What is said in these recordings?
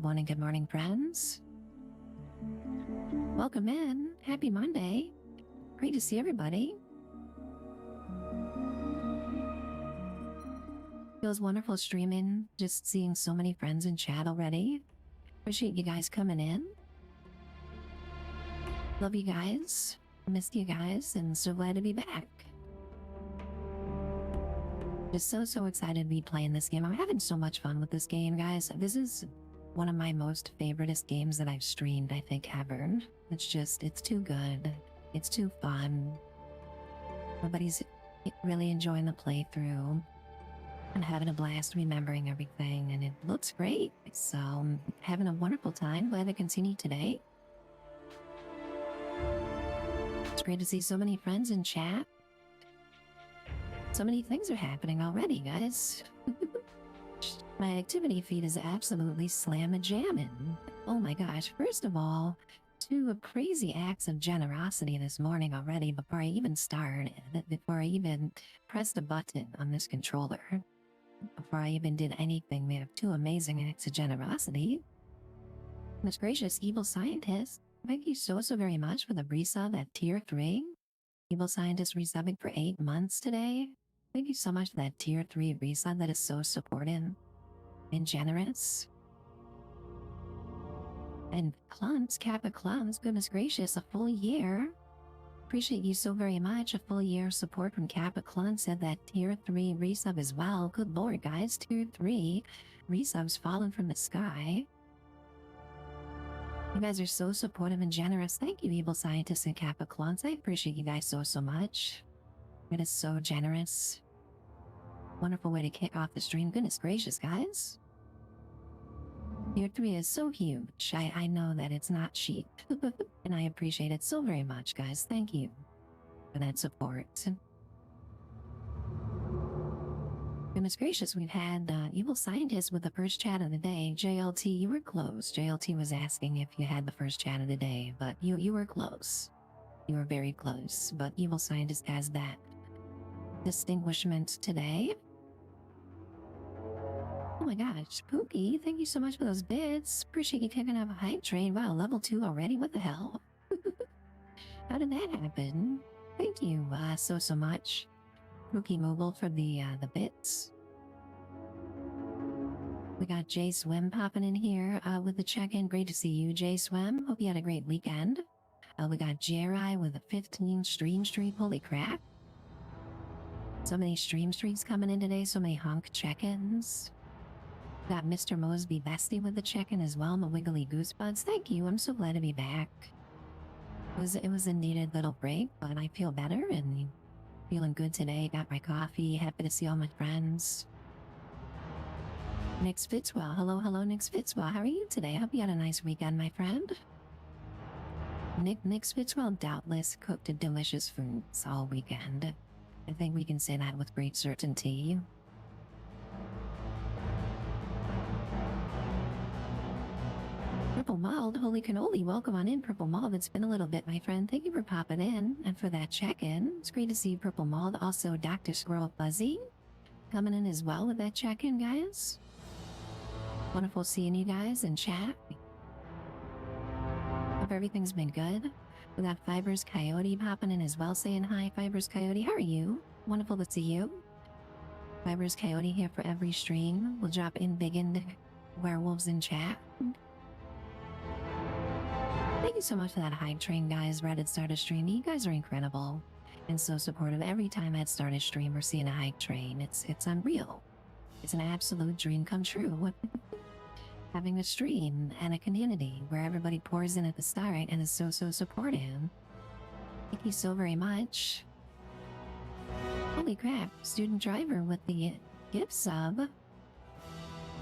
good morning, friends. Welcome in. Happy Monday. Great to see everybody. Feels wonderful streaming, just seeing so many friends in chat already. Appreciate you guys coming in. Love you guys. Missed you guys, and so glad to be back. Just so excited to be playing this game. I'm having so much fun with this game, guys. This is one of my most favoriteest games that I've streamed, I think, ever. It's too good. It's too fun. Everybody's really enjoying the playthrough and having a blast remembering everything, and it looks great. So, having a wonderful time. Glad to continue today. It's great to see so many friends in chat. So many things are happening already, guys. My activity feed is absolutely slam-a-jammin'. Oh my gosh, first of all, two crazy acts of generosity this morning already before I even started, before I even pressed a button on this controller. Before I even did anything, we have two amazing acts of generosity. Most gracious Evil Scientist, thank you so very much for the resub at tier 3. Evil Scientist resubbing for 8 months today. Thank you so much for that tier 3 resub. That is so supportive and generous. And Clumps, Kappa Clumps, goodness gracious, a full year. Appreciate you so very much. A full year of support from Kappa Clumps at that tier 3 resub as well. Good lord, guys, tier 3 resubs falling from the sky. You guys are so supportive and generous. Thank you, Evil Scientists and Kappa Clumps. I appreciate you guys so much. It is so generous. Wonderful way to kick off the stream. Goodness gracious, guys. Tier 3 is so huge. I know that it's not cheap. And I appreciate it so very much, guys. Thank you for that support. Goodness gracious, we've had Evil Scientist with the first chat of the day. JLT, you were close. JLT was asking if you had the first chat of the day, but you were close. You were very close, but Evil Scientist has that distinguishment today. Oh my gosh, Pookie, thank you so much for those bits. Appreciate you kicking up a hype train. Wow, level 2 already? What the hell? How did that happen? Thank you so much, Pookie Mobile, for the bits. We got J Swim popping in here with the check-in. Great to see you, J Swim. Hope you had a great weekend. We got Jeri with a 15 stream streak. Holy crap. So many stream streaks coming in today. So many honk check-ins. Got Mr. Mosby Bestie with the check-in as well. The Wiggly Goosebuds. Thank you. I'm so glad to be back. It was a needed little break, but I feel better and feeling good today. Got my coffee. Happy to see all my friends. Nick Fitzwell. Hello, Nick Fitzwell. How are you today? I hope you had a nice weekend, my friend. Nick Fitzwell doubtless cooked a delicious foods all weekend. I think we can say that with great certainty. Purple Mold, holy cannoli, welcome on in, Purple Mold. It's been a little bit, my friend. Thank you for popping in and for that check-in. It's great to see you, Purple Mold. Also, Dr. Squirrel Fuzzy coming in as well with that check-in, guys. Wonderful seeing you guys in chat. Hope everything's been good. We got Fibers Coyote popping in as well, saying hi. Fibers Coyote, how are you? Wonderful to see you. Fibers Coyote here for every stream. We'll drop in big into werewolves in chat. Thank you so much for that hype train, guys. Right at start of stream. You guys are incredible and so supportive. Every time I'd start a stream or seeing a hype train, it's unreal. It's an absolute dream come true. Having a stream and a community where everybody pours in at the start and is so supportive. Thank you so very much. Holy crap, Student Driver with the gift sub.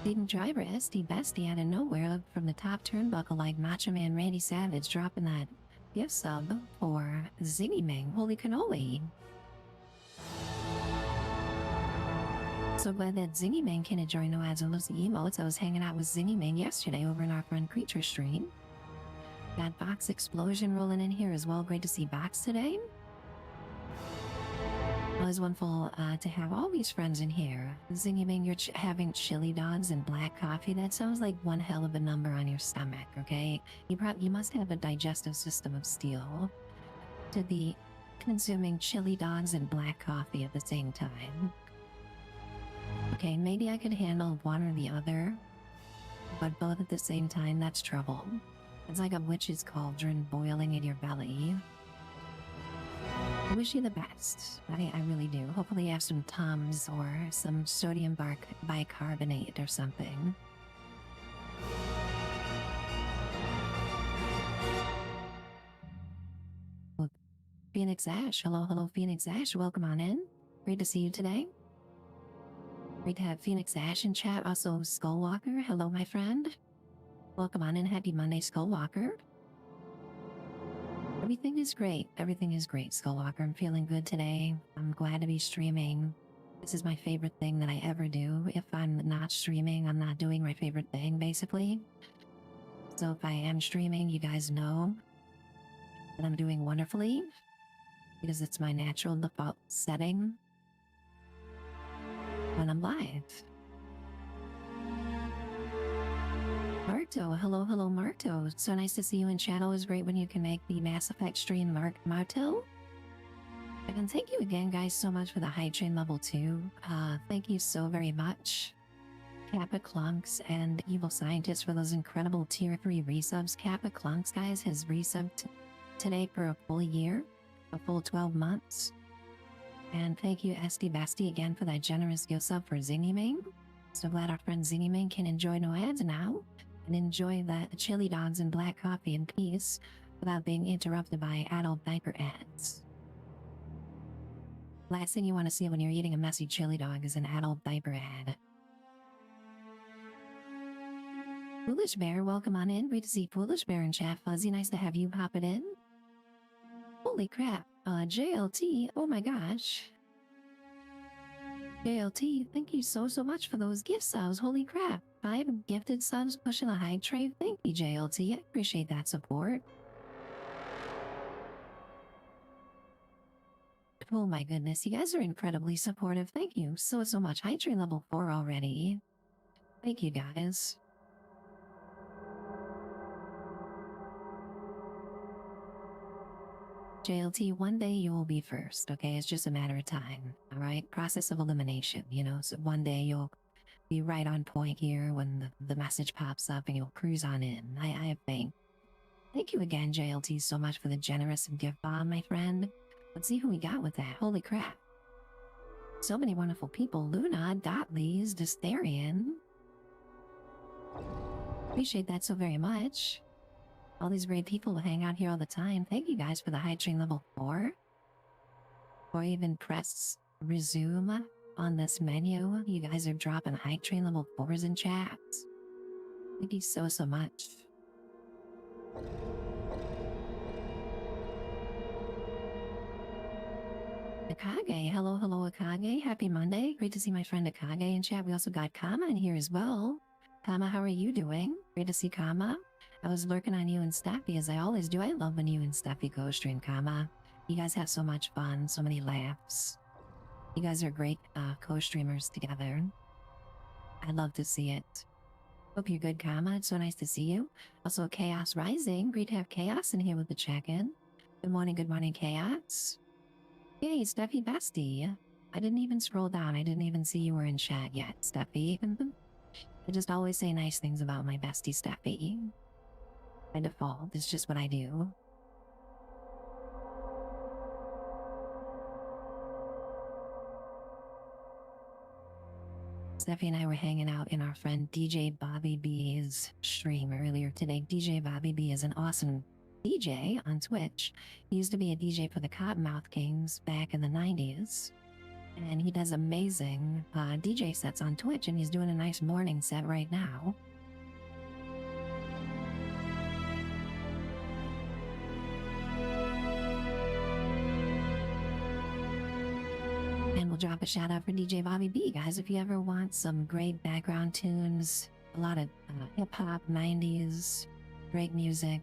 Student Driver SD Bestie out of nowhere from the top turnbuckle like Macho Man Randy Savage dropping that gift sub for Zingy Ming. Holy cannoli. So glad that Zingy Ming can join no ads on those emotes. I was hanging out with Zingy Ming yesterday over in our friend Creature stream. Got Box Explosion rolling in here as well. Great to see Box today. Always wonderful to have all these friends in here. Zingy Ming, you're having chili dogs and black coffee. That sounds like one hell of a number on your stomach, okay? You must have a digestive system of steel to be consuming chili dogs and black coffee at the same time. Okay, maybe I could handle one or the other, but both at the same time, that's trouble. It's like a witch's cauldron boiling in your belly. I wish you the best. I really do. Hopefully you have some Tums or some sodium bicarbonate or something. Well, Phoenix Ash. Hello, Phoenix Ash. Welcome on in. Great to see you today. Great to have Phoenix Ash in chat. Also, Skullwalker. Hello, my friend. Welcome on in. Happy Monday, Skullwalker. Everything is great. Everything is great, Skullwalker. I'm feeling good today. I'm glad to be streaming. This is my favorite thing that I ever do. If I'm not streaming, I'm not doing my favorite thing, basically. So if I am streaming, you guys know that I'm doing wonderfully because it's my natural default setting when I'm live. Marto, hello, Marto. So nice to see you in chat. Always great when you can make the Mass Effect stream, Marto. And thank you again, guys, so much for the High Train level 2. Thank you so very much, Kappa Clunks and Evil Scientist, for those incredible tier 3 resubs. Kappa Clunks, guys, has resubbed today for a full year, a full 12 months. And thank you, SD Basti, again for that generous gift sub for Zingy Ming. So glad our friend Zingy Ming can enjoy no ads now and enjoy the chili dogs and black coffee in peace without being interrupted by adult diaper ads. Last thing you want to see when you're eating a messy chili dog is an adult diaper ad. Foolish Bear, welcome on in. Great to see Foolish Bear in chat. Fuzzy, nice to have you pop it in. Holy crap, JLT, oh my gosh. JLT, thank you so much for those gift subs. Holy crap, 5 gifted subs pushing a high trade. Thank you, JLT. I appreciate that support. Oh my goodness, you guys are incredibly supportive. Thank you so much. High trade level 4 already. Thank you, guys. JLT, one day you will be first, okay? It's just a matter of time, all right? Process of elimination, you know? So one day you'll be right on point here when the message pops up and you'll cruise on in. I have faith. Thank you again, JLT, so much for the generous gift bomb, my friend. Let's see who we got with that. Holy crap. So many wonderful people. Luna, Dotleys, Dystherian. Appreciate that so very much. All these great people who hang out here all the time. Thank you guys for the high train level 4. Or even press resume on this menu. You guys are dropping high train level 4s in chat. Thank you so much. Akage, hello Akage. Happy Monday. Great to see my friend Akage in chat. We also got Kama in here as well. Kama, how are you doing? Great to see Kama. I was lurking on you and Steffi, as I always do. I love when you and Steffi co-stream, Kama. You guys have so much fun, so many laughs. You guys are great co-streamers together. I love to see it. Hope you're good, Kama. It's so nice to see you. Also, Chaos Rising. Great to have Chaos in here with the check-in. Good morning, Chaos. Yay, Steffi Bestie. I didn't even scroll down. I didn't even see you were in chat yet, Steffi. I just always say nice things about my bestie, Steffi. By default, it's just what I do. Steffi and I were hanging out in our friend DJ Bobby B's stream earlier today. DJ Bobby B is an awesome DJ on Twitch. He used to be a DJ for the Cottonmouth Kings back in the 90s. And he does amazing DJ sets on Twitch, and he's doing a nice morning set right now. And we'll drop a shout out for DJ Bobby B, guys. If you ever want some great background tunes, a lot of hip-hop, 90s, great music,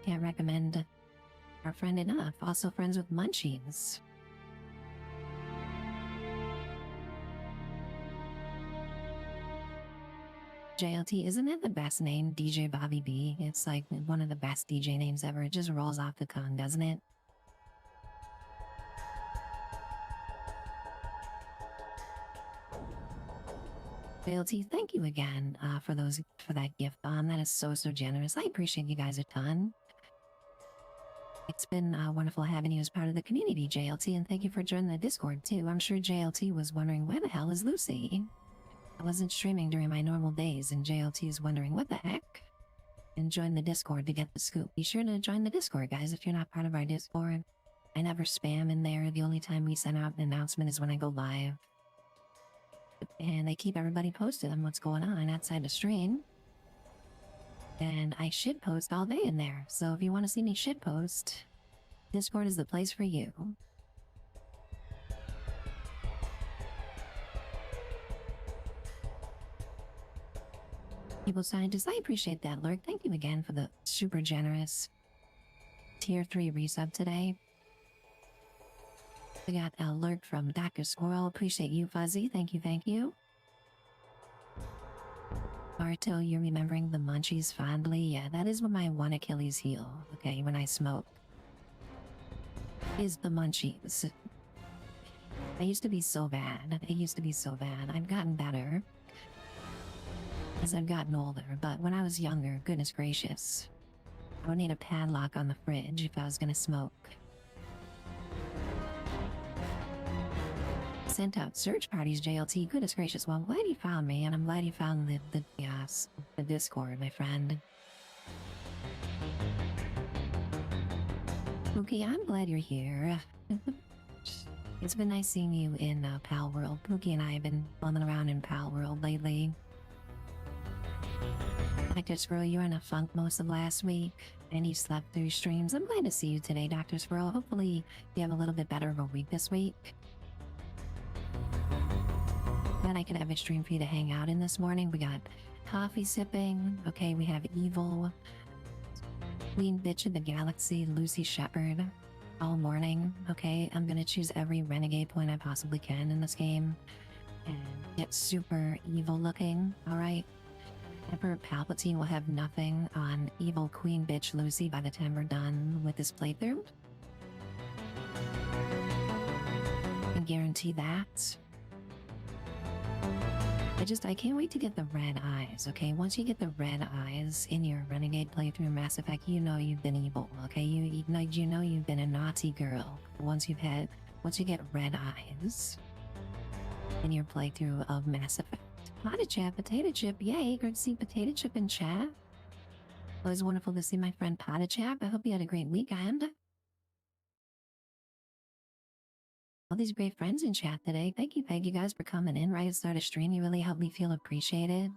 can't recommend our friend enough. Also friends with Munchies. JLT, isn't it the best name? DJ Bobby B. It's like one of the best DJ names ever. It just rolls off the tongue, doesn't it? JLT, thank you again for that gift bomb. That is so generous. I appreciate you guys a ton. It's been wonderful having you as part of the community, JLT, and thank you for joining the Discord too. I'm sure JLT was wondering, where the hell is Lucy? I wasn't streaming during my normal days, and JLT is wondering, what the heck? And join the Discord to get the scoop. Be sure to join the Discord, guys, if you're not part of our Discord. I never spam in there. The only time we send out an announcement is when I go live. And I keep everybody posted on what's going on outside the stream. And I shitpost all day in there. So if you want to see me shitpost, Discord is the place for you. People scientists, I appreciate that, Lurk. Thank you again for the super generous tier 3 resub today. We got a Lurk from Dr. Squirrel. Appreciate you, Fuzzy. Thank you, thank you. Barto, you're remembering the munchies fondly? Yeah, that is my one Achilles heel, okay, when I smoke. Is the munchies. I used to be so bad. I've gotten better as I've gotten older, but when I was younger, goodness gracious, I would need a padlock on the fridge if I was gonna smoke. Sent out search parties, JLT. Goodness gracious. Well, I'm glad you found me, and I'm glad you found the Discord, my friend. Pookie, I'm glad you're here. It's been nice seeing you in Pal World. Pookie and I have been bumming around in Pal World lately. Dr. Squirrel, you were in a funk most of last week, and you slept through streams. I'm glad to see you today, Dr. Squirrel. Hopefully you have a little bit better of a week this week. Then I could have a stream for you to hang out in this morning. We got coffee sipping. Okay, we have Evil, Queen Bitch of the Galaxy, Lucy Shepherd, all morning. Okay, I'm gonna choose every renegade point I possibly can in this game and get super evil looking. Alright, Emperor Palpatine will have nothing on evil Queen Bitch Lucy by the time we're done with this playthrough. I can guarantee that. I can't wait to get the red eyes, okay? Once you get the red eyes in your Renegade playthrough Mass Effect, you know you've been evil, okay? You know you've been a naughty girl. Once you get red eyes in your playthrough of Mass Effect. Potato Chip, yay! Great to see Potato Chip in chat. Always wonderful to see my friend Potato Chip. I hope you had a great weekend. All these great friends in chat today. Thank you guys for coming in right at the start of stream. You really helped me feel appreciated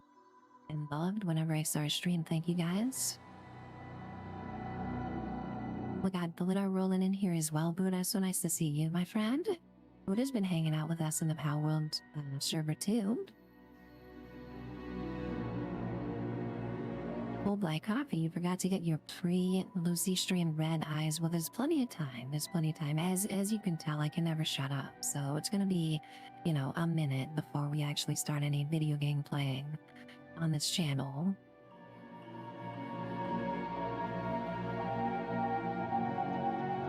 and loved whenever I start a stream. Thank you guys. We got Buddha rolling in here as well. Buddha, so nice to see you, my friend. Buddha's been hanging out with us in the Power World server too. Full Black Coffee, you forgot to get your pre-Lucy stream red eyes. Well, there's plenty of time. As you can tell, I can never shut up. So it's gonna be, you know, a minute before we actually start any video game playing on this channel.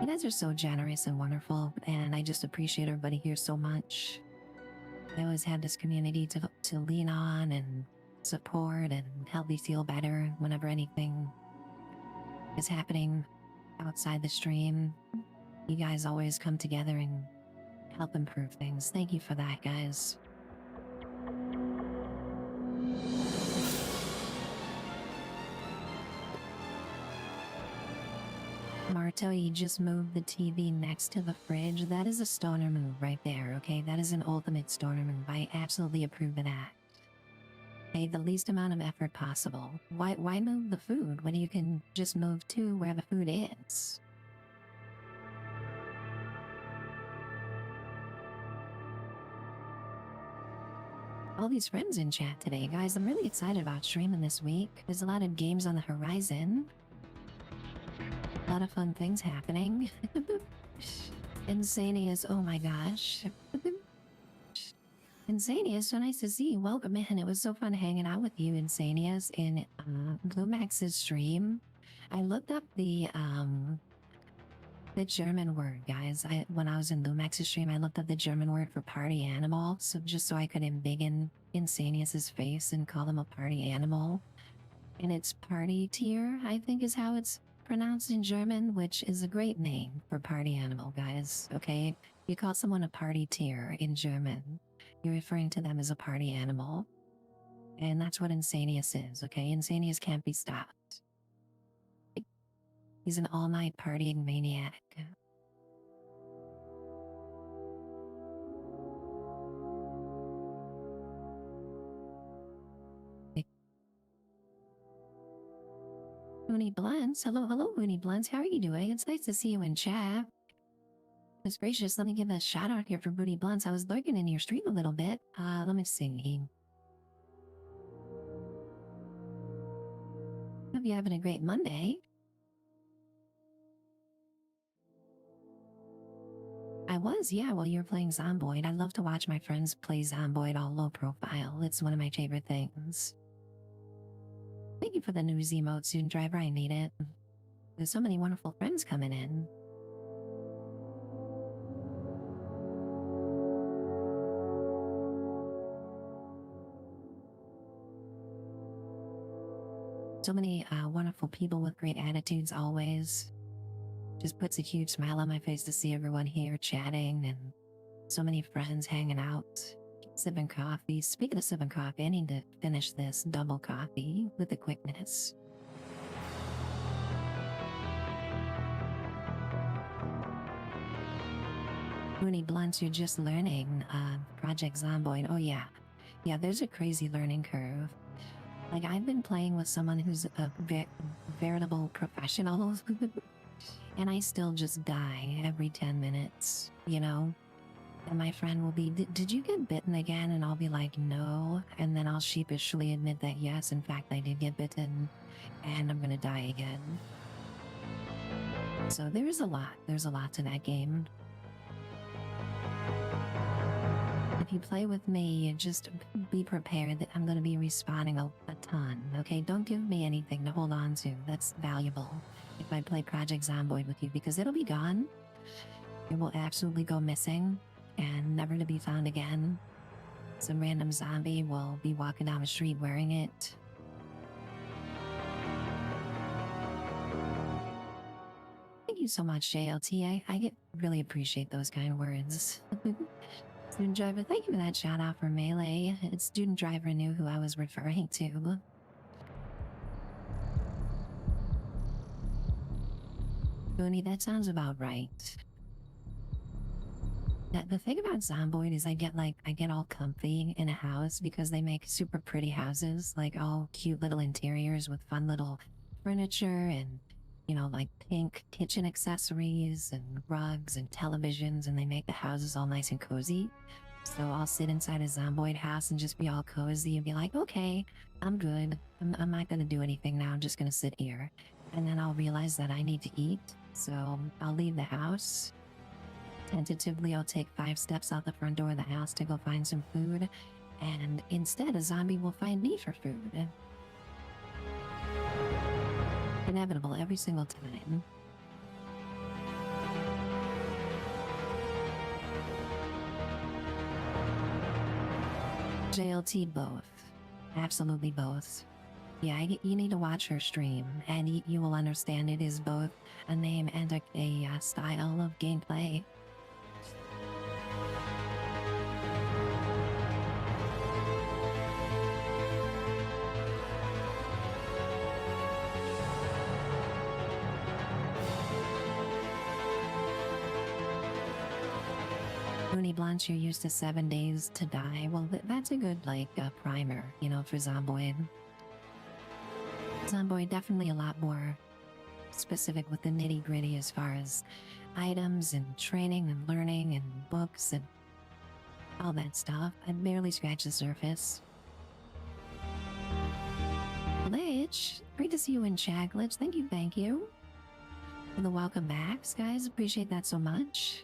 You guys are so generous and wonderful, and I just appreciate everybody here so much. I always have this community to lean on and support and help me feel better whenever anything is happening outside the stream. You guys always come together and help improve things. Thank you for that, guys. Marto, you just moved the TV next to the fridge. That is a stoner move right there, okay? That is an ultimate stoner move. I absolutely approve of that. Okay, the least amount of effort possible. Why move the food when you can just move to where the food is? All these friends in chat today, guys. I'm really excited about streaming this week. There's a lot of games on the horizon. A lot of fun things happening. Insanious, oh my gosh. Insanius, so nice to see you. Welcome in. It was so fun hanging out with you, Insanius, in Glumax's stream. I looked up the German word, guys. When I was in Lumax's stream, I looked up the German word for party animal, so just so I could embiggen Insanius's face and call him a party animal. And it's party tier, I think is how it's pronounced in German, which is a great name for party animal, guys. Okay, you call someone a party tier in German, you're referring to them as a party animal. And that's what Insanius is, okay? Insanius can't be stopped. He's an all-night partying maniac. Mooney Blunts, hello Mooney Blunts, how are you doing? It's nice to see you in chat. Goodness gracious, let me give a shout out here for Mooney Blunts. I was lurking in your stream a little bit. Let me see. Hope you're having a great Monday. I was, yeah, while you were playing Zomboid. I love to watch my friends play Zomboid all low profile. It's one of my favorite things. Thank you for the news emote, Student Driver. I need it. There's so many wonderful friends coming in. So many wonderful people with great attitudes always. Just puts a huge smile on my face to see everyone here chatting and so many friends hanging out, sipping coffee. Speaking of sipping coffee, I need to finish this double coffee with the quickness. Mooney Blunts, you're just learning Project Zomboid. Oh yeah. Yeah, there's a crazy learning curve. Like, I've been playing with someone who's a veritable professional, and I still just die every 10 minutes, you know? And my friend will be, did you get bitten again? And Lot like, no. And then I'll sheepishly admit that, yes, in fact, I did get bitten, and I'm gonna die again. So there's a lot to that game. If you play with me, just be prepared that I'm going to be respawning a ton, okay? Don't give me anything to hold on to that's valuable if I play Project Zomboid with you, because it'll be gone. It will absolutely go missing and never to be found again. Some random zombie will be walking down the street wearing it. Thank you so much, JLT. I really appreciate those kind words. Student Driver, thank you for that shout out for Melee. Student Driver knew who I was referring to. Booney, that sounds about right. The thing about Zomboid is I get all comfy in a house because they make super pretty houses, like all cute little interiors with fun little furniture and, you know, like pink kitchen accessories and rugs and televisions, and they make the houses all nice and cozy. So I'll sit inside a Zomboid house and just be all cozy and be like, okay, I'm good. I'm not gonna do anything now. I'm just gonna sit here. And then I'll realize that I need to eat. So I'll leave the house. Tentatively, I'll take 5 steps out the front door of the house to go find some food. And instead, a zombie will find me for food. Inevitable every single time. JLT, both. Absolutely both. Yeah, you need to watch her stream, and you will understand it is both a name and a style of gameplay. Mooney Blanche, you're used to 7 days to die. Well, that's a good, like, primer, you know, for Zomboid. Zomboid definitely a lot more specific with the nitty-gritty as far as items and training and learning and books and all that stuff. I barely scratched the surface. Glitch, great to see you in chat, Glitch. Thank you. For the welcome backs, guys. Appreciate that so much.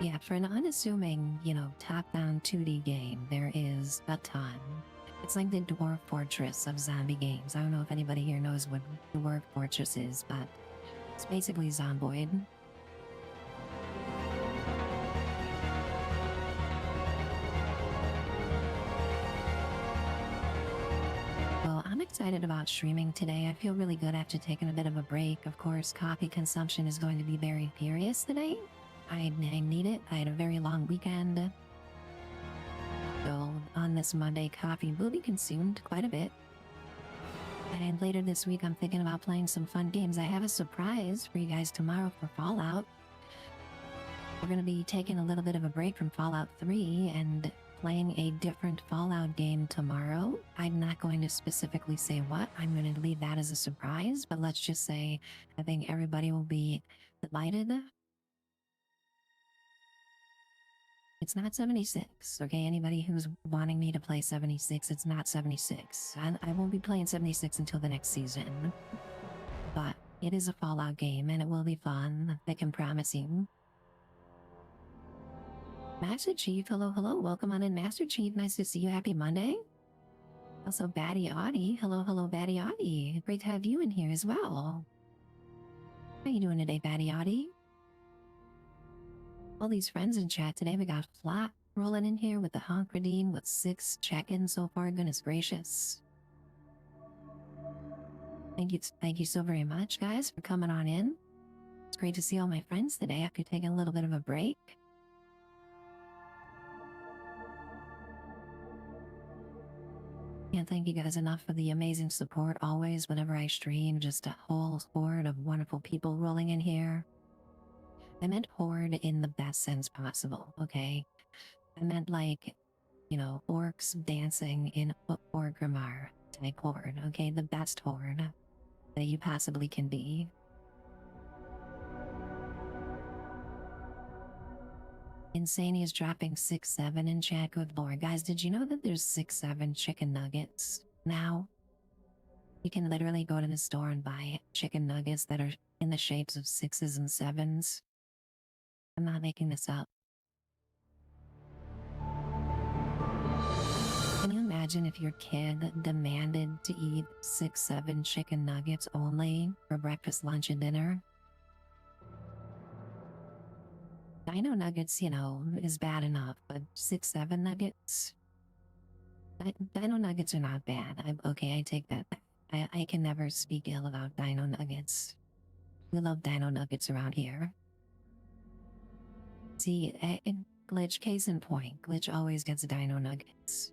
Yeah, for an unassuming, top-down 2D game, there is a ton. It's like the Dwarf Fortress of zombie games. I don't know if anybody here knows what Dwarf Fortress is, but it's basically Zomboid. Well, I'm excited about streaming today. I feel really good after taking a bit of a break. Of course, coffee consumption is going to be very furious today. I need it. I had a very long weekend. So on this Monday, coffee will be consumed quite a bit. And later this week, I'm thinking about playing some fun games. I have a surprise for you guys tomorrow for Fallout. We're going to be taking a little bit of a break from Fallout 3 and playing a different Fallout game tomorrow. I'm not going to specifically say what. I'm going to leave that as a surprise, but let's just say I think everybody will be delighted. It's not 76, okay? Anybody who's wanting me to play 76, it's not 76. I won't be playing 76 until the next season. But it is a Fallout game, and it will be fun. I can promise you. Master Chief, hello, hello. Welcome on in, Master Chief. Nice to see you. Happy Monday. Also, Batty Audie. Hello, hello, Batty Audie. Great to have you in here as well. How you doing today, Batty Audie? All these friends in chat today. We got Flop rolling in here with the Honkradine with 6 check-ins so far. Goodness gracious. Thank you so very much, guys, for coming on in. It's great to see all my friends today after taking a little bit of a break. Can't thank you guys enough for the amazing support always whenever I stream. Just a whole horde of wonderful people rolling in here. I meant horde in the best sense possible, okay? I meant like, orcs dancing in Orgrimmar type horde, okay? The best horde that you possibly can be. Insane is dropping 6-7 in chat. Good lord. Guys, did you know that there's 6-7 chicken nuggets now? You can literally go to the store and buy chicken nuggets that are in the shapes of 6s and 7s. I'm not making this up. Can you imagine if your kid demanded to eat 6-7 chicken nuggets only for breakfast, lunch, and dinner? Dino nuggets, is bad enough, but 6-7 nuggets? Dino nuggets are not bad. I take that. I can never speak ill about dino nuggets. We love dino nuggets around here. See, Glitch, case in point, Glitch always gets dino nuggets.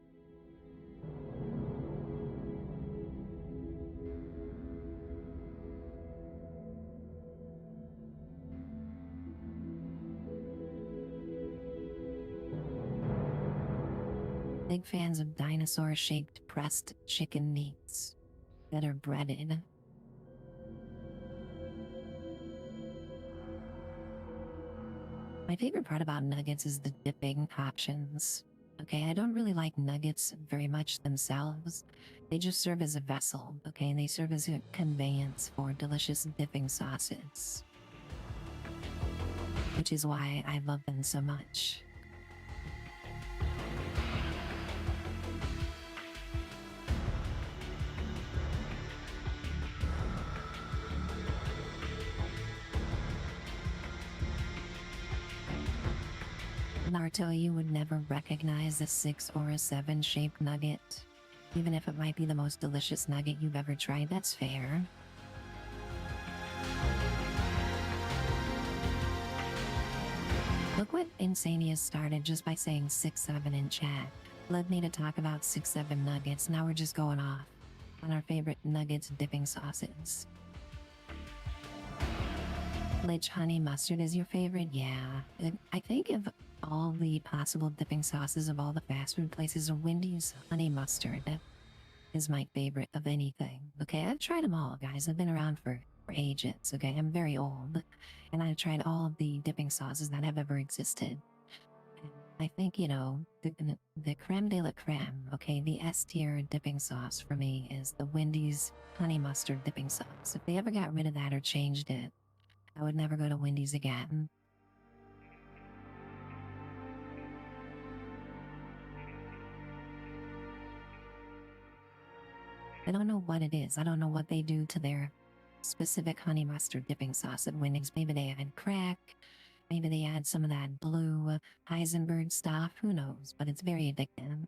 Big fans of dinosaur-shaped pressed chicken meats that are breaded. My favorite part about nuggets is the dipping options. Okay, I don't really like nuggets very much themselves. They just serve as a vessel, okay? And they serve as a conveyance for delicious dipping sauces. Which is why I love them so much. Naruto, you would never recognize a 6 or a 7 shaped nugget. Even if it might be the most delicious nugget you've ever tried, that's fair. Look what Insania started just by saying 6-7 in chat. Led me to talk about 6-7 nuggets. Now we're just going off on our favorite nuggets dipping sauces. Glitch honey mustard is your favorite? Yeah. I think of all the possible dipping sauces of all the fast food places, Wendy's honey mustard is my favorite of anything. Okay, I've tried them all, guys. I've been around for ages, okay? I'm very old, and I've tried all of the dipping sauces that have ever existed. And I think, the creme de la creme, okay, the S tier dipping sauce for me is the Wendy's honey mustard dipping sauce. If they ever got rid of that or changed it, I would never go to Wendy's again. I don't know what it is. I don't know what they do to their specific honey mustard dipping sauce at Wendy's. Maybe they add crack. Maybe they add some of that blue Heisenberg stuff. Who knows? But it's very addictive.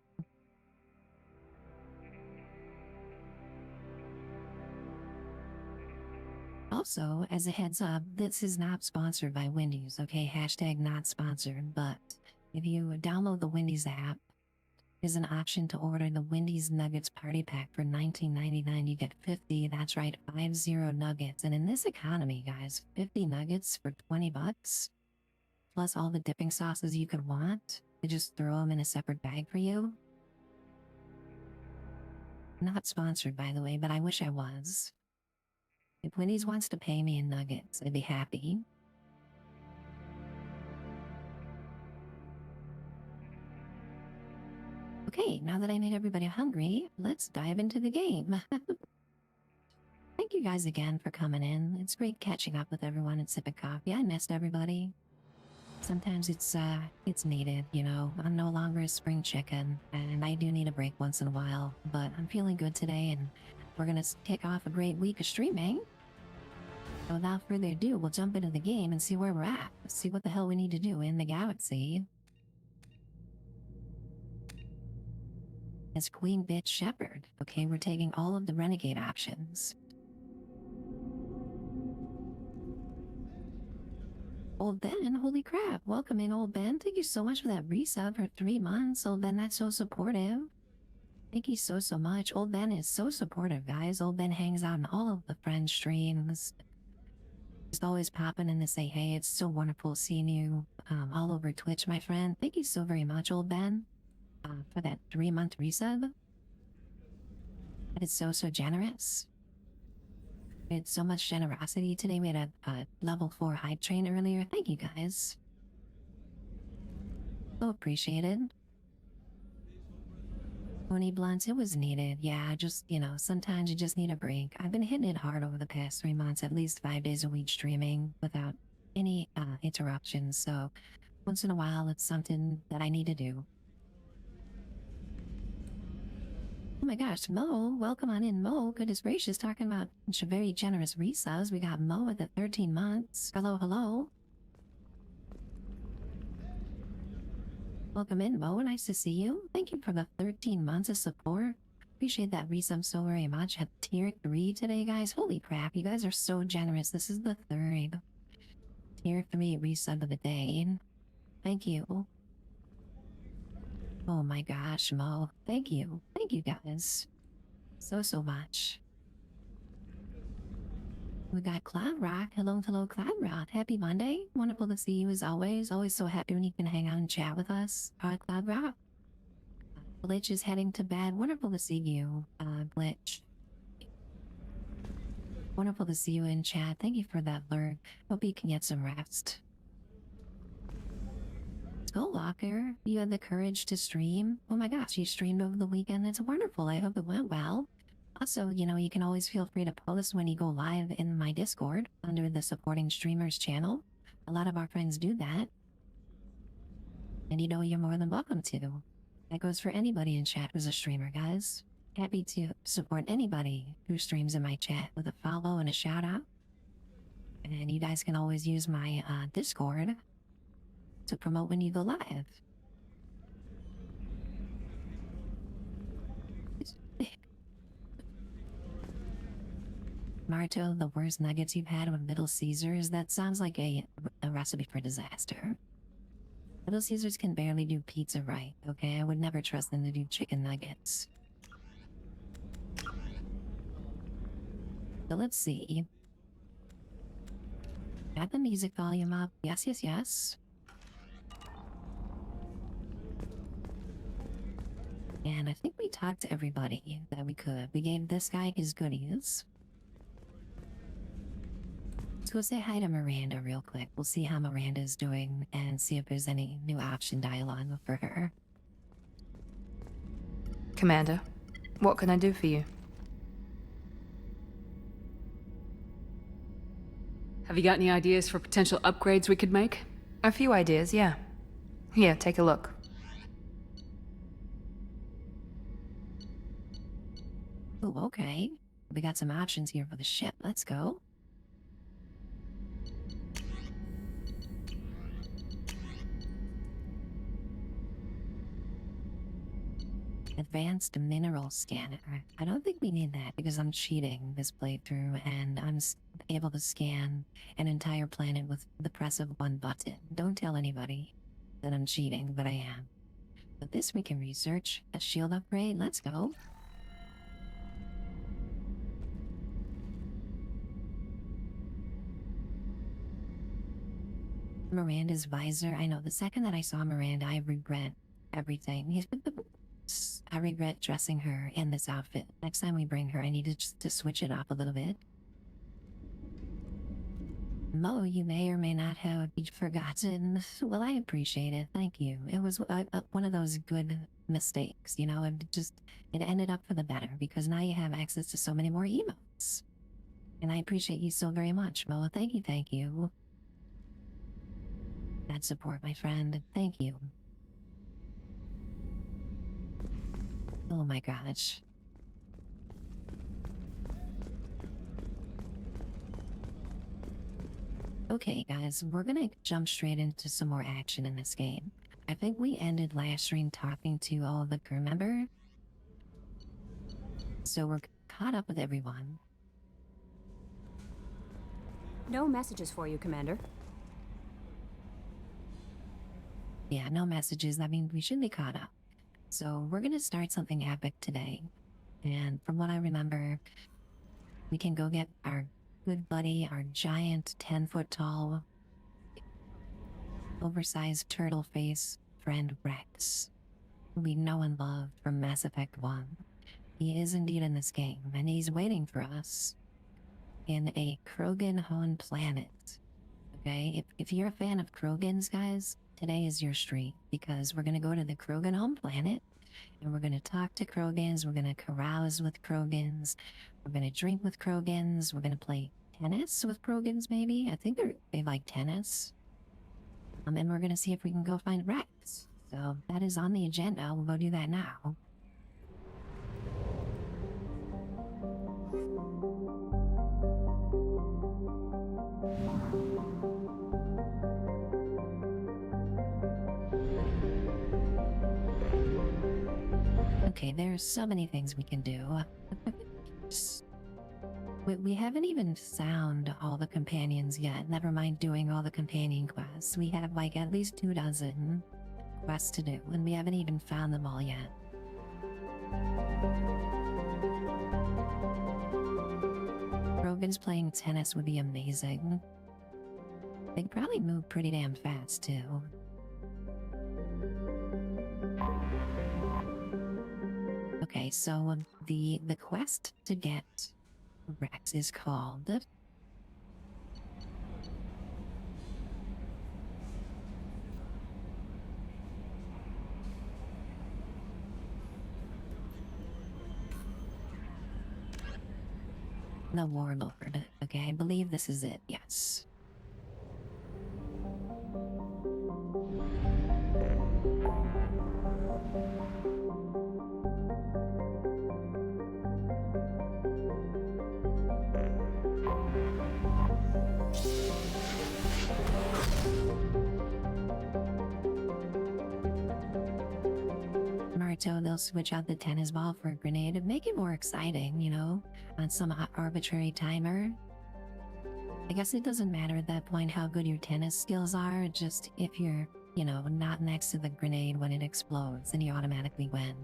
Also, as a heads up, this is not sponsored by Wendy's, okay? Hashtag not sponsored, but if you download the Wendy's app, there's an option to order the Wendy's Nuggets Party Pack for $19.99. You get 50, that's right, 50 nuggets. And in this economy, guys, 50 nuggets for 20 bucks, plus all the dipping sauces you could want, they just throw them in a separate bag for you. Not sponsored, by the way, but I wish I was. If Wendy's wants to pay me in nuggets, I'd be happy. Okay, now that I made everybody hungry, let's dive into the game. Thank you guys again for coming in. It's great catching up with everyone and sipping coffee. I missed everybody. Sometimes it's needed, you know. I'm no longer a spring chicken, and I do need a break once in a while, but I'm feeling good today, and we're gonna kick off a great week of streaming. So without further ado, we'll jump into the game and see where we're at. See what the hell we need to do in the galaxy. As Queen Bitch Shepherd. Okay, we're taking all of the renegade options. Old Ben, holy crap. Welcome in, Old Ben. Thank you so much for that resub for 3 months. Old Ben, that's so supportive. Thank you so much. Old Ben is so supportive, guys. Old Ben hangs out in all of the friend streams. Just always popping in to say, hey, it's so wonderful seeing you all over Twitch, my friend. Thank you so very much, Old Ben, for that 3-month resub. That is so generous. We had so much generosity today. We had a level 4 hype train earlier. Thank you, guys. So appreciated. Tony Blunts, it was needed. Yeah, just, you know, sometimes you just need a break. I've been hitting it hard over the past 3 months, at least 5 days a week streaming without any interruptions. So once in a while, it's something that I need to do. Oh my gosh, Mo, welcome on in, Mo. Goodness gracious, talking about very generous resubs. We got Mo at the 13 months. Hello, hello. Welcome in, Mo. Nice to see you. Thank you for the 13 months of support. Appreciate that resub so very much. At tier 3 today, guys. Holy crap, you guys are so generous. This is the 3rd tier 3 resub of the day. Thank you. Oh my gosh, Mo. Thank you. Thank you, guys. So much. We got Cloud Rock. Hello, Cloud Rock. Happy Monday. Wonderful to see you as always. Always so happy when you can hang out and chat with us. Cloud Rock. Glitch is heading to bed. Wonderful to see you, Glitch. Wonderful to see you in chat. Thank you for that lurk. Hope you can get some rest. Skullwalker, you had the courage to stream. Oh my gosh, you streamed over the weekend. It's wonderful. I hope it went well. Also, you know, you can always feel free to post when you go live in my Discord under the supporting streamers channel. A lot of our friends do that. And you know, you're more than welcome to. That goes for anybody in chat who's a streamer, guys. Happy to support anybody who streams in my chat with a follow and a shout out. And you guys can always use my Discord to promote when you go live. Marto, the worst nuggets you've had with Little Caesars? That sounds like a recipe for disaster. Little Caesars can barely do pizza right, okay? I would never trust them to do chicken nuggets. So let's see. Got the music volume up. Yes. And I think we talked to everybody that we could. We gave this guy his goodies. Let's go say hi to Miranda real quick. We'll see how Miranda's doing and see if there's any new option dialogue for her. Commander, what can I do for you? Have you got any ideas for potential upgrades we could make? A few ideas, yeah. Here, take a look. Oh, okay. We got some options here for the ship. Let's go. Advanced mineral scanner. I don't think we need that because I'm cheating this playthrough and I'm able to scan an entire planet with the press of one button. Don't tell anybody that I'm cheating, but I am. But this we can research. A shield upgrade. Let's go. Miranda's visor. I know the second that I saw Miranda, I regret everything. I regret dressing her in this outfit. Next time we bring her, I need to switch it up a little bit. Mo, you may or may not have forgotten. Well, I appreciate it. Thank you. It was one of those good mistakes, you know? It ended up for the better because now you have access to so many more emotes. And I appreciate you so very much, Mo. Thank you, thank you. That support, my friend. Thank you. Oh my gosh. Okay, guys, we're gonna jump straight into some more action in this game. I think we ended last stream talking to all the crew members. So we're caught up with everyone. No messages for you, Commander. Yeah, no messages. I mean, we should be caught up. So we're gonna start something epic today. And from what I remember, we can go get our good buddy, our giant 10-foot tall, oversized turtle face friend Rex, who we know and love from Mass Effect 1. He is indeed in this game, and he's waiting for us in a Krogan-home planet. Okay, if you're a fan of Krogans, guys, today is your street, because we're gonna go to the Krogan home planet, and we're gonna talk to Krogans, we're gonna carouse with Krogans, we're gonna drink with Krogans, we're gonna play tennis with Krogans, maybe? I think they like tennis. And we're gonna see if we can go find Rex. So that is on the agenda, we'll go do that now. Okay, there's so many things we can do. We haven't even found all the companions yet, never mind doing all the companion quests. We have like at least 24 quests to do, and we haven't even found them all yet. Krogan's playing tennis would be amazing. They'd probably move pretty damn fast, too. Okay, so the quest to get Rex is called the Warlord. Okay, I believe this is it, yes. Marito, they'll switch out the tennis ball for a grenade and make it more exciting, you know, on some arbitrary timer. I guess it doesn't matter at that point how good your tennis skills are, just if you're, you know, not next to the grenade when it explodes, then you automatically win.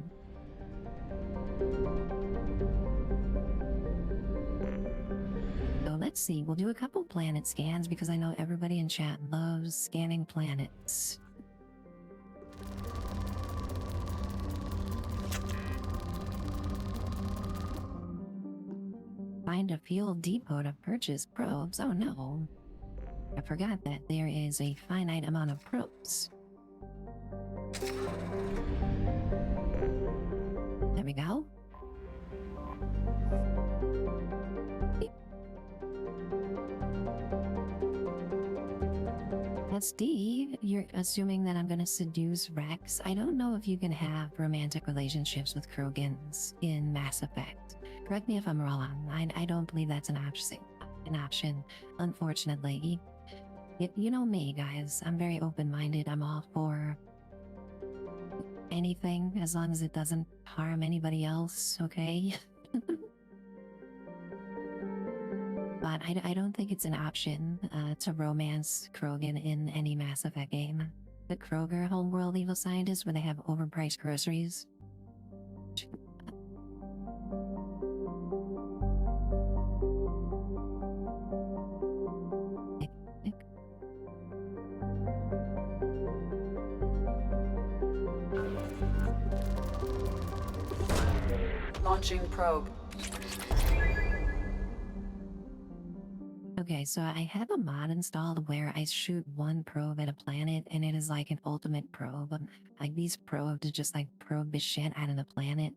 So let's see, we'll do a couple planet scans because I know everybody in chat loves scanning planets. Find a fuel depot to purchase probes. Oh no. I forgot that there is a finite amount of probes. There we go. SD, you're assuming that I'm gonna seduce Rex. I don't know if you can have romantic relationships with Krogans in Mass Effect. Correct me if I'm wrong. I don't believe that's an option, unfortunately. You know me, guys. I'm very open-minded. I'm all for anything as long as it doesn't harm anybody else, okay? But I don't think it's an option to romance Krogan in any Mass Effect game. The Kroger homeworld evil scientists where they have overpriced groceries. Launching probe. Okay, so I have a mod installed where I shoot one probe at a planet and it is like an ultimate probe. Like these probes just like probe the shit out of the planet.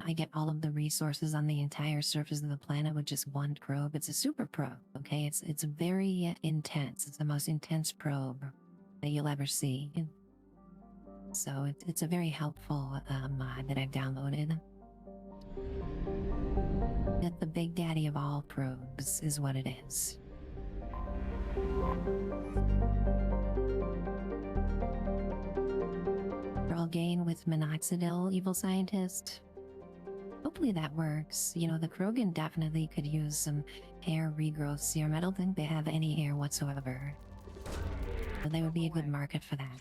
I get all of the resources on the entire surface of the planet with just one probe. It's a super probe, okay? It's very intense. It's the most intense probe that you'll ever see. So it's a very helpful mod that I've downloaded. The big daddy of all probes is what it is. Girl gain with minoxidil, evil scientist. Hopefully that works. You know, the Krogan definitely could use some hair regrowth serum. I don't think they have any hair whatsoever. So they would be a good market for that.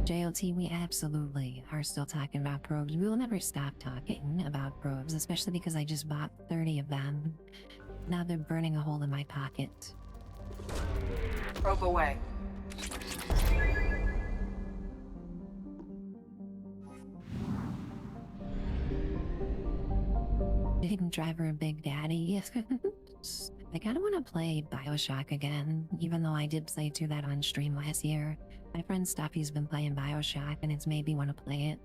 JLT, we absolutely are still talking about probes. We will never stop talking about probes, especially because I just bought 30 of them. Now they're burning a hole in my pocket. Probe away. Hidden Driver and Big Daddy. I kind of want to play Bioshock again, even though I did play through that on stream last year. My friend Stuffy's been playing Bioshock and it's made me want to play it.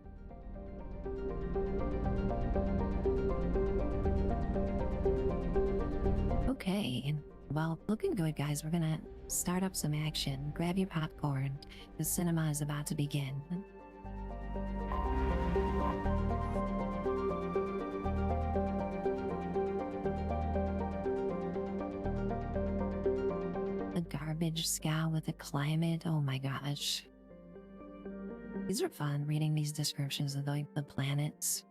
Okay, well, looking good, guys. We're gonna start up some action. Grab your popcorn. The cinema is about to begin. The garbage scow with the climate. Oh my gosh. These are fun, reading these descriptions of the planets.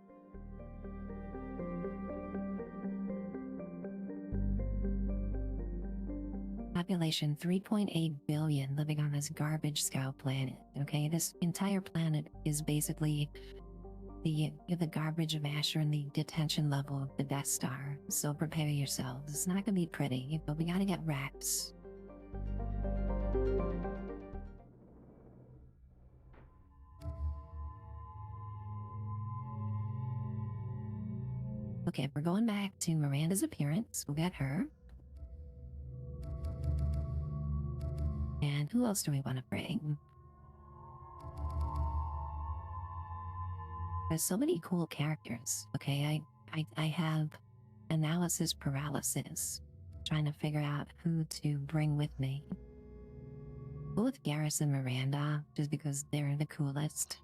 Population 3.8 billion living on this garbage scow planet. Okay, this entire planet is basically the garbage masher and the detention level of the Death Star. So prepare yourselves. It's not gonna be pretty, but we gotta get wraps. Okay, we're going back to Miranda's appearance. We'll get her. And who else do we want to bring? There's so many cool characters. Okay, I have analysis paralysis, trying to figure out who to bring with me. Go with Garrus and Miranda, just because they're the coolest.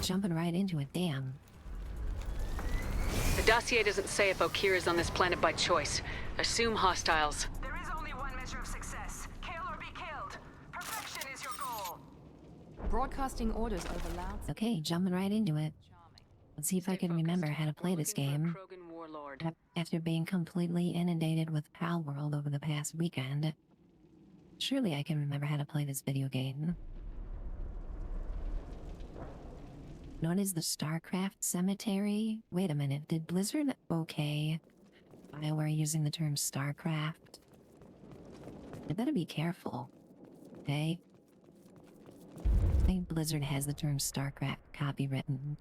Jumping right into it, damn. The dossier doesn't say if Okir is on this planet by choice. Assume hostiles. There is only one measure of success. Kill or be killed. Perfection is your goal. Broadcasting orders over loud. Okay, jumping right into it. Let's see if I can remember how to play this game. Krogan warlord. After being completely inundated with Pal World over the past weekend, surely I can remember how to play this video game. Known as the StarCraft Cemetery? Wait a minute, did Blizzard okay BioWare using the term StarCraft? I better be careful. Okay? I think Blizzard has the term StarCraft copywritten.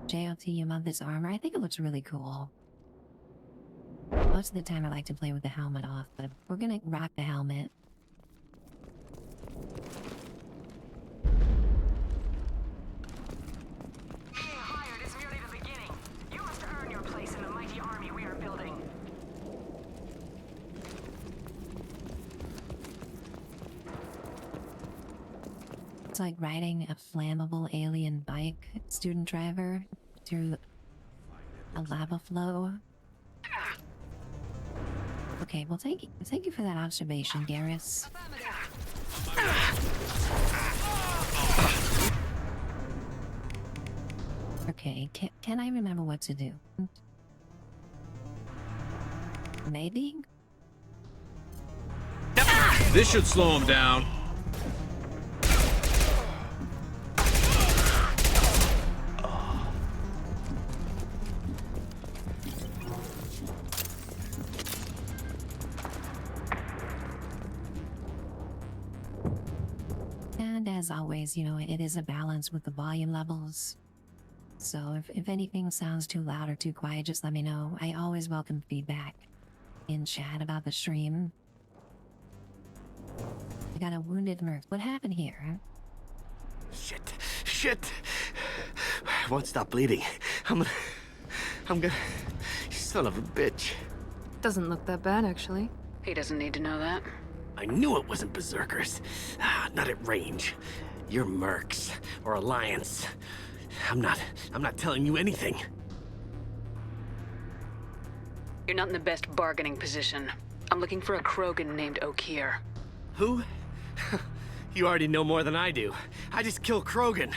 JLT, you love this armor? I think it looks really cool. Most of the time I like to play with the helmet off, but we're gonna rock the helmet. Being hired is merely the beginning. You must earn your place in the mighty army we are building. It's like riding a flammable alien bike, student driver, through a lava flow. Okay, well thank you for that observation, Garrus. Okay, can I remember what to do? Maybe? This should slow him down. And as always, you know, it is a balance with the volume levels. So if anything sounds too loud or too quiet, just let me know. I always welcome feedback in chat about the stream. I got a wounded merc. What happened here? Shit. Won't stop bleeding. I'm gonna... Son of a bitch. Doesn't look that bad, actually. He doesn't need to know that. I knew it wasn't berserkers. Not at range. You're mercs. Or Alliance. I'm not telling you anything. You're not in the best bargaining position. I'm looking for a Krogan named Okier. Who? You already know more than I do. I just kill Krogan.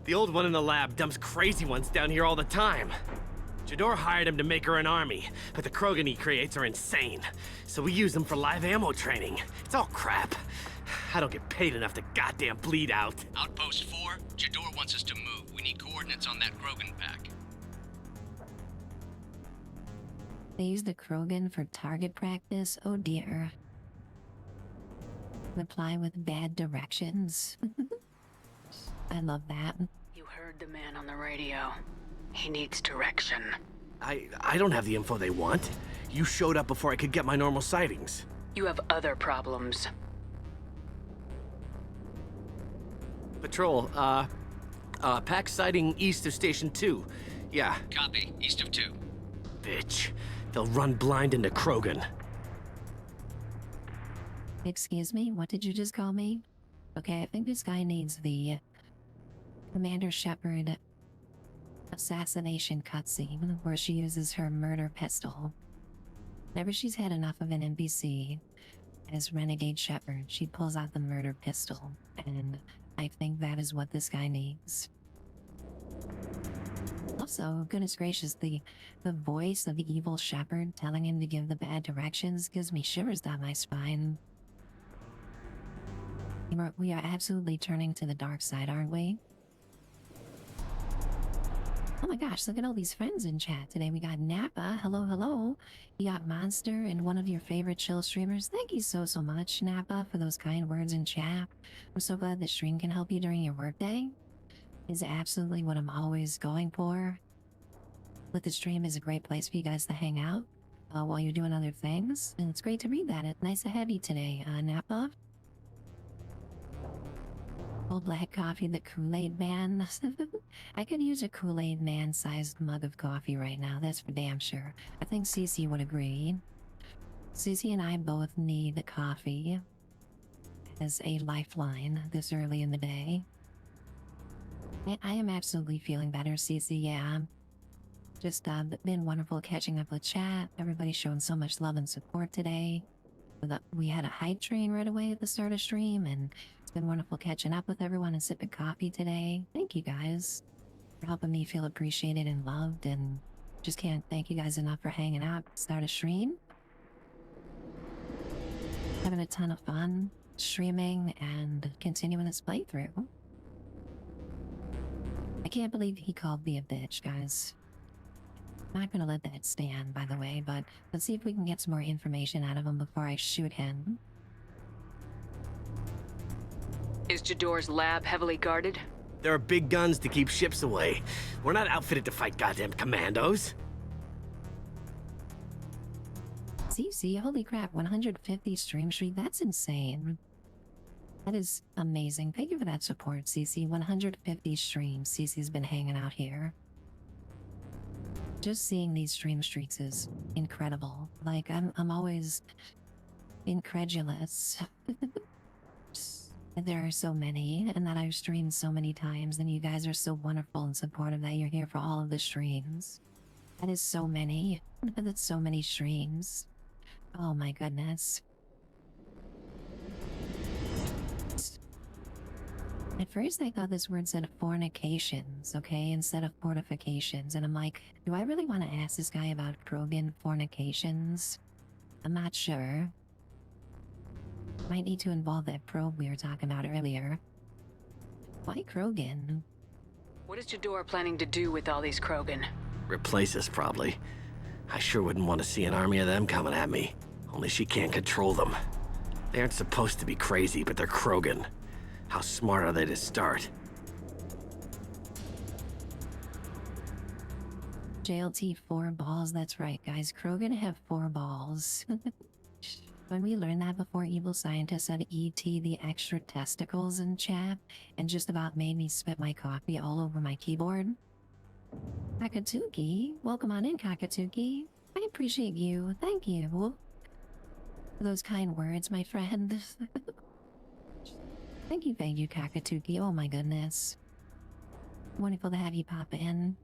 The old one in the lab dumps crazy ones down here all the time. Jador hired him to make her an army, but the Krogan he creates are insane. So we use them for live ammo training. It's all crap. I don't get paid enough to goddamn bleed out. Outpost 4, Jador wants us to move. We need coordinates on that Krogan pack. They use the Krogan for target practice? Oh dear. Reply with bad directions. I love that. You heard the man on the radio. He needs direction. I don't have the info they want. You showed up before I could get my normal sightings. You have other problems. Patrol, pack sighting east of Station 2. Yeah. Copy, east of 2. Bitch. They'll run blind into Krogan. Excuse me, what did you just call me? Okay, I think this guy needs the Commander Shepard assassination cutscene where she uses her murder pistol. Whenever she's had enough of an NPC as Renegade Shepard, she pulls out the murder pistol, and I think that is what this guy needs. Also, goodness gracious, the voice of the evil Shepard telling him to give the bad directions gives me shivers down my spine. We are absolutely turning to the dark side, aren't we? Oh my gosh, look at all these friends in chat today. We got Nappa, hello. You got Monster and one of your favorite chill streamers. Thank you so much, Nappa, for those kind words in chat. I'm so glad the stream can help you during your workday. Is absolutely what I'm always going for. But the stream is a great place for you guys to hang out while you're doing other things. And it's great to read that. It's nice to have you today, Nappa. Cold black coffee, the Kool-Aid man. I could use a Kool-Aid man-sized mug of coffee right now, that's for damn sure. I think Cece would agree. Cece and I both need coffee as a lifeline this early in the day. I am absolutely feeling better, Cece, yeah. Just been wonderful catching up with chat. Everybody's showing so much love and support today. We had a hype train right away at the start of stream, and it's been wonderful catching up with everyone and sipping coffee today. Thank you guys for helping me feel appreciated and loved, and just can't thank you guys enough for hanging out at the start of stream. Having a ton of fun streaming and continuing this playthrough. I can't believe he called me a bitch, guys. Not gonna let that stand, by the way, but let's see if we can get some more information out of him before I shoot him. Is Jador's lab heavily guarded? There are big guns to keep ships away. We're not outfitted to fight goddamn commandos. CC, holy crap, 150 stream streak, that's insane. That is amazing. Thank you for that support, CC. 150 streams. CC's been hanging out here. Just seeing these stream streaks is incredible. Like, I'm always incredulous. There are so many, and that I've streamed so many times, and you guys are so wonderful and supportive that you're here for all of the streams. That is so many. That's so many streams. Oh my goodness. At first I thought this word said fornications, okay, instead of fortifications, and I'm like, do I really want to ask this guy about Krogan fornications? I'm not sure. Might need to involve that probe we were talking about earlier. Why Krogan? What is Jador planning to do with all these Krogan? Replace us, probably. I sure wouldn't want to see an army of them coming at me. Only she can't control them. They aren't supposed to be crazy, but they're Krogan. How smart are they to start? JLT 4 balls, that's right guys, Krogan have 4 balls. When we learned that before, evil scientist said ET the extra testicles in chat and just about made me spit my coffee all over my keyboard. Kakatuki, welcome on in Kakatuki. I appreciate you, thank you for those kind words, my friend. Thank you, Kakatuki. Oh my goodness. Wonderful to have you pop in.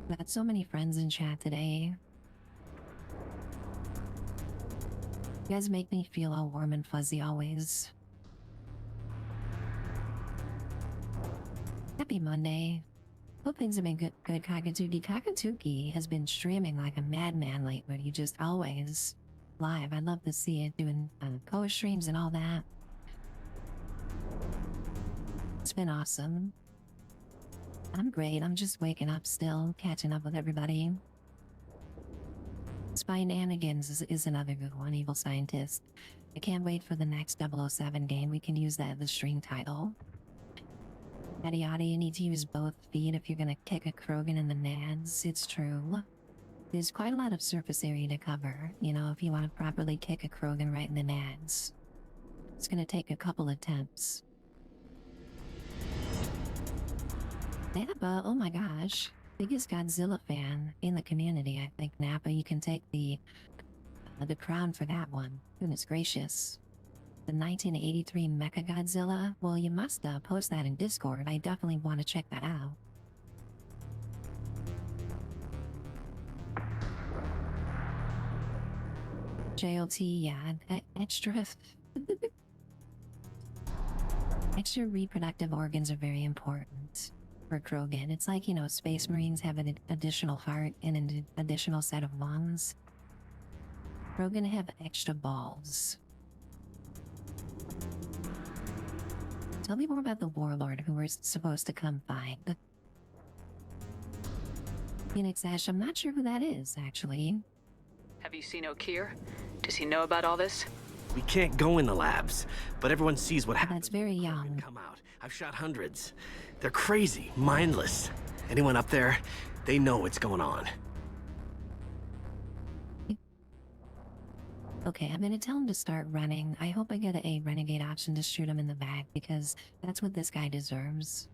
Got so many friends in chat today. You guys make me feel all warm and fuzzy always. Happy Monday. Hope things have been good, Kakatuki. Kakatuki has been streaming like a madman lately. He just always live. I'd love to see it doing co-streams and all that. It's been awesome. I'm great. I'm just waking up still, catching up with everybody. Spinanigans is another good one, Evil Scientist. I can't wait for the next 007 game. We can use that as the stream title. Yada yada, you need to use both feet if you're gonna kick a Krogan in the nads. It's true. There's quite a lot of surface area to cover, you know, if you want to properly kick a Krogan right in the nads. It's gonna take a couple attempts. Napa, oh my gosh. Biggest Godzilla fan in the community, I think. Napa, you can take the crown for that one. Goodness gracious. The 1983 Mechagodzilla? Well, you must post that in Discord. I definitely want to check that out. JLT, yeah, extra... extra reproductive organs are very important for Krogan. It's like, you know, Space Marines have an additional heart and an additional set of lungs. Krogan have extra balls. Tell me more about the warlord who we're supposed to come find. Phoenix Ash, I'm not sure who that is, actually. Have you seen O'Keefe? Does he know about all this? We can't go in the labs, but everyone sees what happens. That's very when young. Krogan come out. I've shot hundreds. They're crazy, mindless. Anyone up there, they know what's going on. Okay, I'm gonna tell him to start running. I hope I get a renegade option to shoot him in the back, because that's what this guy deserves.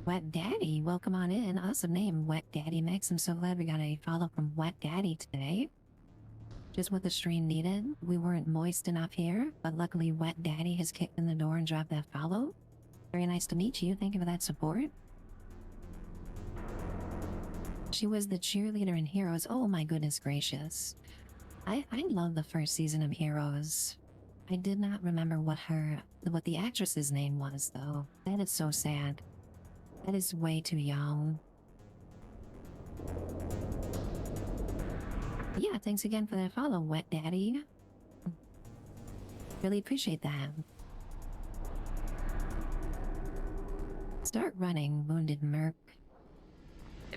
Wet Daddy, welcome on in. Awesome name, Wet Daddy Mix. I'm so glad we got a follow from Wet Daddy today. Just what the stream needed. We weren't moist enough here, but luckily Wet Daddy has kicked in the door and dropped that follow. Very nice to meet you. Thank you for that support. She was the cheerleader in Heroes. Oh my goodness gracious. I love the first season of Heroes. I did not remember what the actress's name was, though. That is so sad. That is way too young. Yeah, thanks again for that follow, Wet Daddy. Really appreciate that. Start running, Wounded Merc.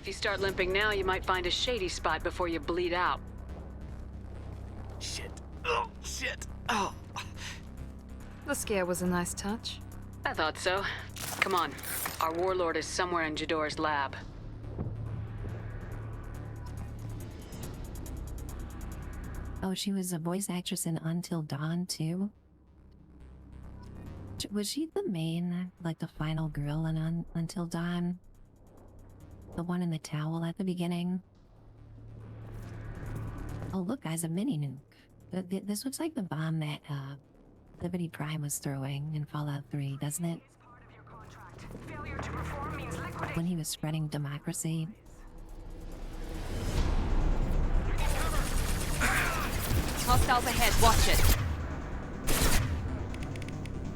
If you start limping now, you might find a shady spot before you bleed out. Shit. Oh, shit. Oh. The scare was a nice touch. I thought so. Come on. Our warlord is somewhere in Jador's lab. Oh, she was a voice actress in Until Dawn, too? Was she the main, like the final girl in Until Dawn? The one in the towel at the beginning? Oh, look, guys, a mini nuke. This looks like the bomb that Liberty Prime was throwing in Fallout 3, doesn't it? Part of your contract. Failure to perform means liquidate. When he was spreading democracy. Hostiles ahead, watch it.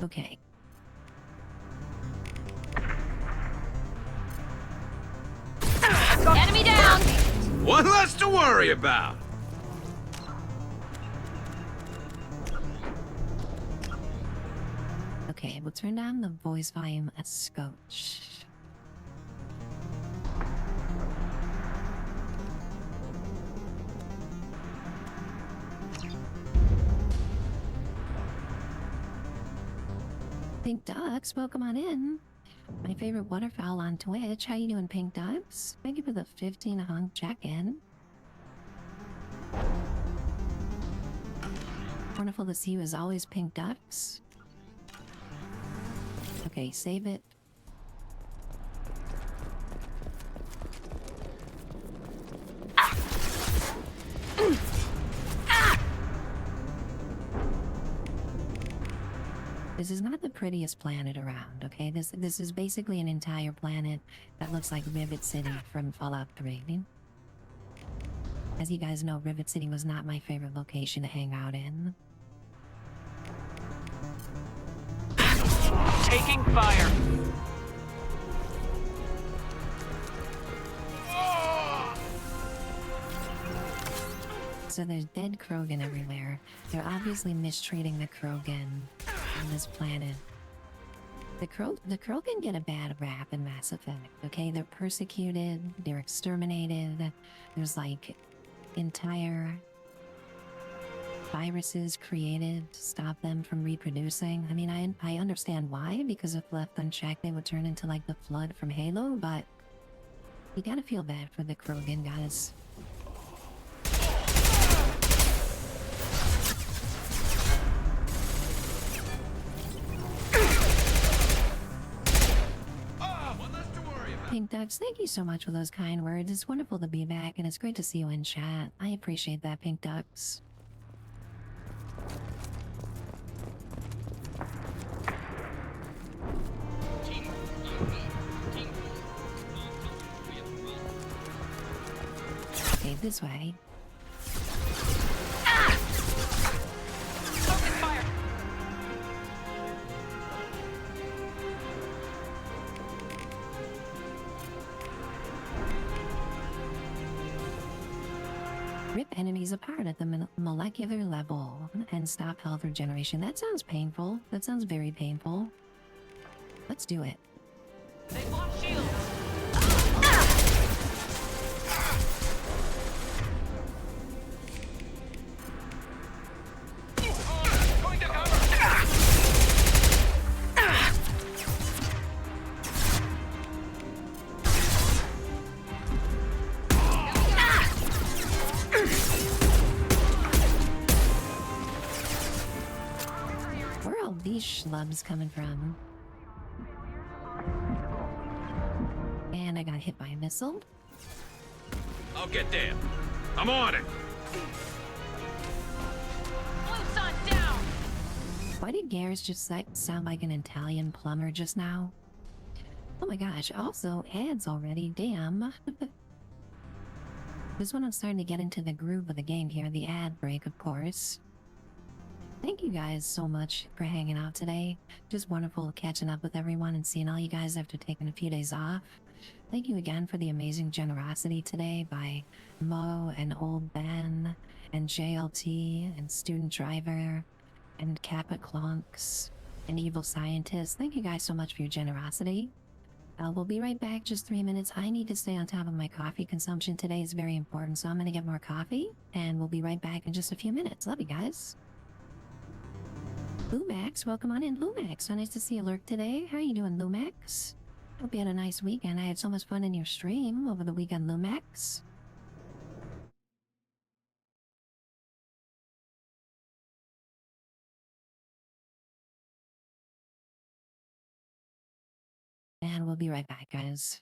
Okay. Enemy down! One less to worry about. Okay, we'll turn down the voice volume a scotch. Pink Ducks, welcome on in. My favorite waterfowl on Twitch. How you doing, Pink Ducks? Thank you for the 15 hunk check-in. Wonderful to see you as always, Pink Ducks. Okay, save it. This is not the prettiest planet around, okay? This is basically an entire planet that looks like Rivet City from Fallout 3. As you guys know, Rivet City was not my favorite location to hang out in. Taking fire. So there's dead Krogan everywhere. They're obviously mistreating the Krogan on this planet. The Krogan get a bad rap in Mass Effect, okay? They're persecuted, they're exterminated. There's like entire viruses created to stop them from reproducing. I mean, I understand why, because if left unchecked, they would turn into like the Flood from Halo, but you gotta feel bad for the Krogan, guys. Pink Ducks, thank you so much for those kind words. It's wonderful to be back, and it's great to see you in chat. I appreciate that, Pink Ducks. Okay, this way. Rip enemies apart at the molecular level and stop health regeneration. That sounds painful. That sounds very painful. Let's do it. They want shields. Going to cover. Where are all these schlubs coming from? And I got hit by a missile. I'll get there. I'm on it. Blue sun down. Why did Garrus just sound like an Italian plumber just now? Oh my gosh, also ads already, damn. This one I'm starting to get into the groove of the game here, the ad break, of course. Thank you guys so much for hanging out today. Just wonderful catching up with everyone and seeing all you guys after taking a few days off. Thank you again for the amazing generosity today by Mo and Old Ben and JLT and Student Driver and Kappa Clonks and Evil Scientist. Thank you guys so much for your generosity. We'll be right back. Just 3 minutes. I need to stay on top of my coffee consumption today is very important, so I'm gonna get more coffee, and we'll be right back in just a few minutes. Love you guys. Lumax, welcome on in, Lumax. So nice to see you lurk today. How are you doing, Lumax? Hope you had a nice weekend. I had so much fun in your stream over the weekend, Lumax. And we'll be right back, guys.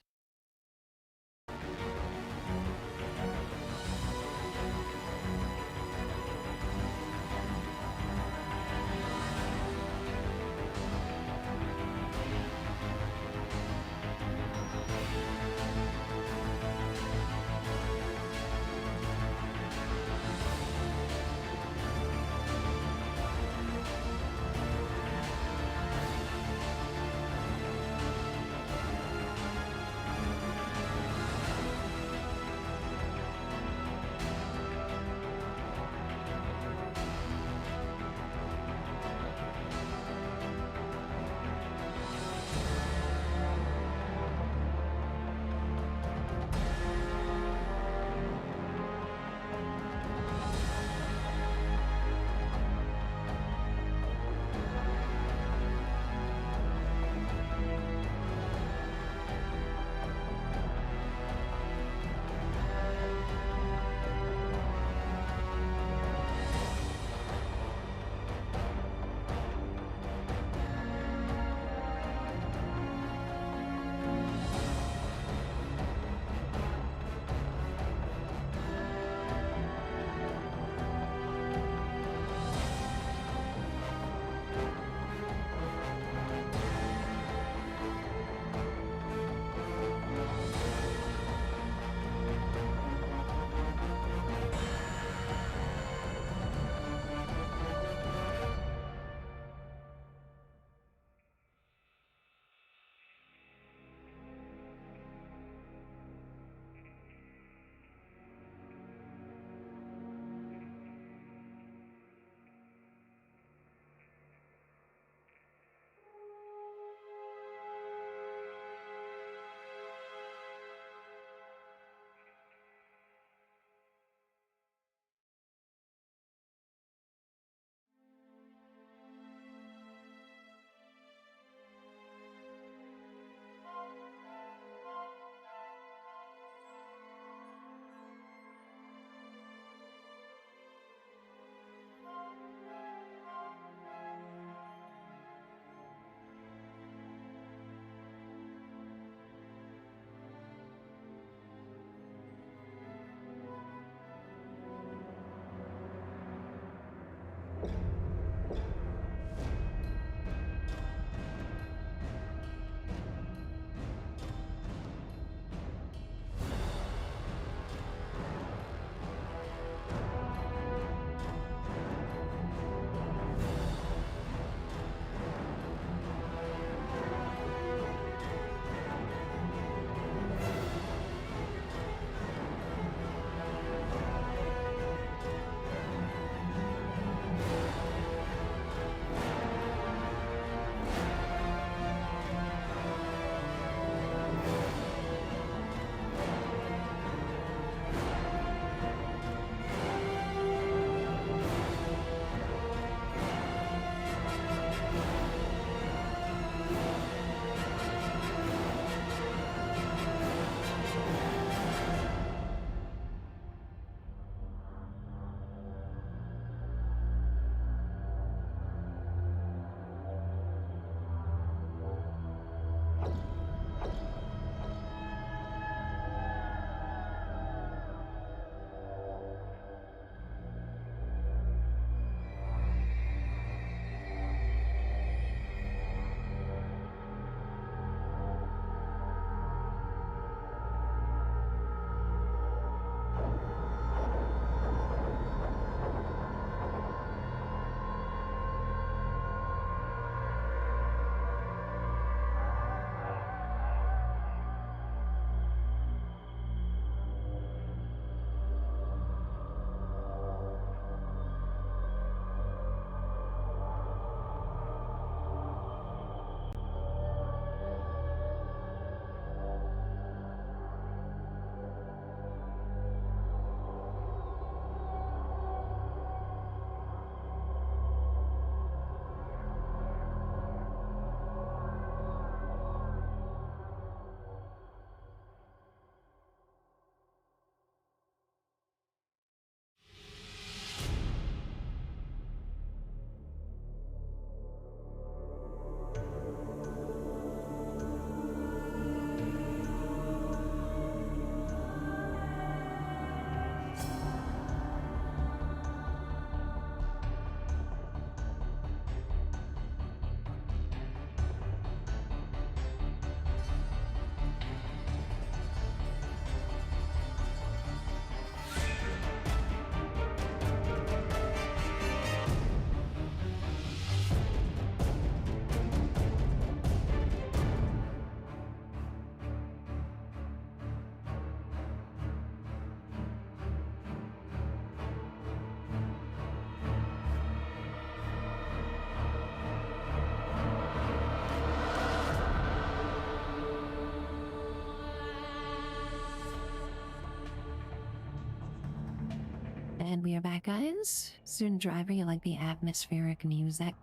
And we are back, guys. Student Driver, you like the atmospheric music?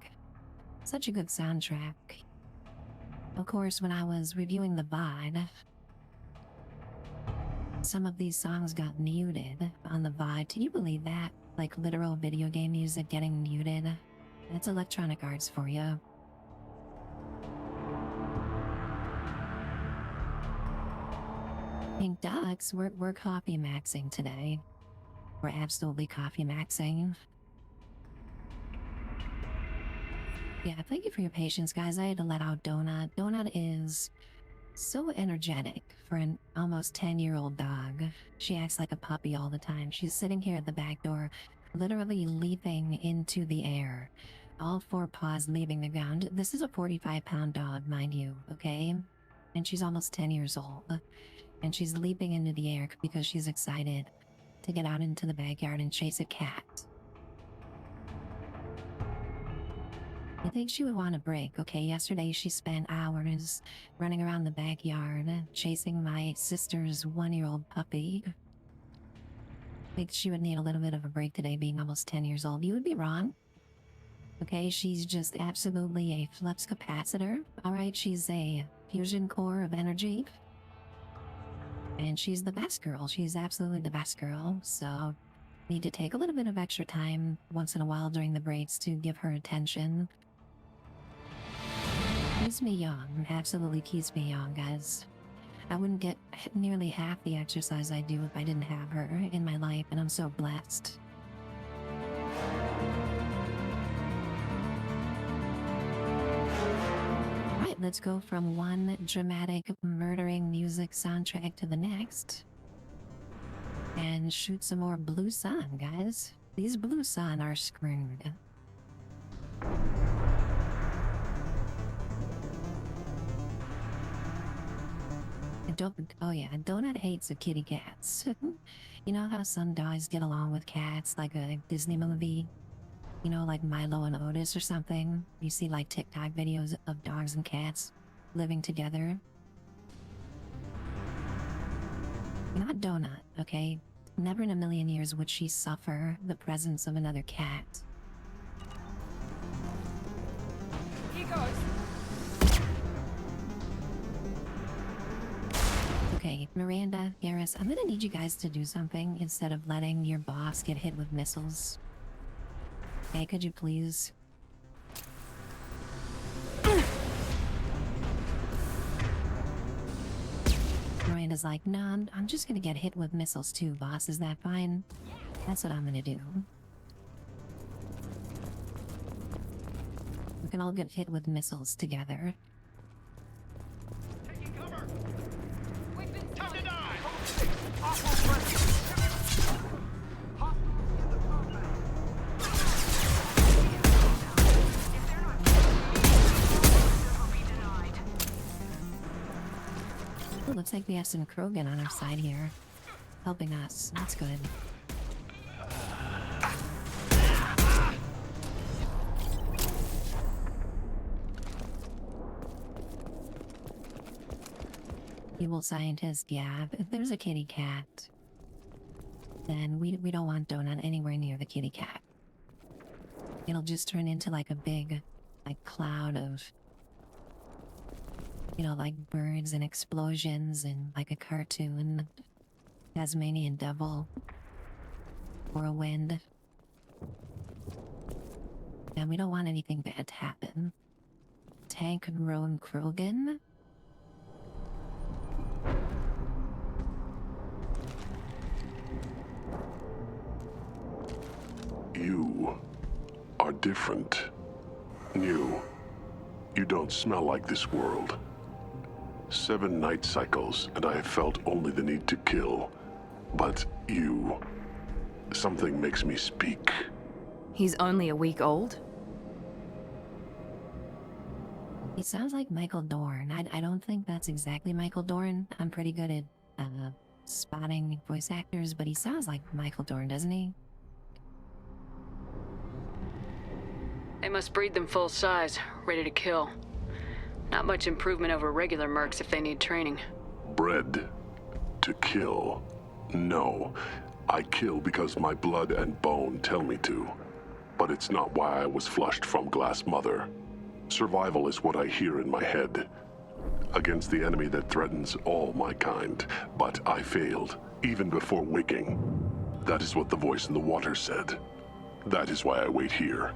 Such a good soundtrack. Of course, when I was reviewing the VOD, some of these songs got muted on the VOD. Can you believe that? Like literal video game music getting muted? That's Electronic Arts for you. Pink Ducks, we're coffee maxing today. We're absolutely coffee maxing. Yeah, thank you for your patience, guys. I had to let out Donut. Donut is so energetic for an almost 10-year-old dog. She acts like a puppy all the time. She's sitting here at the back door, literally leaping into the air. All four paws leaving the ground. This is a 45-pound dog, mind you, okay? And she's almost 10 years old. And she's leaping into the air because she's excited to get out into the backyard and chase a cat. I think she would want a break, okay? Yesterday she spent hours running around the backyard, chasing my sister's 1-year-old puppy. I think she would need a little bit of a break today, being almost 10 years old. You would be wrong. Okay, she's just absolutely a flux capacitor. Alright, she's a fusion core of energy. And she's the best girl. She's absolutely the best girl. So, need to take a little bit of extra time once in a while during the breaks to give her attention. Keeps me young. Absolutely keeps me young, guys. I wouldn't get nearly half the exercise I do if I didn't have her in my life, and I'm so blessed. Right, let's go from one dramatic murdering music soundtrack to the next. And shoot some more Blue Sun, guys. These Blue Sun are screwed. Donut hates the kitty cats. You know how some dogs get along with cats, like a Disney movie? You know, like Milo and Otis or something? You see like TikTok videos of dogs and cats living together. Not Donut, okay? Never in a million years would she suffer the presence of another cat. Here goes. Okay, Miranda, Garrus, I'm gonna need you guys to do something instead of letting your boss get hit with missiles. Okay, could you please? Miranda's like, no, I'm just gonna get hit with missiles too, boss. Is that fine? That's what I'm gonna do. We can all get hit with missiles together. Taking cover! We've been Time to die! Ooh, looks like we have some Krogan on our side here, helping us. That's good. Evil scientist, yeah. If there's a kitty cat, then we don't want Donut anywhere near the kitty cat. It'll just turn into like a big, like, cloud of, you know, like birds and explosions and like a cartoon Tasmanian devil or a wind. And we don't want anything bad to happen. Tank Roan Krogan? You are different. New. You don't smell like this world. 7 night cycles, and I have felt only the need to kill. But you... something makes me speak. He's only a week old? He sounds like Michael Dorn. I don't think that's exactly Michael Dorn. I'm pretty good at spotting voice actors, but he sounds like Michael Dorn, doesn't he? They must breed them full size, ready to kill. Not much improvement over regular mercs if they need training. Bred to kill. No. I kill because my blood and bone tell me to. But it's not why I was flushed from Glass Mother. Survival is what I hear in my head. Against the enemy that threatens all my kind. But I failed, even before waking. That is what the voice in the water said. That is why I wait here.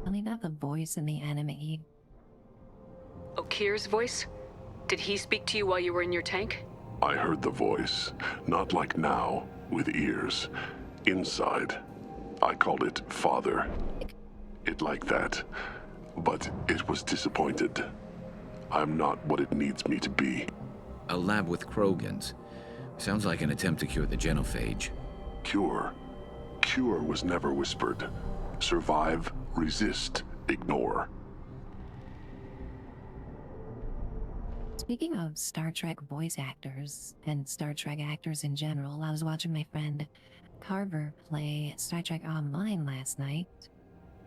Only not the voice in the enemy. Okir's voice? Did he speak to you while you were in your tank? I heard the voice, not like now, with ears. Inside. I called it Father. It like that. But it was disappointed. I'm not what it needs me to be. A lab with Krogans. Sounds like an attempt to cure the genophage. Cure? Cure was never whispered. Survive, resist, ignore. Speaking of Star Trek voice actors, and Star Trek actors in general, I was watching my friend Carver play Star Trek Online last night,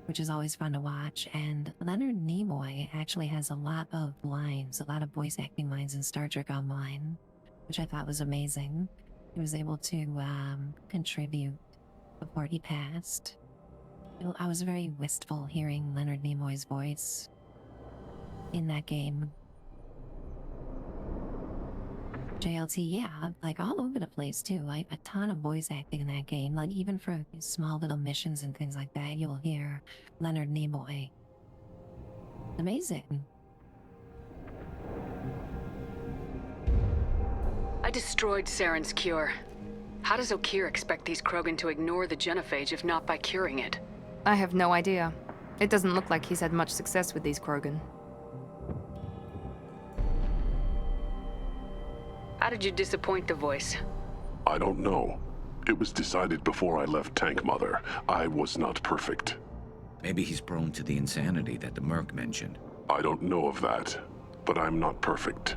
which is always fun to watch, and Leonard Nimoy actually has a lot of lines, a lot of voice acting lines in Star Trek Online, which I thought was amazing. He was able to contribute before he passed. I was very wistful hearing Leonard Nimoy's voice in that game. JLT, yeah, like all over the place too. Like a ton of voice acting in that game. Like even for small little missions and things like that, you'll hear Leonard Nimoy. Amazing. I destroyed Saren's cure. How does Okir expect these Krogan to ignore the genophage if not by curing it? I have no idea. It doesn't look like he's had much success with these Krogan. How did you disappoint the voice? I don't know. It was decided before I left Tank Mother. I was not perfect. Maybe he's prone to the insanity that the Merc mentioned. I don't know of that, but I'm not perfect.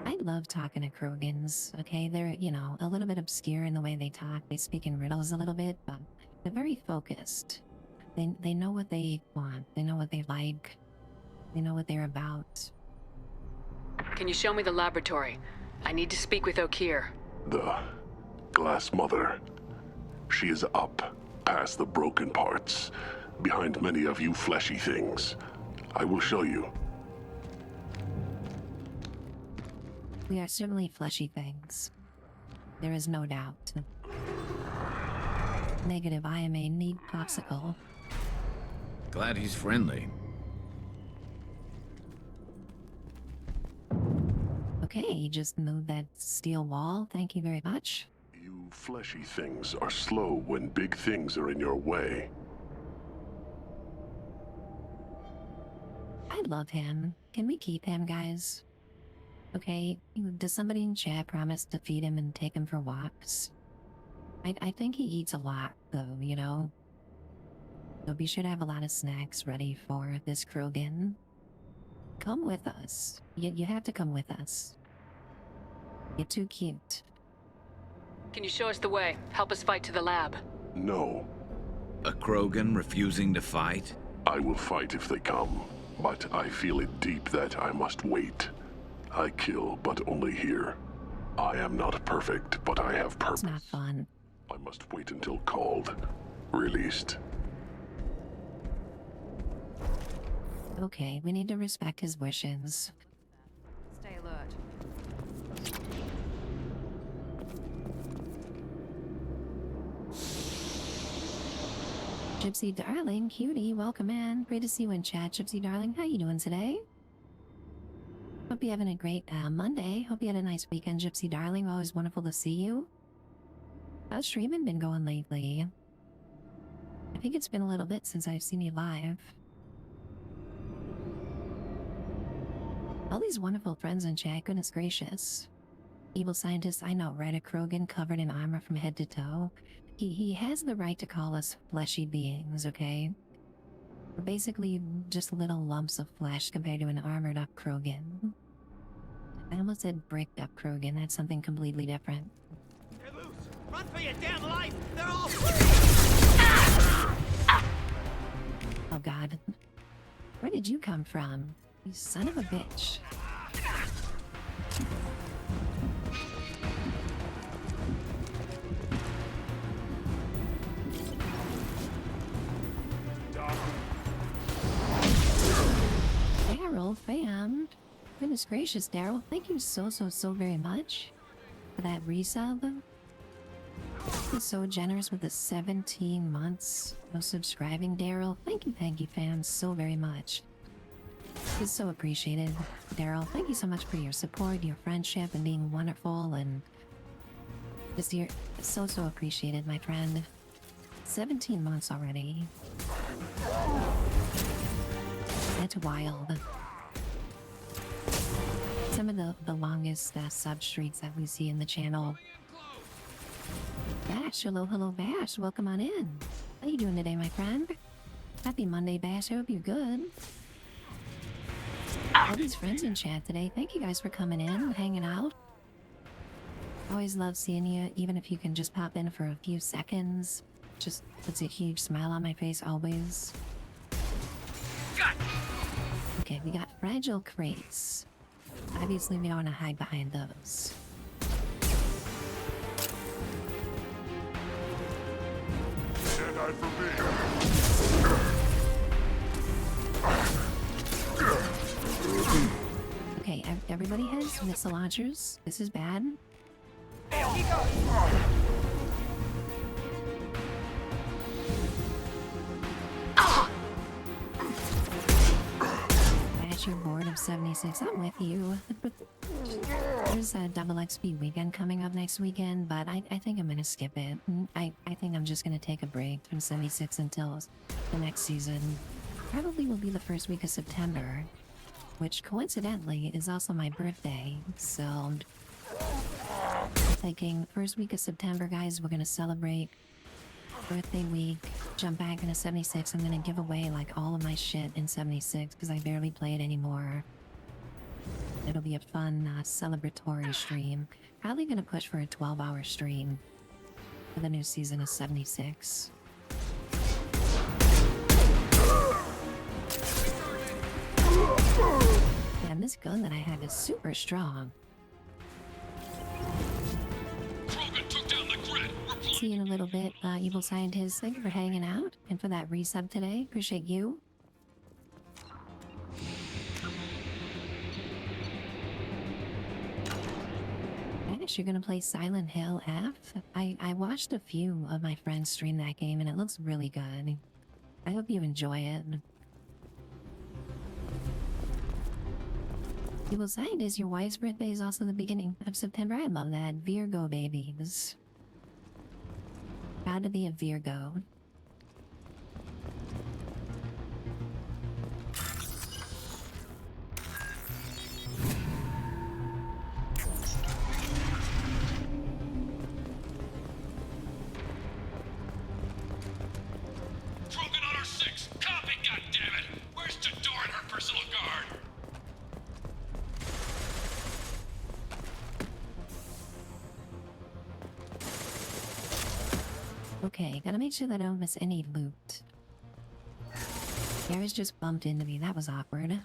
I love talking to Krogans, okay? They're, you know, a little bit obscure in the way they talk. They speak in riddles a little bit, but they're very focused. They know what they want. They know what they like. They know what they're about. Can you show me the laboratory? I need to speak with Okir. The Glass Mother. She is up, past the broken parts, behind many of you fleshy things. I will show you. We are certainly fleshy things. There is no doubt. Negative, I am a neat popsicle. Glad he's friendly. Okay, just move that steel wall. Thank you very much. You fleshy things are slow when big things are in your way. I love him. Can we keep him, guys? Okay, does somebody in chat promise to feed him and take him for walks? I think he eats a lot, though, you know? So be sure to have a lot of snacks ready for this Krogan. Come with us. You have to come with us. You're too cute. Can you show us the way? Help us fight to the lab. No, A Krogan refusing to fight? I will fight if they come, but I feel it deep that I must wait. I kill, but only here. I am not perfect, but I have purpose. It's not fun. I must wait until called, released. Okay, we need to respect his wishes. Stay alert. Gypsy Darling, cutie, welcome in. Great to see you in chat, Gypsy Darling. How you doing today? Hope you're having a great Monday. Hope you had a nice weekend, Gypsy Darling. Always wonderful to see you. How's streaming been going lately? I think it's been a little bit since I've seen you live. All these wonderful friends in chat, goodness gracious. Evil scientist, I know, right? A Krogan covered in armor from head to toe. He has the right to call us fleshy beings, okay? We're basically just little lumps of flesh compared to an armored up Krogan. I almost said bricked up Krogan. That's something completely different. They're loose! Run for your damn life! They're all Oh god. Where did you come from? You son of a bitch. Daryl, fam. Goodness gracious, Daryl. Thank you so very much for that resub. You're so generous with the 17 months of subscribing, Daryl. Thank you, fam, so very much. It's so appreciated, Daryl. Thank you so much for your support, your friendship, and being wonderful, and just you're so appreciated, my friend. 17 months already. That's wild. Some of the longest sub streaks that we see in the channel. Bash, hello, Bash. Welcome on in. How you doing today, my friend? Happy Monday, Bash. I hope you're good. All these friends in chat today. Thank you guys for coming in, hanging out. Always love seeing you, even if you can just pop in for a few seconds. Just puts a huge smile on my face, always. Okay, we got fragile crates. Obviously, we don't want to hide behind those. Okay, everybody has missile launchers. This is bad. He goes. You're bored of 76. I'm with you. There's a double XP weekend coming up next weekend, but I think I'm gonna skip it. I think I'm just gonna take a break from 76 until the next season. Probably will be the first week of September, which coincidentally is also my birthday. So I'm thinking first week of September, guys, we're gonna celebrate birthday week, jump back into 76. I'm gonna give away like all of my shit in 76 because I barely play it anymore. It'll be a fun celebratory stream. Probably gonna push for a 12-hour stream for the new season of 76. Man, this gun that I have is super strong. See you in a little bit, Evil Scientist. Thank you for hanging out and for that resub today. Appreciate you. Ash, you're gonna play Silent Hill F? I watched a few of my friends stream that game and it looks really good. I hope you enjoy it. Evil Scientist, your wife's birthday is also the beginning of September. I love that. Virgo babies. Proud to be a Virgo. Krogan on our 6! Copy, goddammit! Where's Jador and her personal guard? Okay, gotta make sure that I don't miss any loot. Garrus just bumped into me. That was awkward.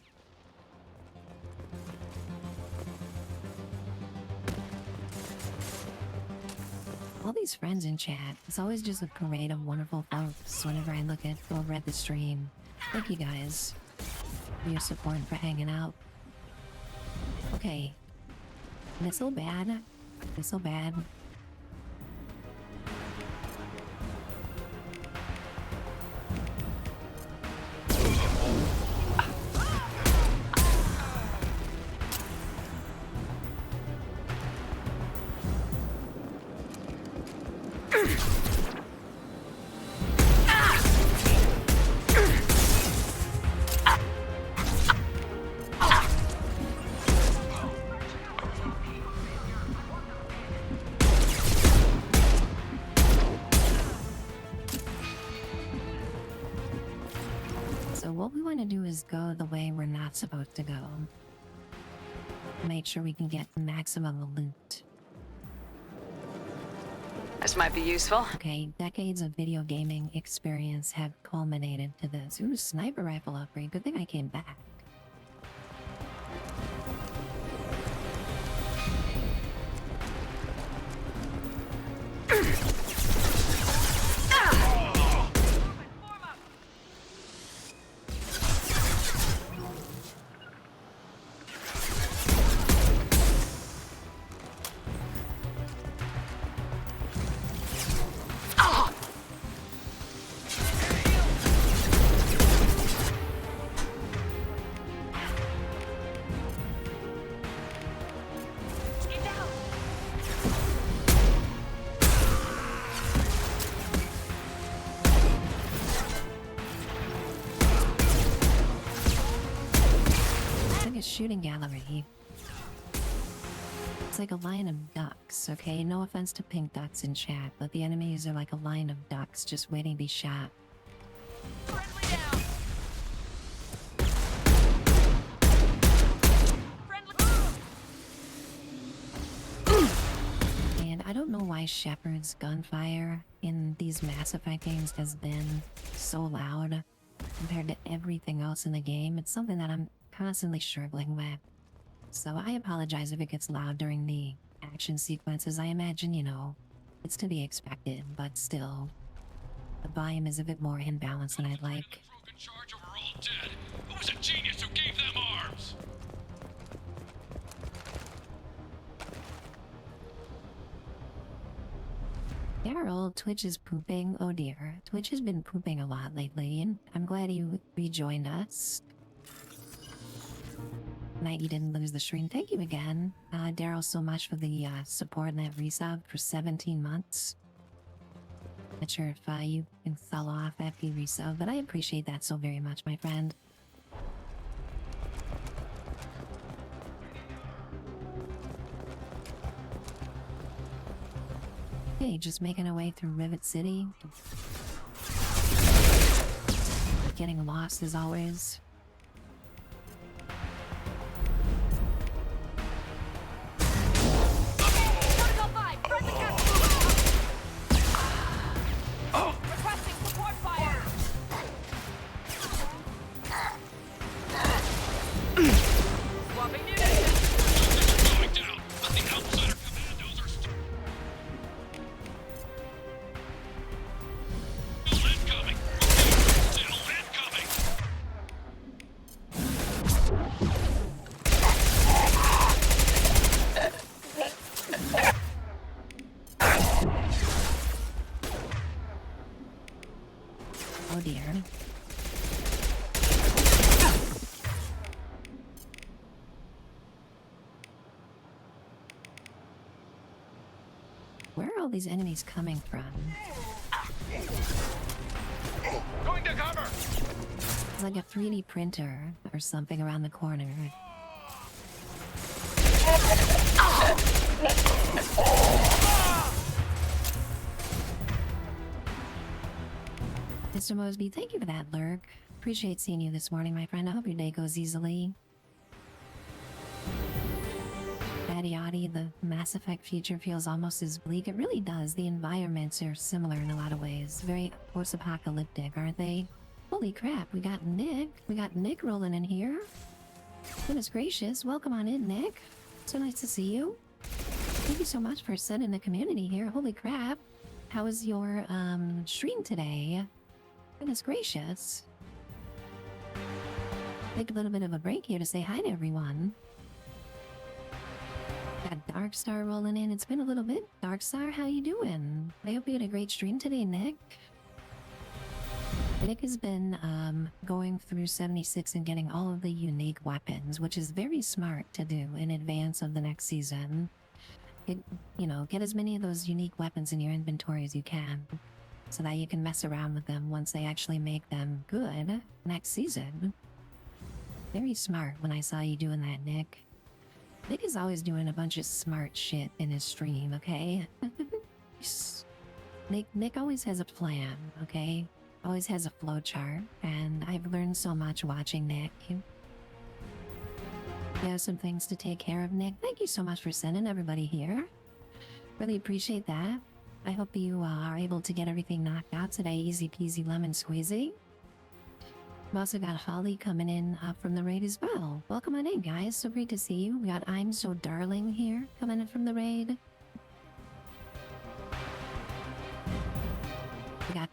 All these friends in chat. It's always just a parade of wonderful folks whenever I look at or read the stream. Thank you guys for your support and for hanging out. Okay. Missile bad. Missile bad. So what we want to do is go the way we're not supposed to go. make sure we can get maximum loot. This might be useful. Okay, decades of video gaming experience have culminated to this. Ooh, sniper rifle upgrade. Good thing I came back. Shooting gallery. It's like a line of ducks, okay? No offense to pink ducks in chat, but the enemies are like a line of ducks just waiting to be shot. Friendly down. Friendly. And I don't know why Shepard's gunfire in these Mass Effect games has been so loud compared to everything else in the game. It's something that I'm constantly struggling with. So I apologize if it gets loud during the action sequences. I imagine, you know, it's to be expected, but still, the volume is a bit more imbalanced than I'd like. Krogan charge over all dead. Who was a genius who gave them arms? Daryl, Twitch is pooping. Oh dear. Twitch has been pooping a lot lately, and I'm glad you rejoined us. Night you didn't lose the stream. Thank you again, Daryl, so much for the support and that resub for 17 months. Not sure if you fell off after you resub, but I appreciate that so very much, my friend. Okay, just making our way through Rivet City. Getting lost as always. Oh dear. Where are all these enemies coming from? Going to cover! It's like a 3D printer or something around the corner. Mr. Mosby, thank you for that lurk. Appreciate seeing you this morning, my friend. I hope your day goes easily. Daddy Yachty, the Mass Effect future feels almost as bleak. It really does. The environments are similar in a lot of ways. Very post-apocalyptic, aren't they? Holy crap, we got Nick. We got Nick rolling in here. Goodness gracious, welcome on in, Nick. So nice to see you. Thank you so much for setting the community here. Holy crap. How was your stream today? Goodness gracious. Take a little bit of a break here to say hi to everyone. Got Darkstar rolling in. It's been a little bit. Darkstar, how you doing? I hope you had a great stream today, Nick. Nick has been going through 76 and getting all of the unique weapons, which is very smart to do in advance of the next season. Get as many of those unique weapons in your inventory as you can, so that you can mess around with them once they actually make them good next season. Very smart when I saw you doing that, Nick. Nick is always doing a bunch of smart shit in his stream, okay? Nick always has a plan, okay? Always has a flowchart, and I've learned so much watching Nick. We have some things to take care of, Nick. Thank you so much for sending everybody here. Really appreciate that. I hope you are able to get everything knocked out today. Easy peasy lemon squeezy. We've also got Holly coming in from the raid as well. Welcome on in, guys. So great to see you. We got I'm So Darling here coming in from the raid. We got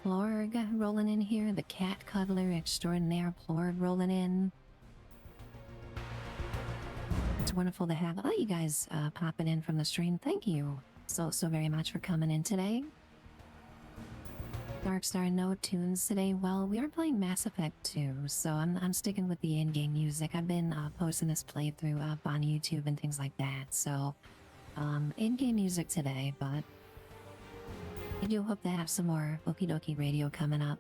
Plorg rolling in here. The cat cuddler extraordinaire Plorg rolling in. It's wonderful to have all you guys popping in from the stream. Thank you so very much for coming in today. Darkstar, no tunes today. Well, we are playing Mass Effect 2, so I'm sticking with the in-game music. I've been posting this playthrough up on YouTube and things like that, so in-game music today, but I do hope to have some more Okie Dokie Radio coming up.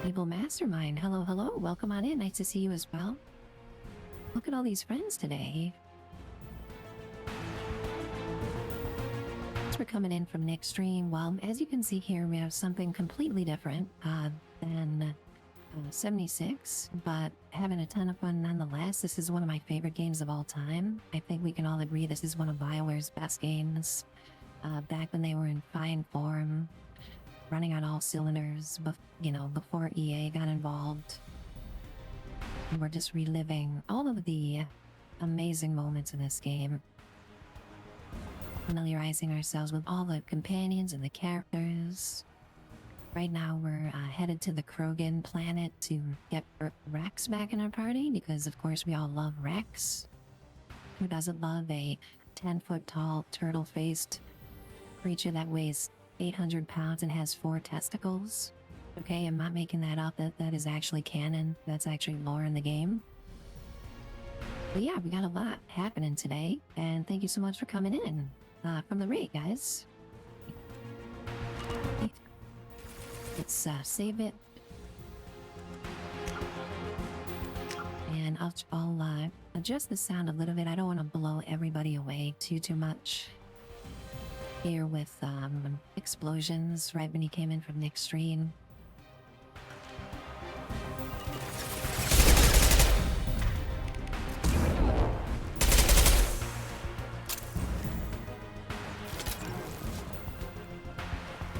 Evil Mastermind, hello, hello, welcome on in, nice to see you as well. Look at all these friends today. Thanks for coming in from Nick's stream. Well, as you can see here, we have something completely different than 76, but having a ton of fun nonetheless. This is one of my favorite games of all time. I think we can all agree this is one of BioWare's best games. Back when they were in fine form, running on all cylinders, before EA got involved. And we're just reliving all of the amazing moments in this game. Familiarizing ourselves with all the companions and the characters. Right now we're headed to the Krogan planet to get Rex back in our party, because of course we all love Rex. Who doesn't love a 10-foot tall, turtle-faced creature that weighs 800 pounds and has 4 testicles? Okay, I'm not making that up. That is actually canon. That's actually lore in the game. But yeah, we got a lot happening today, and thank you so much for coming in from the raid, guys. Let's save it. And I'll adjust the sound a little bit. I don't want to blow everybody away too much. Here with explosions right when he came in from Nick's stream.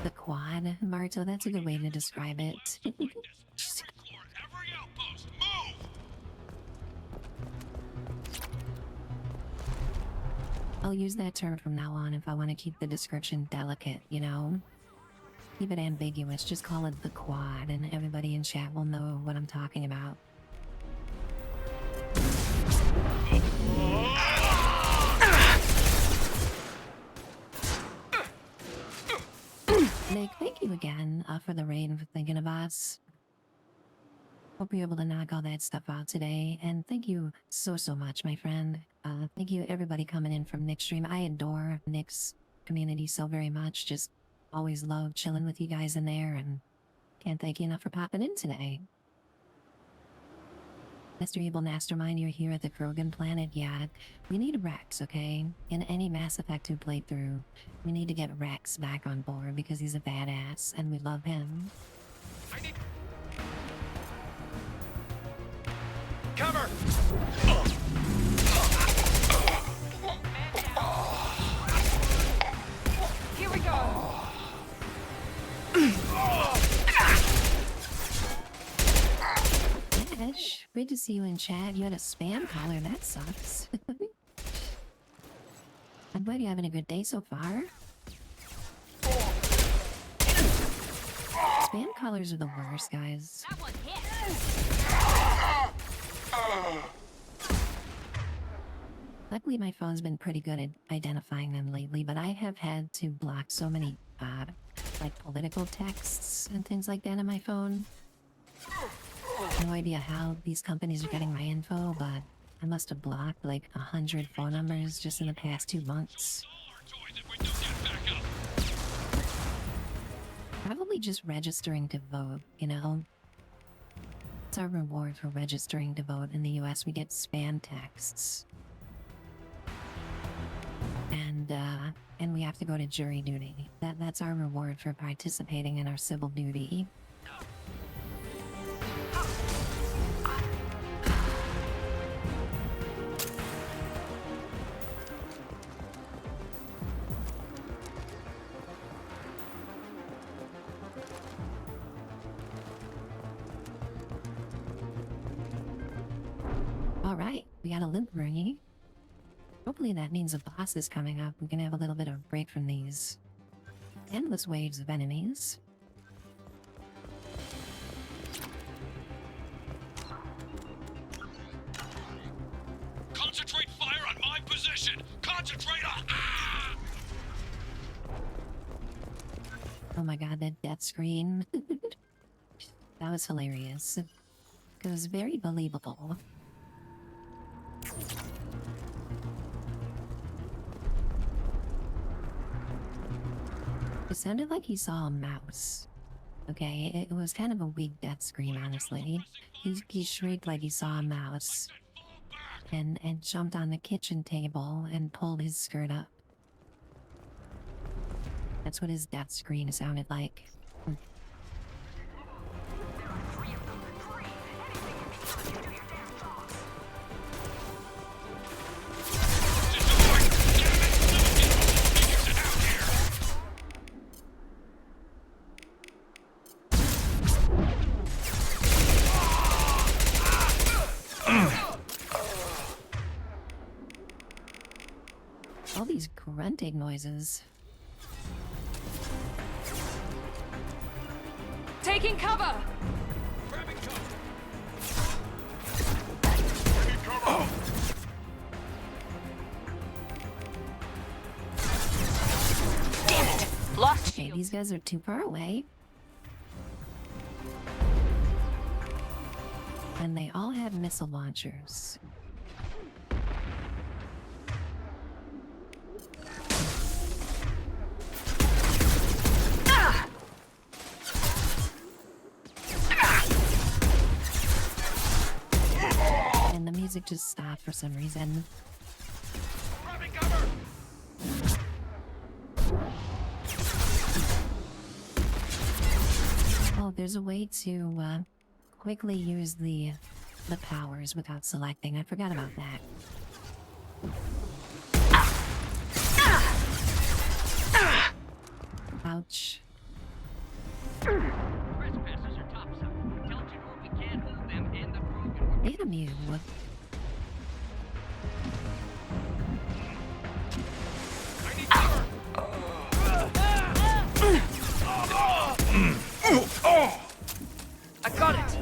The quad, Marto, that's a good way to describe it. I'll use that term from now on if I want to keep the description delicate, you know? Keep it ambiguous, just call it the quad, and everybody in chat will know what I'm talking about. Nick, thank you again for the raid and for thinking of us. Hope you're able to knock all that stuff out today, and thank you so much, my friend. Thank you everybody coming in from Nick's stream. I adore Nick's community so very much. Just always love chilling with you guys in there, and can't thank you enough for popping in today. Mr. Evil Mastermind, you're here at the Krogan planet. Yeah, we need Rex, okay? In any Mass Effect 2 playthrough, we need to get Rex back on board because he's a badass and we love him. Cover! Here we go! Ash, great to see you in chat. You had a spam caller, that sucks. I'm glad you're having a good day so far. Spam callers are the worst, guys. That one hit. Luckily, my phone's been pretty good at identifying them lately, but I have had to block so many, like political texts and things like that on my phone. No idea how these companies are getting my info, but I must have blocked like 100 phone numbers just in the past 2 months. Probably just registering to vote, you know? It's our reward for registering to vote. In the US, we get spam texts. And we have to go to jury duty. That's our reward for participating in our civil duty. Alright, we got a library. Hopefully that means a boss is coming up. We can have a little bit of a break from these endless waves of enemies. Concentrate fire on my position! Concentrate on... Ah! Oh my god, that death screen. That was hilarious. It was very believable. It sounded like he saw a mouse. Okay, it was kind of a weak death scream, honestly. He shrieked like he saw a mouse. And jumped on the kitchen table and pulled his skirt up. That's what his death scream sounded like. All these grunting noises. Taking cover! Grabbing cover! Damn it! Lost Okay, these guys are too far away. And they all have missile launchers. And the music just stopped for some reason. Grabbing cover! Oh, there's a way to quickly use the powers without selecting. I forgot about that. Ouch. Trespassers are topside. Tell Jador we can't hold them and the Krogan. Damn you. I need cover! I got it!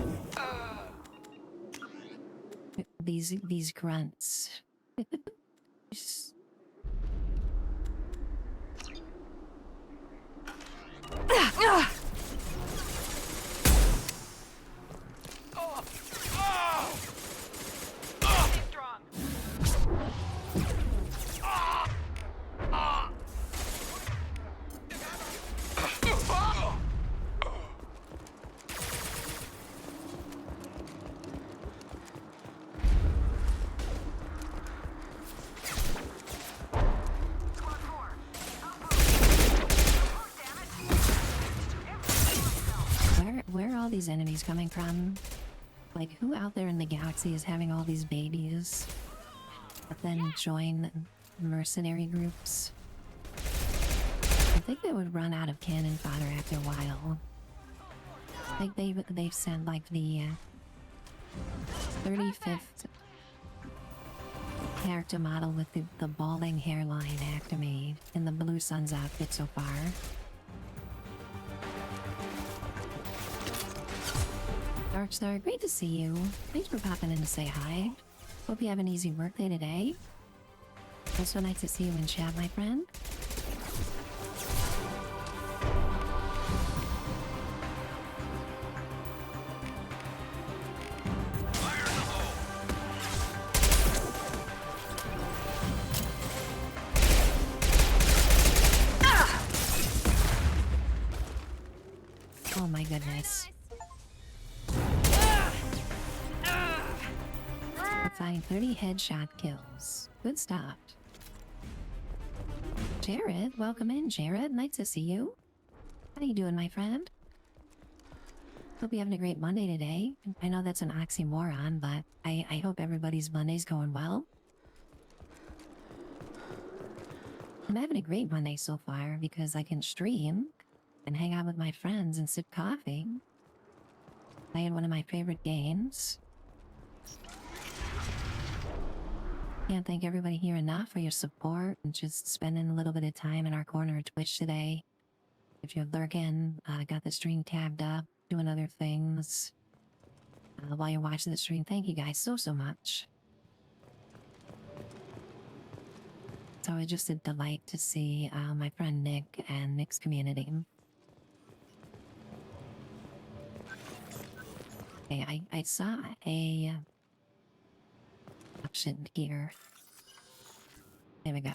These grunts. Just- Stay strong. Where are all these enemies coming from? Like, who out there in the galaxy is having all these babies but then join mercenary groups? I think they would run out of cannon fodder after a while. Like they've sent like the 35th character model with the balding hairline after me in the Blue Sun's outfit so far. Darkstar, great to see you. Thanks for popping in to say hi. Hope you have an easy workday today. Also nice to see you in chat, my friend. Oh my goodness. Find 30 headshot kills. Good start. Jared, welcome in, Jared. Nice to see you. How you doing, my friend? Hope you're having a great Monday today. I know that's an oxymoron, but I hope everybody's Monday's going well. I'm having a great Monday so far because I can stream and hang out with my friends and sip coffee. Playing one of my favorite games. Can't thank everybody here enough for your support and just spending a little bit of time in our corner of Twitch today. If you're lurking, got the stream tabbed up, doing other things while you're watching the stream, thank you guys so much. It's always just a delight to see my friend Nick and Nick's community. Okay, I saw a option here. There we go.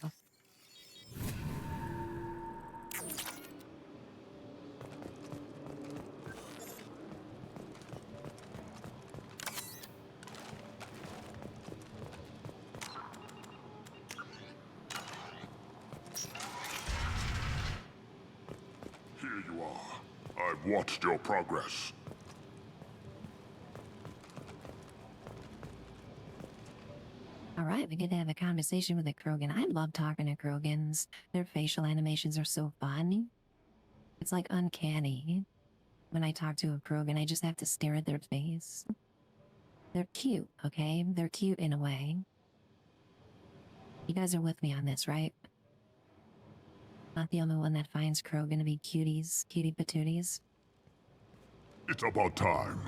Here you are. I've watched your progress. Alright, we get to have a conversation with a Krogan. I love talking to Krogans. Their facial animations are so fun. It's like uncanny. When I talk to a Krogan, I just have to stare at their face. They're cute, okay? They're cute in a way. You guys are with me on this, right? Not the only one that finds Krogan to be cuties, cutie patooties. It's about time.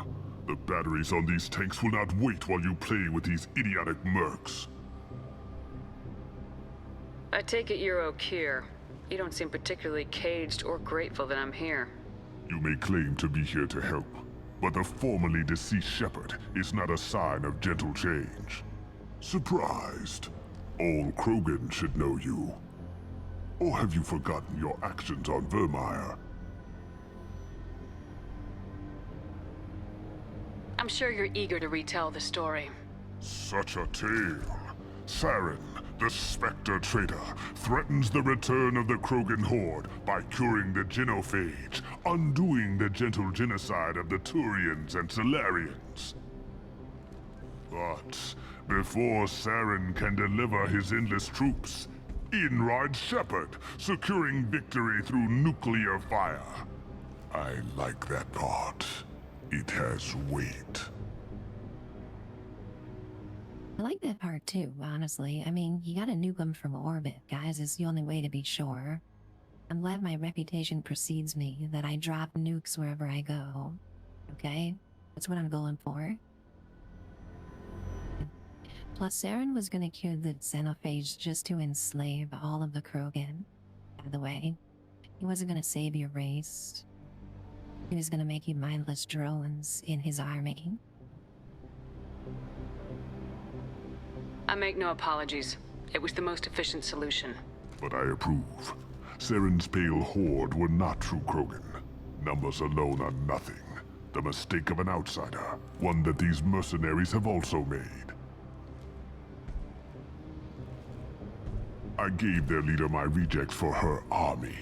The batteries on these tanks will not wait while you play with these idiotic mercs. I take it you're Okir. You don't seem particularly caged or grateful that I'm here. You may claim to be here to help, but the formerly deceased shepherd is not a sign of gentle change. Surprised? All Krogan should know you. Or have you forgotten your actions on Vermeer? I'm sure you're eager to retell the story. Such a tale. Saren, the Spectre traitor, threatens the return of the Krogan horde by curing the genophage, undoing the gentle genocide of the Turians and Solarians. But before Saren can deliver his endless troops, in rides Shepard, securing victory through nuclear fire. I like that part. It has weight. I like that part too, honestly. I mean, you gotta nuke them from orbit, guys. It's the only way to be sure. I'm glad my reputation precedes me, that I drop nukes wherever I go. Okay? That's what I'm going for. Plus, Saren was gonna cure the xenophage just to enslave all of the Krogan. By the way, he wasn't gonna save your race. He was gonna make you mindless drones in his army. I make no apologies. It was the most efficient solution. But I approve. Saren's pale horde were not true Krogan. Numbers alone are nothing. The mistake of an outsider, one that these mercenaries have also made. I gave their leader my rejects for her army,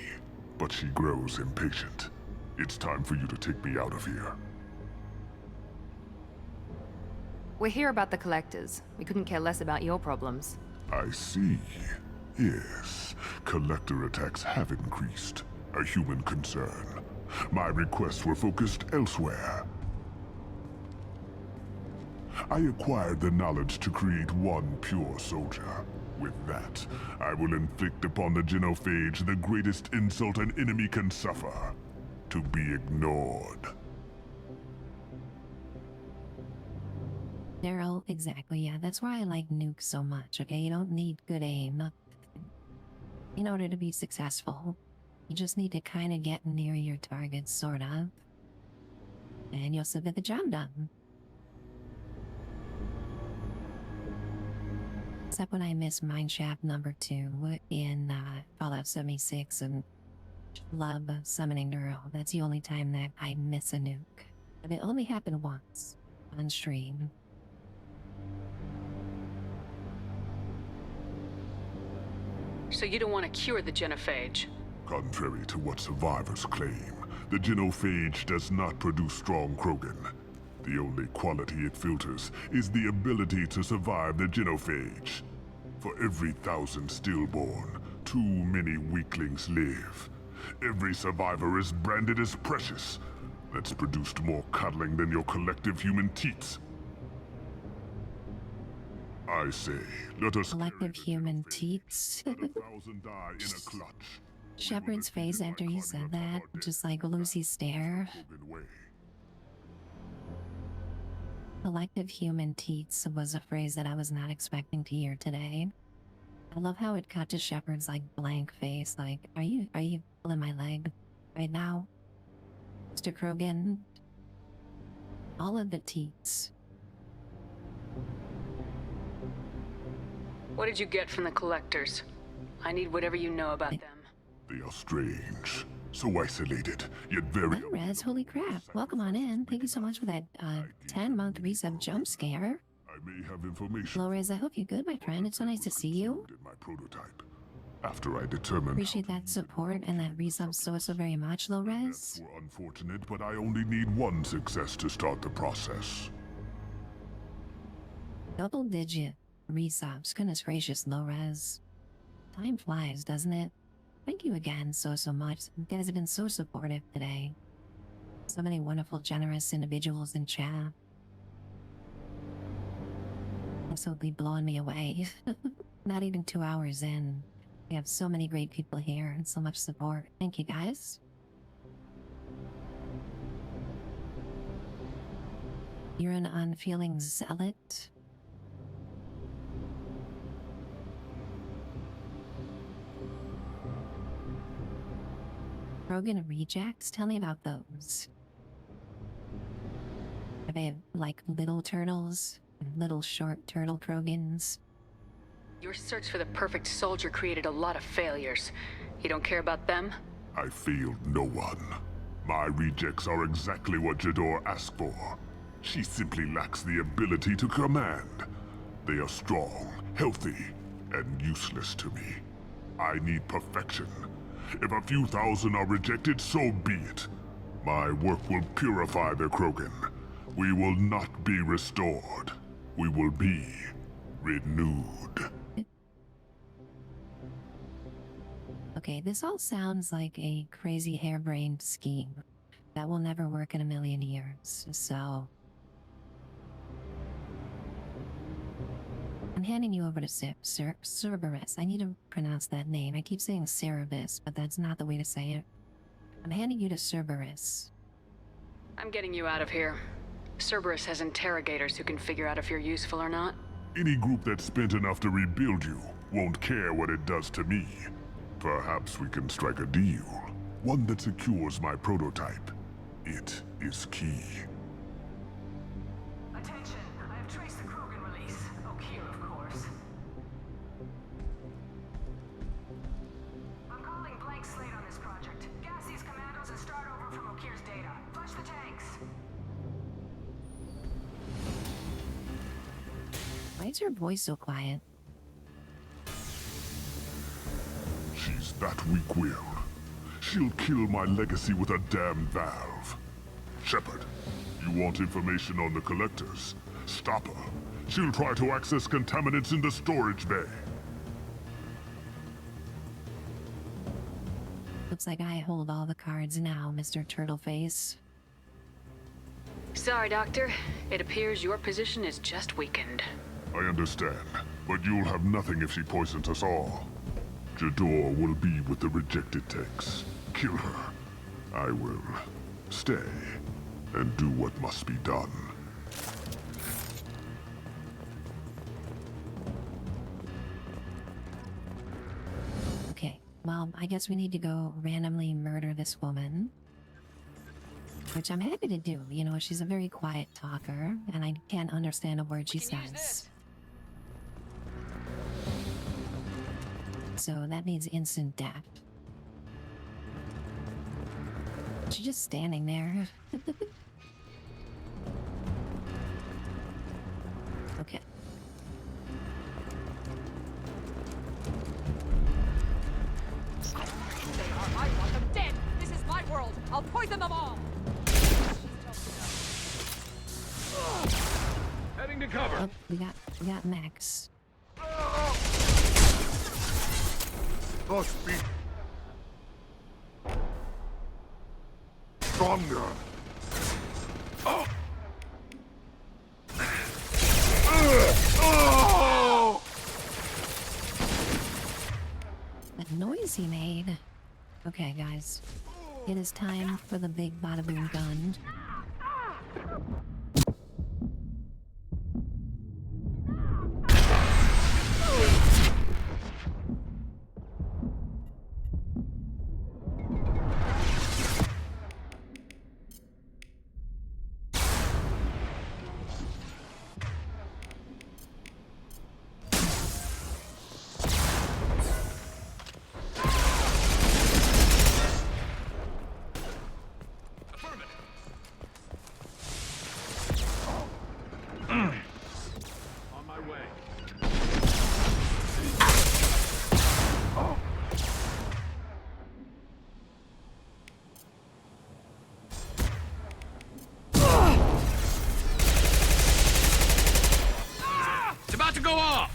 but she grows impatient. It's time for you to take me out of here. We're here about the Collectors. We couldn't care less about your problems. I see. Yes, collector attacks have increased. A human concern. My requests were focused elsewhere. I acquired the knowledge to create one pure soldier. With that, I will inflict upon the genophage the greatest insult an enemy can suffer. To be ignored. Daryl, exactly, yeah. That's why I like nukes so much, okay? You don't need good aim. In order to be successful, you just need to kind of get near your target, sort of. And you'll still get the job done. Except when I miss Mineshaft number 2 in Fallout 76 and love summoning Neuro. That's the only time that I miss a nuke. But it only happened once on stream. So you don't want to cure the genophage? Contrary to what survivors claim, the genophage does not produce strong Krogan. The only quality it filters is the ability to survive the genophage. For every 1,000 stillborn, too many weaklings live. Every survivor is branded as precious. That's produced more cuddling than your collective human teats. I say, let us Collective human teats. 1,000 die in a clutch. Shepard's face after he said that, just like Lucy's stare. Krogan way. Collective human teats was a phrase that I was not expecting to hear today. I love how it cut to Shepard's like blank face, like, are you pulling my leg right now? Mr. Krogan? All of the teats. What did you get from the collectors? I need whatever you know about them. They are strange, so isolated, yet very... Hey, Rez, holy crap. Welcome on in. Thank you so much for that 10-month resub jump scare. I may have information. Hello, Rez. I hope you're good, my friend. It's so nice to see you. In my prototype. After I determined... Appreciate that support and that resub so very much, Low Rez. Deaths were unfortunate, but I only need one success to start the process. Double-digit resubs. Goodness gracious, Low Rez. Time flies, doesn't it? Thank you again so much. You guys have been so supportive today. So many wonderful, generous individuals in chat. Absolutely blowing me away. Not even 2 hours in. We have so many great people here and so much support. Thank you, guys. You're an unfeeling zealot. Krogan rejects? Tell me about those. Are they like little turtles? Little short turtle Krogans? Your search for the perfect soldier created a lot of failures. You don't care about them? I failed no one. My rejects are exactly what Jador asked for. She simply lacks the ability to command. They are strong, healthy, and useless to me. I need perfection. If a few thousand are rejected, so be it. My work will purify the Krogan. We will not be restored. We will be renewed. Okay, this all sounds like a crazy harebrained scheme that will never work in a million years, so... I'm handing you over to Cerberus. I need to pronounce that name. I keep saying Cerebus, but that's not the way to say it. I'm handing you to Cerberus. I'm getting you out of here. Cerberus has interrogators who can figure out if you're useful or not. Any group that's spent enough to rebuild you won't care what it does to me. Perhaps we can strike a deal. One that secures my prototype. It is key. Attention, I have traced the Krogan release. Okeer, of course. I'm calling blank slate on this project. Gas these commandos and start over from Okeer's data. Flush the tanks. Why is your voice so quiet? She's that weak-willed. She'll kill my legacy with a damn valve. Shepard, you want information on the collectors? Stop her. She'll try to access contaminants in the storage bay. Looks like I hold all the cards now, Mr. Turtleface. Sorry, Doctor. It appears your position is just weakened. I understand, but you'll have nothing if she poisons us all. Jador will be with the rejected tanks. Kill her. I will stay and do what must be done. Okay, well, I guess we need to go randomly murder this woman. Which I'm happy to do. You know, she's a very quiet talker, and I can't understand a word she says. So that means instant death. She's just standing there. Okay. I want them dead! This is my world! I'll poison them all! Heading to cover. Oh, we got Max. Must be stronger. Oh. he made. Okay, guys. It is time for the big bada boom gun. On my way. It's about to go off!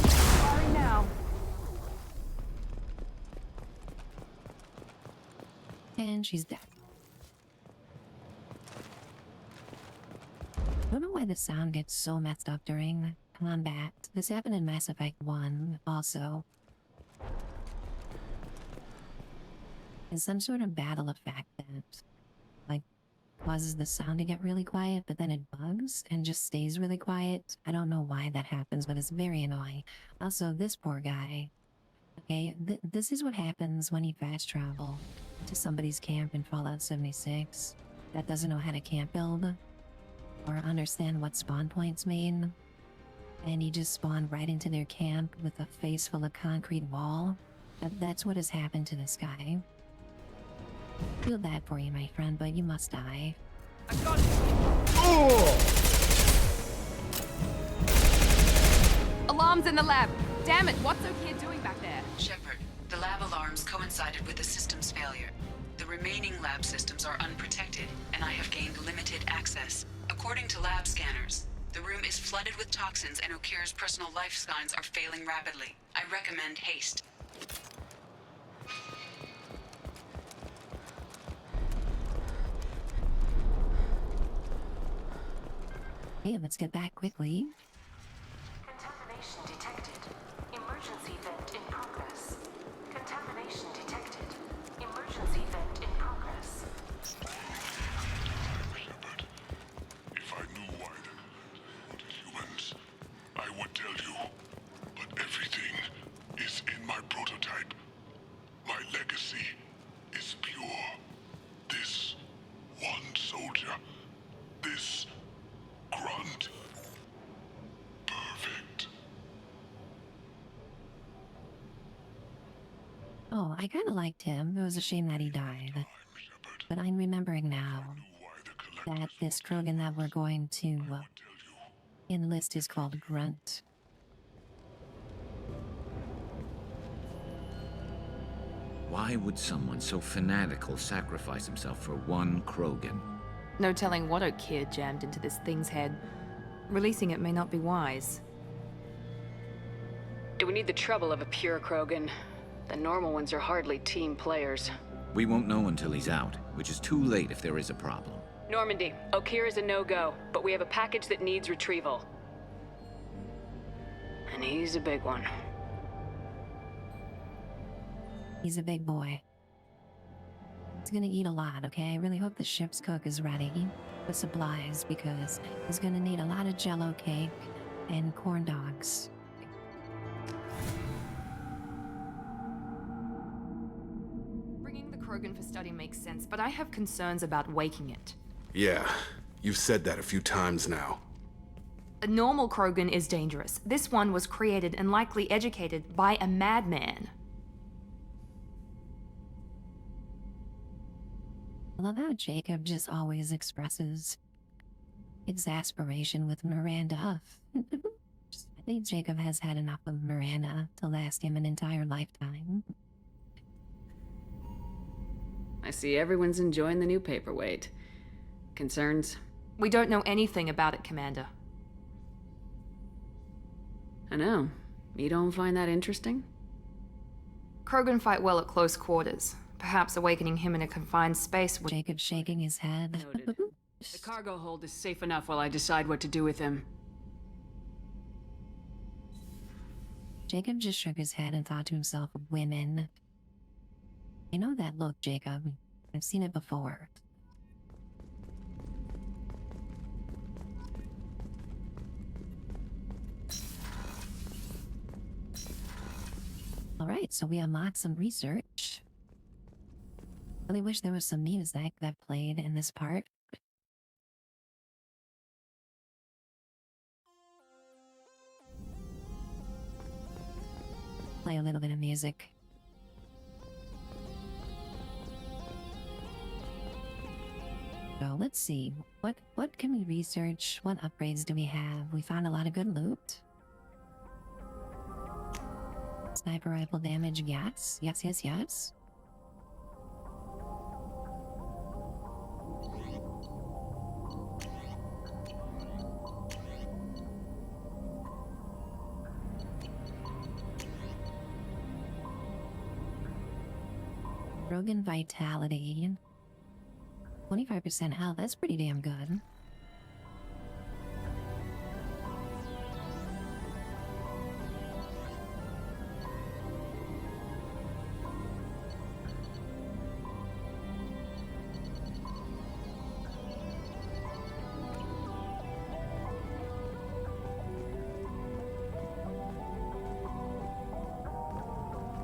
Sorry now. And she's dead. I don't know why the sound gets so messed up during combat. This happened in Mass Effect 1 also. It's some sort of battle effect that, like, causes the sound to get really quiet, but then it bugs and just stays really quiet. I don't know why that happens, but it's very annoying. Also, this poor guy. Okay, this is what happens when you fast travel to somebody's camp in Fallout 76 that doesn't know how to camp build or understand what spawn points mean, and you just spawn right into their camp with a face full of concrete wall. That's what has happened to this guy. Feel bad for you, my friend, but you must die. I got it. Alarms in the lab. Damn it, what's O'Keefe doing back there? Shepard, the lab alarms coincided with the system's failure. The remaining lab systems are unprotected, and I have gained limited access. According to lab scanners, the room is flooded with toxins and O'Keefe's personal life signs are failing rapidly. I recommend haste. Hey, let's get back quickly. Contamination detected. Emergency vent in progress. Contamination detected. Emergency vent in progress. Shepard, if I knew why the humans, I would tell you. But everything is in my prototype. My legacy is pure. This one soldier. This grunt. Perfect. Oh, I kind of liked him. It was a shame that he died. Shepard, But I'm remembering now why the Galactic that this Krogan that we're going to enlist is called Grunt. Why would someone so fanatical sacrifice himself for one Krogan? No telling what O'Keefe jammed into this thing's head. Releasing it may not be wise. Do we need the trouble of a pure Krogan? The normal ones are hardly team players. We won't know until he's out, which is too late if there is a problem. Normandy, O'Keefe is a no-go, but we have a package that needs retrieval. And he's a big one. He's a big boy. He's gonna eat a lot, okay? I really hope the ship's cook is ready with supplies because he's gonna need a lot of jello cake and corn dogs. Bringing the Krogan for study makes sense, but I have concerns about waking it. Yeah, you've said that a few times now. A normal Krogan is dangerous. This one was created and likely educated by a madman. I love how Jacob just always expresses exasperation with Miranda. I think Jacob has had enough of Miranda to last him an entire lifetime. I see everyone's enjoying the new paperweight. Concerns? We don't know anything about it, Commander. I know. You don't find that interesting? Krogan fight well at close quarters. Perhaps awakening him in a confined space would... Jacob shaking his head. Noted. The cargo hold is safe enough while I decide what to do with him. Jacob just shook his head and thought to himself, women. I know that look, Jacob. I've seen it before. Alright, so we unlocked some research. Really wish there was some music that played in this part. Play a little bit of music. So let's see. What can we research? What upgrades do we have? We found a lot of good loot. Sniper rifle damage, yes. Yes. Krogan vitality. 25% health, that's pretty damn good.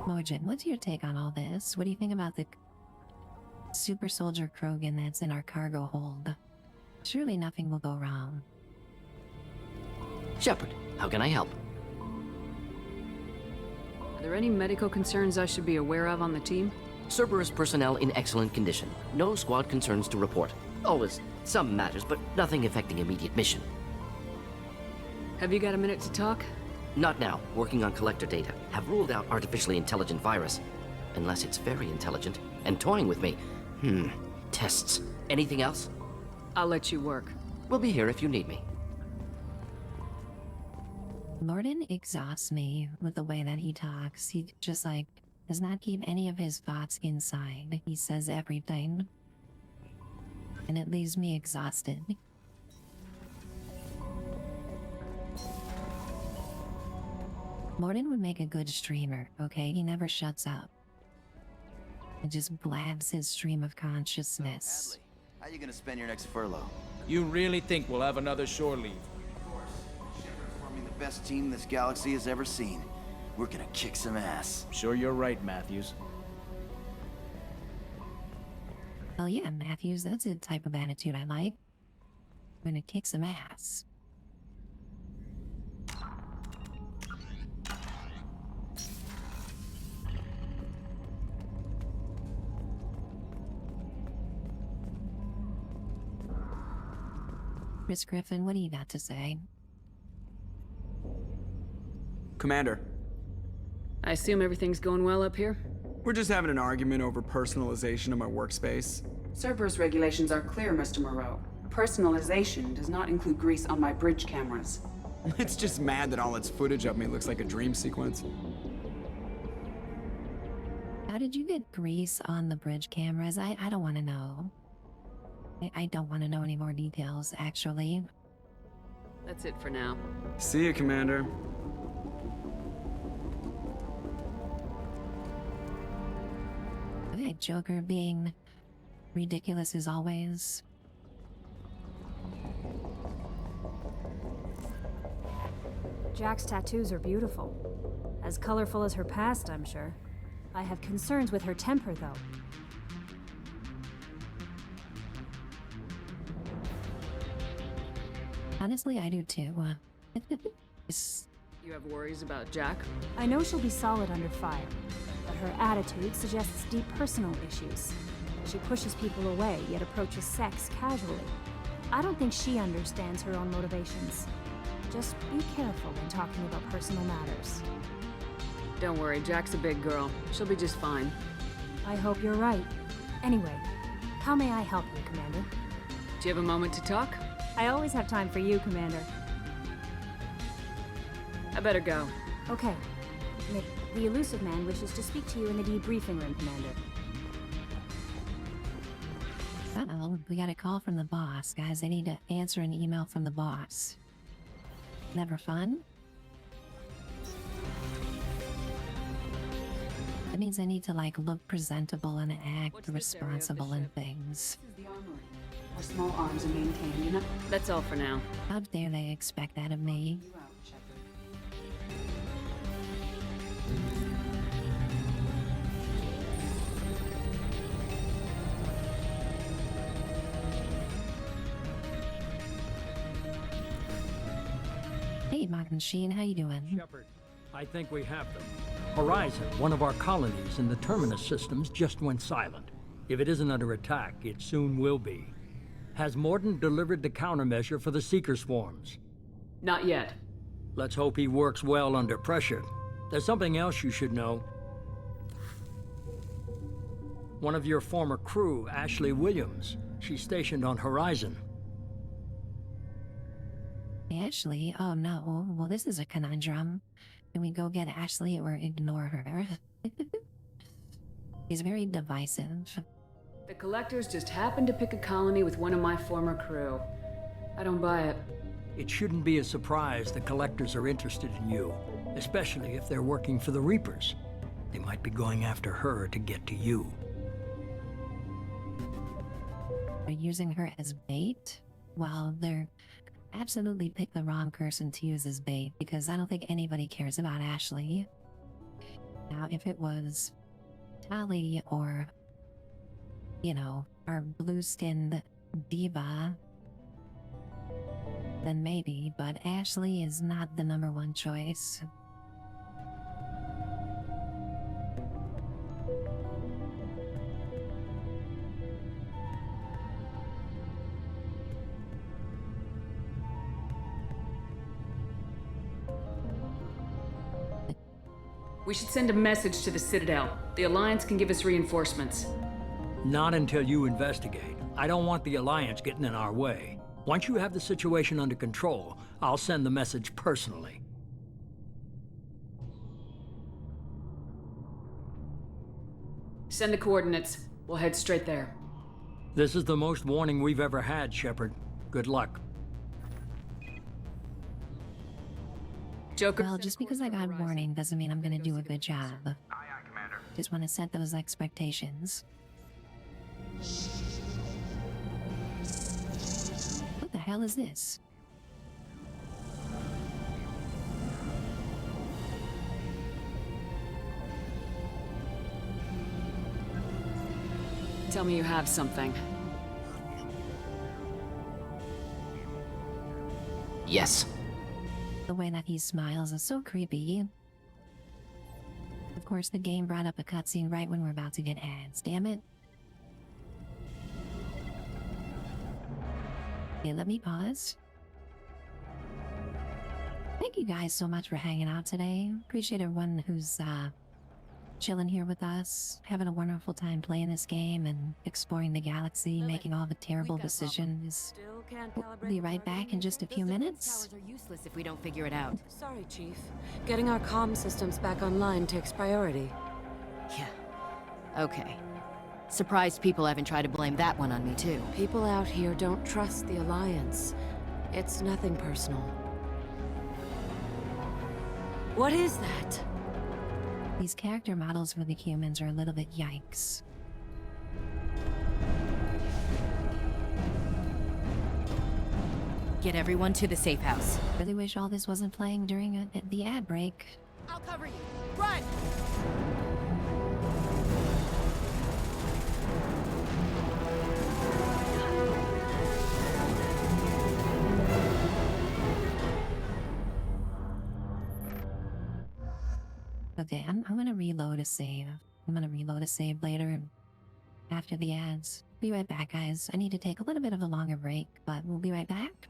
Morgan, what's your take on all this? What do you think about the super soldier Krogan that's in our cargo hold? Surely nothing will go wrong. Shepard, how can I help? Are there any medical concerns I should be aware of on the team? Cerberus personnel in excellent condition. No squad concerns to report. Always some matters, but nothing affecting immediate mission. Have you got a minute to talk? Not now. Working on collector data. Have ruled out artificially intelligent virus. Unless it's very intelligent. And toying with me. Tests. Anything else? I'll let you work. We'll be here if you need me. Morden exhausts me with the way that he talks. He just, like, does not keep any of his thoughts inside. He says everything. And it leaves me exhausted. Morden would make a good streamer, okay? He never shuts up. He just blabs his stream of consciousness. How you gonna spend your next furlough? You really think we'll have another shore leave? Of course. Shepard's forming the best team this galaxy has ever seen. We're gonna kick some ass. Sure you're right, Matthews. Well, yeah, Matthews, that's the type of attitude I like. I'm gonna kick some ass. Miss Griffin, what do you got to say? Commander. I assume everything's going well up here? We're just having an argument over personalization of my workspace. Cerberus regulations are clear, Mr. Moreau. Personalization does not include grease on my bridge cameras. It's just mad that all its footage of me looks like a dream sequence. How did you get grease on the bridge cameras? I don't want to know. I don't want to know any more details, actually. That's it for now. See you, Commander. Okay, Joker being ridiculous as always. Jack's tattoos are beautiful. As colorful as her past, I'm sure. I have concerns with her temper, though. Honestly, I do too. You have worries about Jack? I know she'll be solid under fire, but her attitude suggests deep personal issues. She pushes people away, yet approaches sex casually. I don't think she understands her own motivations. Just be careful when talking about personal matters. Don't worry, Jack's a big girl. She'll be just fine. I hope you're right. Anyway, how may I help you, Commander? Do you have a moment to talk? I always have time for you, Commander. I better go. Okay. The elusive man wishes to speak to you in the debriefing room, Commander. Uh-oh, we got a call from the boss. Guys, I need to answer an email from the boss. Never fun? That means I need to, like, look presentable and act responsible and things. This is the armory, where small arms are maintained, you know? That's all for now. How dare they expect that of me? You out, Shepard. Hey, Martin Sheen, how you doing? Shepard, I think we have them. Horizon, one of our colonies in the Terminus systems, just went silent. If it isn't under attack, it soon will be. Has Mordant delivered the countermeasure for the Seeker swarms? Not yet. Let's hope he works well under pressure. There's something else you should know. One of your former crew, Ashley Williams, she's stationed on Horizon. Ashley? Oh no. Well, this is a conundrum. Can we go get Ashley or ignore her? He's very divisive. The Collectors just happened to pick a colony with one of my former crew. I don't buy it. It shouldn't be a surprise the Collectors are interested in you, especially if they're working for the Reapers. They might be going after her to get to you. Are using her as bait? Well, they're absolutely picked the wrong person to use as bait, because I don't think anybody cares about Ashley. Now, if it was Tali or, you know, our blue-skinned diva, then maybe, but Ashley is not the #1 choice. We should send a message to the Citadel. The Alliance can give us reinforcements. Not until you investigate. I don't want the Alliance getting in our way. Once you have the situation under control, I'll send the message personally. Send the coordinates. We'll head straight there. This is the most warning we've ever had, Shepard. Good luck. Joker. Well, just because I got warning doesn't mean I'm gonna do a good job. Aye, aye, Commander. Just want to set those expectations. What the hell is this? Tell me you have something. Yes. The way that he smiles is so creepy. Of course, the game brought up a cutscene right when we're about to get ads. Damn it. Okay, let me pause. Thank you guys so much for hanging out today. Appreciate everyone who's chilling here with us, having a wonderful time playing this game and exploring the galaxy, making all the terrible decisions. We'll be right back in just a few minutes. Towers are useless if we don't figure it out. Sorry, Chief. Getting our comm systems back online takes priority. Yeah. Okay. Surprised people haven't tried to blame that one on me, too. People out here don't trust the Alliance. It's nothing personal. What is that? These character models for the humans are a little bit yikes. Get everyone to the safe house. Really wish all this wasn't playing during the ad break. I'll cover you. Run! Okay, I'm gonna reload a save. I'm gonna reload a save later after the ads. Be right back, guys. I need to take a little bit of a longer break, but we'll be right back.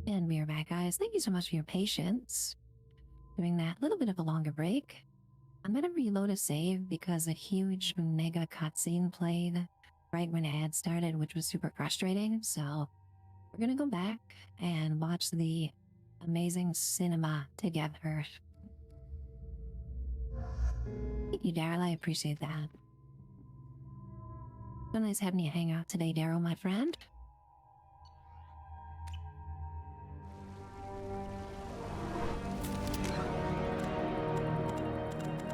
And we are back, guys. Thank you so much for your patience. Doing that little bit of a longer break. I'm gonna reload a save because a huge mega cutscene played right when ad started, which was super frustrating. So we're gonna go back and watch the amazing cinema together. Thank you, Daryl. I appreciate that. So nice having you hang out today, Daryl, my friend.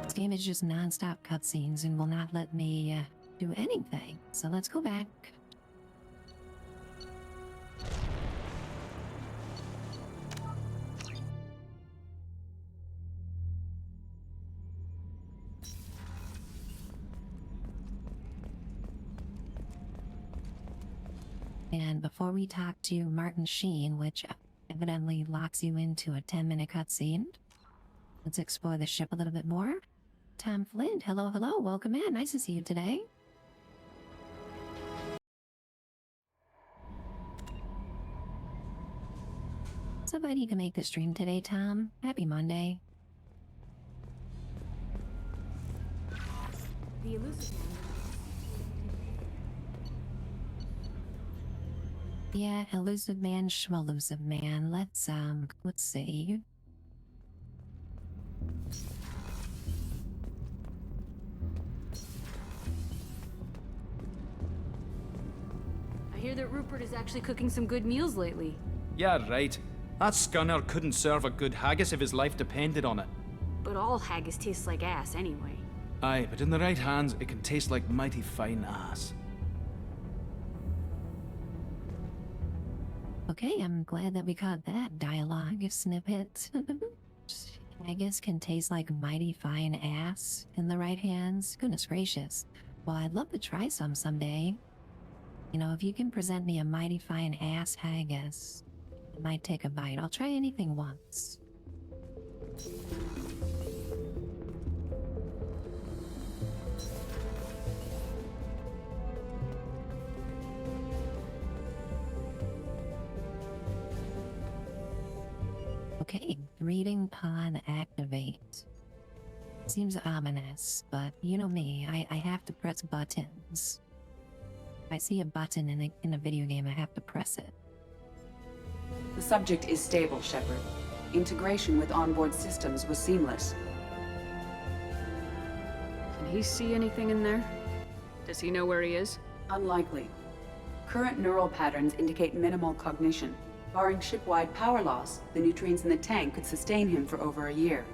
This game is just non-stop cutscenes and will not let me do anything. So let's go back. And before we talk to Martin Sheen, which evidently locks you into a 10-minute cutscene, let's explore the ship a little bit more. Tom Flint, hello, hello, welcome in. Nice to see you today. Somebody can make the stream today, Tom. Happy Monday. The elusive man. Yeah, elusive man, schmelusive man. Let's see. I hear that Rupert is actually cooking some good meals lately. Yeah, right. That scunner couldn't serve a good haggis if his life depended on it. But all haggis tastes like ass anyway. Aye, but in the right hands, it can taste like mighty fine ass. Okay, I'm glad that we caught that dialogue snippet. Haggis can taste like mighty fine ass in the right hands. Goodness gracious. Well, I'd love to try some someday. You know, if you can present me a mighty fine ass haggis, I might take a bite. I'll try anything once. Okay, reading pod activate. Seems ominous, but you know me, I have to press buttons. If I see a button in a video game, I have to press it. The subject is stable, Shepard. Integration with onboard systems was seamless. Can he see anything in there? Does he know where he is? Unlikely. Current neural patterns indicate minimal cognition. Barring ship-wide power loss, the nutrients in the tank could sustain him for over a year.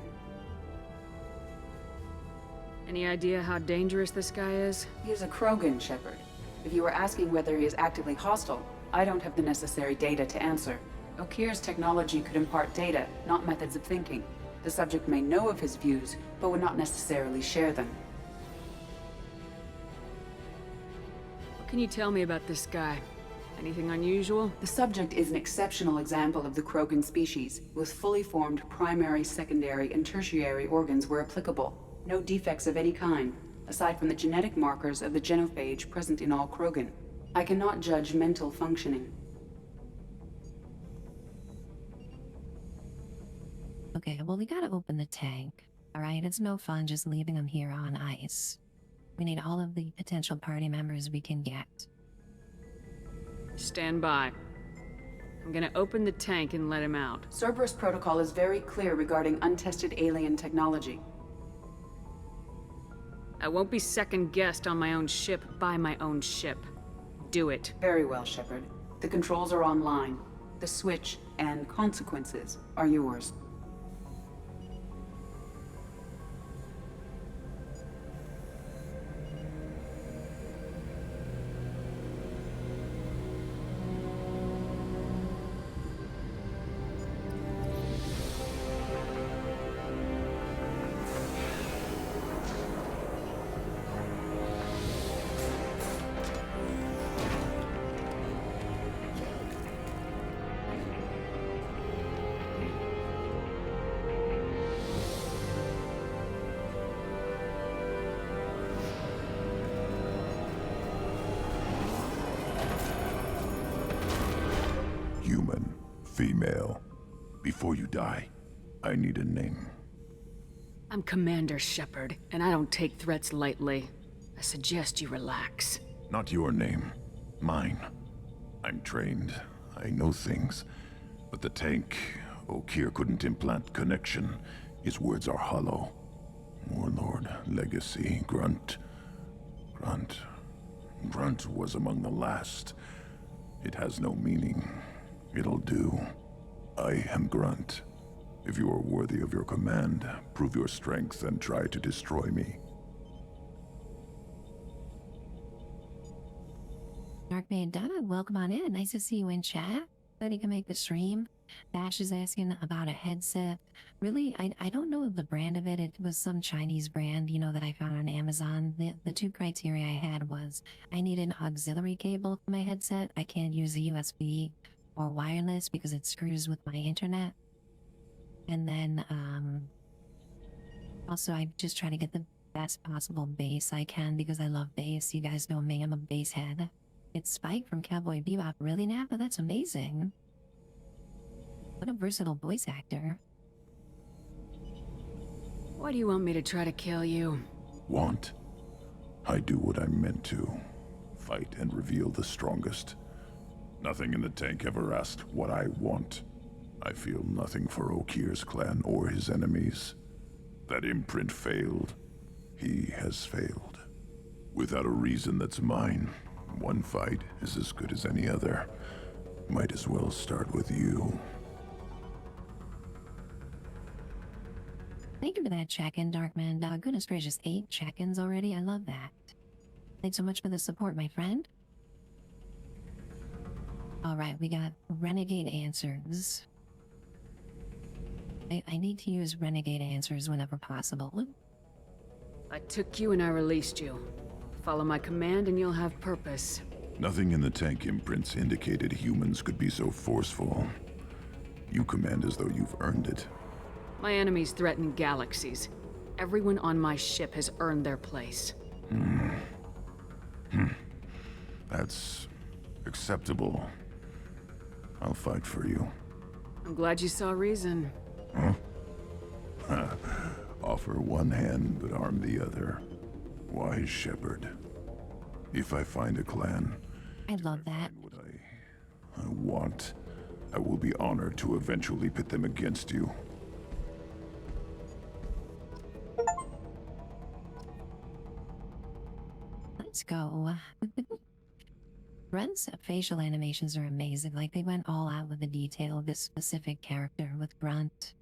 Any idea how dangerous this guy is? He is a Krogan, Shepard. If you were asking whether he is actively hostile, I don't have the necessary data to answer. Okir's technology could impart data, not methods of thinking. The subject may know of his views, but would not necessarily share them. What can you tell me about this guy? Anything unusual? The subject is an exceptional example of the Krogan species, with fully formed primary, secondary, and tertiary organs where applicable. No defects of any kind, aside from the genetic markers of the genophage present in all Krogan. I cannot judge mental functioning. Okay, well, we gotta open the tank. Alright, it's no fun just leaving them here on ice. We need all of the potential party members we can get. Stand by. I'm gonna open the tank and let him out. Cerberus protocol is very clear regarding untested alien technology. I won't be second-guessed on my own ship by my own ship. Do it. Very well, Shepard. The controls are online. The switch and consequences are yours. female. Before you die, I need a name. I'm Commander Shepard, and I don't take threats lightly. I suggest you relax. Not your name. Mine. I'm trained. I know things. But the tank, Okeer couldn't implant connection. His words are hollow. Warlord, Legacy, Grunt. Grunt was among the last. It has no meaning. It'll do. I am Grunt. If you are worthy of your command, prove your strength and try to destroy me. Darkman Donna, welcome on in. Nice to see you in chat. Glad you can make the stream. Bash is asking about a headset. Really, I don't know the brand of it. It was some Chinese brand, you know, that I found on Amazon. The two criteria I had was I need an auxiliary cable for my headset. I can't use a USB or wireless because it screws with my internet. And then, also I just try to get the best possible bass I can because I love bass. You guys know me, I'm a bass head. It's Spike from Cowboy Bebop. Really, Napa? That's amazing. What a versatile voice actor. Why do you want me to try to kill you? Want? I do what I'm meant to. Fight and reveal the strongest. Nothing in the tank ever asked what I want. I feel nothing for Okeer's clan or his enemies. That imprint failed. He has failed. Without a reason that's mine, one fight is as good as any other. Might as well start with you. Thank you for that check-in, Darkman Dog. Goodness gracious, 8 check-ins already? I love that. Thanks so much for the support, my friend. Alright, we got Renegade Answers. I need to use Renegade Answers whenever possible. I took you and I released you. Follow my command and you'll have purpose. Nothing in the tank imprints indicated humans could be so forceful. You command as though you've earned it. My enemies threaten galaxies. Everyone on my ship has earned their place. That's acceptable. I'll fight for you. I'm glad you saw reason. Huh? Offer one hand, but arm the other. Wise Shepard. If I find a clan, I love that. What I want, I will be honored to eventually pit them against you. Let's go. Brent's facial animations are amazing. Like, they went all out with the detail of this specific character with Grunt.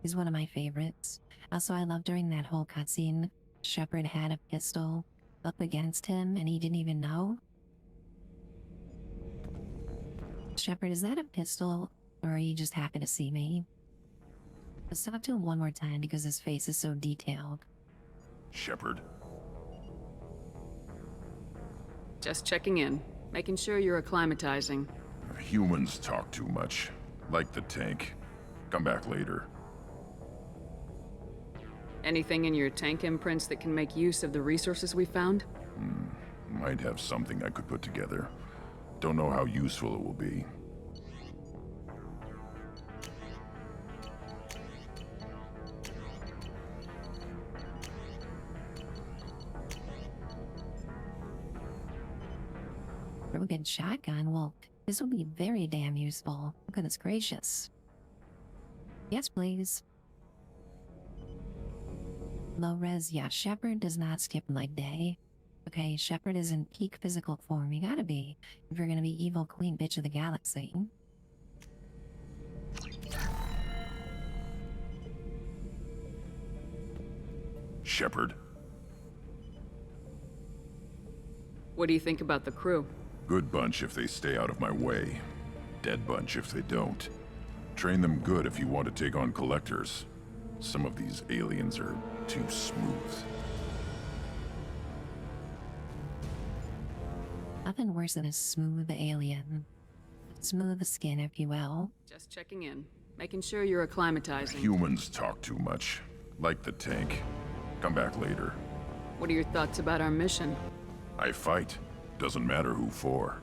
He's one of my favorites. Also, I love during that whole cutscene, Shepard had a pistol up against him and he didn't even know. Shepard, is that a pistol or are you just happy to see me? Let's talk to him one more time because his face is so detailed. Shepard. Just checking in. Making sure you're acclimatizing. Humans talk too much. Like the tank. Come back later. Anything in your tank imprints that can make use of the resources we found? Might have something I could put together. Don't know how useful it will be. Broken shotgun? Well, this will be very damn useful. Goodness gracious. Yes, please. Low res, yeah, Shepard does not skip leg day. Okay, Shepard is in peak physical form. You gotta be, if you're gonna be evil queen bitch of the galaxy. Shepard. What do you think about the crew? Good bunch if they stay out of my way. Dead bunch if they don't. Train them good if you want to take on collectors. Some of these aliens are too smooth. Nothing worse than a smooth alien. Smooth skin, if you will. Just checking in. Making sure you're acclimatizing. Humans talk too much. Like the tank. Come back later. What are your thoughts about our mission? I fight. Doesn't matter who for.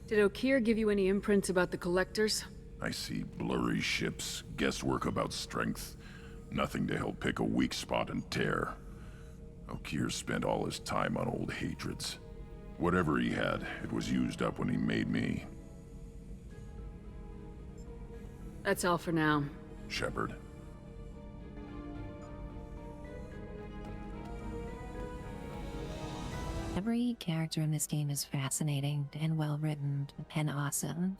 Did Okeer give you any imprints about the Collectors? I see blurry ships, guesswork about strength. Nothing to help pick a weak spot and tear. Okeer spent all his time on old hatreds. Whatever he had, it was used up when he made me. That's all for now. Shepard. Every character in this game is fascinating and well written and awesome.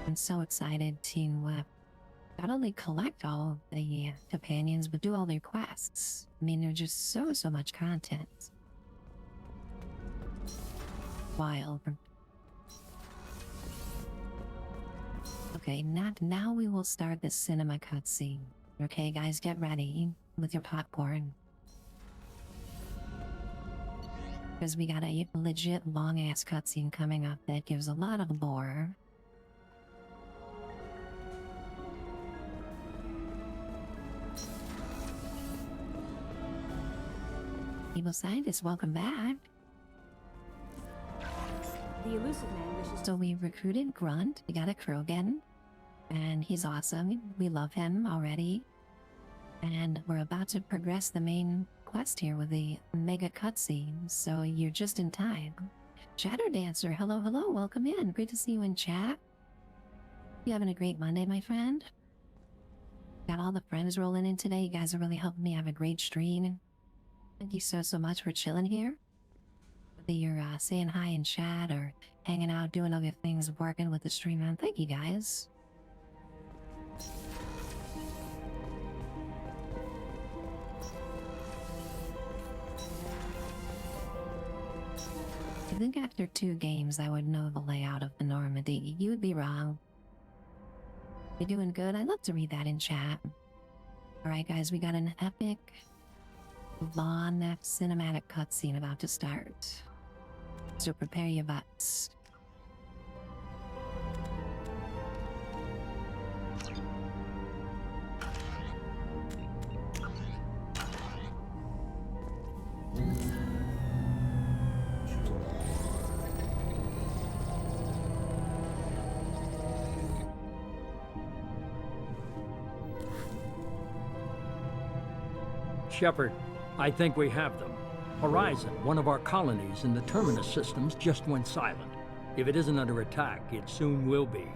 I'm so excited to not only collect all the companions, but do all their quests. I mean, there's just so much content. Wild. Okay, now we will start the cinema cutscene. Okay, guys, get ready with your popcorn. Because we got a legit long-ass cutscene coming up that gives a lot of lore. Evil scientists, welcome back. The elusive man wishes. So we recruited Grunt. We got a Krogan, and he's awesome. We love him already. And we're about to progress the main quest here with the mega cutscene, so you're just in time. Chatter Dancer, hello, hello, welcome in. Great to see you in chat. You having a great Monday, my friend? Got all the friends rolling in today. You guys are really helping me have a great stream. Thank you so much for chilling here. Whether you're saying hi in chat or hanging out, doing other things, working with the stream, man. Thank you, guys. I think after 2 games I would know the layout of the Normandy. You would be wrong. You're doing good? I'd love to read that in chat. Alright guys, we got an epic, long cinematic cutscene about to start. So prepare your butts. Shepard, I think we have them. Horizon, one of our colonies in the Terminus systems, just went silent. If it isn't under attack, it soon will be.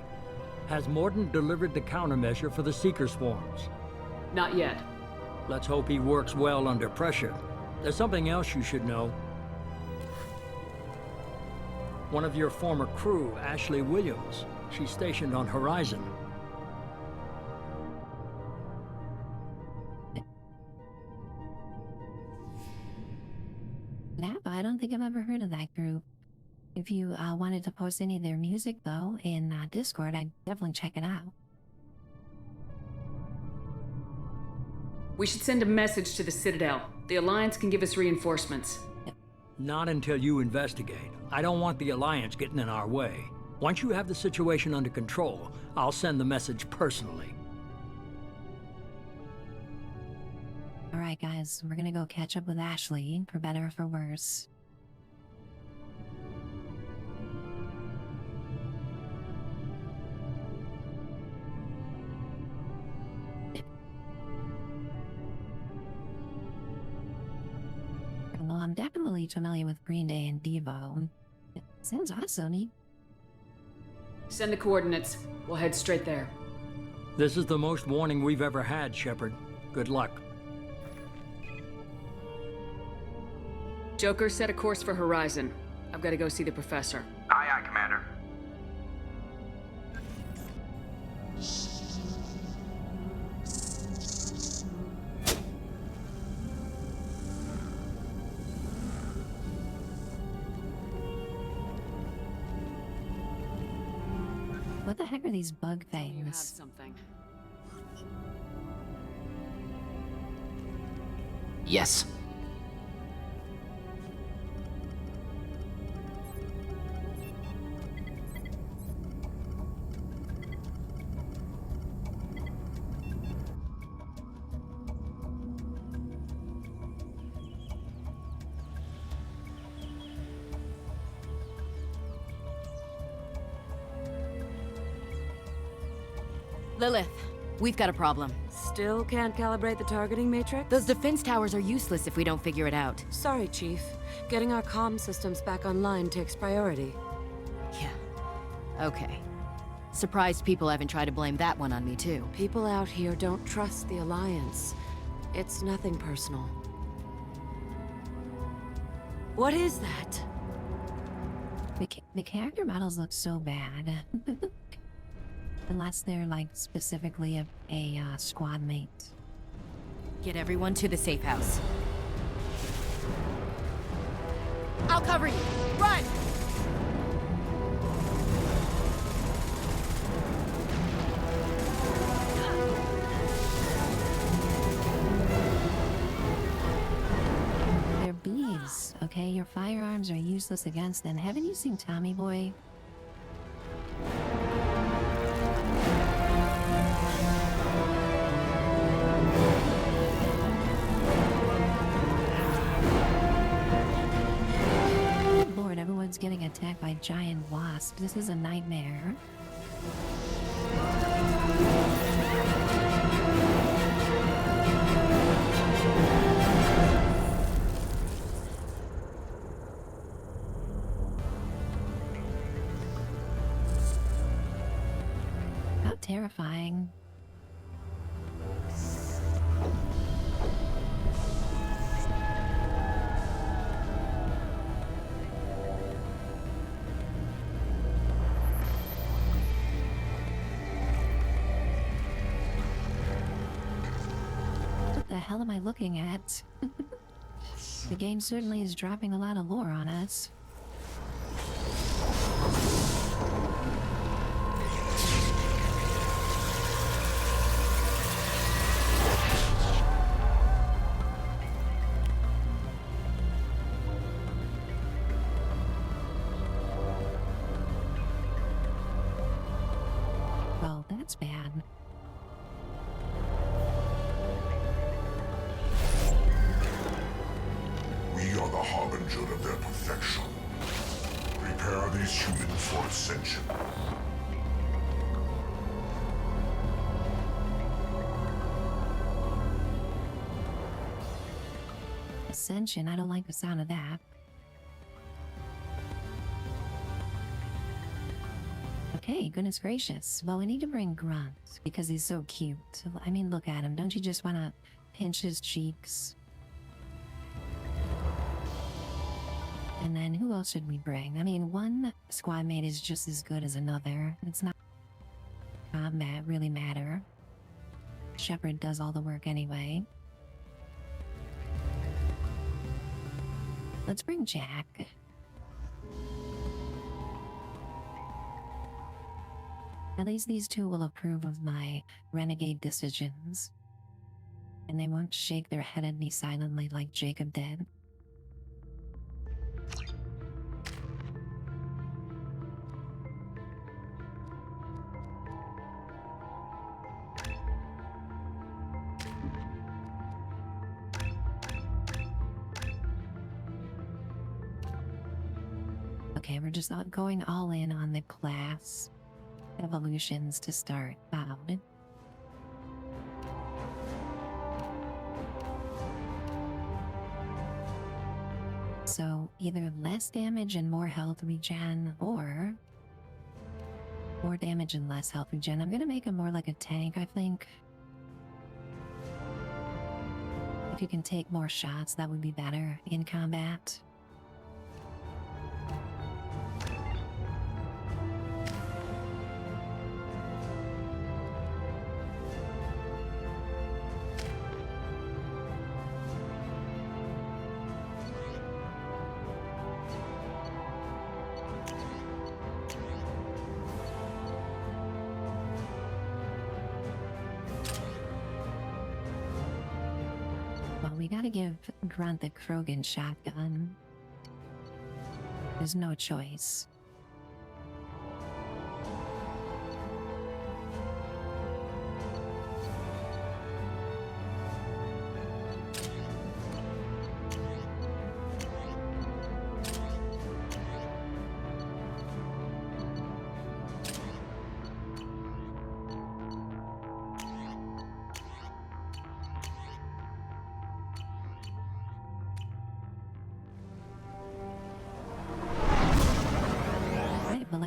Has Mordin delivered the countermeasure for the Seeker swarms? Not yet. Let's hope he works well under pressure. There's something else you should know. One of your former crew, Ashley Williams. She's stationed on Horizon. Napa, I don't think I've ever heard of that group. If you wanted to post any of their music, though, in Discord, I'd definitely check it out. We should send a message to the Citadel. The Alliance can give us reinforcements. Not until you investigate. I don't want the Alliance getting in our way. Once you have the situation under control, I'll send the message personally. Alright guys, we're gonna go catch up with Ashley, for better or for worse. Well, I'm definitely familiar with Green Day and Devo. It sounds awesome. Send the coordinates. We'll head straight there. This is the most warning we've ever had, Shepard. Good luck. Joker, set a course for Horizon. I've got to go see the professor. Aye, aye, Commander. What the heck are these bug things? You have something. Yes. Lilith, we've got a problem. Still can't calibrate the targeting matrix? Those defense towers are useless if we don't figure it out. Sorry, Chief. Getting our comm systems back online takes priority. Yeah. Okay. Surprised people haven't tried to blame that one on me, too. People out here don't trust the Alliance. It's nothing personal. What is that? The character models look so bad. Unless they're, like, specifically a squad mate. Get everyone to the safe house. I'll cover you! Run! They're bees, okay? Your firearms are useless against them. Haven't you seen Tommy Boy? Lord, everyone's getting attacked by giant wasps. This is a nightmare. How terrifying. What the hell am I looking at? The game certainly is dropping a lot of lore on us. Well, that's bad. We are the harbinger of their perfection. Prepare these humans for ascension. Ascension, I don't like the sound of that. Okay, goodness gracious. Well, we need to bring Grunt, because he's so cute. I mean, look at him. Don't you just want to pinch his cheeks? And then who else should we bring? I mean, one squad mate is just as good as another. It's not really matter. Shepard does all the work anyway. Let's bring Jack. At least these two will approve of my renegade decisions. And they won't shake their head at me silently like Jacob did. Okay, we're just not going all in on the class evolutions to start out. So either less damage and more health regen, or more damage and less health regen. I'm gonna make him more like a tank, I think. If you can take more shots, that would be better in combat. We gotta give Grunt the Krogan shotgun. There's no choice.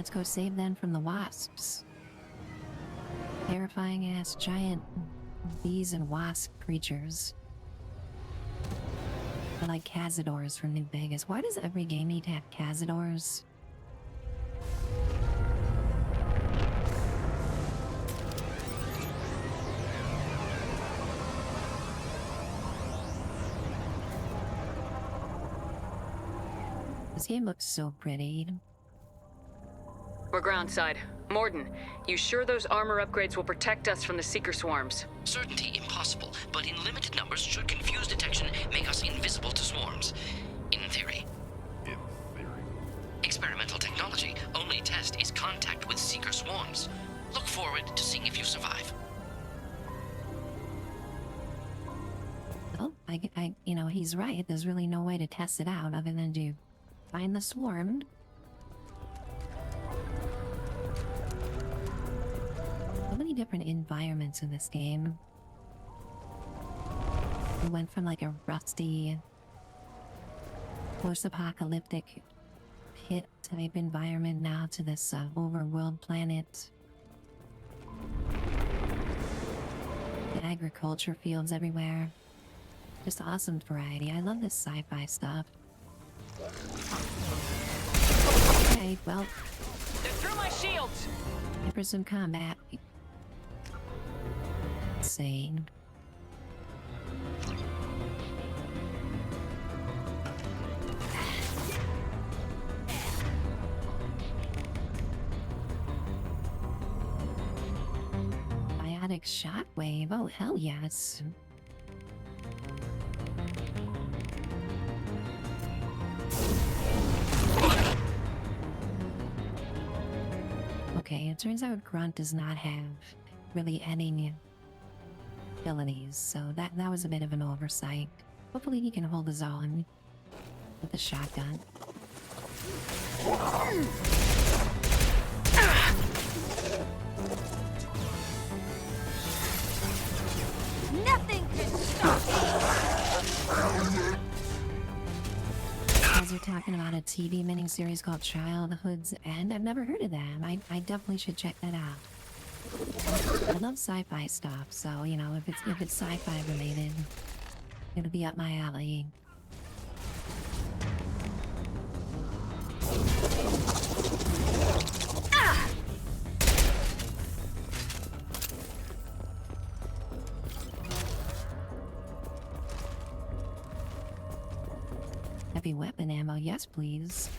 Let's go save them from the wasps. Terrifying ass giant bees and wasp creatures. They're like cazadors from New Vegas. Why does every game need to have cazadors? This game looks so pretty. We're groundside. Morden, you sure those armor upgrades will protect us from the Seeker swarms? Certainty impossible, but in limited numbers should confuse detection make us invisible to swarms. In theory. In theory. Experimental technology. Only test is contact with Seeker swarms. Look forward to seeing if you survive. Well, you know, he's right. There's really no way to test it out other than to find the swarm. So many different environments in this game. We went from like a rusty, post-apocalyptic pit type environment now to this overworld planet. Agriculture fields everywhere. Just awesome variety. I love this sci-fi stuff. Okay, well. They're through my shields! Time for some combat. Insane. Biotic shockwave. Oh, hell yes. Okay, it turns out Grunt does not have really any abilities, so that was a bit of an oversight. Hopefully he can hold his own with the shotgun. Nothing can stop me! Guys are talking about a TV miniseries called Childhood's End. I've never heard of that. I definitely should check that out. I love sci-fi stuff, so you know, if it's sci-fi related, it'll be up my alley. Heavy weapon ammo, yes please.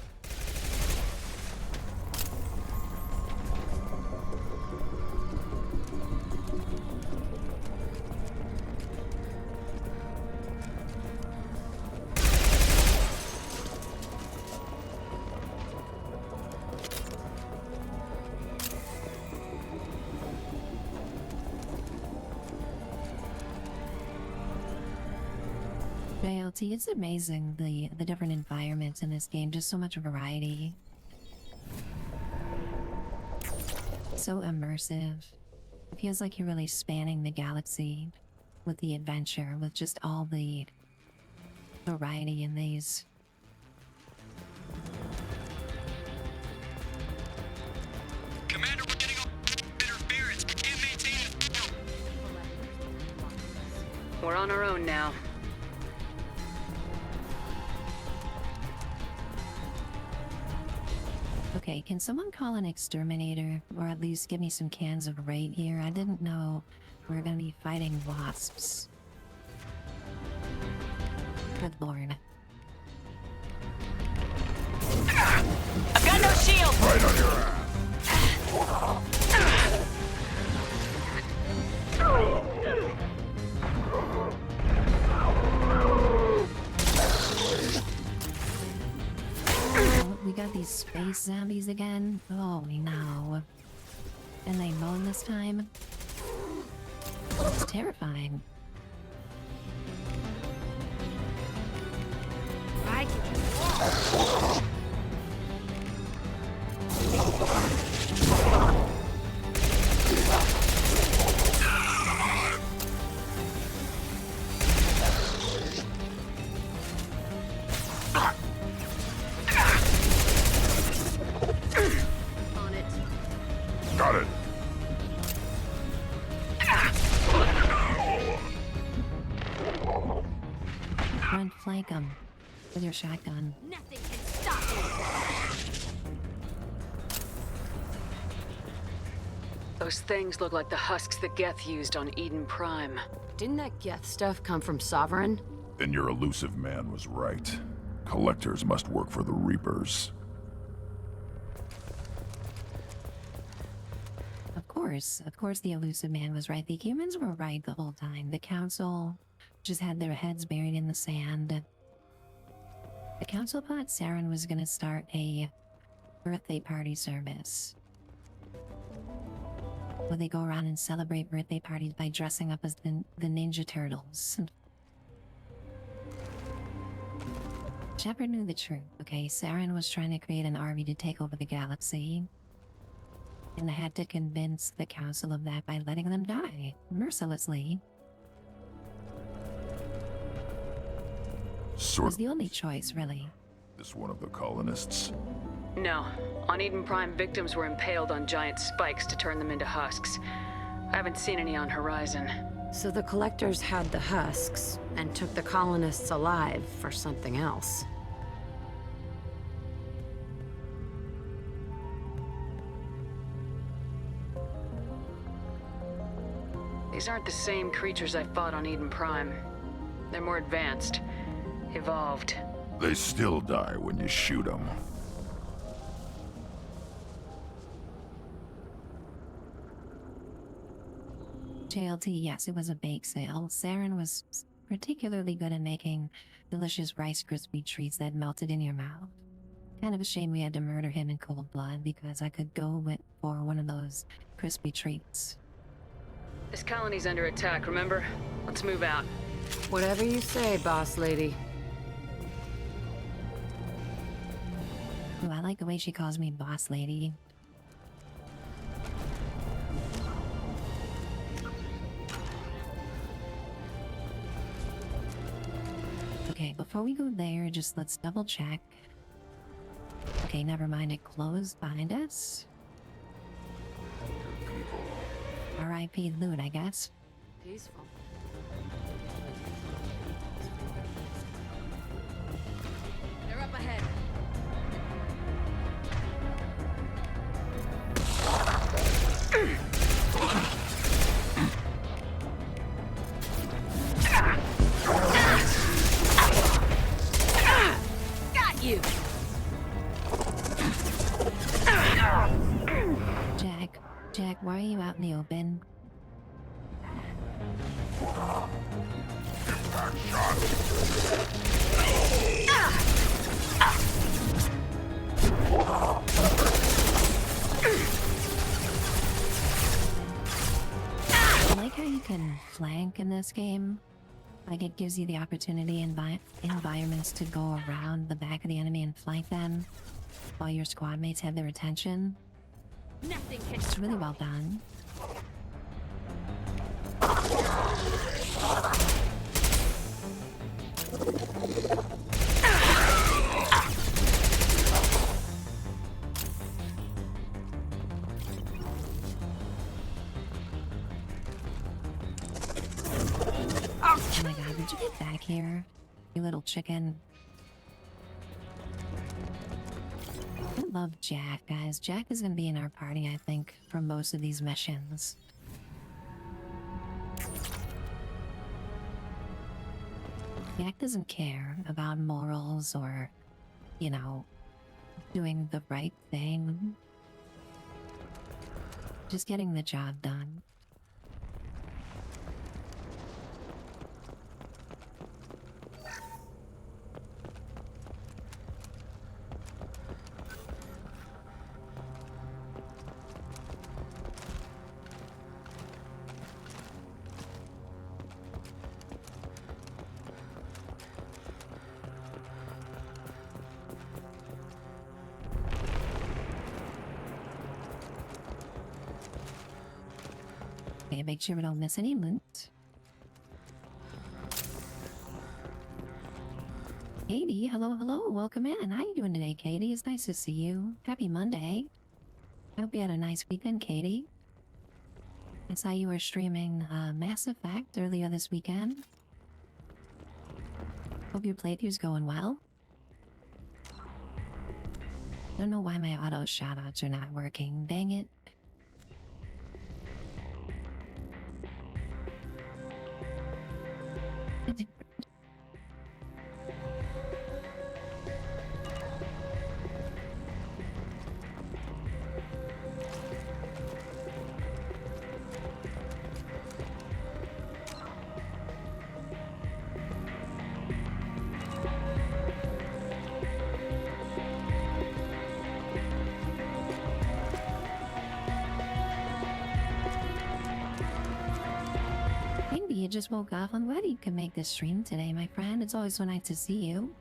JLT, it's amazing the different environments in this game, just so much variety. So immersive. It feels like you're really spanning the galaxy with the adventure, with just all the variety in these. Commander, we're getting all interference. We can't maintain it. We're on our own now. Okay, can someone call an exterminator, or at least give me some cans of raid here? I didn't know we were gonna be fighting wasps. Good lord. I've got no shield! Right on your ass! We got these space zombies again? Oh no. And they moan this time? It's terrifying. I can your shotgun. Nothing can stop me. Those things look like the husks that Geth used on Eden Prime. Didn't that Geth stuff come from Sovereign? Then your elusive man was right. Collectors must work for the Reapers. Of course the elusive man was right. The humans were right the whole time. The council just had their heads buried in the sand. The council thought Saren was gonna start a birthday party service. Where they go around and celebrate birthday parties by dressing up as the Ninja Turtles. Shepard knew the truth, okay? Saren was trying to create an army to take over the galaxy. And I had to convince the council of that by letting them die, mercilessly. It was the only choice, really. This one of the colonists? No. On Eden Prime, victims were impaled on giant spikes to turn them into husks. I haven't seen any on Horizon. So the Collectors had the husks and took the colonists alive for something else. These aren't the same creatures I fought on Eden Prime. They're more advanced. Evolved. They still die when you shoot them. JLT, yes, it was a bake sale. Saren was particularly good at making delicious Rice Krispie treats that melted in your mouth. Kind of a shame we had to murder him in cold blood because I could go for one of those crispy treats. This colony's under attack, remember? Let's move out. Whatever you say, boss lady. Ooh, I like the way she calls me boss lady. Okay, before we go there, just let's double check. Okay, never mind, it closed behind us. R.I.P. loot, I guess. Peaceful. They're up ahead. Got you! Jack, why are you out in the open? I like how you can flank in this game. Like, it gives you the opportunity in environments to go around the back of the enemy and flank them while your squad mates have their attention. Nothing can. It's really well done. Oh my god, did you get back here? You little chicken. I love Jack, guys. Jack is gonna be in our party, I think, for most of these missions. Jack doesn't care about morals or, you know, doing the right thing. Just getting the job done. Okay, make sure we don't miss any loot. Katie, hello, welcome in. How you doing today, Katie? It's nice to see you. Happy Monday. I hope you had a nice weekend, Katie. I saw you were streaming Mass Effect earlier this weekend. Hope your playthrough's going well. Don't know why my auto shoutouts are not working. Dang it. Maybe you just woke up. I'm glad you could make this stream today, my friend. It's always so nice to see you.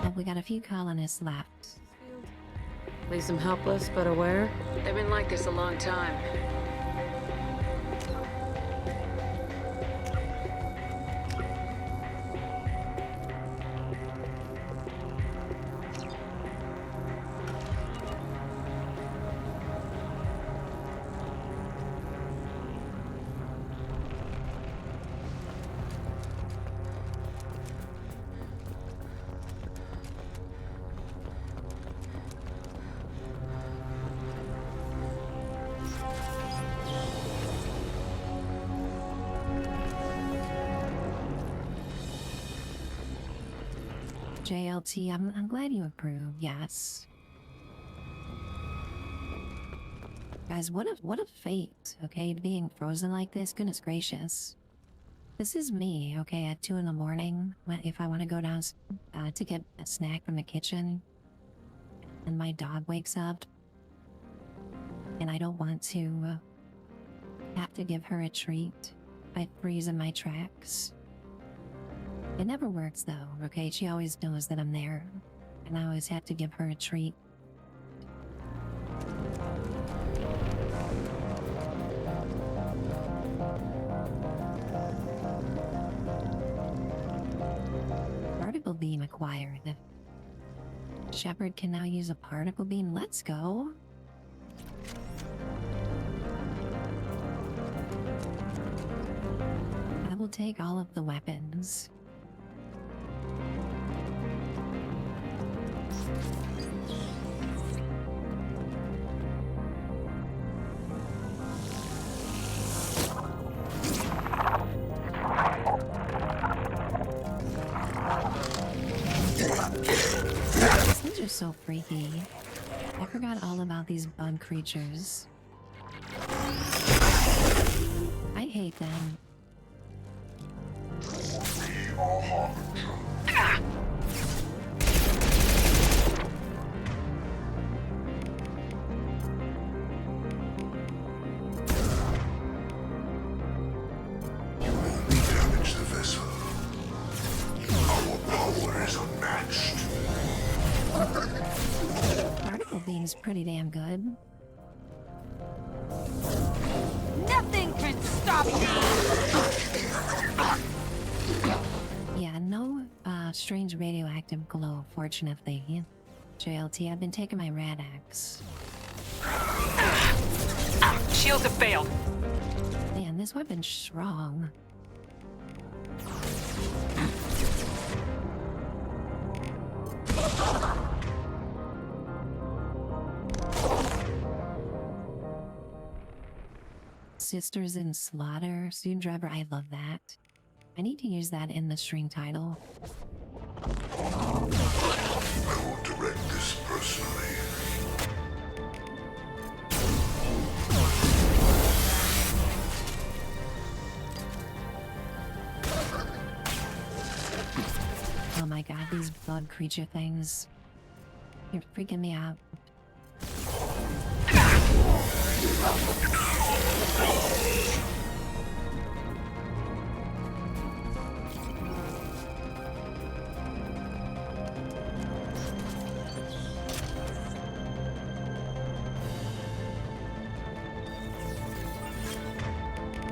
Oh, we got a few colonists left. Leaves them helpless but aware. They've been like this a long time. JLT, I'm glad you approve, yes. Guys, what a fate, okay, being frozen like this, goodness gracious. This is me, okay, at 2 in the morning, if I want to go down to get a snack from the kitchen, and my dog wakes up, and I don't want to have to give her a treat. I freeze in my tracks. It never works though, okay? She always knows that I'm there, and I always have to give her a treat. Particle beam acquired. Shepard can now use a particle beam. Let's go. I will take all of the weapons. These things are so freaky. I forgot all about these bug creatures. I hate them. Damage the vessel. Our power is unmatched. Particle beam's pretty damn good. Nothing can stop me! Yeah, no strange radioactive glow, fortunately. JLT, I've been taking my rad axe. Shields have failed. Man, this weapon's strong. Sisters in Slaughter, Student Driver, I love that. I need to use that in the stream title. I will direct this personally. Oh my god, these bug creature things. You're freaking me out.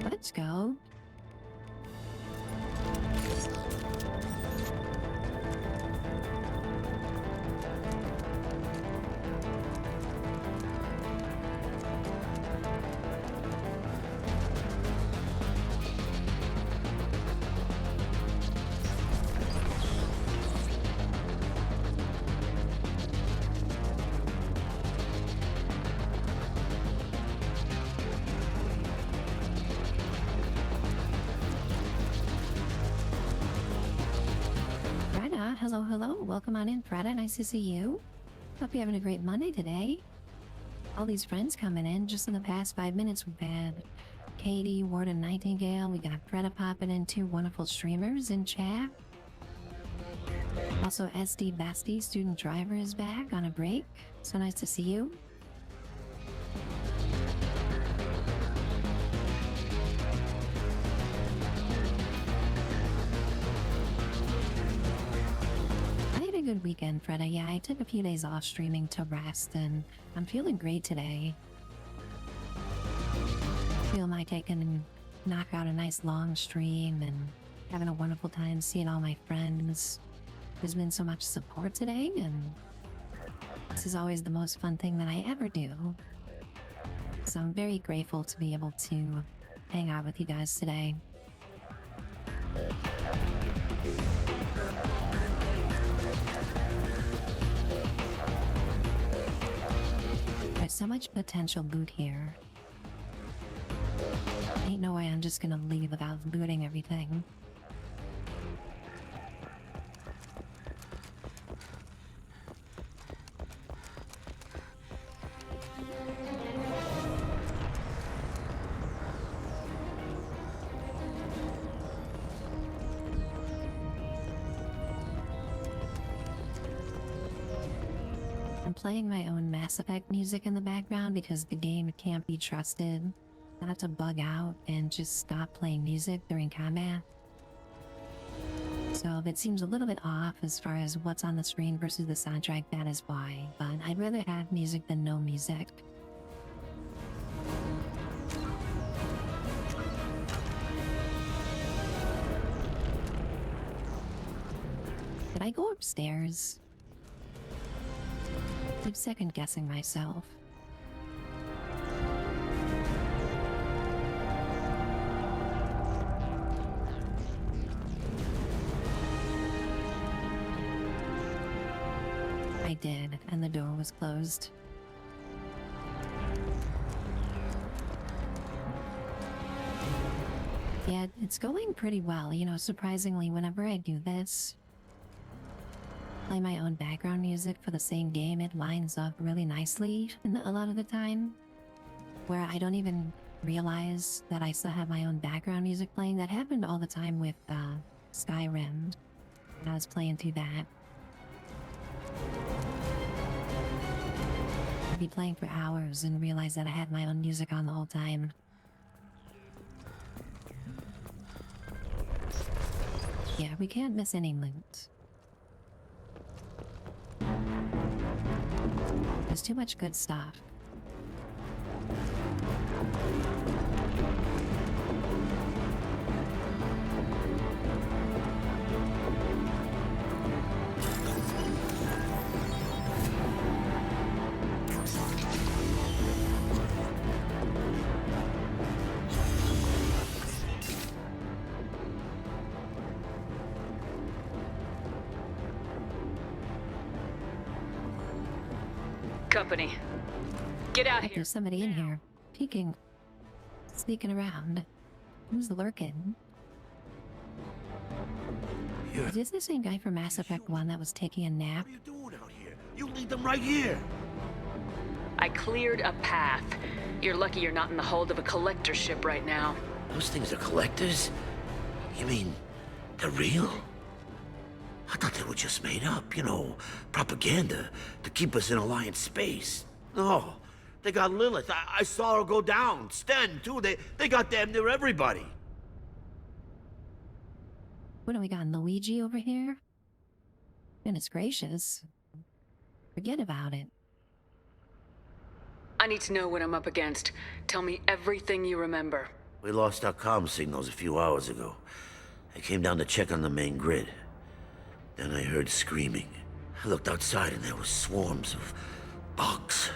Let's go. hello, hello. Welcome on in, Freda. Nice to see you. Hope you're having a great Monday today. All these friends coming in. Just in the past 5 minutes, we've had Katie, Warden Nightingale. We got Freda popping in, 2 wonderful streamers in chat. Also, SD Basti, student driver, is back on a break. So nice to see you. Good weekend, Freda. Yeah, I took a few days off streaming to rest, and I'm feeling great today. Feel like I can knock out a nice long stream and having a wonderful time seeing all my friends. There's been so much support today, and this is always the most fun thing that I ever do. So I'm very grateful to be able to hang out with you guys today. There's so much potential loot here. Ain't no way I'm just gonna leave without looting everything. I'm playing my own Mass Effect music in the background because the game can't be trusted not to bug out and just stop playing music during combat. So if it seems a little bit off as far as what's on the screen versus the soundtrack, that is why. But I'd rather have music than no music. Did I go upstairs? I'm second guessing myself. I did, and the door was closed. Yeah, it's going pretty well. You know, surprisingly, whenever I do this, play my own background music for the same game, it lines up really nicely a lot of the time, where I don't even realize that I still have my own background music playing. That happened all the time with Skyrim when I was playing through that. I'd be playing for hours and realize that I had my own music on the whole time. Yeah, we can't miss any loot. There's too much good stuff. Company. Get out here. There's somebody in here, peeking, sneaking around. Who's lurking? Yeah. Is this the same guy from Mass Effect 1 that was taking a nap? What are you doing out here? You lead them right here. I cleared a path. You're lucky you're not in the hold of a collector ship right now. Those things are collectors? You mean they're real? I thought they were just made up, you know, propaganda to keep us in Alliance space. No, they got Lilith. I saw her go down. Sten, too. They got damn near everybody. What do we got, Luigi over here? Goodness gracious. Forget about it. I need to know what I'm up against. Tell me everything you remember. We lost our comm signals a few hours ago. I came down to check on the main grid. Then I heard screaming. I looked outside and there were swarms of bugs.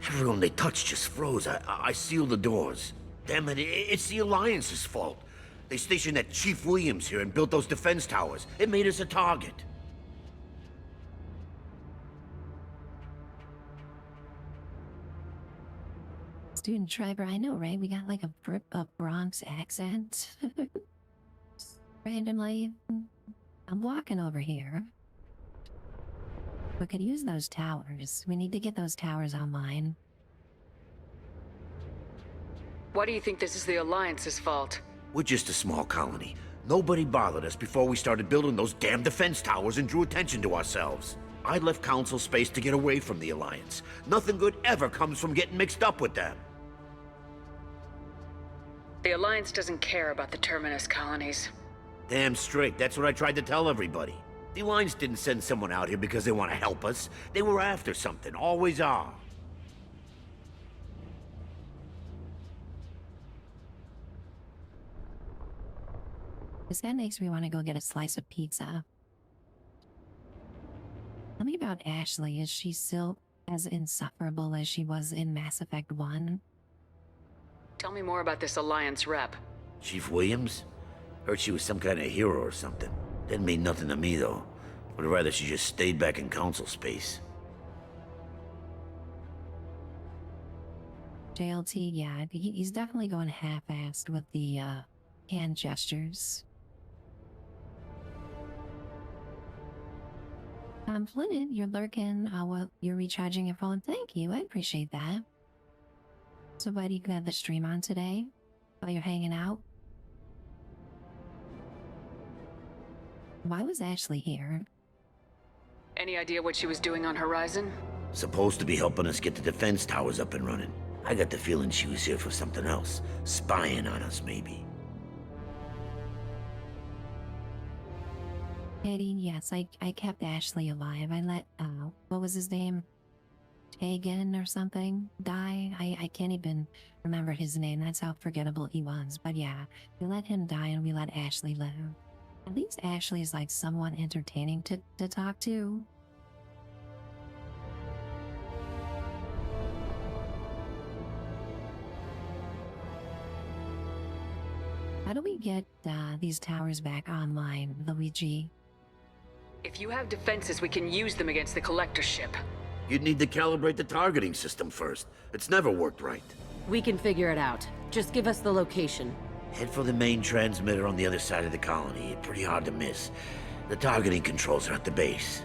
Everyone they touched just froze. I sealed the doors. Damn it, it's the Alliance's fault. They stationed that Chief Williams here and built those defense towers. It made us a target. Student driver, I know, right? We got like a Bronx accent. Randomly. I'm walking over here. We could use those towers. We need to get those towers online. Why do you think this is the Alliance's fault? We're just a small colony. Nobody bothered us before we started building those damn defense towers and drew attention to ourselves. I left Council space to get away from the Alliance. Nothing good ever comes from getting mixed up with them. The Alliance doesn't care about the Terminus colonies. Damn straight, that's what I tried to tell everybody. The Alliance didn't send someone out here because they want to help us. They were after something, always are. Because that makes me want to go get a slice of pizza. Tell me about Ashley. Is she still as insufferable as she was in Mass Effect 1? Tell me more about this Alliance rep. Chief Williams? Heard she was some kind of hero or something. Didn't mean nothing to me, though. Would rather she just stayed back in Council space. JLT, yeah, he's definitely going half-assed with the hand gestures. Flynn, you're lurking. Well, you're recharging your phone. Thank you, I appreciate that. So, buddy, you got the stream on today while you're hanging out? Why was Ashley here? Any idea what she was doing on Horizon? Supposed to be helping us get the defense towers up and running. I got the feeling she was here for something else. Spying on us, maybe. Katie, yes, I kept Ashley alive. I let, what was his name? Tegan or something die? I can't even remember his name. That's how forgettable he was. But yeah, we let him die and we let Ashley live. At least Ashley is like somewhat entertaining to talk to. How do we get these towers back online, Luigi? If you have defenses, we can use them against the Collector ship. You'd need to calibrate the targeting system first. It's never worked right. We can figure it out. Just give us the location. Head for the main transmitter on the other side of the colony. Pretty hard to miss. The targeting controls are at the base.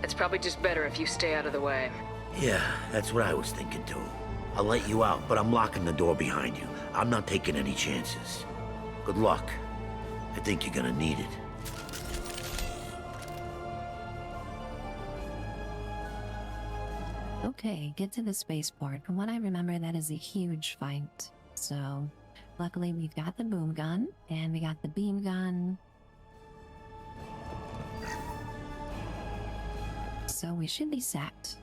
It's probably just better if you stay out of the way. Yeah, that's what I was thinking too. I'll let you out, but I'm locking the door behind you. I'm not taking any chances. Good luck. I think you're gonna need it. Okay, get to the spaceport. From what I remember, that is a huge fight. So, luckily we've got the boom gun, and we got the beam gun. So we should be set.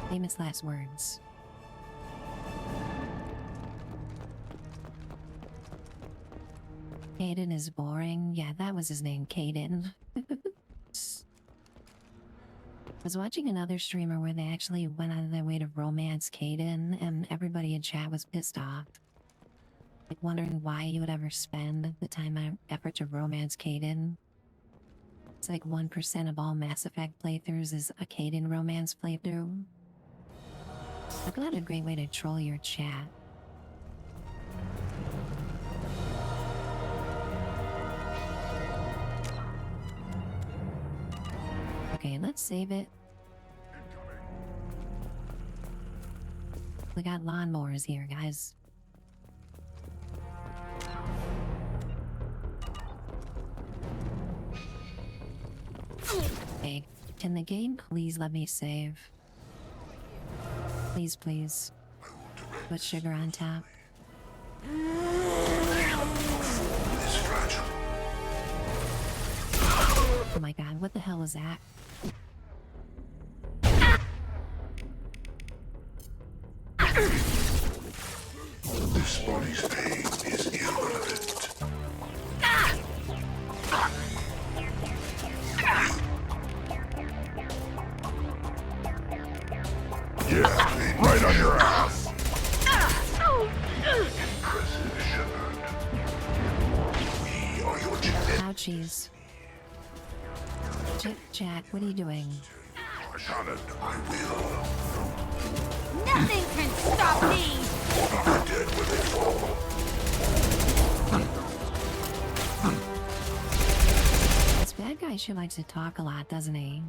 Famous last words. Caden is boring. Yeah, that was his name, Caden. I was watching another streamer where they actually went out of their way to romance Caden, and everybody in chat was pissed off. Like, wondering why you would ever spend the time and effort to romance Caden. It's like 1% of all Mass Effect playthroughs is a Caden romance playthrough. Like, not a great way to troll your chat. Okay, let's save it. We got lawnmowers here, guys. Okay, can the game please let me save? Please, please. Put sugar on top. Oh my god, what the hell is that? This body's pain is irrelevant. Yeah, right on your ass. Impressive, Shepard. We are your genetic. Ouchies. Jack, what are you doing? Shannon, I will. Nothing can stop me! All are dead when they fall. guy sure likes to talk a lot, doesn't he?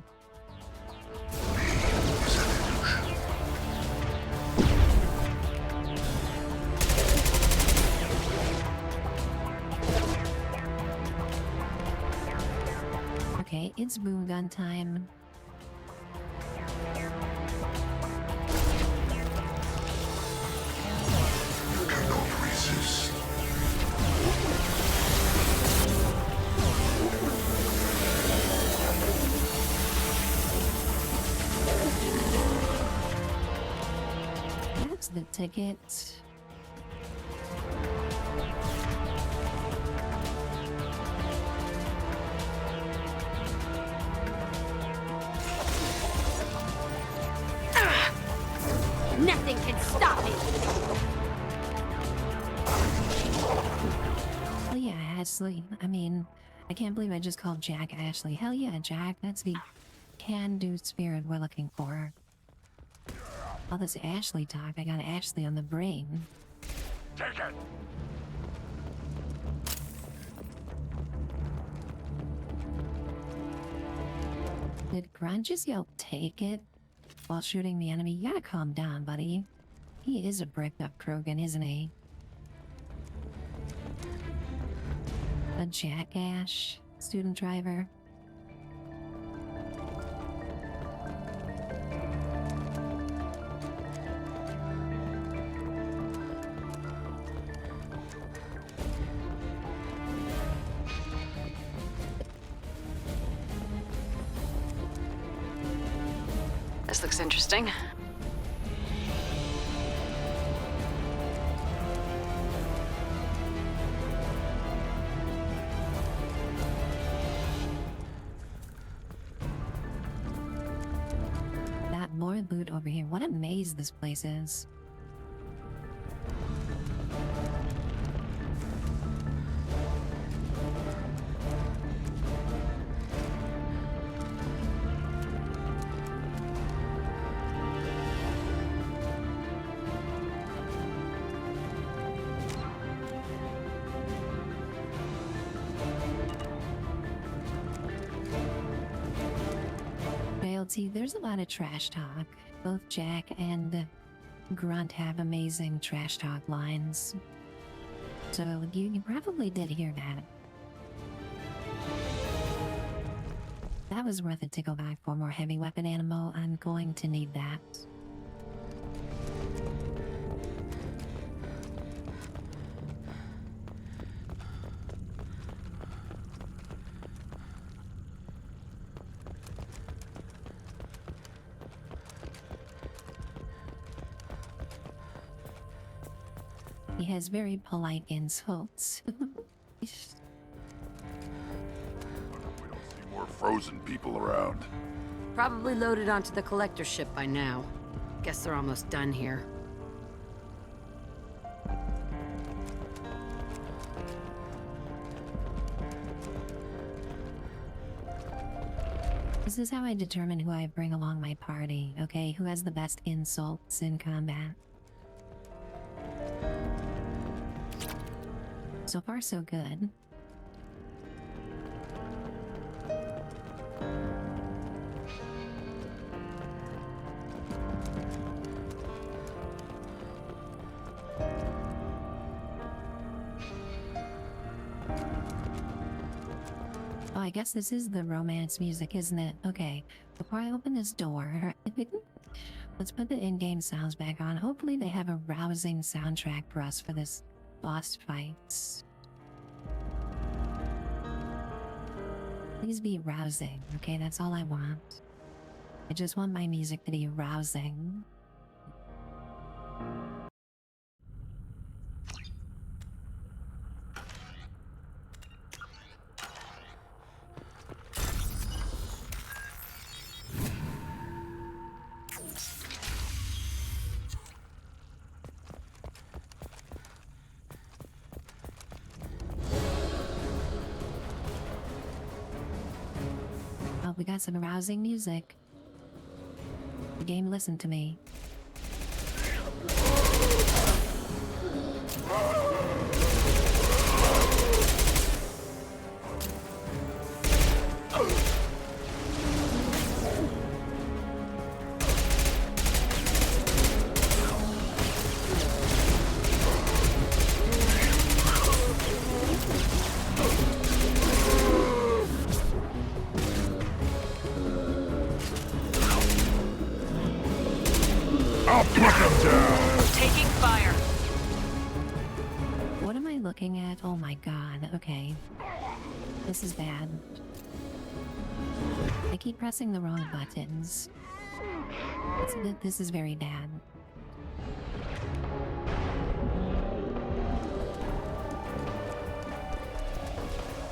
Okay, it's boom gun time. You cannot resist. That's the ticket. Nothing can stop me! Hell yeah, Ashley. I mean, I can't believe I just called Jack Ashley. Hell yeah, Jack. That's the can-do spirit we're looking for. All this Ashley talk, I got Ashley on the brain. Take it! Did Grunt just yell, take it? While shooting the enemy? You gotta calm down, buddy. He is a bricked up Krogan, isn't he? A jackass student driver. This looks interesting. That more loot over here. What a maze this place is. There's a lot of trash talk. Both Jack and Grunt have amazing trash talk lines. So you probably did hear that. That was worth it to go back for more heavy weapon ammo. I'm going to need that. He has very polite insults. More frozen people around. Probably loaded onto the collector ship by now. Guess they're almost done here. This is how I determine who I bring along my party, okay? Who has the best insults in combat. So far, so good. Oh, I guess this is the romance music, isn't it? Okay, before I open this door, let's put the in-game sounds back on. Hopefully they have a rousing soundtrack for us for this boss fights. Please be rousing, okay? That's all I want. I just want my music to be rousing. Oh, we got some rousing music. The game listened to me. looking at? Oh my god, okay. This is bad. I keep pressing the wrong buttons. This is very bad.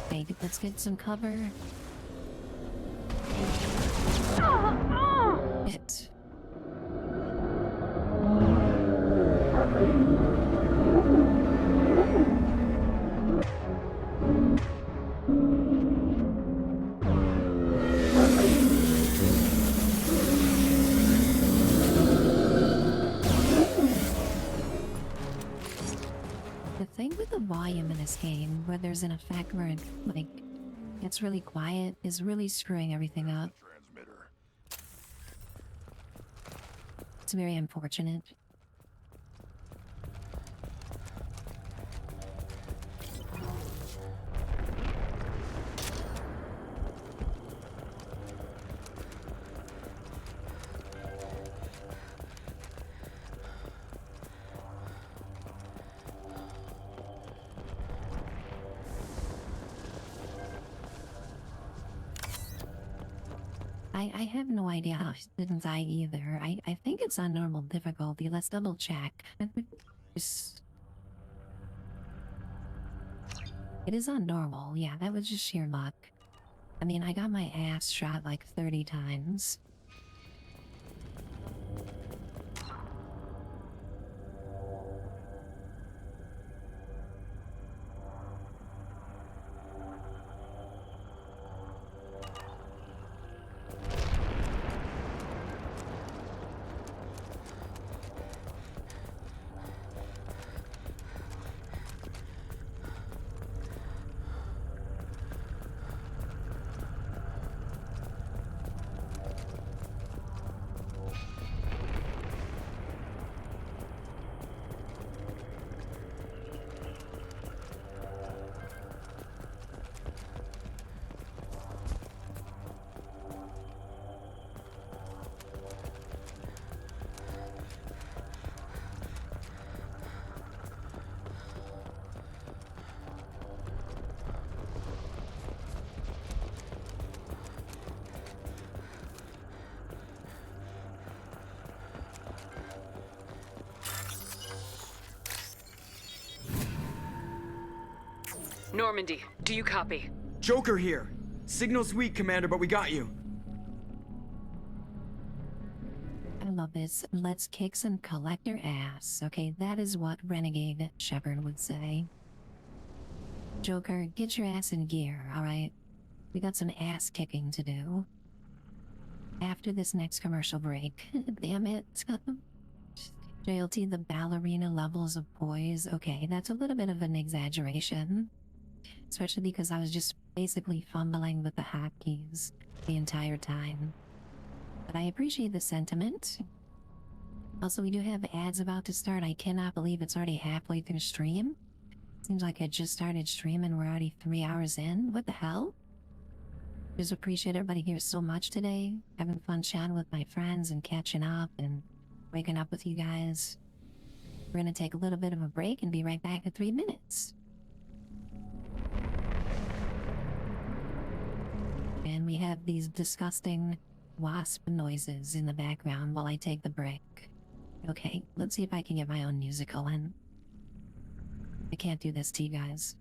Okay, let's get some cover. Shit. The thing with the volume in this game, where there's an effect where it, like, gets really quiet, is really screwing everything up. It's very unfortunate. I have no idea how she didn't die either. I think it's on normal difficulty. Let's double check. It is on normal. Yeah, that was just sheer luck. I mean, I got my ass shot like 30 times. Normandy, do you copy? Joker here. Signal's weak, Commander, but we got you. I love this. Let's kick some collector ass. Okay, that is what Renegade Shepard would say. Joker, get your ass in gear, alright? We got some ass kicking to do. After this next commercial break. Damn it. JLT, the ballerina levels of poise. Okay, that's a little bit of an exaggeration. Especially because I was just basically fumbling with the hotkeys the entire time. But I appreciate the sentiment. Also, we do have ads about to start. I cannot believe it's already halfway through stream. Seems like I just started streaming. We're already 3 hours in. What the hell? Just appreciate everybody here so much today. Having fun chatting with my friends and catching up and waking up with you guys. We're gonna take a little bit of a break and be right back in 3 minutes. And we have these disgusting wasp noises in the background while I take the break. Okay, let's see if I can get my own musical in. I can't do this to you guys.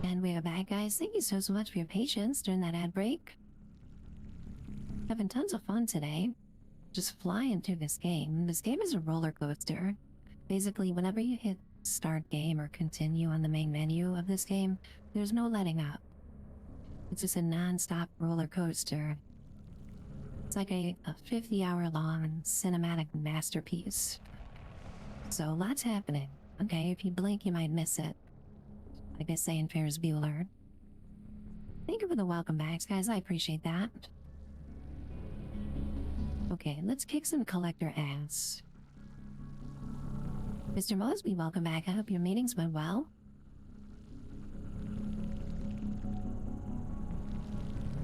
And we are back, guys. Thank you so much for your patience during that ad break. Having tons of fun today. Just flying through this game. This game is a roller coaster. Basically, whenever you hit start game or continue on the main menu of this game, there's no letting up. It's just a non-stop roller coaster. It's like a 50-hour-long cinematic masterpiece. So, lots happening. Okay, if you blink, you might miss it. Like they say in Ferris Bueller. Thank you for the welcome backs, guys. I appreciate that. Okay, let's kick some collector ass. Mr. Mosby, welcome back. I hope your meetings went well.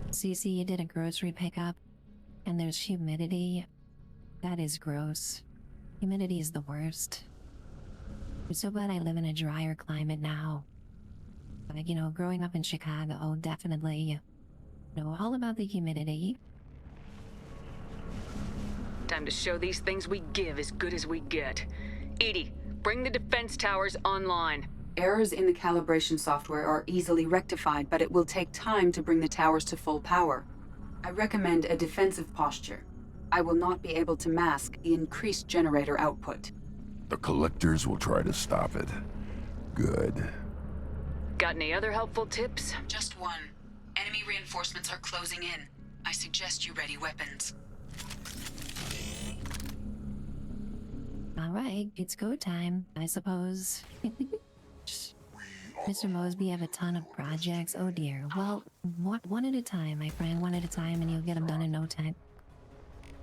Cece, you did a grocery pickup, and there's humidity. That is gross. Humidity is the worst. I'm so glad I live in a drier climate now. Like, you know, growing up in Chicago, definitely know all about the humidity. Time to show these things we give as good as we get. Edie, bring the defense towers online. Errors in the calibration software are easily rectified, but it will take time to bring the towers to full power. I recommend a defensive posture. I will not be able to mask the increased generator output. The collectors will try to stop it. Good. Got any other helpful tips? Just one. Enemy reinforcements are closing in. I suggest you ready weapons. Alright, it's go time, I suppose. Mr. Mosby, have a ton of projects. Oh dear. Well, one at a time, my friend. One at a time, and you'll get them done in no time.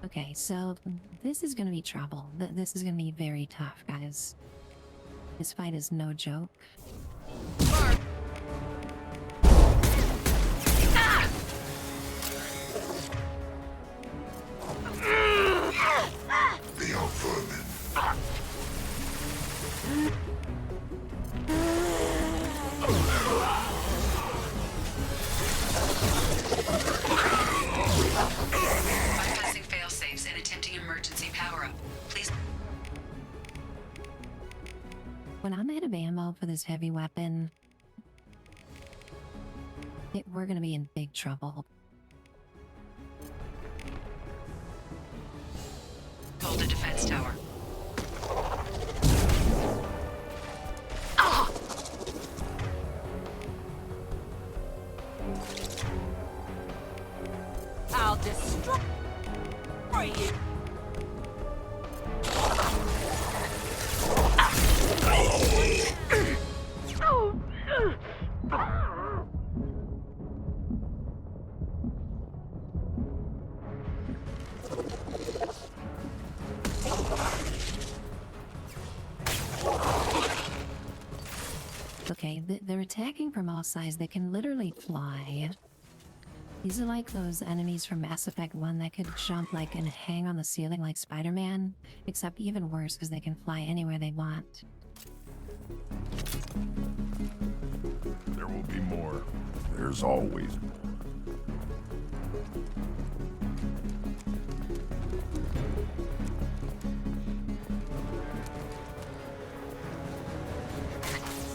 Okay, so this is gonna be trouble. This is gonna be very tough, guys. This fight is no joke. They are vermin. Bypassing failsafes and attempting emergency power-up. Please. When I'm out of ammo for this heavy weapon, we're gonna be in big trouble. Hold the defense tower. I'll destroy you. Okay, they're attacking from all sides. They can literally fly. These are like those enemies from Mass Effect 1 that could jump like and hang on the ceiling like Spider-Man, except even worse because they can fly anywhere they want. There will be more. There's always more.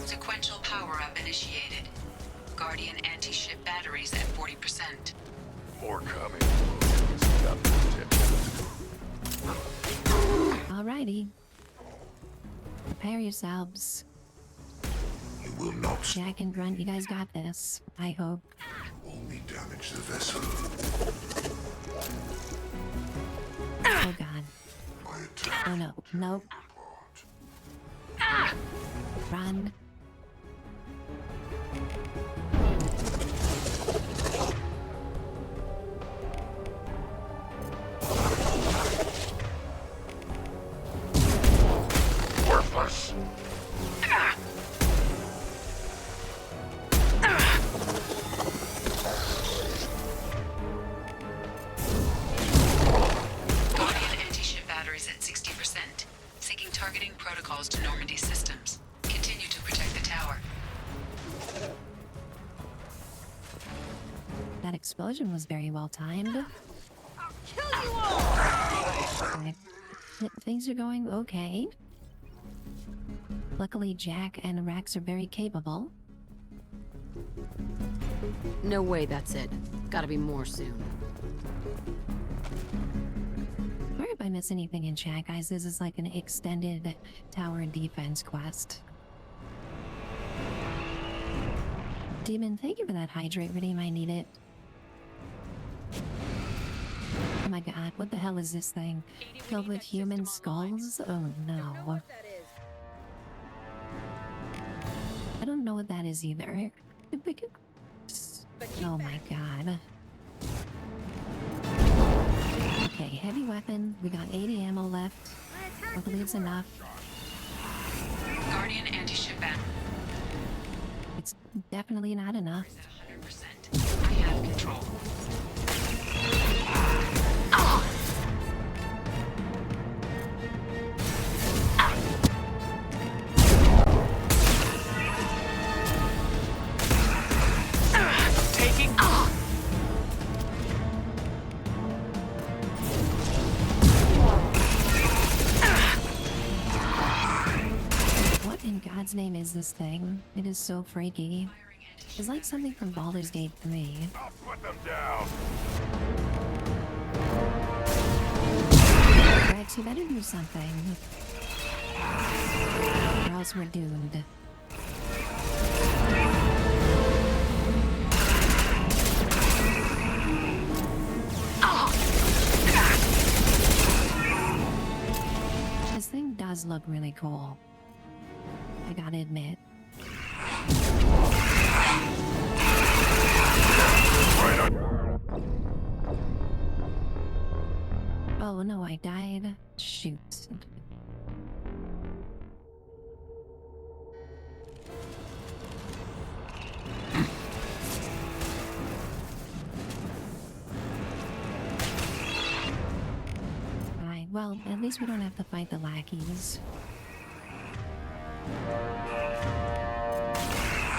Sequential power-up initiated. Guardian anti-ship batteries at 40%. More coming. Alrighty. Prepare yourselves. You will not Jack and Grunt, you guys got this. I hope. only damage the vessel. Oh god. Oh no. Nope. Run. Worthless. Guardian anti-ship batteries at 60%. Syncing targeting protocols to Normandy systems. Continue to protect the tower. That explosion was very well timed. Kill you all! Okay. Things are going okay. Luckily, Jack and Rex are very capable. No way that's it. Gotta be more soon. Sorry if I miss anything in chat, guys. This is like an extended tower defense quest. Demon, thank you for that hydrate redeem. I need it. Oh my god, what the hell is this thing? Filled with human skulls? Oh no. I don't know what that is either. Oh my god. Okay, heavy weapon. We got 80 ammo left. Hopefully it's enough. Guardian anti-ship ban. It's definitely not enough. 100%. I have control. What in God's name is this thing? It is so freaky. It's like something from Baldur's Gate 3. I'll put them down. Rex, you better do something. Or else we're doomed. This thing does look really cool. I gotta admit. Oh no, I died. Shoot. Alright, well, at least we don't have to fight the lackeys.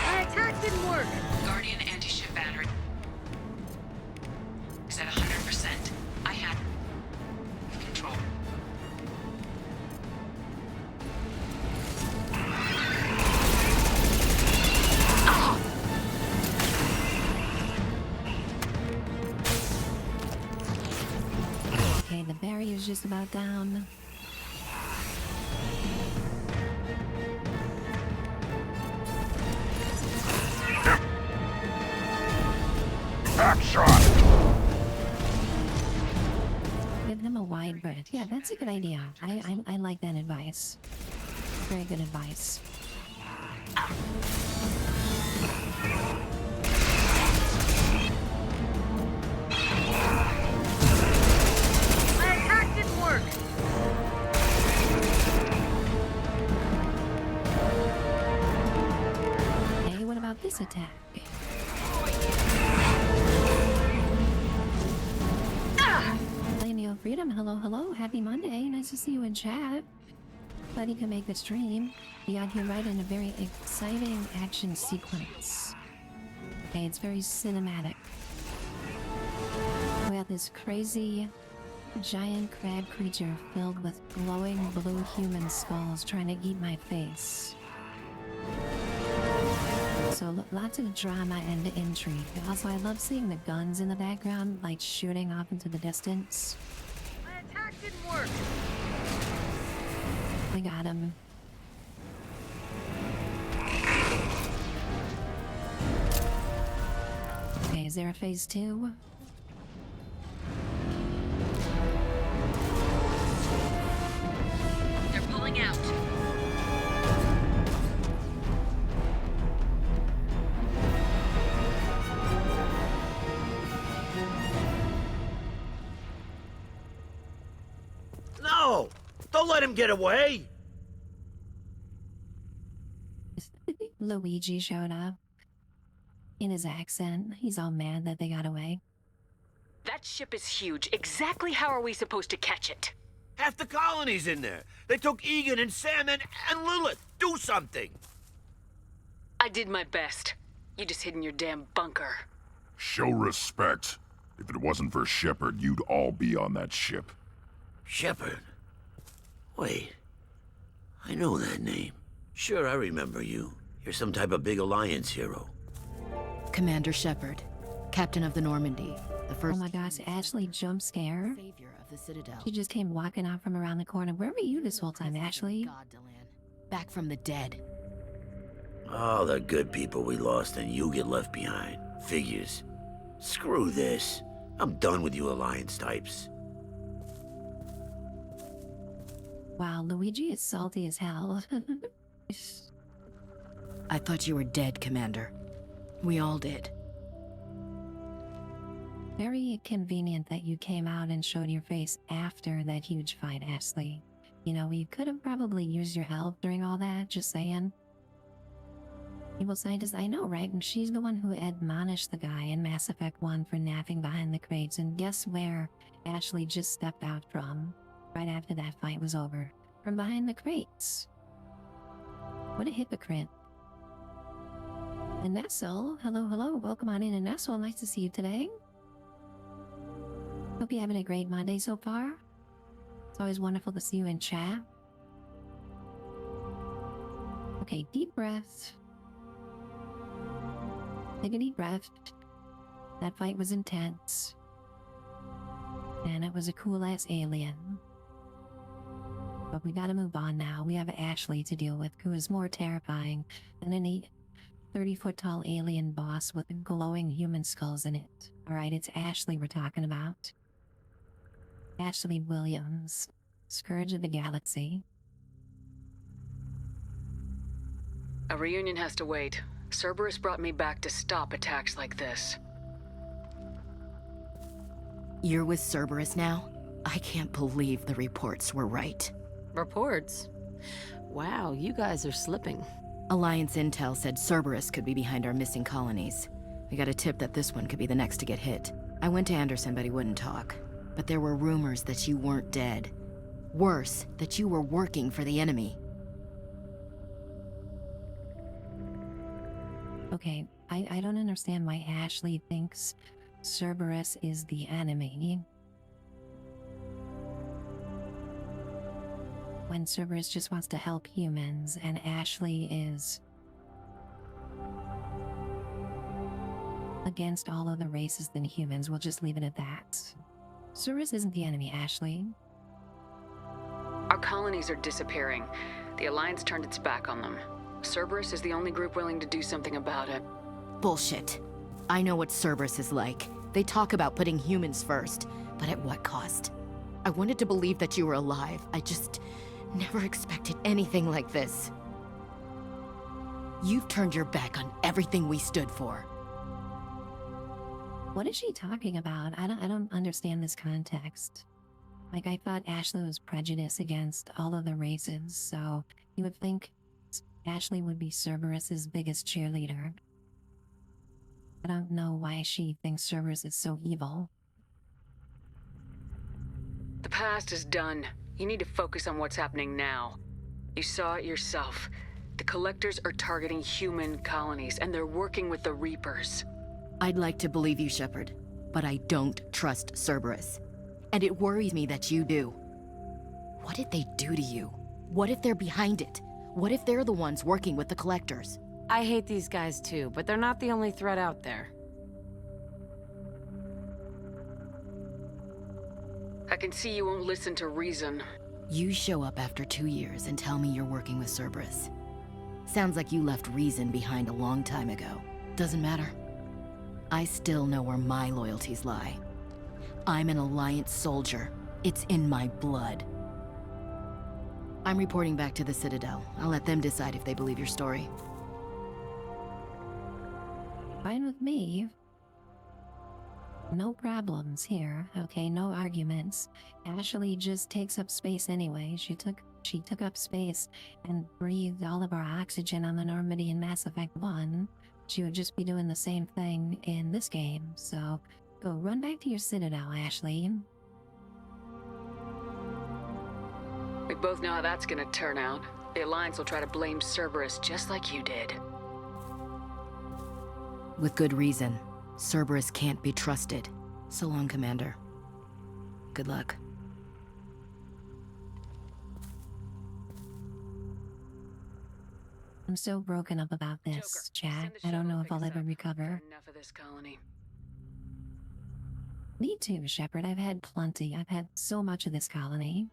My attack didn't work. Guardian anti-ship battery is at 100%. I have control. Okay, the barrier's just about down. Back shot. Give them a wide berth. Yeah, that's a good idea. I like that advice. Very good advice. My attack didn't work. Hey, what about this attack? Lady of Freedom, hello, hello. Happy Monday. Nice to see you in chat. Glad you can make the stream. We got here right in a very exciting action sequence. Okay, it's very cinematic. We have this crazy giant crab creature filled with glowing blue human skulls trying to eat my face. So lots of drama and intrigue. Also, I love seeing the guns in the background, like shooting off into the distance. My attack didn't work. We got him. Okay, is there a phase 2? They're pulling out. No! Don't let him get away! Luigi showed up. In his accent, he's all mad that they got away. That ship is huge. Exactly how are we supposed to catch it? Half the colony's in there. They took Egan and Sam and Lilith. Do something! I did my best. You just hid in your damn bunker. Show respect. If it wasn't for Shepard, you'd all be on that ship. Shepard? Wait. I know that name. Sure, I remember you. You're some type of big Alliance hero. Commander Shepard, Captain of the Normandy, the first... Oh my gosh, Ashley jump scare. Savior of the Citadel. She just came walking out from around the corner. Where were you this whole time, Ashley? Back from the dead. All the good people we lost and you get left behind. Figures. Screw this. I'm done with you Alliance types. Wow, Luigi is salty as hell. I thought you were dead, Commander. We all did. Very convenient that you came out and showed your face after that huge fight, Ashley. You know, we could have probably used your help during all that, just saying. Evil scientist, I know, right? And she's the one who admonished the guy in Mass Effect 1 for napping behind the crates, and guess where Ashley just stepped out from? Right after that fight was over. From behind the crates. What a hypocrite. And Nestle, hello, hello, welcome on in, and Nestle, nice to see you today. Hope you're having a great Monday so far. It's always wonderful to see you in chat. Okay, deep breath. Take a deep breath. That fight was intense. And it was a cool-ass alien. But we gotta move on now. We have Ashley to deal with, who is more terrifying than any 30-foot-tall alien boss with glowing human skulls in it. Alright, it's Ashley we're talking about. Ashley Williams, Scourge of the Galaxy. A reunion has to wait. Cerberus brought me back to stop attacks like this. You're with Cerberus now? I can't believe the reports were right. Reports? Wow, you guys are slipping. Alliance intel said Cerberus could be behind our missing colonies. We got a tip that this one could be the next to get hit. I went to Anderson, but he wouldn't talk. But there were rumors that you weren't dead. Worse, that you were working for the enemy. Okay, I don't understand why Ashley thinks Cerberus is the enemy. When Cerberus just wants to help humans, and Ashley is against all other races than humans. We'll just leave it at that. Cerberus isn't the enemy, Ashley. Our colonies are disappearing. The Alliance turned its back on them. Cerberus is the only group willing to do something about it. Bullshit. I know what Cerberus is like. They talk about putting humans first, but at what cost? I wanted to believe that you were alive. I just never expected anything like this. You've turned your back on everything we stood for. What is she talking about? I don't understand this context. Like, I thought Ashley was prejudiced against all of the races, so you would think Ashley would be Cerberus's biggest cheerleader. I don't know why she thinks Cerberus is so evil. The past is done. You need to focus on what's happening now. You saw it yourself. The Collectors are targeting human colonies, and they're working with the Reapers. I'd like to believe you, Shepard, but I don't trust Cerberus. And it worries me that you do. What did they do to you? What if they're behind it? What if they're the ones working with the Collectors? I hate these guys too, but they're not the only threat out there. I can see you won't listen to reason. You show up after 2 years and tell me you're working with Cerberus. Sounds like you left reason behind a long time ago. Doesn't matter. I still know where my loyalties lie. I'm an Alliance soldier. It's in my blood. I'm reporting back to the Citadel. I'll let them decide if they believe your story. Fine with me. No problems here, okay? No arguments. Ashley just takes up space anyway. She took up space and breathed all of our oxygen on the Normandy in Mass Effect 1. She would just be doing the same thing in this game, so go run back to your Citadel, Ashley. We both know how that's gonna turn out. The Alliance will try to blame Cerberus just like you did. With good reason. Cerberus can't be trusted. So long, Commander. Good luck. I'm so broken up about this, chat. I don't know if I'll ever recover. Enough of this colony. Me too, Shepard. I've had plenty. I've had so much of this colony.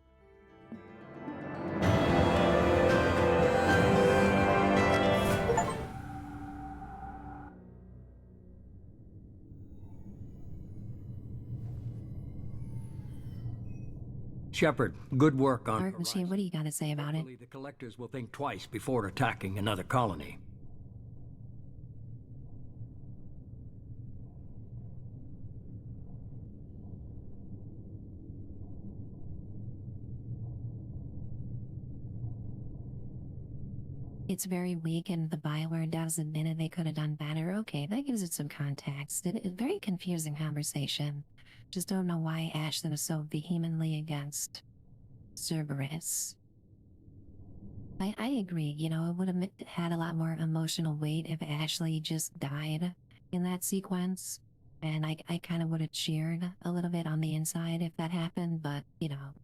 Shepard, good work on Art Machine, what do you got to say about it? Hopefully the collectors will think twice before attacking another colony. It's very weak, and the Bioware devs admitted they could have done better. Okay, that gives it some context. It's a very confusing conversation. Just don't know why Ashton was so vehemently against Cerberus. I agree, you know, it would have had a lot more emotional weight if Ashley just died in that sequence. And I kind of would have cheered a little bit on the inside if that happened, but, you know.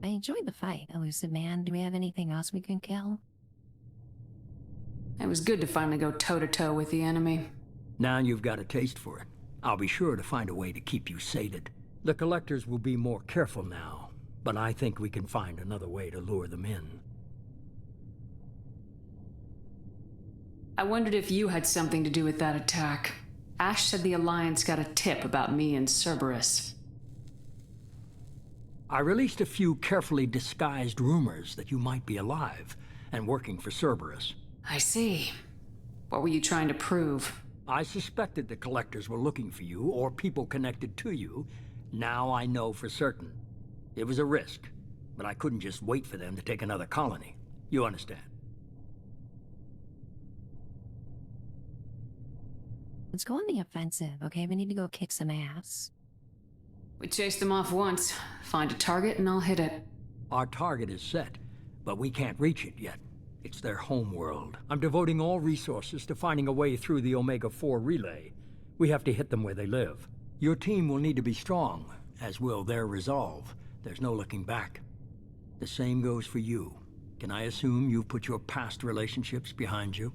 I enjoyed the fight, Elusive Man. Do we have anything else we can kill? It was good to finally go toe-to-toe with the enemy. Now you've got a taste for it. I'll be sure to find a way to keep you sated. The collectors will be more careful now, but I think we can find another way to lure them in. I wondered if you had something to do with that attack. Ash said the Alliance got a tip about me and Cerberus. I released a few carefully disguised rumors that you might be alive and working for Cerberus. I see. What were you trying to prove? I suspected the collectors were looking for you or people connected to you. Now I know for certain. It was a risk, but I couldn't just wait for them to take another colony. You understand? Let's go on the offensive, okay? We need to go kick some ass. We chased them off once. Find a target and I'll hit it. Our target is set, but we can't reach it yet. It's their home world. I'm devoting all resources to finding a way through the Omega-4 relay. We have to hit them where they live. Your team will need to be strong, as will their resolve. There's no looking back. The same goes for you. Can I assume you've put your past relationships behind you?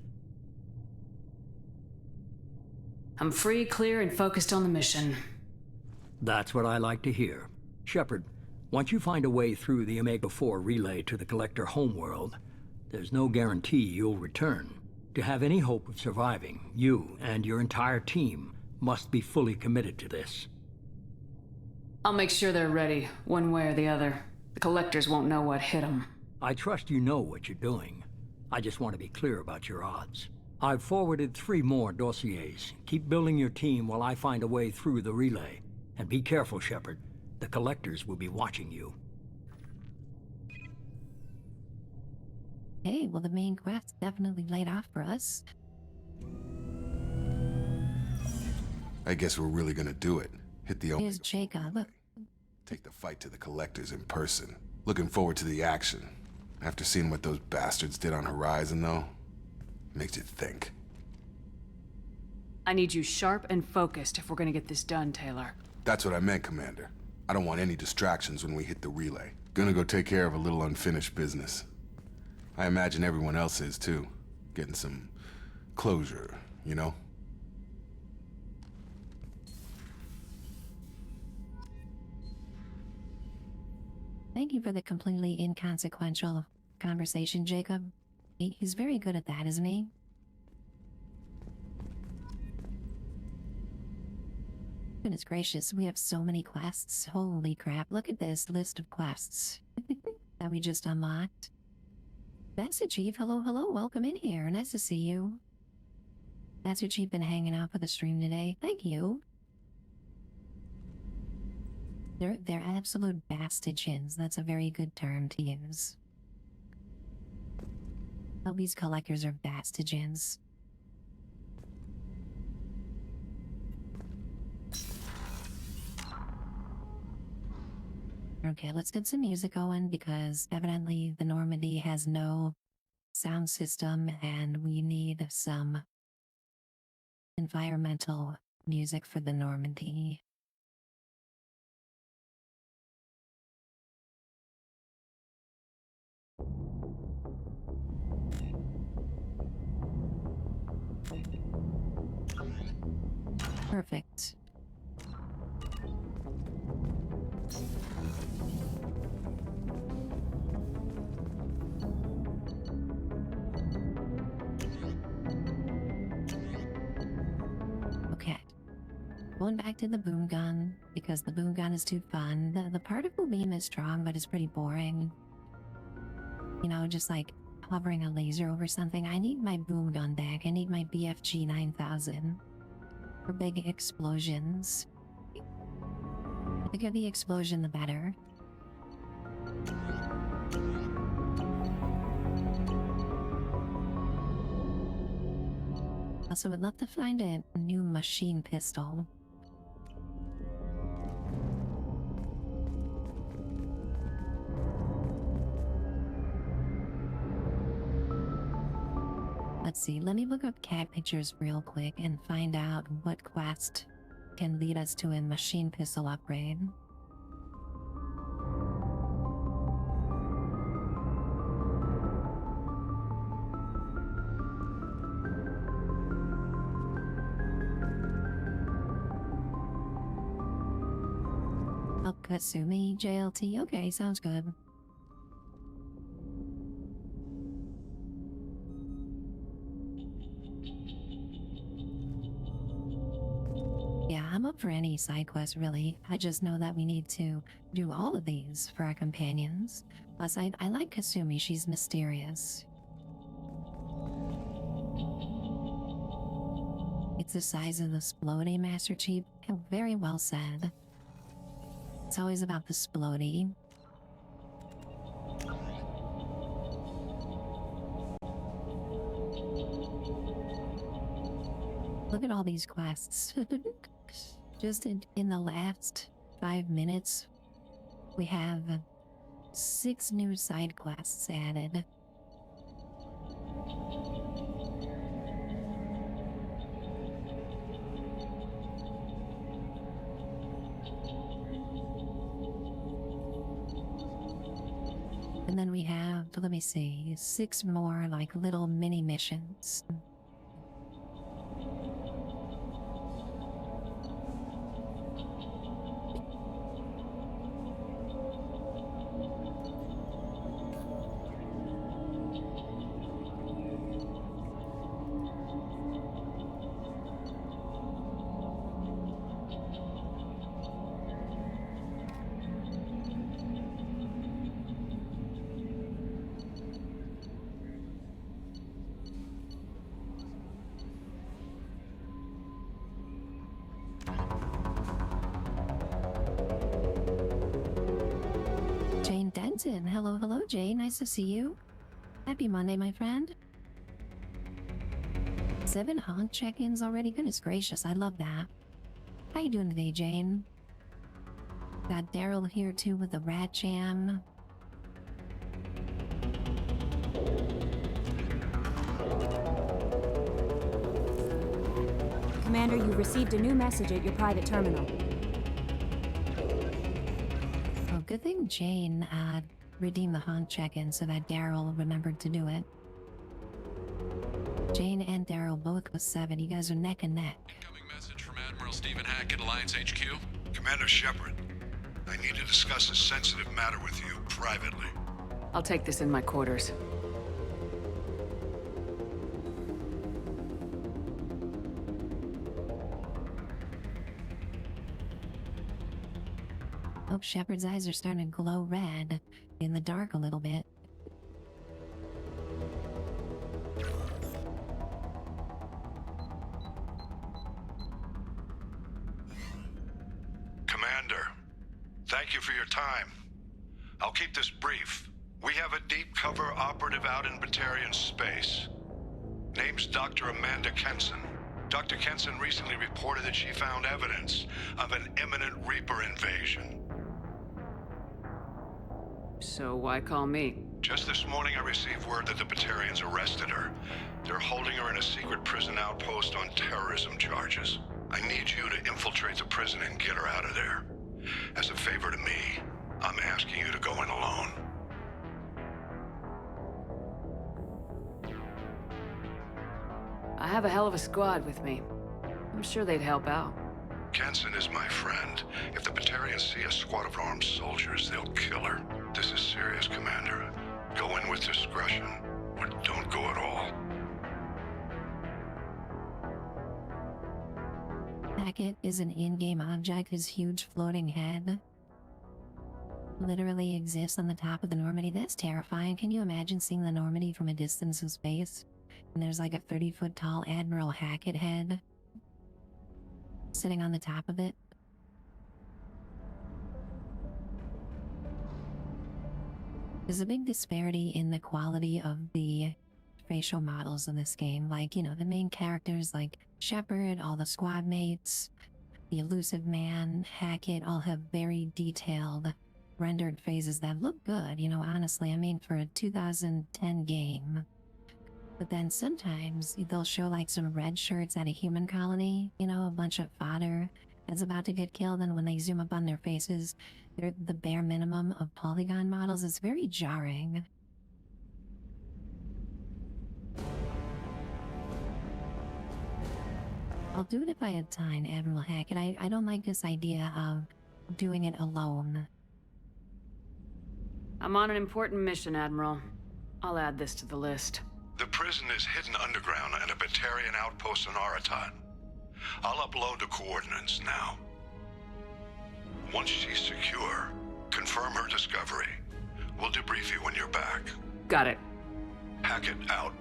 I'm free, clear, and focused on the mission. That's what I like to hear. Shepard, once you find a way through the Omega-4 relay to the Collector homeworld, there's no guarantee you'll return. To have any hope of surviving, you and your entire team must be fully committed to this. I'll make sure they're ready, one way or the other. The Collectors won't know what hit them. I trust you know what you're doing. I just want to be clear about your odds. I've forwarded 3 more dossiers. Keep building your team while I find a way through the relay. And be careful, Shepard. The Collectors will be watching you. Hey, well, the main quest definitely laid off for us. I guess we're really gonna do it. Hit the Here's Jacob. Look. Take the fight to the Collectors in person. Looking forward to the action. After seeing what those bastards did on Horizon, though, makes you think. I need you sharp and focused if we're gonna get this done, Taylor. That's what I meant, Commander. I don't want any distractions when we hit the relay. Gonna go take care of a little unfinished business. I imagine everyone else is, too. Getting some closure, you know? Thank you for the completely inconsequential conversation, Jacob. He's very good at that, isn't he? Goodness gracious, we have so many quests. Holy crap, look at this list of quests that we just unlocked. Master Chief, hello, hello, welcome in here. Nice to see you. Master Chief been hanging out for the stream today. Thank you. They're absolute bastagens. That's a very good term to use. All these collectors are bastagens. Okay, let's get some music going because evidently the Normandy has no sound system and we need some environmental music for the Normandy. Perfect. Okay. Going back to the boom gun, because the boom gun is too fun. The particle beam is strong, but it's pretty boring. You know, just like hovering a laser over something. I need my boom gun back. I need my BFG 9000 for big explosions. The bigger the explosion, the better. Also, would love to find a new machine pistol. Let's see, let me look up cat pictures real quick and find out what quest can lead us to a machine pistol upgrade. Oh, Kasumi, JLT, okay, sounds good. Yeah, I'm up for any side quest, really. I just know that we need to do all of these for our companions. Plus, I like Kasumi, she's mysterious. It's the size of the Splody, Master Chief. Very well said. It's always about the Splody. Look at all these quests. Just in the last 5 minutes, we have 6 new side quests added. And then we have, let me see, 6 more like little mini missions. Jane Denton. Hello, hello, Jane. Nice to see you. Happy Monday, my friend. 7 honk check-ins already? Goodness gracious, I love that. How you doing today, Jane? Got Daryl here too with the Rat Jam. Commander, you received a new message at your private terminal. Oh, good thing Jane redeemed the honk check-in so that Daryl remembered to do it. Jane and Daryl both with 7. You guys are neck and neck. Incoming message from Admiral Stephen Hackett, Alliance HQ. Commander Shepard, I need to discuss a sensitive matter with you privately. I'll take this in my quarters. Oh, Shepard's eyes are starting to glow red in the dark a little bit. Commander, thank you for your time. I'll keep this brief. We have a deep cover operative out in Batarian space. Name's Dr. Amanda Kenson. Dr. Kenson recently reported that she found evidence of an imminent Reaper invasion. So why call me? Just this morning I received word that the Batarians arrested her. They're holding her in a secret prison outpost on terrorism charges. I need you to infiltrate the prison and get her out of there. As a favor to me, I'm asking you to go in alone. I have a hell of a squad with me. I'm sure they'd help out. Kenson is my friend. If the Batarians see a squad of armed soldiers, they'll kill her. This is serious, Commander. Go in with discretion, or don't go at all. Hackett is an in-game object. His huge floating head literally exists on the top of the Normandy. That's terrifying. Can you imagine seeing the Normandy from a distance of space? And there's like a 30-foot tall Admiral Hackett head sitting on the top of it. There's a big disparity in the quality of the facial models in this game. Like, you know, the main characters like Shepard, all the squad mates, the elusive man, Hackett, all have very detailed rendered faces that look good, you know, honestly. I mean, for a 2010 game. But then sometimes they'll show like some red shirts at a human colony, you know, a bunch of fodder that's about to get killed, and when they zoom up on their faces, they're the bare minimum of polygon models. It's very jarring. I'll do it if I had time, Admiral Hackett. I don't like this idea of doing it alone. I'm on an important mission, Admiral. I'll add this to the list. The prison is hidden underground at a Batarian outpost in Aratat. I'll upload the coordinates now. Once she's secure, confirm her discovery. We'll debrief you when you're back. Got it. Hackett out.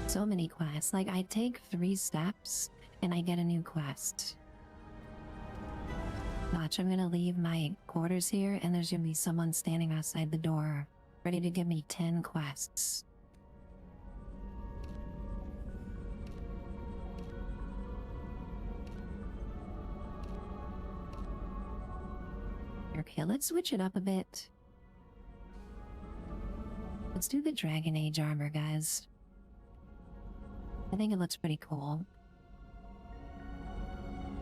So many quests. Like, I take 3 steps and I get a new quest. Watch, I'm gonna leave my quarters here and there's gonna be someone standing outside the door, ready to give me 10 quests. Okay, let's switch it up a bit. Let's do the Dragon Age armor, guys. I think it looks pretty cool.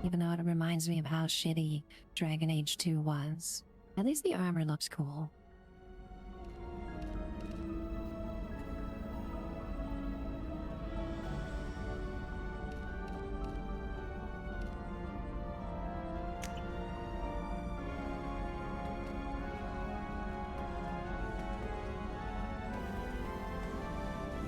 Even though it reminds me of how shitty Dragon Age 2 was. At least the armor looks cool.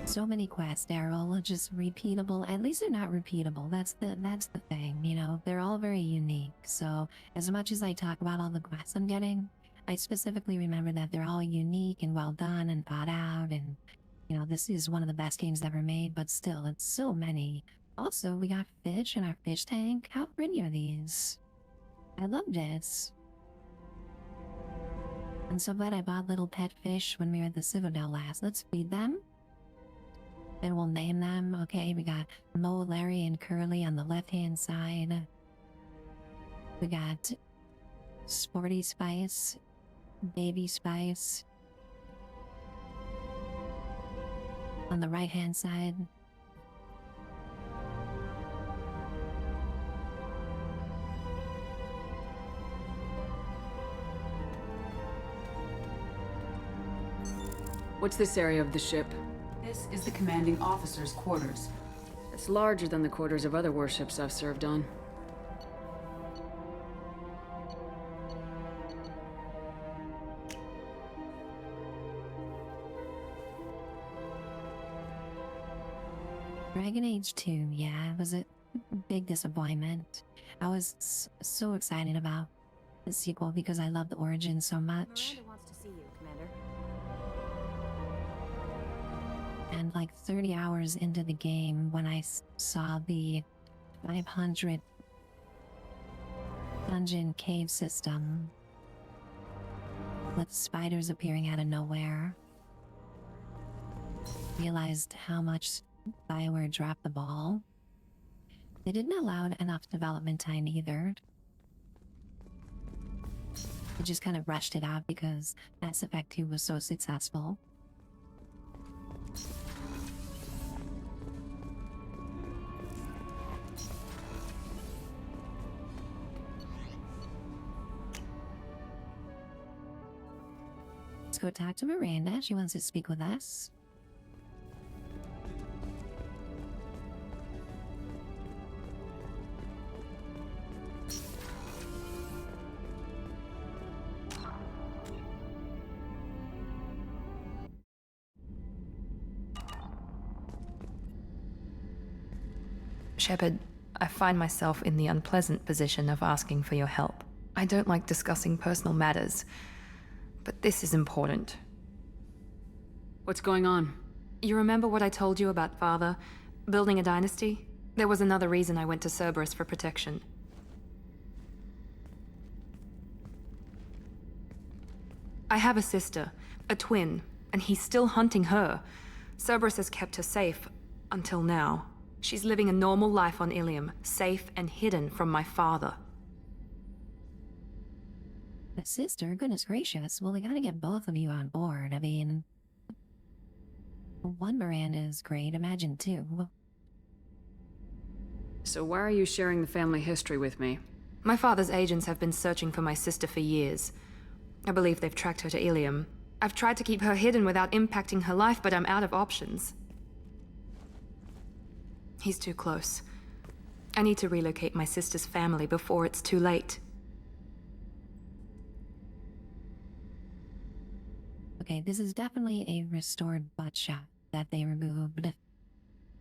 So many quests, Daryl, just repeatable. At least they're not repeatable. That's the thing, you know. They're all very unique. So as much as I talk about all the quests I'm getting, I specifically remember that they're all unique and well done and thought out, and you know, this is one of the best games ever made, but still, it's so many. Also, we got fish in our fish tank. How pretty are these? I love this. I'm so glad I bought little pet fish when we were at the Citadel last. Let's feed them. And we'll name them. Okay, we got Mo, Larry, and Curly on the left-hand side. We got Sporty Spice, Baby Spice on the right-hand side. What's this area of the ship? This is the commanding officer's quarters. It's larger than the quarters of other warships I've served on. Dragon Age 2, yeah, it was a big disappointment. I was so excited about the sequel because I love the origin so much. Miranda wants to see you, Commander. And like 30 hours into the game, when I saw the 500 dungeon cave system with spiders appearing out of nowhere, realized how much BioWare dropped the ball. They didn't allow enough development time either. They just kind of rushed it out because Mass Effect 2 was so successful. Let's go talk to Miranda. She wants to speak with us. Shepard, I find myself in the unpleasant position of asking for your help. I don't like discussing personal matters, but this is important. What's going on? You remember what I told you about Father? Building a dynasty? There was another reason I went to Cerberus for protection. I have a sister, a twin, and he's still hunting her. Cerberus has kept her safe, until now. She's living a normal life on Ilium, safe and hidden from my father. A sister? Goodness gracious. Well, we gotta get both of you on board. I mean, one Miranda is great, imagine two. So why are you sharing the family history with me? My father's agents have been searching for my sister for years. I believe they've tracked her to Ilium. I've tried to keep her hidden without impacting her life, but I'm out of options. He's too close. I need to relocate my sister's family before it's too late. Okay, this is definitely a restored butt shot that they removed.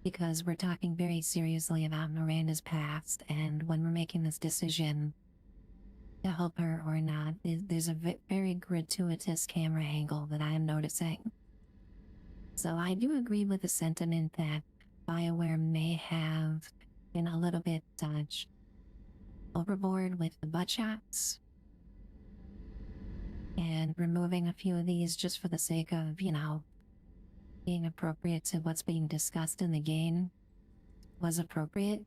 Because we're talking very seriously about Miranda's past, and when we're making this decision to help her or not, there's a very gratuitous camera angle that I am noticing. So I do agree with the sentiment that BioWare may have been a little bit overboard with the butt shots. And removing a few of these just for the sake of, you know, being appropriate to what's being discussed in the game was appropriate.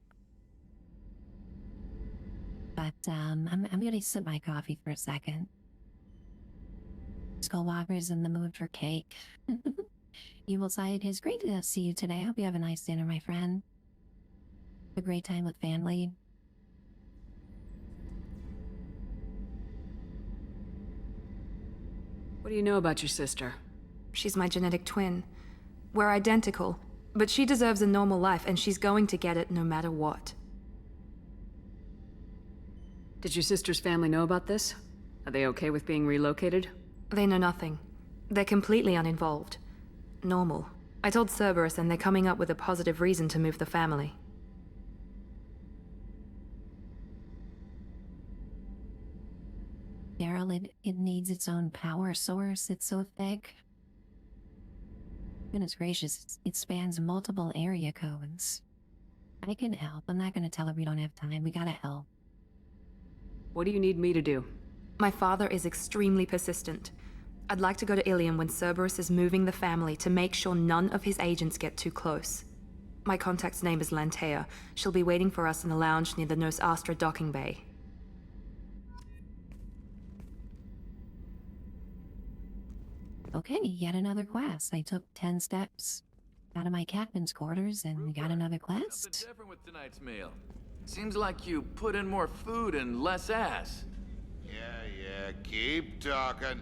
But I'm gonna sip my coffee for a second. Skullwalker's in the mood for cake. Evil Side, it's great to see you today. I hope you have a nice dinner, my friend. Have a great time with family. What do you know about your sister? She's my genetic twin. We're identical, but she deserves a normal life, and she's going to get it no matter what. Did your sister's family know about this? Are they okay with being relocated? They know nothing. They're completely uninvolved. Normal. I told Cerberus, and they're coming up with a positive reason to move the family. Daryl, it needs its own power source. It's so thick. Goodness gracious, it spans multiple area codes. I can help. I'm not gonna tell her we don't have time. We gotta help. What do you need me to do? My father is extremely persistent. I'd like to go to Ilium when Cerberus is moving the family to make sure none of his agents get too close. My contact's name is Lantea. She'll be waiting for us in the lounge near the Nos Astra docking bay. Okay, yet another quest. I took 10 steps out of my captain's quarters and we got another quest. Something different with tonight's meal. Seems like you put in more food and less ass. Yeah, keep talking.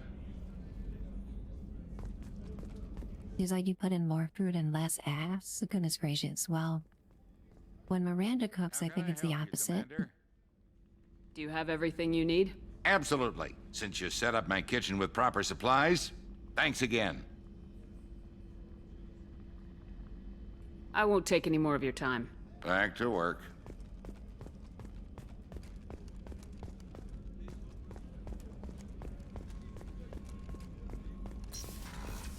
Seems like you put in more food and less ass? Goodness gracious. Well, when Miranda cooks, I think it's the opposite. Do you have everything you need? Absolutely. Since you set up my kitchen with proper supplies, thanks again. I won't take any more of your time. Back to work.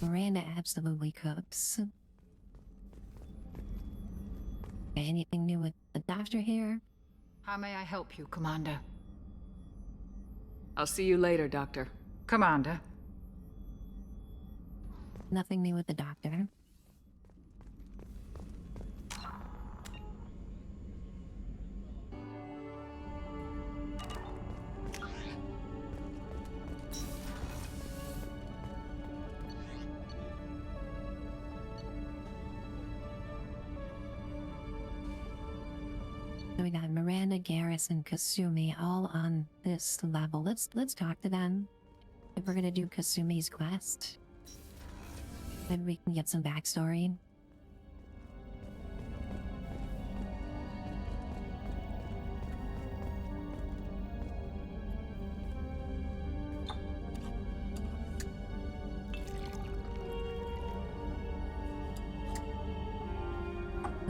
Miranda absolutely cooks. Anything new with the doctor here? How may I help you, Commander? I'll see you later, Doctor. Commander. Nothing new with the doctor. So we got Miranda, Garrus, and Kasumi all on this level. Let's talk to them. If we're gonna do Kasumi's quest, maybe we can get some backstory.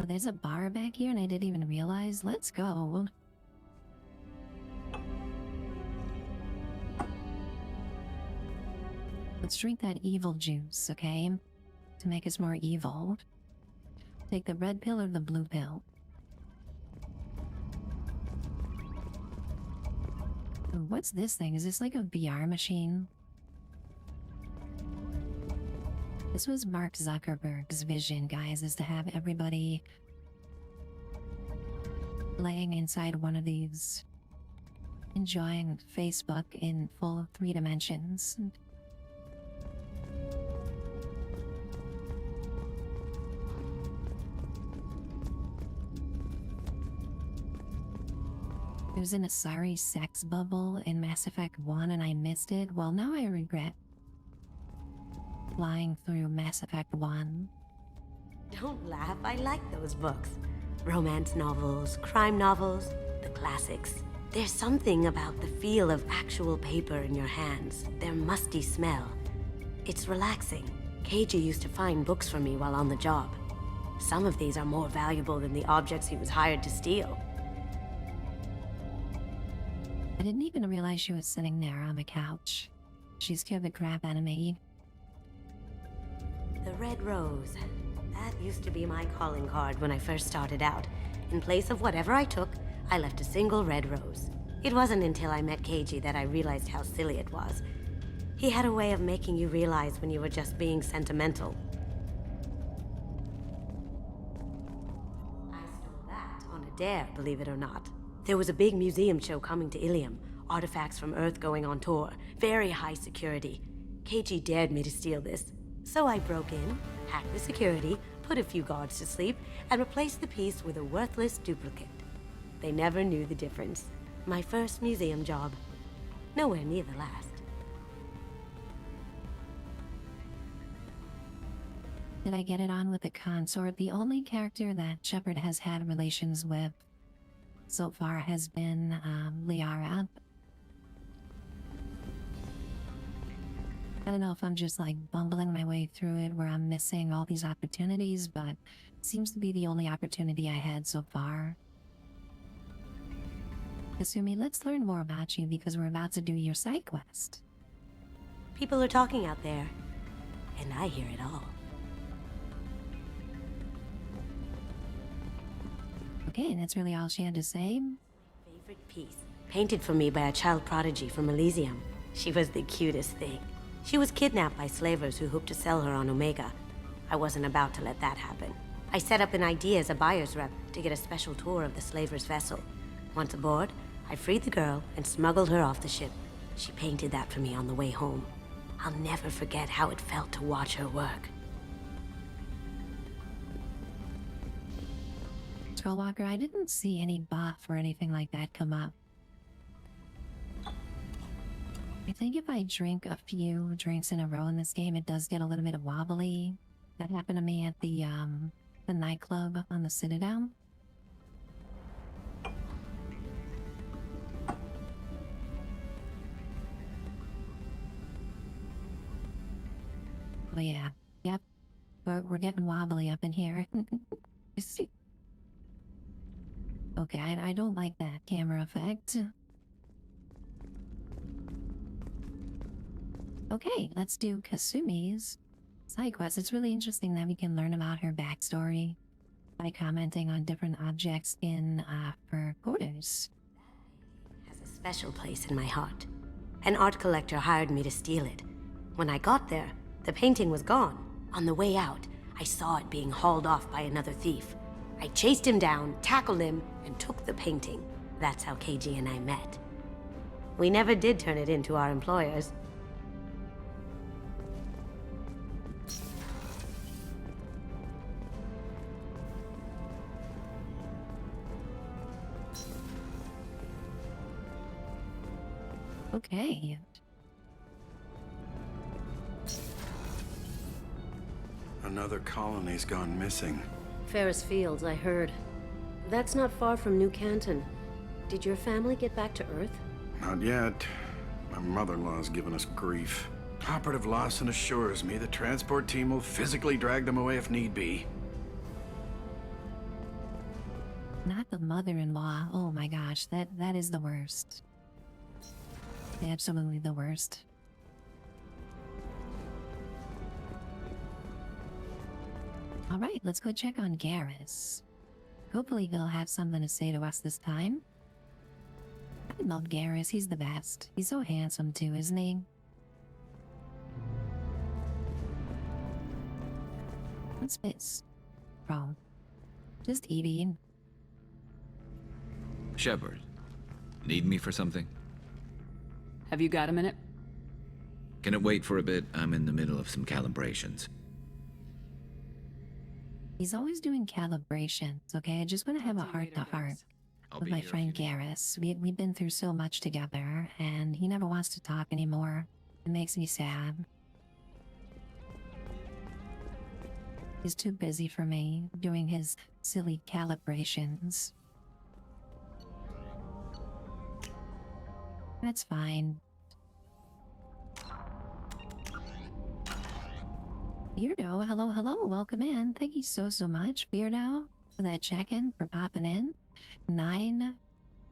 Oh, there's a bar back here and I didn't even realize. Let's go. Let's drink that evil juice, okay? To make us more evil. Take the red pill or the blue pill. Ooh, what's this thing? Is this like a VR machine? This was Mark Zuckerberg's vision, guys, is to have everybody laying inside one of these, enjoying Facebook in full 3 dimensions. It was in a sorry sex bubble in Mass Effect 1 and I missed it. Well, now I regret flying through Mass Effect 1. Don't laugh, I like those books. Romance novels, crime novels, the classics. There's something about the feel of actual paper in your hands, their musty smell. It's relaxing. Keiji used to find books for me while on the job. Some of these are more valuable than the objects he was hired to steal. I didn't even realize she was sitting there on the couch. She scared the crap out of me. The Red Rose. That used to be my calling card when I first started out. In place of whatever I took, I left a single red rose. It wasn't until I met Keiji that I realized how silly it was. He had a way of making you realize when you were just being sentimental. I stole that on a dare, believe it or not. There was a big museum show coming to Ilium. Artifacts from Earth going on tour. Very high security. Keiji dared me to steal this. So I broke in, hacked the security, put a few guards to sleep, and replaced the piece with a worthless duplicate. They never knew the difference. My first museum job. Nowhere near the last. Did I get it on with the consort? The only character that Shepard has had relations with so far has been Liara. I don't know if I'm just like bumbling my way through it where I'm missing all these opportunities, but it seems to be the only opportunity I had so far. Kasumi, let's learn more about you because we're about to do your side quest. People are talking out there, and I hear it all. Okay, that's really all she had to say. Favorite piece, painted for me by a child prodigy from Elysium. She was the cutest thing. She was kidnapped by slavers who hoped to sell her on Omega. I wasn't about to let that happen. I set up an idea as a buyer's rep to get a special tour of the slaver's vessel. Once aboard, I freed the girl and smuggled her off the ship. She painted that for me on the way home. I'll never forget how it felt to watch her work. Trollwalker, I didn't see any buff or anything like that come up. I think if I drink a few drinks in a row in this game, it does get a little bit wobbly. That happened to me at the nightclub on the Citadel. Oh yeah, yep. We're getting wobbly up in here. Okay, I don't like that camera effect. Okay, let's do Kasumi's side quest. It's really interesting that we can learn about her backstory by commenting on different objects in her quarters. Has a special place in my heart. An art collector hired me to steal it. When I got there, the painting was gone. On the way out, I saw it being hauled off by another thief. I chased him down, tackled him, and took the painting. That's how Keiji and I met. We never did turn it in to our employers. Okay. Another colony's gone missing. Ferris Fields, I heard. That's not far from New Canton. Did your family get back to Earth? Not yet. My mother-in-law's given us grief. Operative Lawson assures me the transport team will physically drag them away if need be. Not the mother-in-law. Oh my gosh, that is the worst. Absolutely the worst. Alright, let's go check on Garrus. Hopefully he'll have something to say to us this time. I love Garrus, he's the best. He's so handsome too, isn't he? What's this? Bro. Just eating. Shepard, need me for something? Have you got a minute? Can it wait for a bit? I'm in the middle of some calibrations. He's always doing calibrations, okay? I just want to have a heart-to-heart with my friend Garrus. We've been through so much together, and he never wants to talk anymore. It makes me sad. He's too busy for me, doing his silly calibrations. That's fine. Beardo, hello, welcome in. Thank you so much, Beardo, for that check-in, for popping in. 9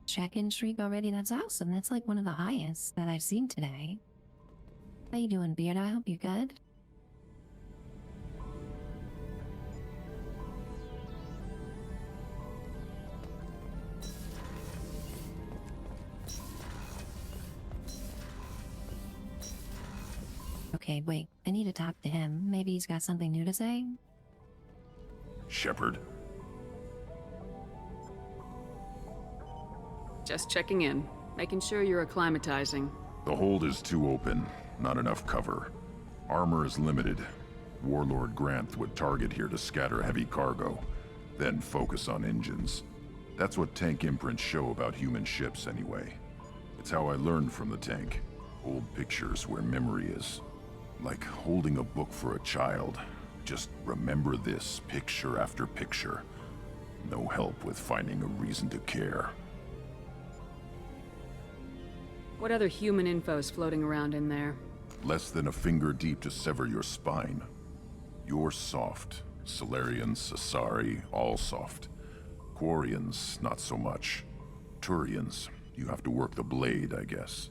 check-in streak already, that's awesome. That's like one of the highest that I've seen today. How you doing, Beardo? I hope you're good. Okay, wait. I need to talk to him. Maybe he's got something new to say? Shepard? Just checking in. Making sure you're acclimatizing. The hold is too open. Not enough cover. Armor is limited. Warlord Granth would target here to scatter heavy cargo, then focus on engines. That's what tank imprints show about human ships anyway. It's how I learned from the tank. Old pictures where memory is. Like holding a book for a child. Just remember this, picture after picture. No help with finding a reason to care. What other human info's floating around in there? Less than a finger deep to sever your spine. You're soft. Solarians, Sasari, all soft. Quarians, not so much. Turians, you have to work the blade, I guess.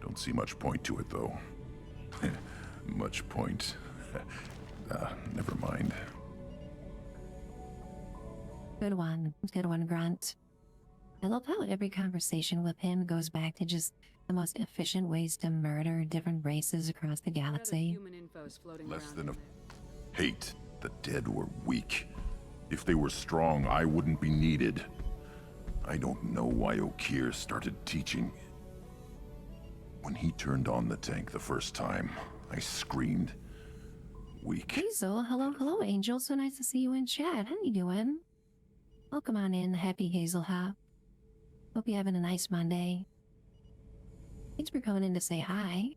Don't see much point to it, though. Much point. Never mind. Good one, Grunt. I love how every conversation with him goes back to just the most efficient ways to murder different races across the galaxy. Less than a... Hate. The dead were weak. If they were strong, I wouldn't be needed. I don't know why Okeer started teaching. When he turned on the tank the first time, I screamed. Weak. Hazel, hello, Angel. So nice to see you in chat. How you doing? Welcome on in, Happy Hazel Hop. Hope you're having a nice Monday. Thanks for coming in to say hi.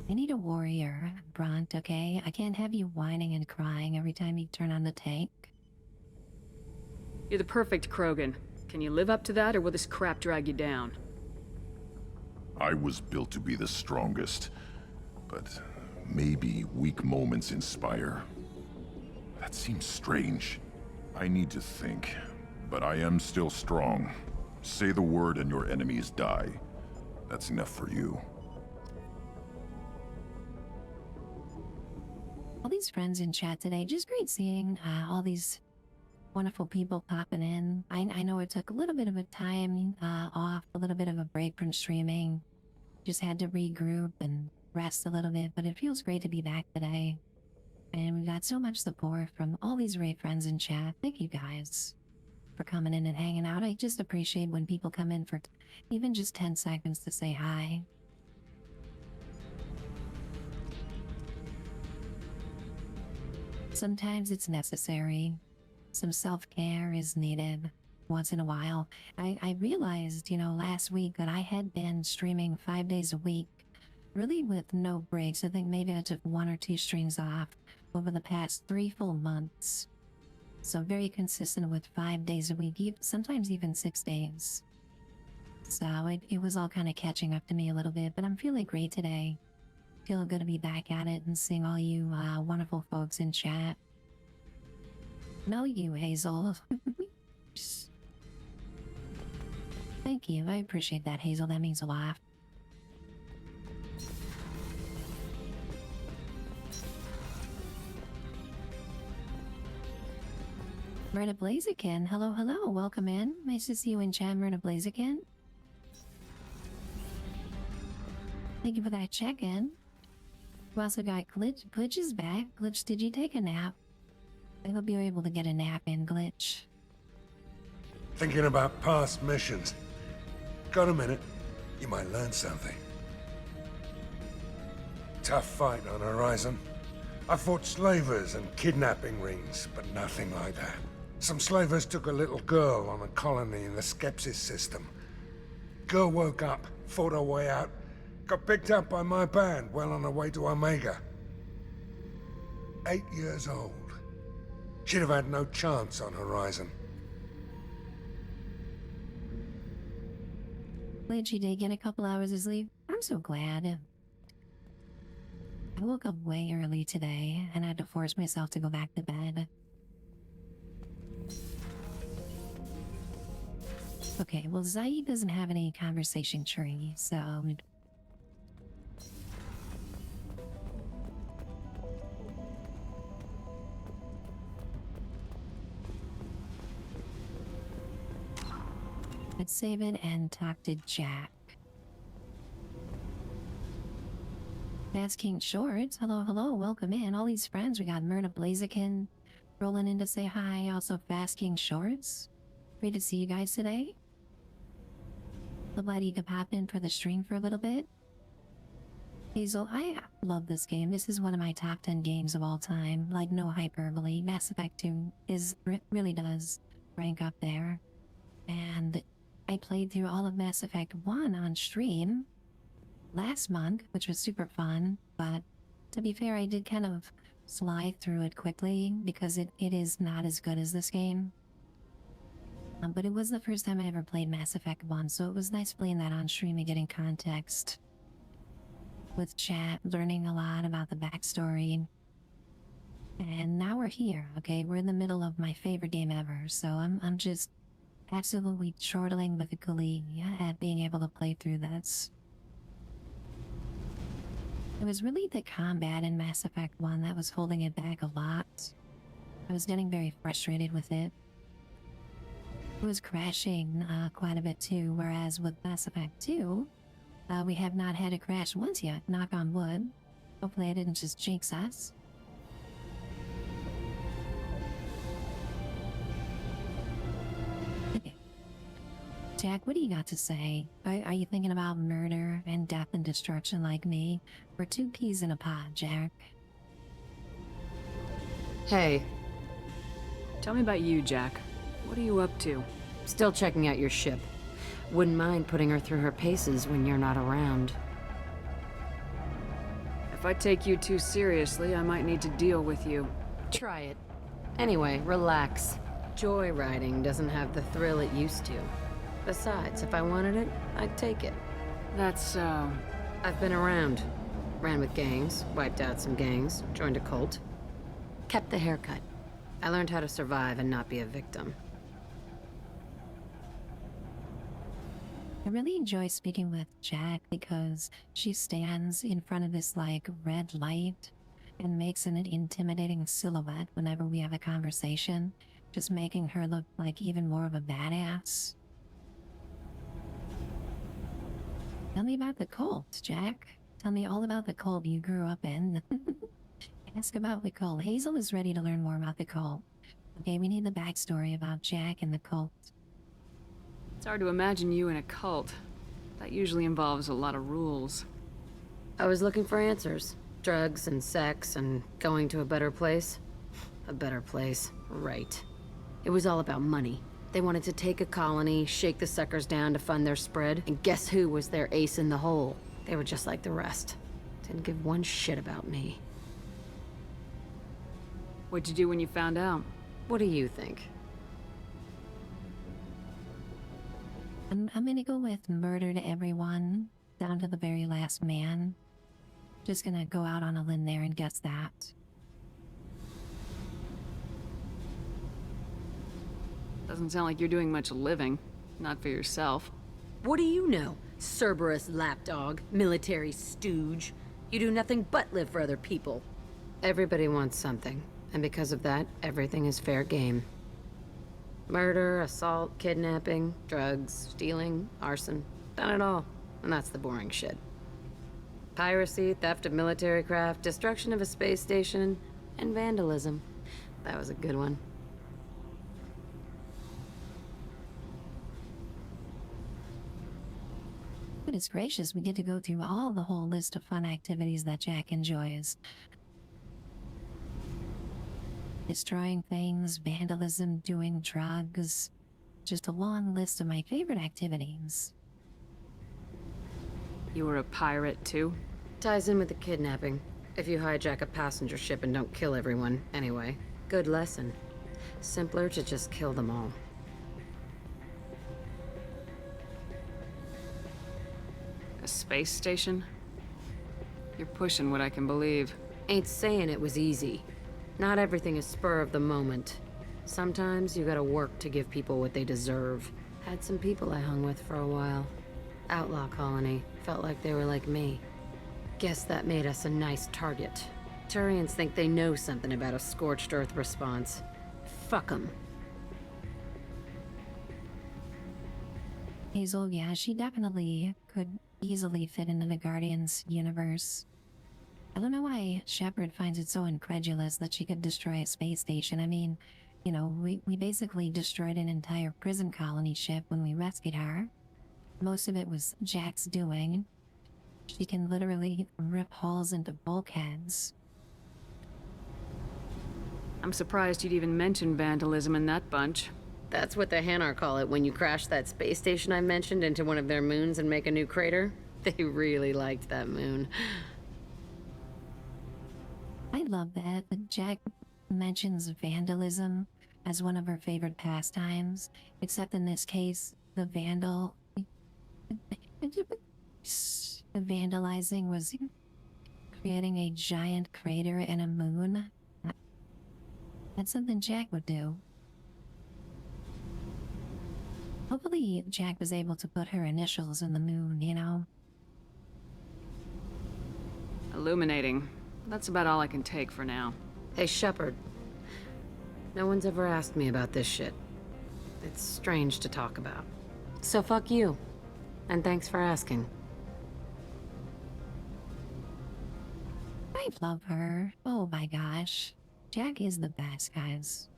I need a warrior, Bront, okay? I can't have you whining and crying every time you turn on the tank. You're the perfect Krogan. Can you live up to that, or will this crap drag you down? I was built to be the strongest, but maybe weak moments inspire. That seems strange. I need to think, but I am still strong. Say the word and your enemies die. That's enough for you. All these friends in chat today, just great seeing all these wonderful people popping in. I know it took a little bit of a time off, a little bit of a break from streaming. Just had to regroup and rest a little bit, but it feels great to be back today. And we got so much support from all these great friends in chat. Thank you guys for coming in and hanging out. I just appreciate when people come in for even just 10 seconds to say hi. Sometimes it's necessary. Some self-care is needed once in a while. I realized, last week that I had been streaming 5 days a week, really with no breaks. I think maybe I took 1 or 2 streams off over the past 3 full months. So very consistent with 5 days a week, sometimes even 6 days. So it was all kind of catching up to me a little bit, but I'm feeling great today. Feel good to be back at it and seeing all you wonderful folks in chat. Know you, Hazel. Thank you. I appreciate that, Hazel. That means a lot. Myrna Blaziken. Hello, hello. Welcome in. Nice to see you in chat, Myrna Blaziken. Thank you for that check-in. We also got Glitch. Glitch is back. Glitch, did you take a nap? I hope you were able to get a nap in, Glitch. Thinking about past missions. Got a minute? You might learn something. Tough fight on Horizon. I fought slavers and kidnapping rings, but nothing like that. Some slavers took a little girl on a colony in the Skepsis system. Girl woke up, fought her way out, got picked up by my band well on her way to Omega. 8 years old. She'd have had no chance on Horizon. Glad you did get a couple hours of sleep. I'm so glad. I woke up way early today and had to force myself to go back to bed. Okay, well, Zaid doesn't have any conversation tree, so... Let's save it and talk to Jack. That's King Shorts. Hello, hello, welcome in. All these friends. We got Myrna Blaziken rolling in to say hi. Also, Fast King Shorts. Great to see you guys today. So glad you could pop in for the stream for a little bit. Hazel, I love this game. This is one of my top 10 games of all time. Like, no hyperbole. Mass Effect 2 really does rank up there. And I played through all of Mass Effect 1 on stream last month, which was super fun, but to be fair, I did kind of slide through it quickly because it is not as good as this game. But it was the first time I ever played Mass Effect 1, so it was nice playing that on stream and getting context with chat, learning a lot about the backstory. And now we're here, okay? We're in the middle of my favorite game ever, so I'm just absolutely chortling with the glee at being able to play through this. It was really the combat in Mass Effect 1 that was holding it back a lot. I was getting very frustrated with it. It was crashing quite a bit too, whereas with Mass Effect 2, we have not had a crash once yet, knock on wood. Hopefully I didn't just jinx us. Jack, what do you got to say? Are you thinking about murder and death and destruction like me? We're two peas in a pod, Jack. Hey. Tell me about you, Jack. What are you up to? Still checking out your ship. Wouldn't mind putting her through her paces when you're not around. If I take you too seriously, I might need to deal with you. Try it. Anyway, relax. Joyriding doesn't have the thrill it used to. Besides, if I wanted it, I'd take it. That's, I've been around. Ran with gangs, wiped out some gangs, joined a cult. Kept the haircut. I learned how to survive and not be a victim. I really enjoy speaking with Jack because she stands in front of this, like, red light and makes an intimidating silhouette whenever we have a conversation, just making her look like even more of a badass. Tell me about the cult, Jack. Tell me all about the cult you grew up in. Ask about the cult. Hazel is ready to learn more about the cult. Okay, we need the backstory about Jack and the cult. It's hard to imagine you in a cult. That usually involves a lot of rules. I was looking for answers. Drugs and sex and going to a better place. A better place, right. It was all about money. They wanted to take a colony, shake the suckers down to fund their spread, and guess who was their ace in the hole? They were just like the rest. Didn't give one shit about me. What'd you do when you found out? What do you think? I'm gonna go with murdered everyone, down to the very last man. Just gonna go out on a limb there and guess that. Doesn't sound like you're doing much living. Not for yourself. What do you know? Cerberus lapdog, military stooge. You do nothing but live for other people. Everybody wants something, and because of that, everything is fair game. Murder, assault, kidnapping, drugs, stealing, arson. Done it all. And that's the boring shit. Piracy, theft of military craft, destruction of a space station, and vandalism. That was a good one. Goodness gracious, we get to go through all the whole list of fun activities that Jack enjoys. Destroying things, vandalism, doing drugs. Just a long list of my favorite activities. You were a pirate, too? Ties in with the kidnapping. If you hijack a passenger ship and don't kill everyone, anyway. Good lesson. Simpler to just kill them all. A space station? You're pushing what I can believe. Ain't saying it was easy. Not everything is spur of the moment. Sometimes you gotta work to give people what they deserve. Had some people I hung with for a while. Outlaw colony. Felt like they were like me. Guess that made us a nice target. Turians think they know something about a scorched earth response. Fuck 'em. Hazel, yeah, she definitely could easily fit into the Guardians universe. I don't know why Shepard finds it so incredulous that she could destroy a space station. I mean, you know, we basically destroyed an entire prison colony ship when we rescued her. Most of it was Jack's doing. She can literally rip holes into bulkheads. I'm surprised you'd even mention vandalism in that bunch. That's what the Hanar call it when you crash that space station I mentioned into one of their moons and make a new crater. They really liked that moon. I love that Jack mentions vandalism as one of her favorite pastimes, except in this case, the vandalizing was creating a giant crater in a moon. That's something Jack would do. Hopefully Jack was able to put her initials in the moon, you know? Illuminating. That's about all I can take for now. Hey, Shepard. No one's ever asked me about this shit. It's strange to talk about. So fuck you. And thanks for asking. I love her. Oh my gosh. Jack is the best, guys.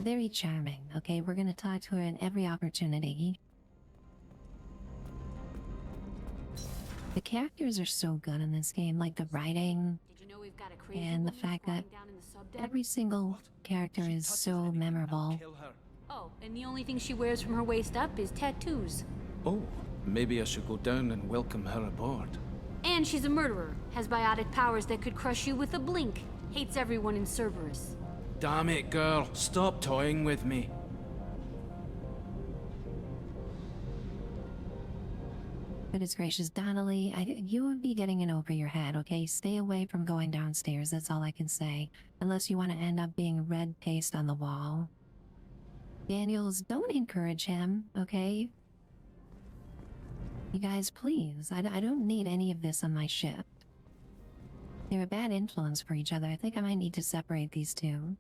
Very charming, okay? We're gonna talk to her in every opportunity. The characters are so good in this game, like the writing, and the fact that every single character is so memorable. Oh, and the only thing she wears from her waist up is tattoos. Oh, maybe I should go down and welcome her aboard. And she's a murderer, has biotic powers that could crush you with a blink, hates everyone in Cerberus. Damn it, girl. Stop toying with me. Goodness gracious, Donnelly, you would be getting in over your head, okay? Stay away from going downstairs, that's all I can say. Unless you want to end up being red paste on the wall. Daniels, don't encourage him, okay? You guys, please. I don't need any of this on my ship. They're a bad influence for each other. I think I might need to separate these two.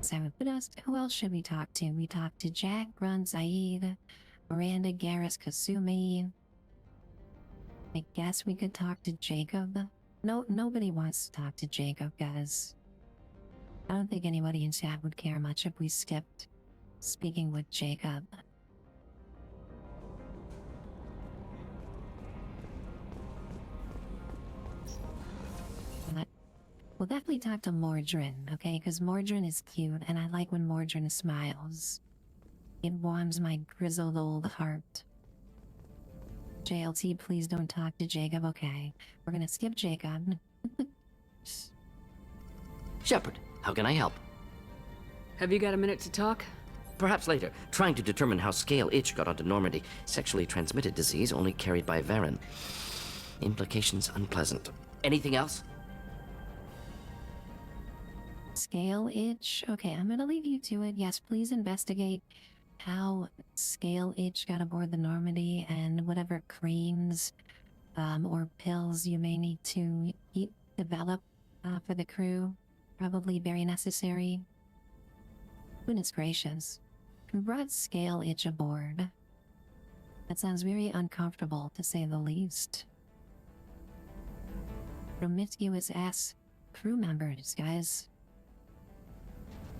So, who else should we talk to? We talked to Jack, Grun, Zaid, Miranda, Garrus, Kasumi. I guess we could talk to Jacob. No, nobody wants to talk to Jacob, guys. I don't think anybody in chat would care much if we skipped speaking with Jacob. But we'll definitely talk to Mordrin, okay? Because Mordrin is cute, and I like when Mordrin smiles. It warms my grizzled old heart. JLT, please don't talk to Jacob, okay? We're gonna skip Jacob. Shepard, how can I help? Have you got a minute to talk? Perhaps later. Trying to determine how scale itch got onto Normandy. Sexually transmitted disease only carried by Varen. Implications unpleasant. Anything else? Scale itch? Okay, I'm gonna leave you to it. Yes, please investigate how scale itch got aboard the Normandy and whatever creams or pills you may need to develop for the crew. Probably very necessary. Goodness gracious. Who brought scale itch aboard? That sounds very uncomfortable, to say the least. Promiscuous ass crew members, guys.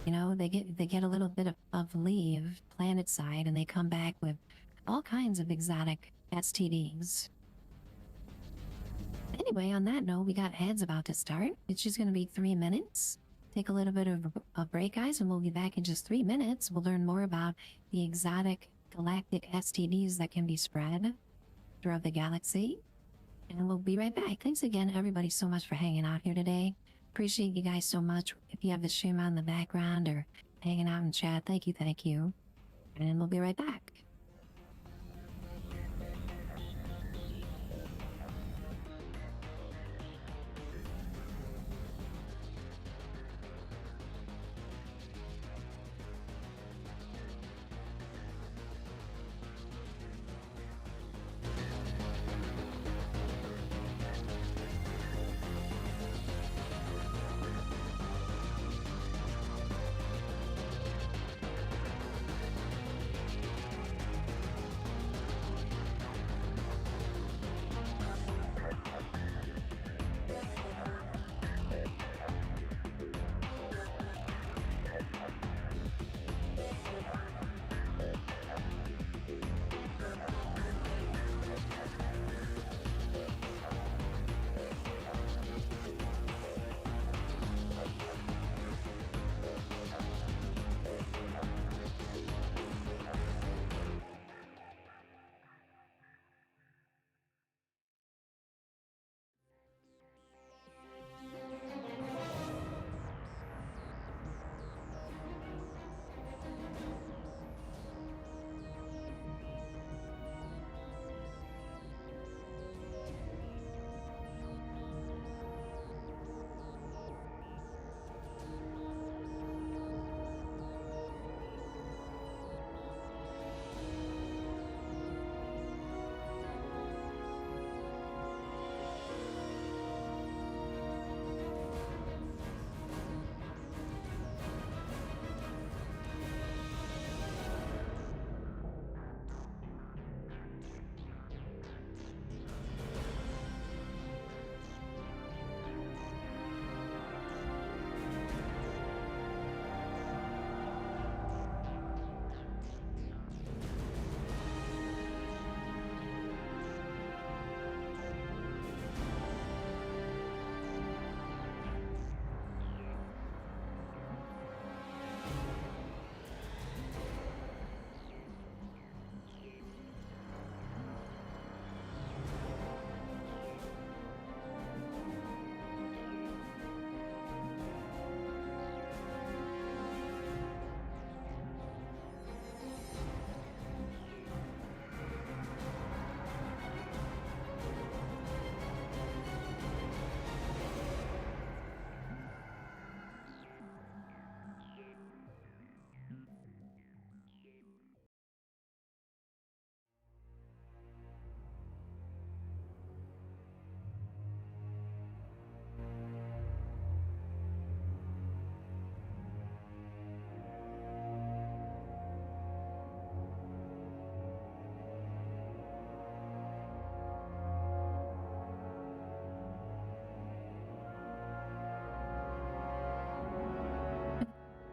You know, they get a little bit of leave, planet side, and they come back with all kinds of exotic STDs. Anyway, on that note, we got ads about to start. It's just gonna be 3 minutes. Take a little bit of a break, guys, and we'll be back in just 3 minutes. We'll learn more about the exotic galactic STDs that can be spread throughout the galaxy. And we'll be right back. Thanks again, everybody, so much for hanging out here today. Appreciate you guys so much. If you have the stream on in the background or hanging out in chat, thank you, thank you. And we'll be right back.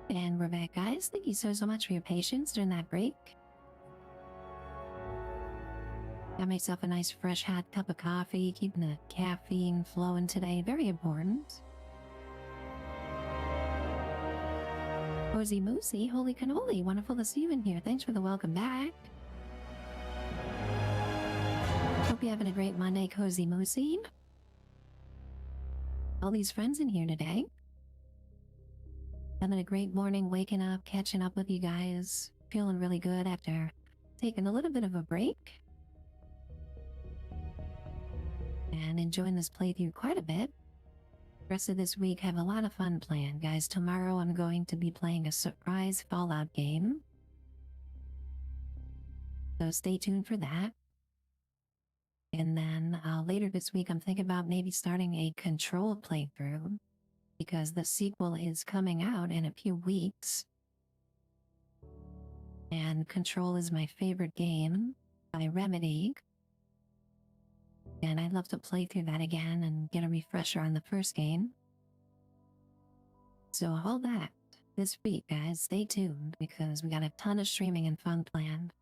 And we're back, guys. Thank you so much for your patience during that break. Got myself a nice fresh hot cup of coffee, keeping the caffeine flowing today. Very important. Cozy Moosey, holy cannoli, wonderful to see you in here. Thanks for the welcome back. Hope you're having a great Monday, Cozy Moosey. All these friends in here today. Having a great morning, waking up, catching up with you guys. Feeling really good after taking a little bit of a break. And enjoying this playthrough quite a bit. Rest of this week, have a lot of fun planned, guys. Tomorrow I'm going to be playing a surprise Fallout game. So stay tuned for that. And then later this week, I'm thinking about maybe starting a Control playthrough. Because the sequel is coming out in a few weeks. And Control is my favorite game by Remedy. And I'd love to play through that again and get a refresher on the first game. So all that this week, guys. Stay tuned because we got a ton of streaming and fun planned.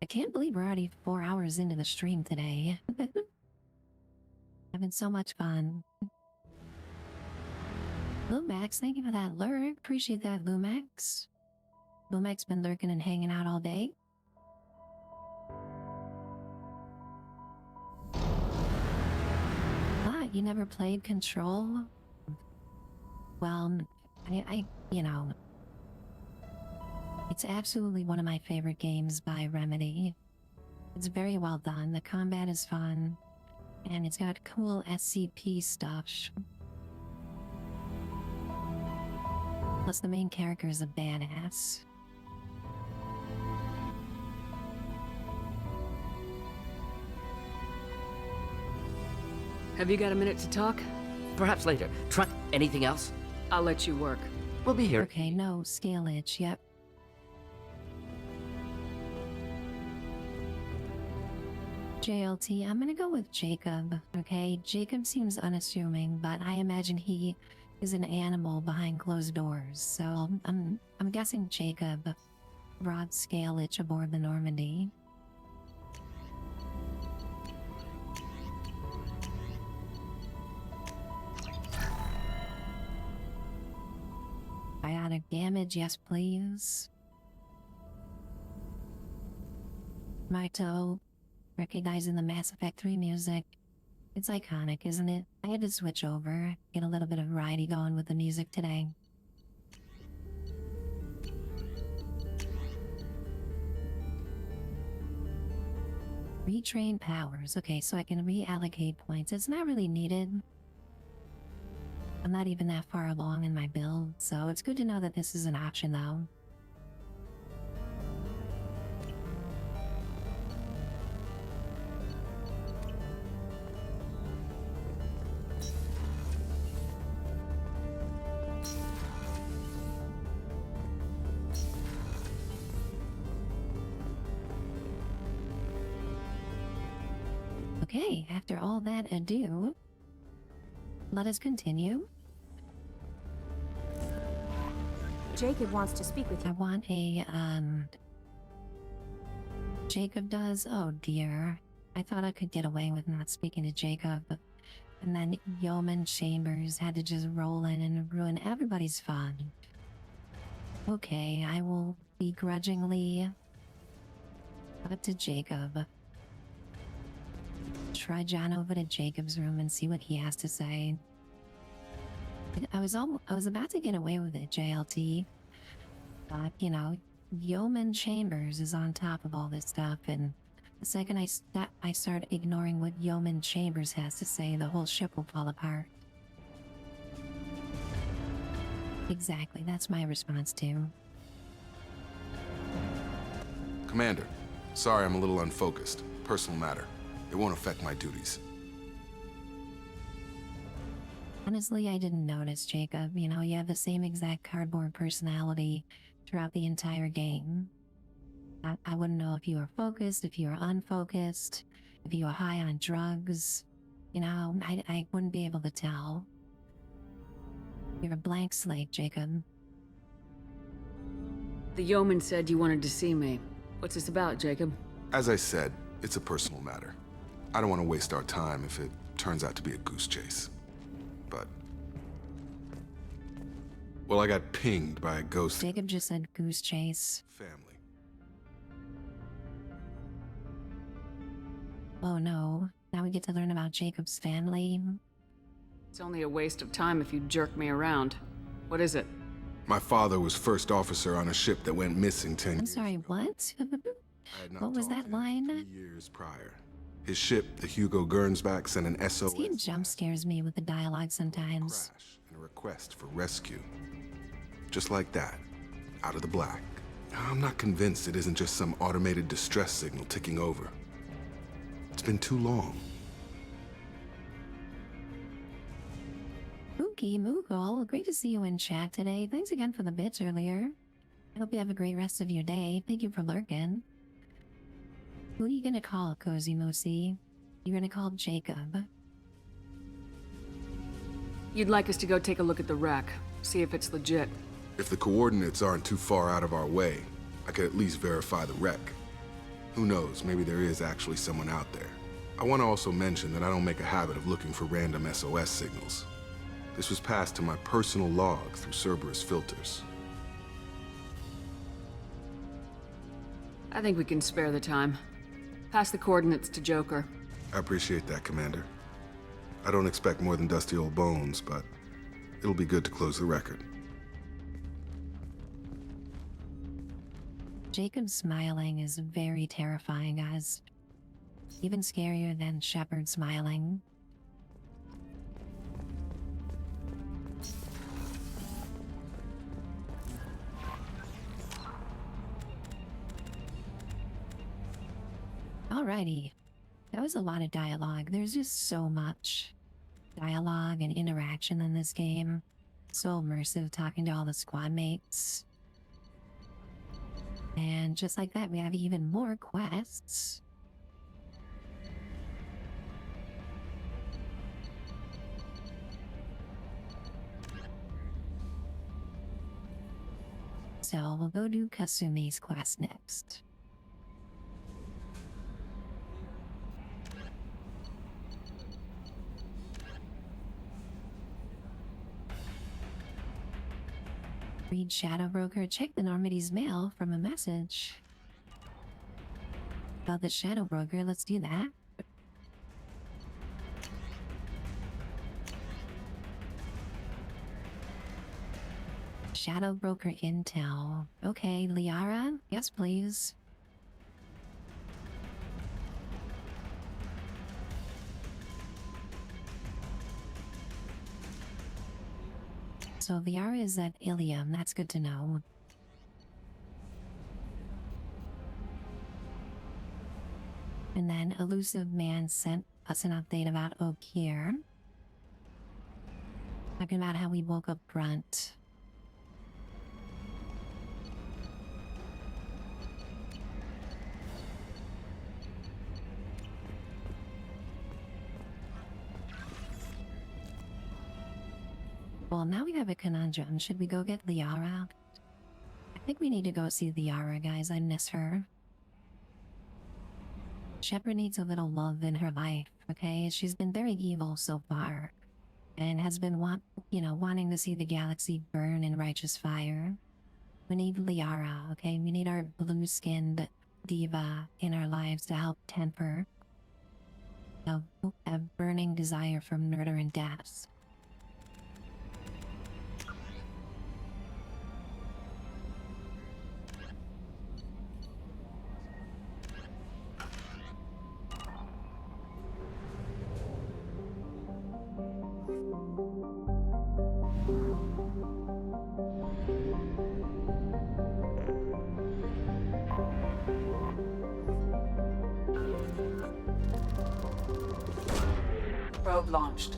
I can't believe we're already 4 hours into the stream today. Having so much fun. Lumax, thank you for that lurk. Appreciate that, Lumax. Lumax been lurking and hanging out all day. You never played Control? Well, you know, it's absolutely one of my favorite games by Remedy. It's very well done, the combat is fun, and it's got cool SCP stuff. Plus the main character is a badass. Have you got a minute to talk? Perhaps later. Try anything else? I'll let you work. We'll be here. Okay, no, scale itch, yep. JLT, I'm gonna go with Jacob, okay? Jacob seems unassuming, but I imagine he is an animal behind closed doors, so I'm guessing Jacob brought scale itch aboard the Normandy. Biotic damage, yes please. Marto, recognizing the Mass Effect 3 music. It's iconic, isn't it? I had to switch over, get a little bit of variety going with the music today. Retrain powers. Okay, so I can reallocate points. It's not really needed. I'm not even that far along in my build, so it's good to know that this is an option though. Okay, after all that ado, let us continue. Jacob wants to speak with you. I want a, Jacob does? Oh dear. I thought I could get away with not speaking to Jacob. And then Yeoman Chambers had to just roll in and ruin everybody's fun. Okay, I will begrudgingly cut to Jacob. Try John over to Jacob's room and see what he has to say. I was about to get away with it, JLT. But, you know, Yeoman Chambers is on top of all this stuff, and the second I start ignoring what Yeoman Chambers has to say, the whole ship will fall apart. Exactly, that's my response too. Commander, sorry I'm a little unfocused. Personal matter. It won't affect my duties. Honestly, I didn't notice, Jacob. You know, you have the same exact cardboard personality throughout the entire game. I wouldn't know if you were focused, if you were unfocused, if you were high on drugs. You know, I wouldn't be able to tell. You're a blank slate, Jacob. The yeoman said you wanted to see me. What's this about, Jacob? As I said, it's a personal matter. I don't want to waste our time if it turns out to be a goose chase. But... well, I got pinged by a ghost... Jacob just said goose chase. Family. Oh no. Now we get to learn about Jacob's family. It's only a waste of time if you jerk me around. What is it? My father was first officer on a ship that went missing 10 I'm years sorry, ago. what? I had not What was talked that to him line? 3 years prior. His ship, the Hugo Gernsback, sent an SOS This game jump scares me with the dialogue sometimes. crash and a request for rescue. Just like that, out of the black. I'm not convinced it isn't just some automated distress signal ticking over. It's been too long. Mookie, Moogle, great to see you in chat today. Thanks again for the bits earlier. I hope you have a great rest of your day. Thank you for lurking. Who are you gonna call, Cozy Moosey? You're gonna call Jacob. You'd like us to go take a look at the wreck, see if it's legit. If the coordinates aren't too far out of our way, I could at least verify the wreck. Who knows, maybe there is actually someone out there. I want to also mention that I don't make a habit of looking for random SOS signals. This was passed to my personal log through Cerberus filters. I think we can spare the time. Pass the coordinates to Joker. I appreciate that, Commander. I don't expect more than dusty old bones, but it'll be good to close the record. Jacob smiling is very terrifying, guys. Even scarier than Shepard smiling. Alrighty. That was a lot of dialogue. There's just so much dialogue and interaction in this game. So immersive talking to all the squad mates. And just like that, we have even more quests. So we'll go do Kasumi's quest next. Read Shadow Broker, check the Normandy's mail from a message. About the Shadow Broker, let's do that. Shadow Broker intel. Okay, Liara? Yes, please. So Liara is at Ilium, that's good to know. And then Elusive Man sent us an update about Okier. Talking about how we woke up Grunt. Well, now we have a conundrum. Should we go get Liara? I think we need to go see Liara, guys. I miss her. Shepard needs a little love in her life, okay? She's been very evil so far. And has been, wanting to see the galaxy burn in righteous fire. We need Liara, okay? We need our blue-skinned diva in our lives to help temper a burning desire for murder and death. Probe launched.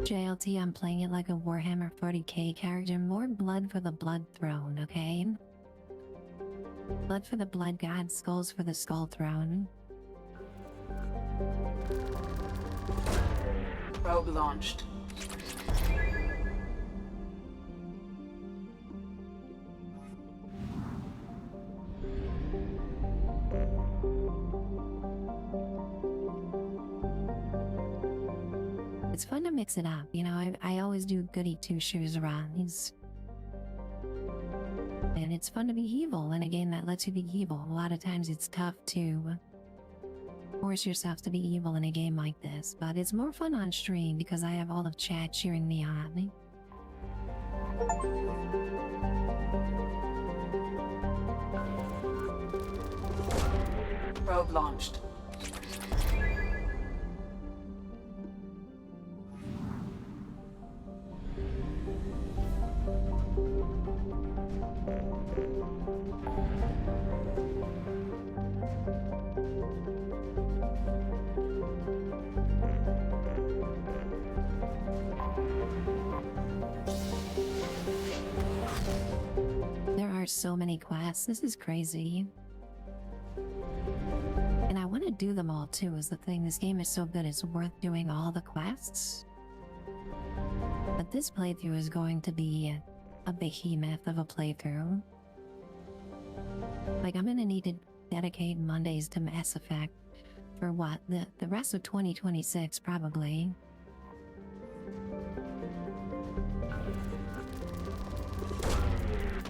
JLT, I'm playing it like a Warhammer 40k character. More blood for the Blood Throne, okay? Blood for the Blood God, skulls for the Skull Throne. Probe launched. It's fun to mix it up, you know. I always do goody two shoes runs. And it's fun to be evil in a game that lets you be evil. A lot of times it's tough to force yourself to be evil in a game like this, but it's more fun on stream because I have all of chat cheering me on. Probe launched. There are so many quests. This is crazy. And I want to do them all too, is the thing. This game is so good, it's worth doing all the quests. But this playthrough is going to be a behemoth of a playthrough. Like, I'm gonna need to dedicate Mondays to Mass Effect for what? The rest of 2026, probably.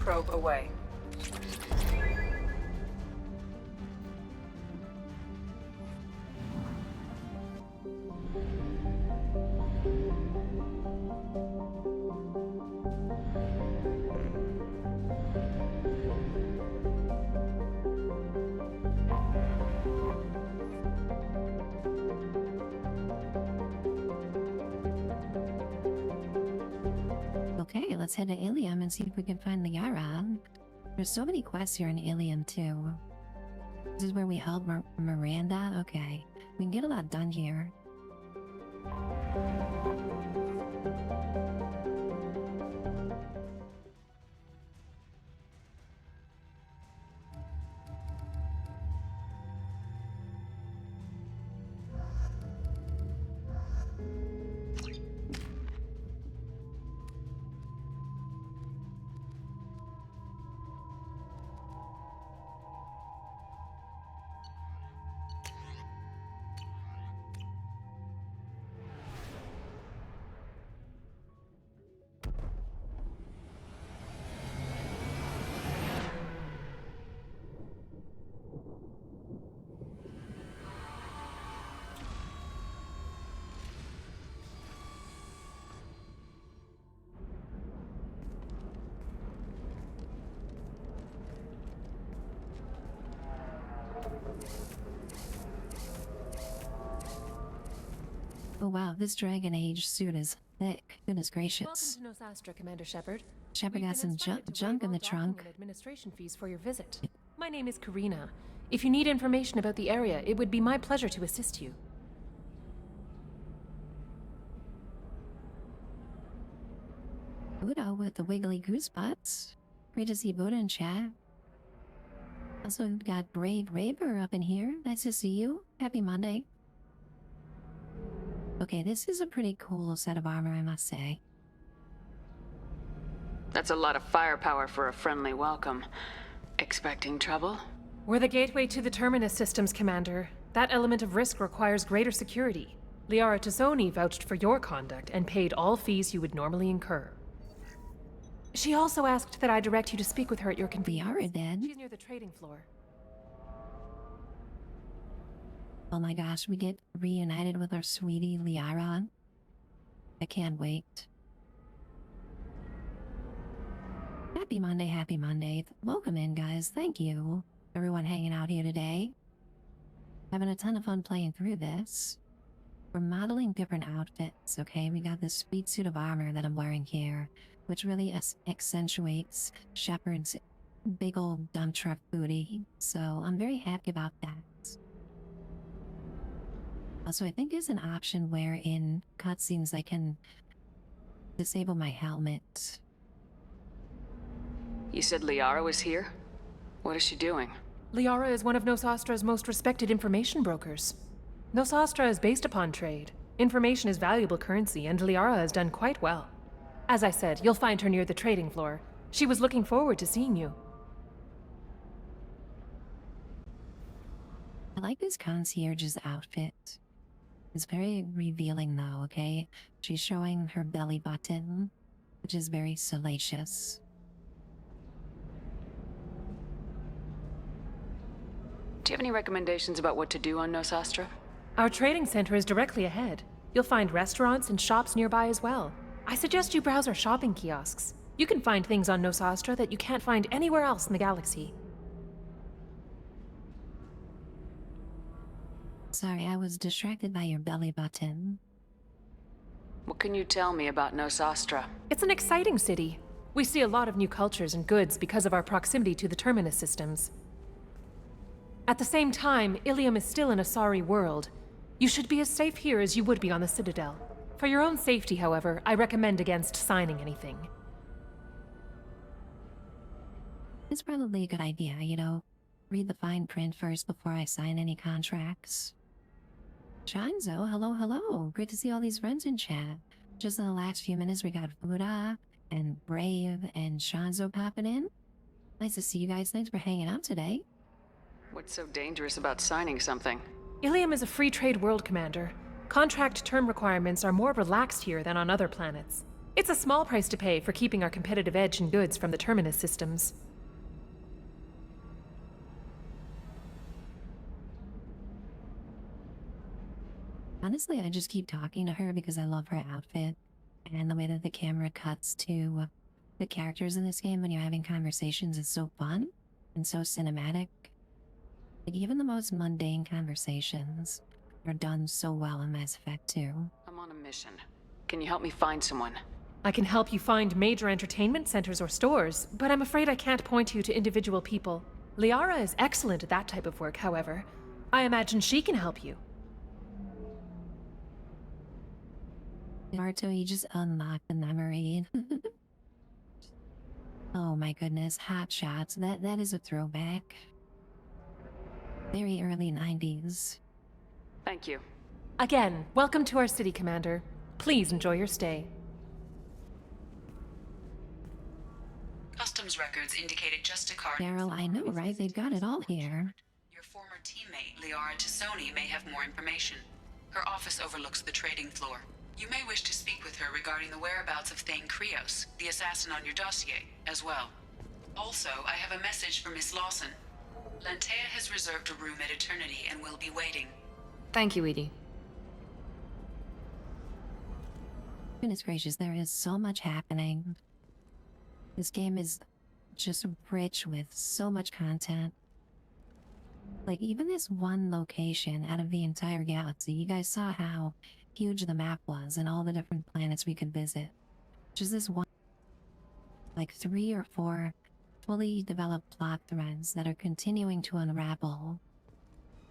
Probe away. Okay, let's head to Ilium and see if we can find Liara. There's so many quests here in Ilium too. This is where we help Miranda? Okay, we can get a lot done here. Oh wow, this Dragon Age suit is thick. Goodness gracious. Welcome to Nosastra, Commander Shepard. Shepard got some junk in the trunk. Administration fees for your visit. My name is Karina. If you need information about the area, it would be my pleasure to assist you. Buddha with the wiggly goose butts. Great to see Buddha in chat. Also got Brave Raver up in here. Nice to see you. Happy Monday. Okay, this is a pretty cool set of armor, I must say. That's a lot of firepower for a friendly welcome. Expecting trouble? We're the gateway to the Terminus systems, Commander. That element of risk requires greater security. Liara Tazzoni vouched for your conduct and paid all fees you would normally incur. She also asked that I direct you to speak with her at your convenience. Liara did? She's near the trading floor. Oh my gosh, we get reunited with our sweetie Liara. I can't wait. Happy Monday, happy Monday. Welcome in, guys. Thank you. Everyone hanging out here today. Having a ton of fun playing through this. We're modeling different outfits, okay? We got this sweet suit of armor that I'm wearing here, which really accentuates Shepard's big old dump truck booty. So I'm very happy about that. Also, I think there's an option where in cutscenes I can disable my helmet. You said Liara was here? What is she doing? Liara is one of Nosastra's most respected information brokers. Nosastra is based upon trade. Information is valuable currency, and Liara has done quite well. As I said, you'll find her near the trading floor. She was looking forward to seeing you. I like this concierge's outfit. It's very revealing though, okay? She's showing her belly button, which is very salacious. Do you have any recommendations about what to do on Nosastra? Our trading center is directly ahead. You'll find restaurants and shops nearby as well. I suggest you browse our shopping kiosks. You can find things on Nosastra that you can't find anywhere else in the galaxy. Sorry, I was distracted by your belly button. What can you tell me about Nosastra? It's an exciting city. We see a lot of new cultures and goods because of our proximity to the Terminus systems. At the same time, Ilium is still an Asari world. You should be as safe here as you would be on the Citadel. For your own safety, however, I recommend against signing anything. It's probably a good idea, you know. Read the fine print first before I sign any contracts. Shanzo, hello. Great to see all these friends in chat. Just in the last few minutes we got Buddha and Brave and Shanzo popping in. Nice to see you guys. Thanks for hanging out today. What's so dangerous about signing something? Ilium is a free trade world, Commander. Contract term requirements are more relaxed here than on other planets. It's a small price to pay for keeping our competitive edge in goods from the Terminus systems. Honestly, I just keep talking to her because I love her outfit and the way that the camera cuts to the characters in this game when you're having conversations is so fun and so cinematic. Like, even the most mundane conversations are done so well in Mass Effect 2. I'm on a mission. Can you help me find someone? I can help you find major entertainment centers or stores, but I'm afraid I can't point you to individual people. Liara is excellent at that type of work, however. I imagine she can help you. Naruto, you just unlocked the memory. Oh my goodness, Hot Shots. That is a throwback. Very early 90s. Thank you. Again, welcome to our city, Commander. Please enjoy your stay. Customs records indicated just a card. Daryl, I know, right? They've got it all here. Your former teammate, Liara Tassoni, may have more information. Her office overlooks the trading floor. You may wish to speak with her regarding the whereabouts of Thane Krios, the assassin on your dossier, as well. Also, I have a message for Miss Lawson. Lantea has reserved a room at Eternity and will be waiting. Thank you, Edie. Goodness gracious, there is so much happening. This game is just rich with so much content. Like, even this one location out of the entire galaxy, you guys saw how huge the map was and all the different planets we could visit. Just this one, like 3 or 4 fully developed plot threads that are continuing to unravel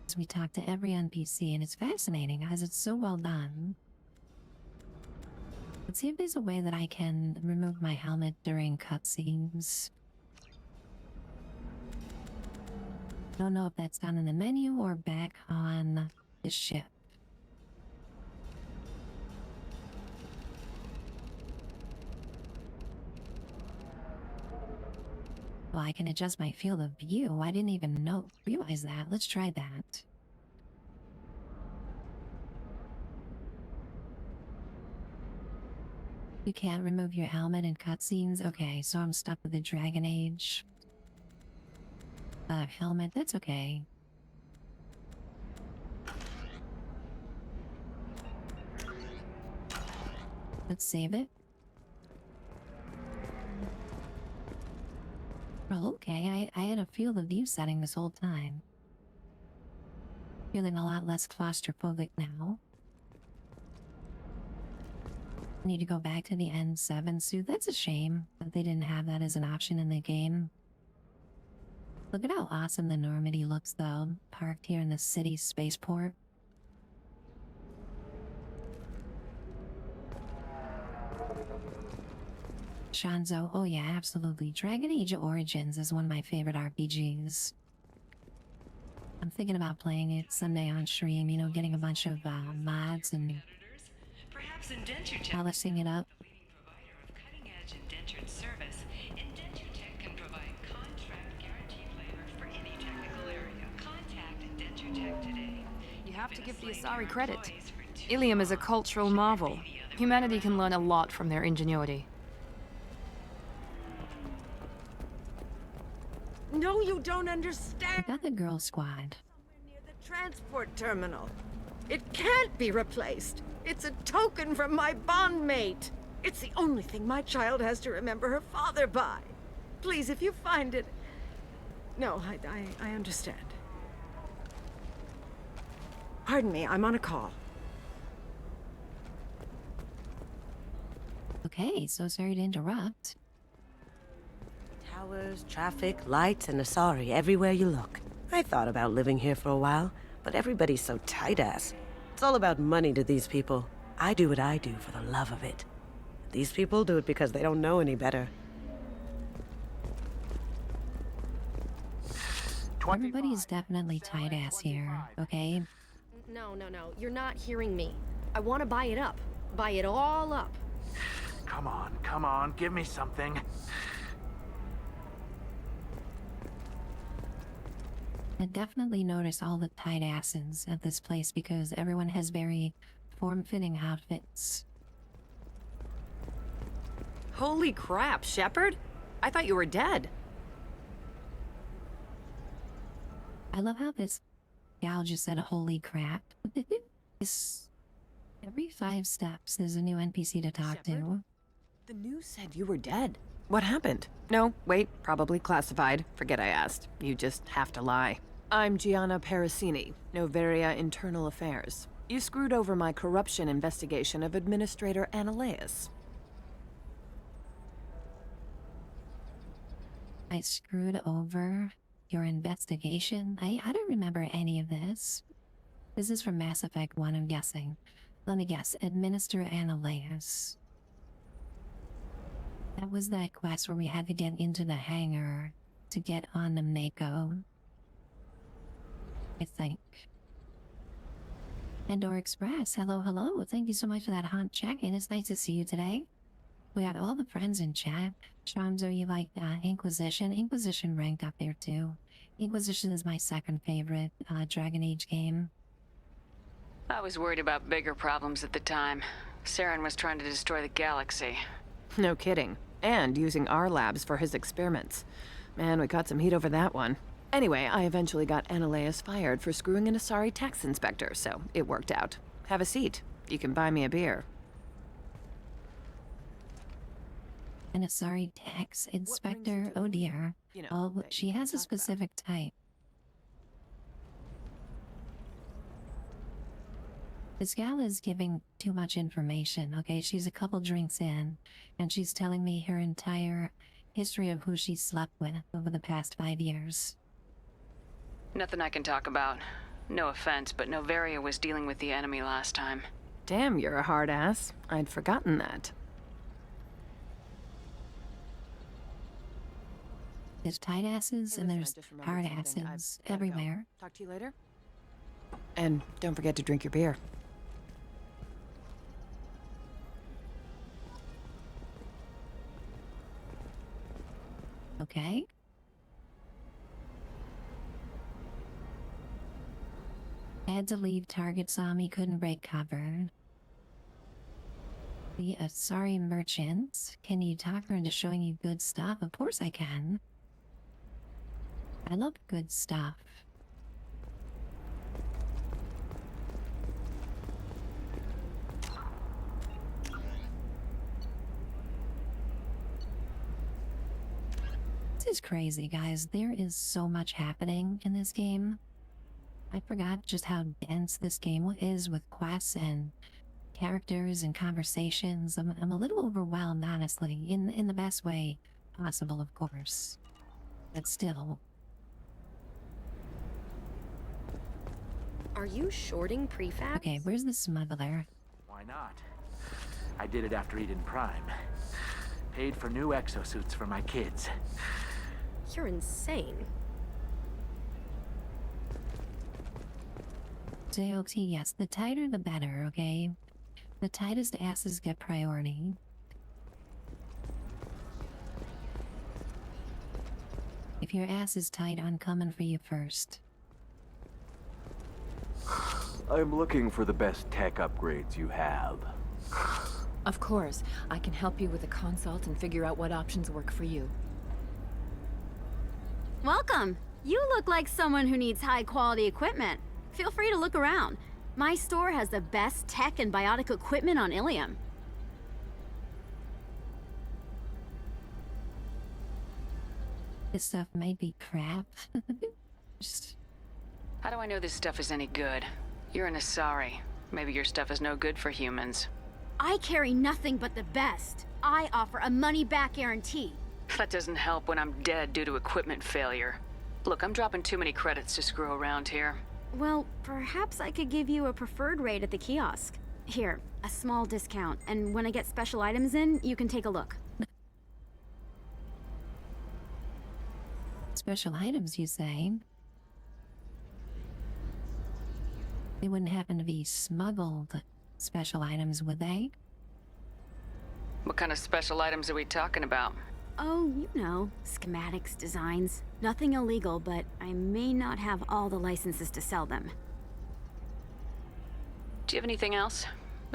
as we talk to every NPC, and it's fascinating guys, it's so well done. Let's see if there's a way that I can remove my helmet during cutscenes. Don't know if that's down in the menu or back on the ship. Well, I can adjust my field of view. I didn't even realize that. Let's try that. You can't remove your helmet in cutscenes? Okay, so I'm stuck with the Dragon Age helmet. That's okay. Let's save it. Well, okay, I had a field of view setting this whole time. Feeling a lot less claustrophobic now. Need to go back to the N7 suit. That's a shame that they didn't have that as an option in the game. Look at how awesome the Normandy looks though, parked here in the city spaceport. Shanzo, oh yeah, absolutely. Dragon Age Origins is one of my favorite RPGs. I'm thinking about playing it someday on stream, you know, getting a bunch of mods and polishing it up. You have to give the Asari credit. Ilium is a cultural marvel. Humanity can learn a lot from their ingenuity. No, you don't understand. We got the girl squad. The transport terminal. It can't be replaced. It's a token from my bondmate. It's the only thing my child has to remember her father by. Please, if you find it... No, I understand. Pardon me, I'm on a call. Okay, so sorry to interrupt. Towers, traffic, lights, and Asari everywhere you look. I thought about living here for a while, but everybody's so tight-ass. It's all about money to these people. I do what I do for the love of it. These people do it because they don't know any better. Everybody's definitely tight-ass here, okay? No, you're not hearing me. I want to buy it up. Buy it all up. Come on, give me something. I definitely notice all the tight asses at this place because everyone has very form-fitting outfits. Holy crap, Shepard? I thought you were dead. I love how this gal just said holy crap. Every 5 steps there's a new NPC to talk to. The news said you were dead. What happened? No, wait, probably classified. Forget I asked. You just have to lie. I'm Gianna Parasini, Noveria Internal Affairs. You screwed over my corruption investigation of Administrator Analeus. I screwed over your investigation? I don't remember any of this. This is from Mass Effect 1, I'm guessing. Let me guess. Administer Analeus. That was that quest where we had to get into the hangar to get on the Mako. I think. Endor Express, hello. Thank you so much for that haunt check-in. It's nice to see you today. We got all the friends in chat. Shamzo, you like Inquisition? Inquisition ranked up there too. Inquisition is my second favorite Dragon Age game. I was worried about bigger problems at the time. Saren was trying to destroy the galaxy. No kidding. And using our labs for his experiments. Man, we got some heat over that one. Anyway, I eventually got Analeus fired for screwing an Asari tax inspector, so it worked out. Have a seat. You can buy me a beer. An Asari tax inspector? Oh dear. Oh, she has a specific type. This gal is giving too much information, okay? She's a couple drinks in, and she's telling me her entire history of who she slept with over the past 5 years. Nothing I can talk about. No offense, but Noveria was dealing with the enemy last time. Damn, you're a hard ass. I'd forgotten that. There's tight asses and there's hard asses everywhere. Talk to you later. And don't forget to drink your beer. Okay. Had to leave. Target saw me, couldn't break cover. The Asari merchants. Can you talk her into showing you good stuff? Of course I can. I love good stuff. This is crazy, guys. There is so much happening in this game. I forgot just how dense this game is with quests and characters and conversations. I'm a little overwhelmed, honestly, in the best way possible, of course. But still. Are you shorting prefab? Okay, where's the smuggler? Why not? I did it after Eden Prime. Paid for new exosuits for my kids. You're insane. JOT, yes, the tighter the better, okay? The tightest asses get priority. If your ass is tight, I'm coming for you first. I'm looking for the best tech upgrades you have. Of course. I can help you with a consult and figure out what options work for you. Welcome. You look like someone who needs high-quality equipment. Feel free to look around. My store has the best tech and biotic equipment on Ilium. This stuff might be crap. Just... How do I know this stuff is any good? You're an Asari. Maybe your stuff is no good for humans. I carry nothing but the best. I offer a money-back guarantee. That doesn't help when I'm dead due to equipment failure. Look, I'm dropping too many credits to screw around here. Well, perhaps I could give you a preferred rate at the kiosk. Here, a small discount, and when I get special items in, you can take a look. Special items, you say? They wouldn't happen to be smuggled special items, would they? What kind of special items are we talking about? Oh, you know, schematics, designs. Nothing illegal, but I may not have all the licenses to sell them. Do you have anything else?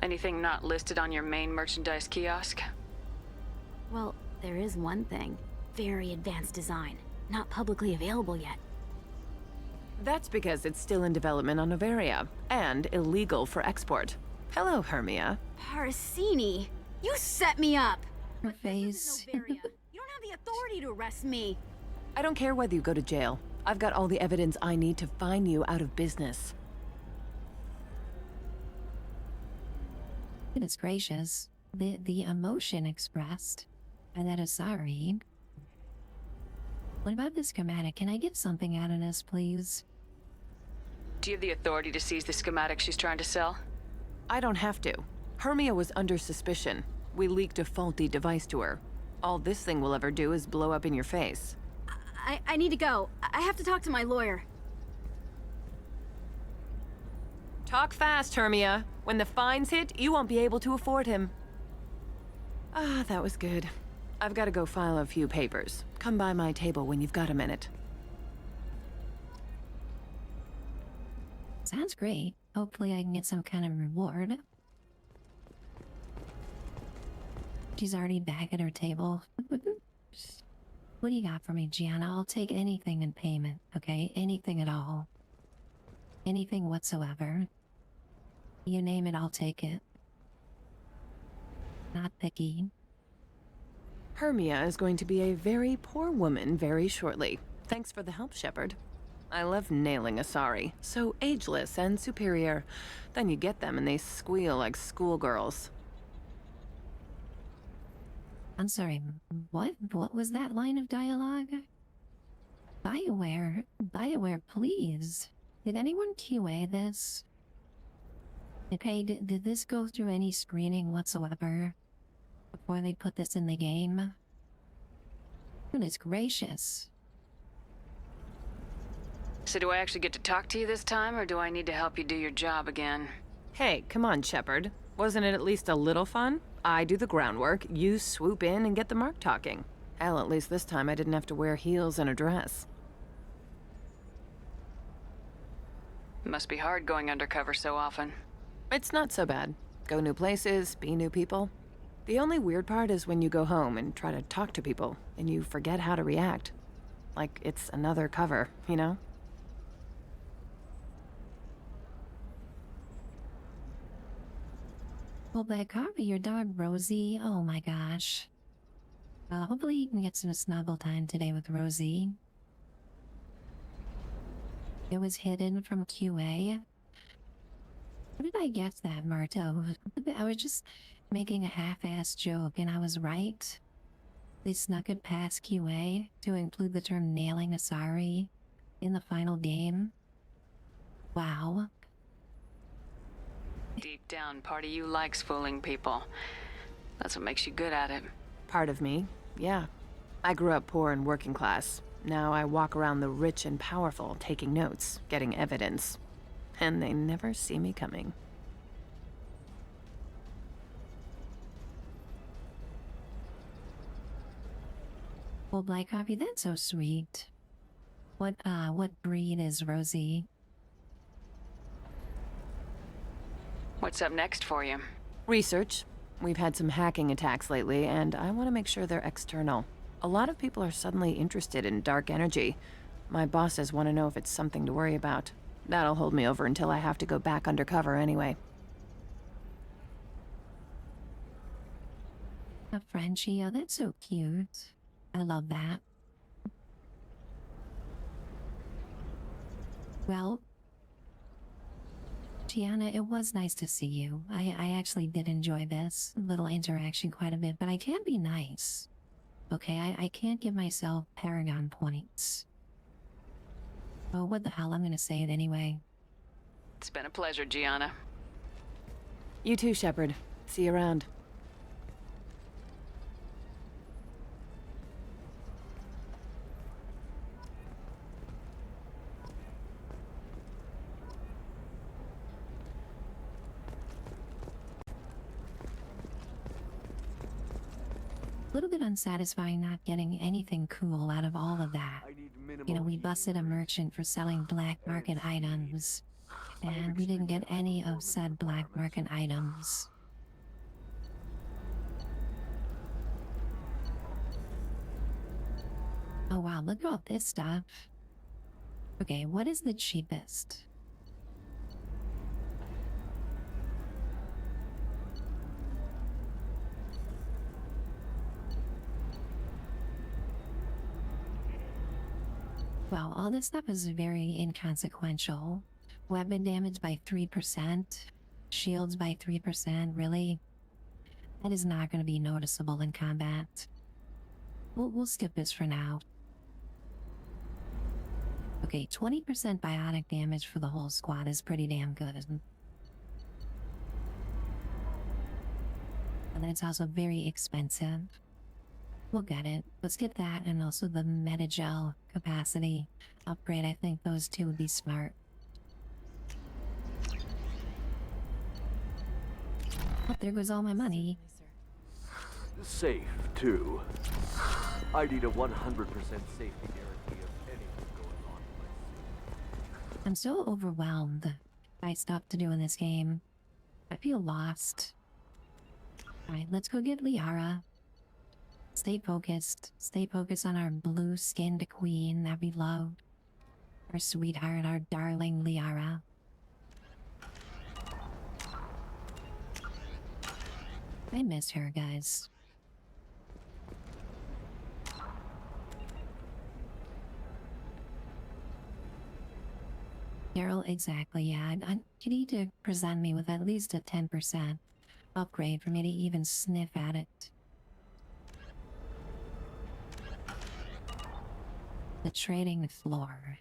Anything not listed on your main merchandise kiosk? Well, there is one thing. Very advanced design. Not publicly available yet. That's because it's still in development on Novaria, and illegal for export. Hello, Hermia. Parsini, you set me up! Her face. You don't have the authority to arrest me. I don't care whether you go to jail. I've got all the evidence I need to fine you out of business. Goodness gracious. The emotion expressed by that Asari. What about the schematic? Can I get something out of this, please? Do you have the authority to seize the schematic she's trying to sell? I don't have to. Hermia was under suspicion. We leaked a faulty device to her. All this thing will ever do is blow up in your face. I need to go. I have to talk to my lawyer. Talk fast, Hermia. When the fines hit, you won't be able to afford him. Ah, that was good. I've got to go file a few papers. Come by my table when you've got a minute. Sounds great. Hopefully I can get some kind of reward. She's already back at her table. What do you got for me, Gianna? I'll take anything in payment, okay? Anything at all. Anything whatsoever. You name it, I'll take it. Not picky. Hermia is going to be a very poor woman very shortly. Thanks for the help, Shepard. I love nailing Asari. So ageless and superior. Then you get them and they squeal like schoolgirls. I'm sorry, what? What was that line of dialogue? BioWare, please. Did anyone QA this? Okay, did this go through any screening whatsoever before they put this in the game? Goodness gracious. So do I actually get to talk to you this time, or do I need to help you do your job again? Hey, come on, Shepard. Wasn't it at least a little fun? I do the groundwork, you swoop in and get the mark talking. Hell, at least this time I didn't have to wear heels and a dress. Must be hard going undercover so often. It's not so bad. Go new places, be new people. The only weird part is when you go home and try to talk to people, and you forget how to react. Like it's another cover, you know? Well, that copy, your dog Rosie. Oh my gosh. Hopefully you can get some snuggle time today with Rosie. It was hidden from QA. How did I guess that, Marto? I was just making a half-assed joke, and I was right. They snuck it past QA to include the term nailing Asari in the final game. Wow. Deep down, part of you likes fooling people. That's what makes you good at it. Part of me, yeah. I grew up poor and working class. Now I walk around the rich and powerful, taking notes, getting evidence. And they never see me coming. Well, Black Coffee, that's so sweet. What breed is Rosie? What's up next for you? Research. We've had some hacking attacks lately, and I want to make sure they're external. A lot of people are suddenly interested in dark energy. My bosses want to know if it's something to worry about. That'll hold me over until I have to go back undercover anyway. A Frenchie, oh, that's so cute. I love that. Well, Gianna, it was nice to see you. I actually did enjoy this little interaction quite a bit, but I can't be nice. Okay, I can't give myself Paragon points. Oh, what the hell, I'm gonna say it anyway. It's been a pleasure, Gianna. You too, Shepard. See you around. A little bit unsatisfying not getting anything cool out of all of that. You know, we busted a merchant for selling black market items, and we didn't get any of said black market items. Oh wow, look at all this stuff. Okay, what is the cheapest? Wow, all this stuff is very inconsequential. Weapon damage by 3%, shields by 3%, really? That is not going to be noticeable in combat. We'll skip this for now. Okay, 20% biotic damage for the whole squad is pretty damn good. And it's also very expensive. We'll get it. Let's get that and also the Metagel capacity upgrade. I think those two would be smart. Oh, there goes all my money. Safe, too. I need a 100% safety guarantee of anything going on in my suit. I'm so overwhelmed by stuff to do in this game. I feel lost. Alright, let's go get Liara. Stay focused. Stay focused on our blue-skinned queen that we love. Our sweetheart, our darling Liara. I miss her, guys. Carol, exactly, yeah. You need to present me with at least a 10% upgrade for me to even sniff at it. The trading floor.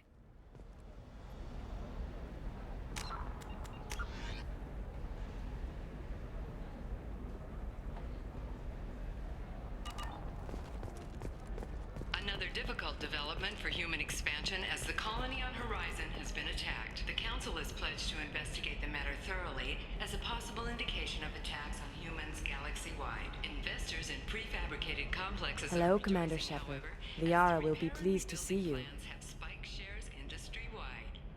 Another difficult development for human expansion as the colony on Horizon has been attacked. The Council has pledged to investigate the matter thoroughly as a possible indication of attacks on humans galaxy-wide. Investors in prefabricated complexes... Hello, Commander Shepard. Liara will be pleased to see you.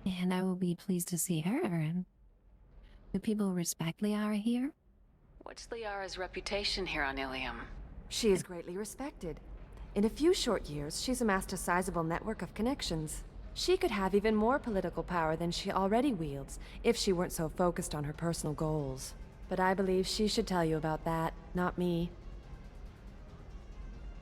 And I will be pleased to see her. Do people respect Liara here? What's Liara's reputation here on Ilium? She is greatly respected. In a few short years, she's amassed a sizable network of connections. She could have even more political power than she already wields, if she weren't so focused on her personal goals. But I believe she should tell you about that, not me.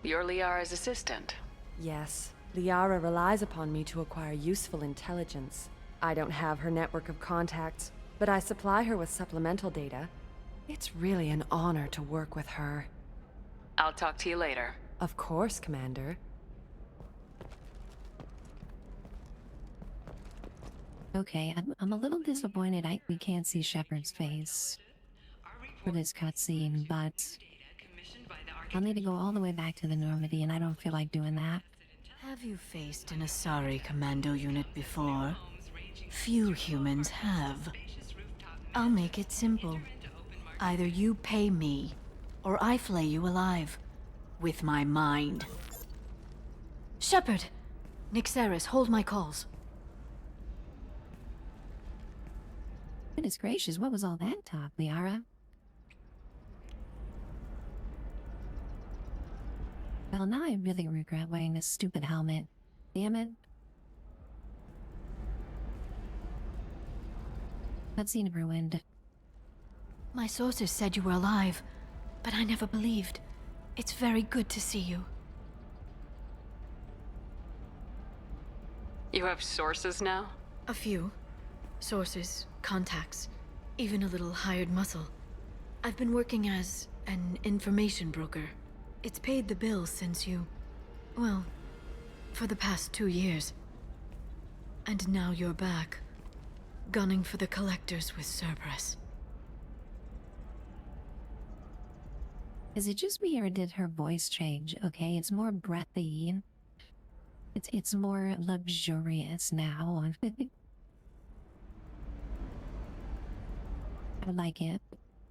You're Liara's assistant? Yes. Liara relies upon me to acquire useful intelligence. I don't have her network of contacts, but I supply her with supplemental data. It's really an honor to work with her. I'll talk to you later. Of course, Commander. Okay, I'm a little disappointed we can't see Shepard's face for this cutscene, but I'll need to go all the way back to the Normandy, and I don't feel like doing that. Have you faced an Asari commando unit before? Few humans have. I'll make it simple. Either you pay me, or I flay you alive. With my mind. Shepard! Nixeris, hold my calls. Goodness gracious, what was all that talk, Liara? Well, now I really regret wearing this stupid helmet. Damn it. Cutscene ruined. My sources said you were alive, but I never believed. It's very good to see you. You have sources now? A few. Sources, contacts, even a little hired muscle. I've been working as an information broker. It's paid the bills since you... well, for the past 2 years. And now you're back, gunning for the collectors with Cerberus. Is it just me or did her voice change? Okay, it's more breathy. It's more luxurious now. I like it.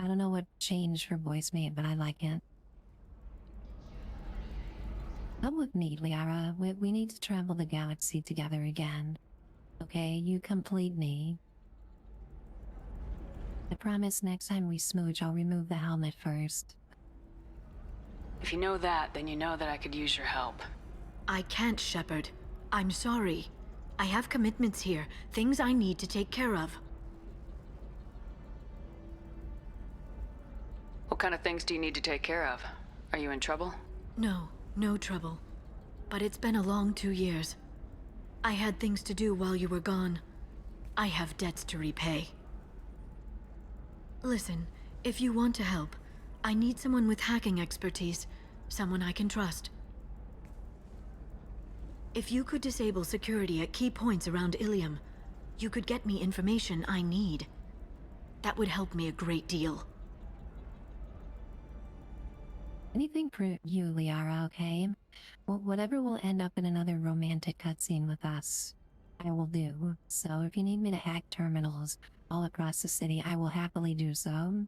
I don't know what change her voice made, but I like it. Come with me, Liara. We need to travel the galaxy together again. Okay, you complete me. I promise next time we smooch, I'll remove the helmet first. If you know that, then you know that I could use your help. I can't, Shepard. I'm sorry. I have commitments here, things I need to take care of. What kind of things do you need to take care of? Are you in trouble? No, no trouble. But it's been a long 2 years. I had things to do while you were gone. I have debts to repay. Listen, if you want to help, I need someone with hacking expertise, someone I can trust. If you could disable security at key points around Ilium, you could get me information I need. That would help me a great deal. Anything for you, Liara, okay? Well, whatever will end up in another romantic cutscene with us, I will do. So if you need me to hack terminals all across the city, I will happily do so.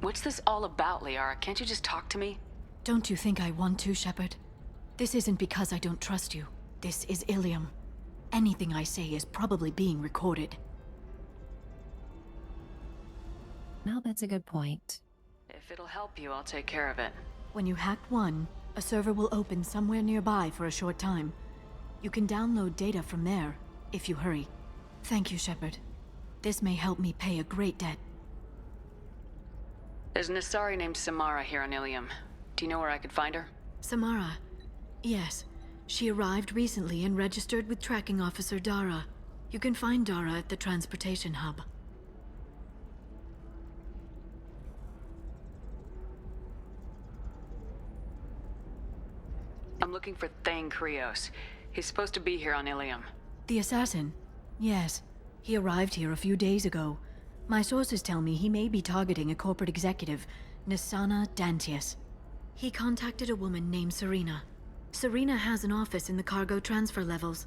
What's this all about, Liara? Can't you just talk to me? Don't you think I want to, Shepard? This isn't because I don't trust you. This is Ilium. Anything I say is probably being recorded. Well, that's a good point. If it'll help you, I'll take care of it. When you hack one, a server will open somewhere nearby for a short time. You can download data from there, if you hurry. Thank you, Shepard. This may help me pay a great debt. There's an Asari named Samara here on Ilium. Do you know where I could find her? Samara. Yes. She arrived recently and registered with Tracking Officer Dara. You can find Dara at the transportation hub. I'm looking for Thane Krios. He's supposed to be here on Ilium. The assassin? Yes. He arrived here a few days ago. My sources tell me he may be targeting a corporate executive, Nisana Dantius. He contacted a woman named Serena. Serena has an office in the cargo transfer levels.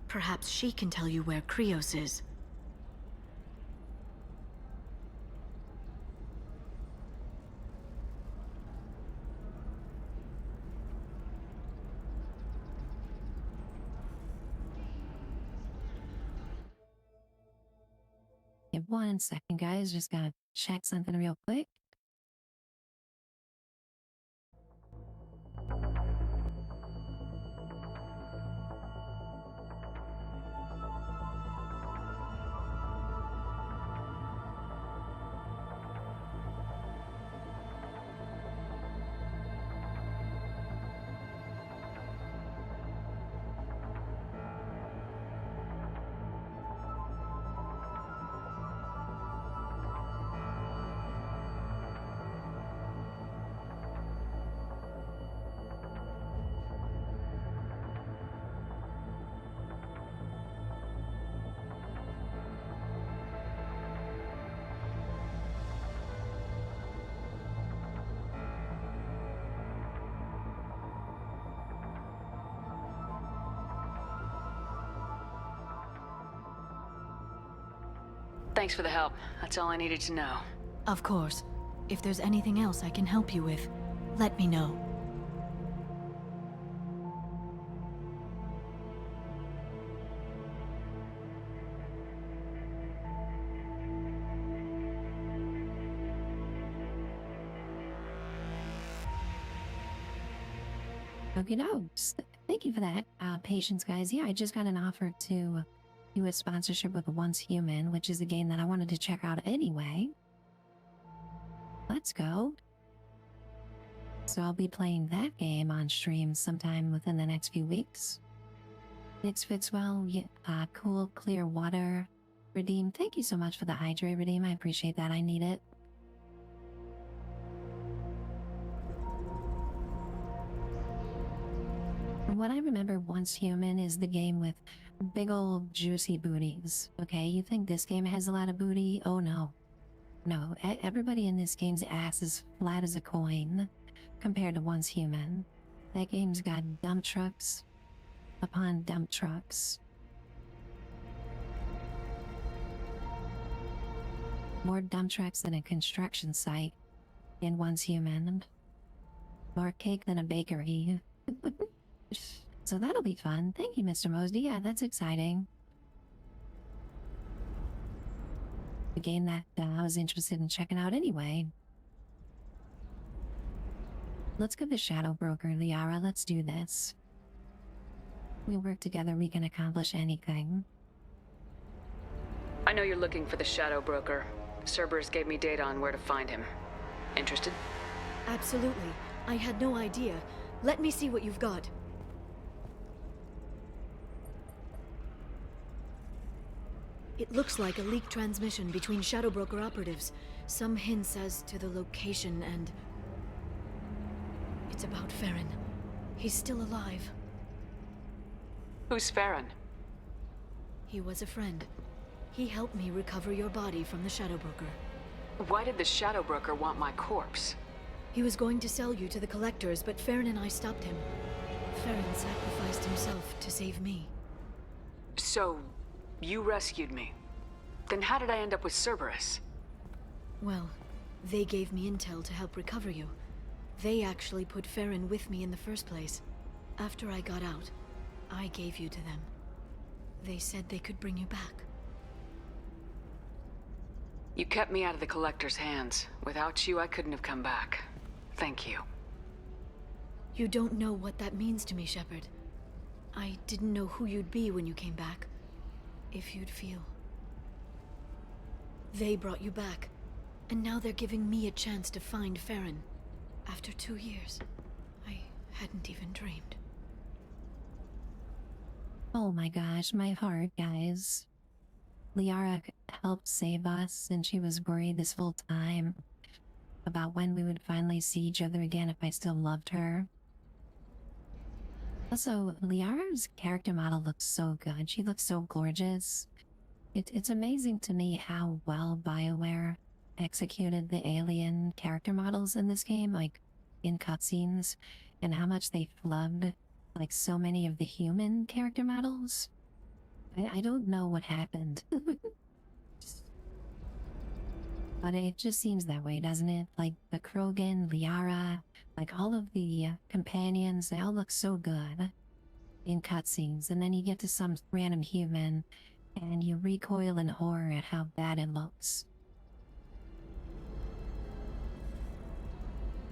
Perhaps she can tell you where Krios is. Give 1 second, guys. Just gotta check something real quick. Thanks for the help. That's all I needed to know. Of course. If there's anything else I can help you with, let me know. Okie dokes. Thank you for that, patience, guys. Yeah, I just got an offer to do a sponsorship with Once Human, which is a game that I wanted to check out anyway. Let's go. So I'll be playing that game on stream sometime within the next few weeks. Nix Fitzwell, yeah, cool, clear water. Redeem, thank you so much for the hydrate, Redeem. I appreciate that. I need it. From what I remember, Once Human is the game with big old juicy booties. Okay, you think this game has a lot of booty? Oh no. No, everybody in this game's ass is flat as a coin compared to Once Human. That game's got dump trucks upon dump trucks. More dump trucks than a construction site in Once Human. More cake than a bakery. So that'll be fun. Thank you, Mr. Mosby. Yeah, that's exciting. A game that I was interested in checking out anyway. Let's go to Shadow Broker, Liara. Let's do this. We work together, we can accomplish anything. I know you're looking for the Shadow Broker. Cerberus gave me data on where to find him. Interested? Absolutely. I had no idea. Let me see what you've got. It looks like a leaked transmission between Shadow Broker operatives. Some hints as to the location and... It's about Farron. He's still alive. Who's Farron? He was a friend. He helped me recover your body from the Shadow Broker. Why did the Shadow Broker want my corpse? He was going to sell you to the Collectors, but Farron and I stopped him. Farron sacrificed himself to save me. So, you rescued me. Then how did I end up with Cerberus? Well, they gave me intel to help recover you. They actually put Farron with me in the first place. After I got out, I gave you to them. They said they could bring you back. You kept me out of the Collector's hands. Without you, I couldn't have come back. Thank you. You don't know what that means to me, Shepard. I didn't know who you'd be when you came back. If you'd feel. They brought you back, and now they're giving me a chance to find Farron. After 2 years, I hadn't even dreamed. Oh my gosh, my heart, guys. Liara helped save us, and she was worried this whole time about when we would finally see each other again if I still loved her. Also, Liara's character model looks so good. She looks so gorgeous. It's amazing to me how well BioWare executed the alien character models in this game, like in cutscenes, and how much they flubbed like so many of the human character models. I don't know what happened. But it just seems that way, doesn't it? Like the Krogan, Liara, like all of the companions, they all look so good in cutscenes, and then you get to some random human and you recoil in horror at how bad it looks.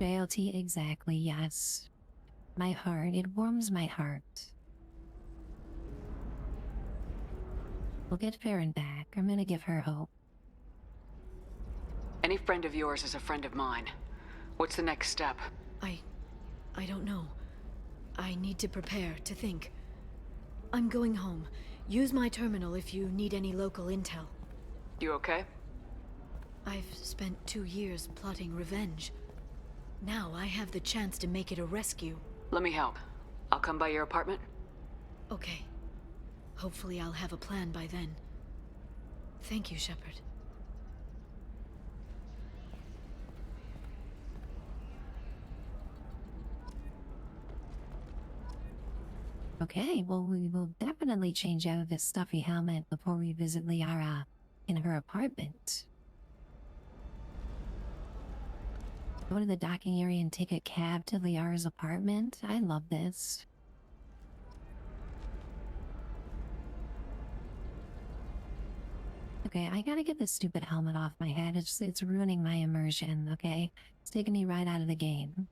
JLT, exactly, yes. My heart, it warms my heart. We'll get Farron back. I'm gonna give her hope. Any friend of yours is a friend of mine. What's the next step? I don't know. I need to prepare, to think. I'm going home. Use my terminal if you need any local intel. You okay? I've spent 2 years plotting revenge. Now I have the chance to make it a rescue. Let me help. I'll come by your apartment. Okay. Hopefully I'll have a plan by then. Thank you, Shepard. Okay, well, we will definitely change out of this stuffy helmet before we visit Liara in her apartment. Go to the docking area and take a cab to Liara's apartment? I love this. Okay, I gotta get this stupid helmet off my head. It's ruining my immersion, okay? It's taking me right out of the game.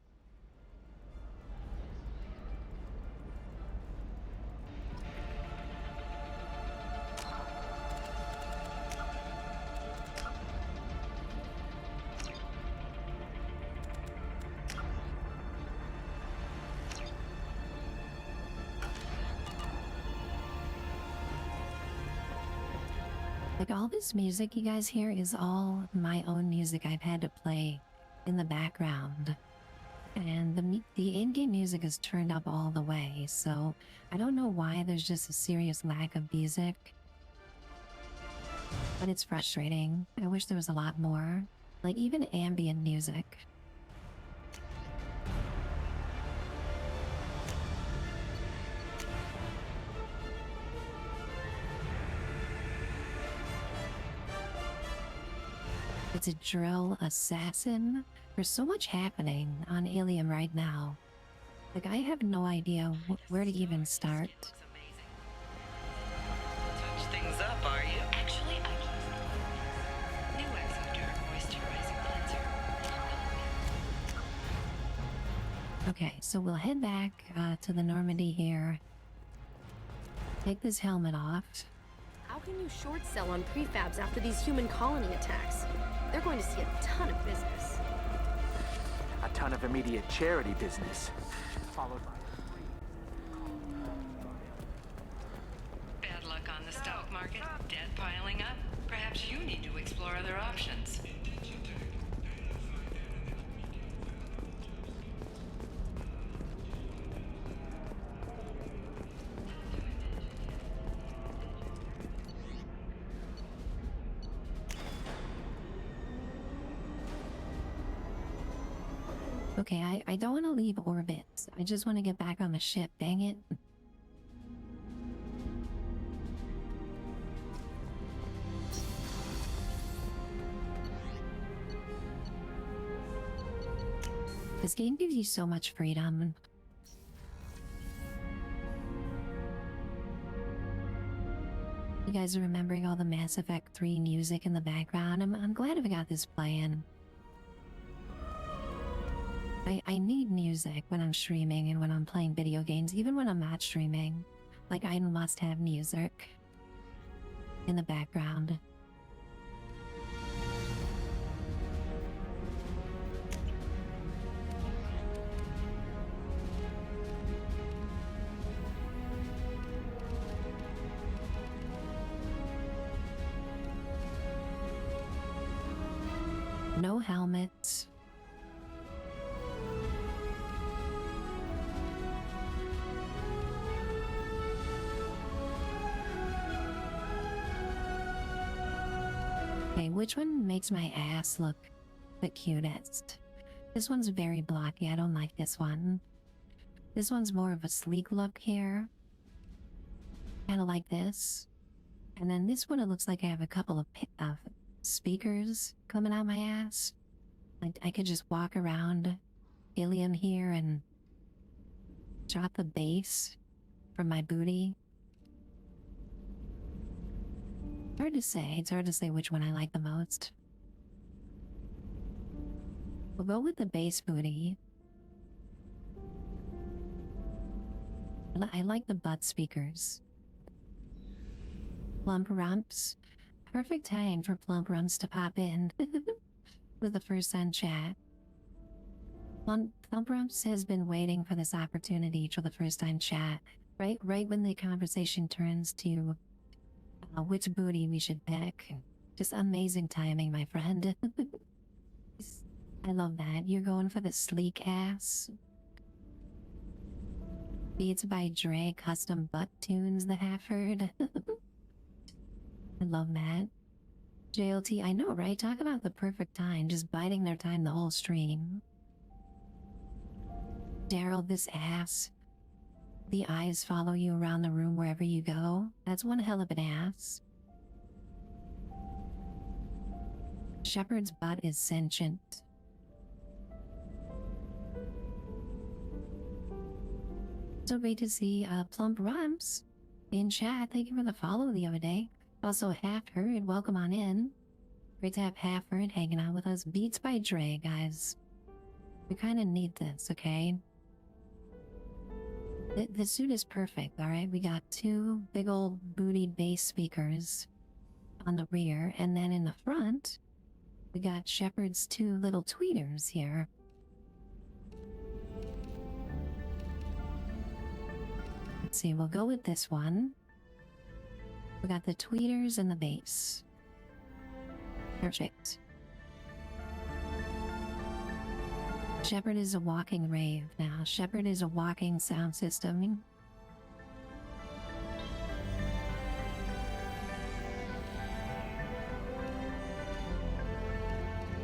Like, all this music you guys hear is all my own music I've had to play in the background. And the in-game music is turned up all the way, so I don't know why there's just a serious lack of music. But it's frustrating. I wish there was a lot more. Like, even ambient music. It's a drill assassin. There's so much happening on Ilium right now. Like, I have no idea where to even start. Touch things up, are you? Actually, I used new Exoderm moisturizing cleanser. Okay, so we'll head back to the Normandy here. Take this helmet off. How can you short sell on prefabs after these human colony attacks? They're going to see a ton of business. A ton of immediate charity business, followed by Bad luck on the stock market, debt piling up. Perhaps you need to explore other options. Okay, I don't want to leave orbit. I just want to get back on the ship, dang it. This game gives you so much freedom. You guys are remembering all the Mass Effect 3 music in the background. I'm glad I got this playing. I need music when I'm streaming and when I'm playing video games, even when I'm not streaming. Like, I must have music in the background. No helmets. Okay, which one makes my ass look the cutest? This one's very blocky. I don't like this one. This one's more of a sleek look here. Kind of like this. And then this one, it looks like I have a couple of speakers coming out my ass. Like, I could just walk around Ilium here and drop the bass from my booty. Hard to say. It's hard to say which one I like the most. We'll go with the bass booty. I like the butt speakers. Plump rumps. Perfect time for plump rumps to pop in with the first on chat. Plump rumps has been waiting for this opportunity for the first time chat. Right when the conversation turns to which booty we should pick. Just amazing timing, my friend. I love that. You're going for the sleek ass. Beats by Dre custom butt tunes, the half heard. I love that. JLT, I know, right? Talk about the perfect time, just biding their time the whole stream. Daryl, this ass. The eyes follow you around the room wherever you go. That's one hell of an ass. Shepard's butt is sentient. So great to see Plump Rumps in chat. Thank you for the follow the other day. Also, Half Heard, welcome on in. Great to have Half Heard hanging out with us. Beats by Dre, guys. We kind of need this, okay? The suit is perfect, alright? We got two big old bootied bass speakers on the rear, and then in the front, we got Shepard's two little tweeters here. Let's see, we'll go with this one. We got the tweeters and the bass. Perfect. Shepard is a walking rave now. Shepard is a walking sound system.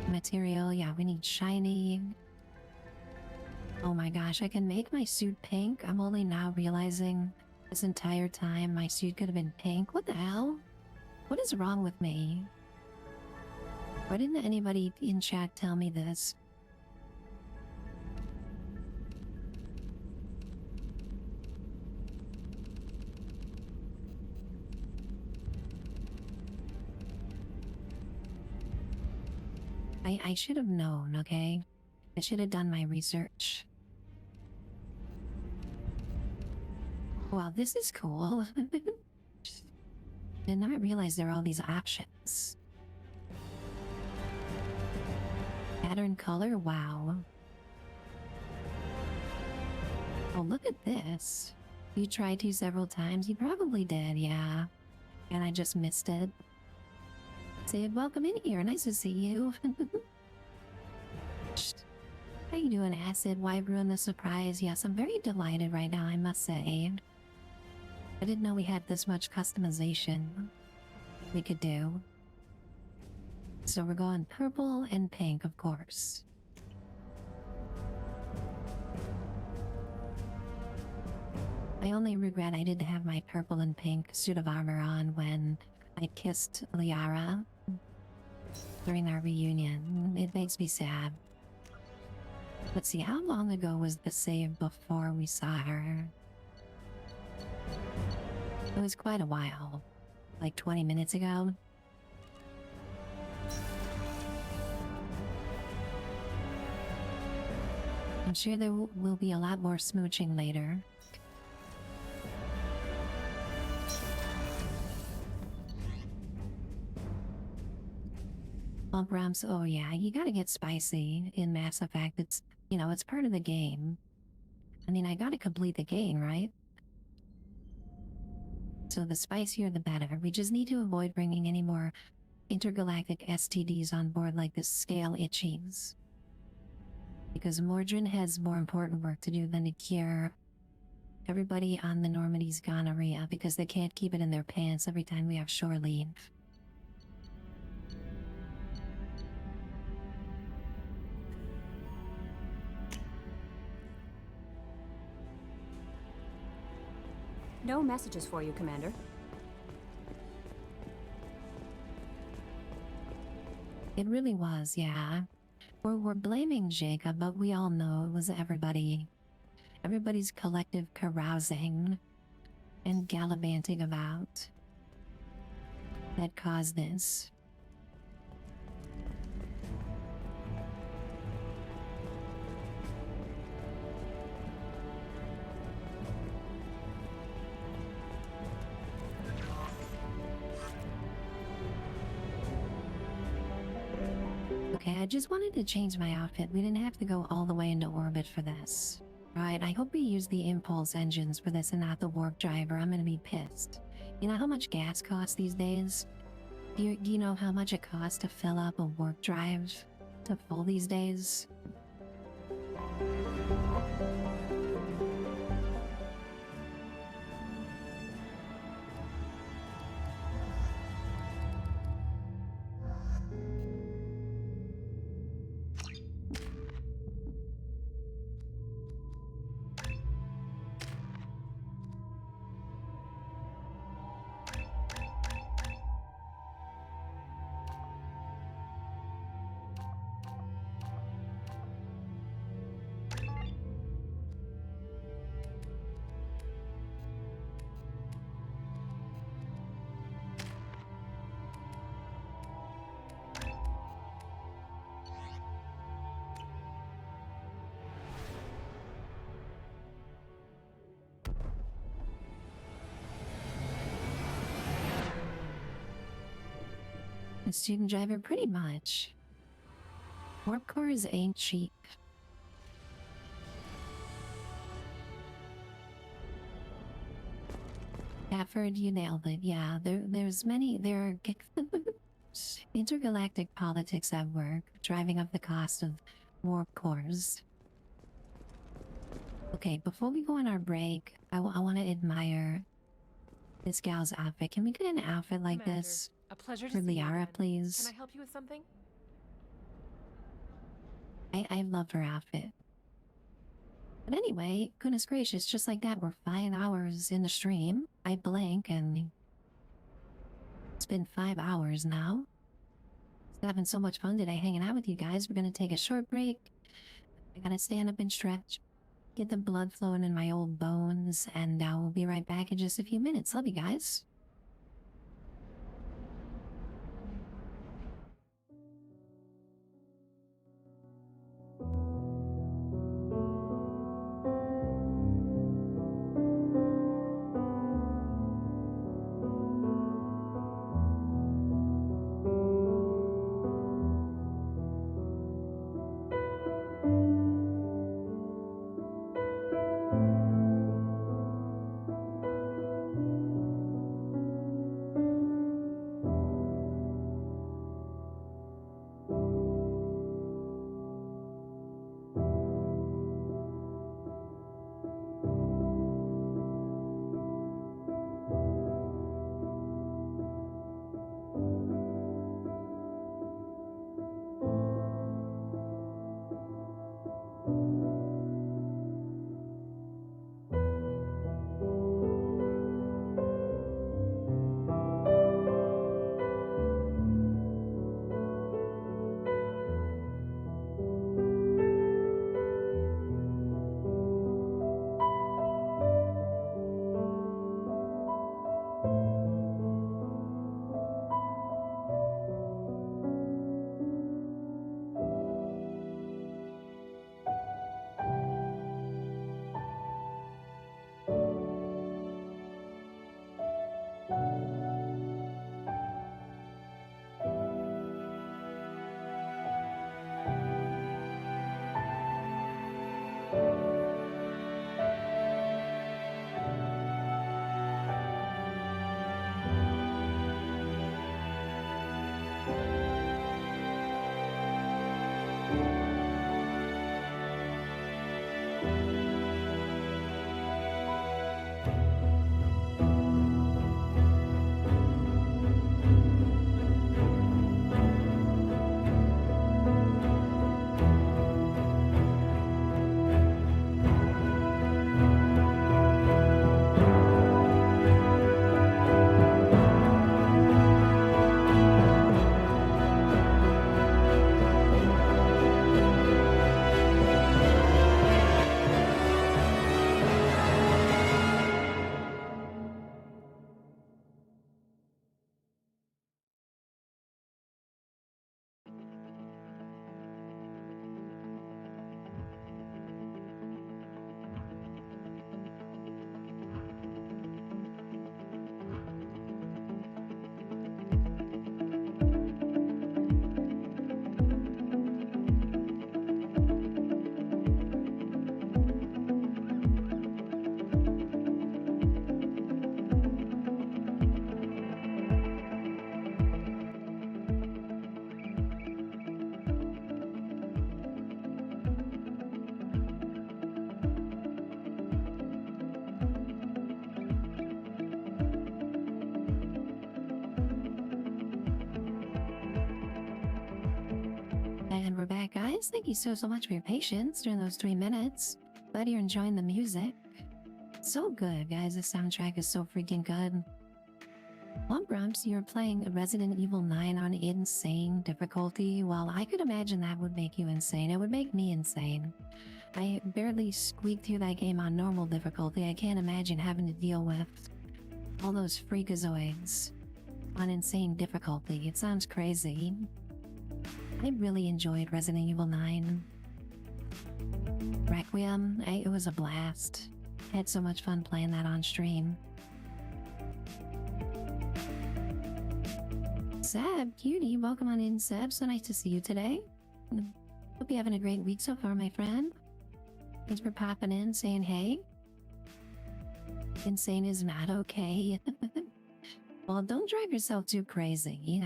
Material, yeah, we need shiny. Oh my gosh, I can make my suit pink. I'm only now realizing this entire time my suit could have been pink. What the hell? What is wrong with me? Why didn't anybody in chat tell me this? I should have known, okay? I should have done my research. Wow, this is cool. Did not realize there are all these options. Pattern color, wow. Oh, look at this. You tried to several times? You probably did, yeah. And I just missed it. Say, welcome in here, nice to see you. How you doing, Acid? Why ruin the surprise? Yes, I'm very delighted right now, I must say. I didn't know we had this much customization we could do. So we're going purple and pink, of course. I only regret I didn't have my purple and pink suit of armor on when I kissed Liara during our reunion. It makes me sad. Let's see, how long ago was the save before we saw her? It was quite a while. Like 20 minutes ago. I'm sure there will be a lot more smooching later. Bump ramps, oh yeah, you gotta get spicy in Mass Effect. It's, you know, it's part of the game. I mean, I gotta complete the game, right? So the spicier the better. We just need to avoid bringing any more intergalactic STDs on board like the scale itchies. Because Mordrin has more important work to do than to cure everybody on the Normandy's gonorrhea because they can't keep it in their pants every time we have shore leave. No messages for you, Commander. It really was, yeah. We're blaming Jacob, but we all know it was everybody. Everybody's collective carousing and gallivanting about that caused this. Okay, I just wanted to change my outfit. We didn't have to go all the way into orbit for this. Right, I hope we use the impulse engines for this and not the warp drive, or I'm gonna be pissed. You know how much gas costs these days? Do you know how much it costs to fill up a warp drive to full these days? A student driver, pretty much. Warp cores ain't cheap. Catford, you nailed it. Yeah, there are intergalactic politics at work, driving up the cost of warp cores. Okay, before we go on our break, I want to admire this gal's outfit. Can we get an outfit like Commander, this a pleasure to for see you Liara, again. please? Can I help you with something? I love her outfit. But anyway, goodness gracious, just like that, we're 5 hours in the stream. I blink and it's been 5 hours now. Just having so much fun today hanging out with you guys. We're gonna take a short break. I gotta stand up and stretch, get the blood flowing in my old bones, and we'll be right back in just a few minutes. Love you guys. And we're back, guys. Thank you so much for your patience during those 3 minutes. Glad you're enjoying the music. So good, guys. The soundtrack is so freaking good. Well, Grumps, you're playing Resident Evil 9 on insane difficulty. Well, I could imagine that would make you insane. It would make me insane. I barely squeaked through that game on normal difficulty. I can't imagine having to deal with all those freakazoids on insane difficulty. It sounds crazy. I really enjoyed Resident Evil 9. Requiem, it was a blast. I had so much fun playing that on stream. Seb, cutie, welcome on in, Seb. So nice to see you today. Hope you're having a great week so far, my friend. Thanks for popping in, saying hey. Insane is not okay. Well, don't drive yourself too crazy.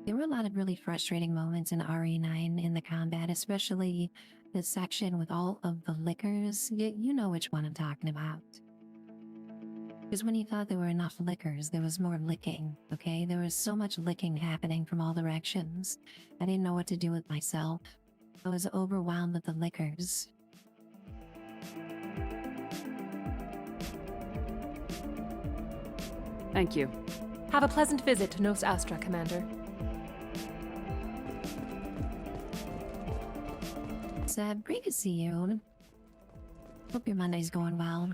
There were a lot of really frustrating moments in RE9 in the combat, especially the section with all of the lickers. You know which one I'm talking about. Because when you thought there were enough lickers, there was more licking, okay? There was so much licking happening from all directions. I didn't know what to do with myself. I was overwhelmed with the lickers. Thank you. Have a pleasant visit to Nos Astra, Commander. Seb, great to see you. Hope your Monday's going well.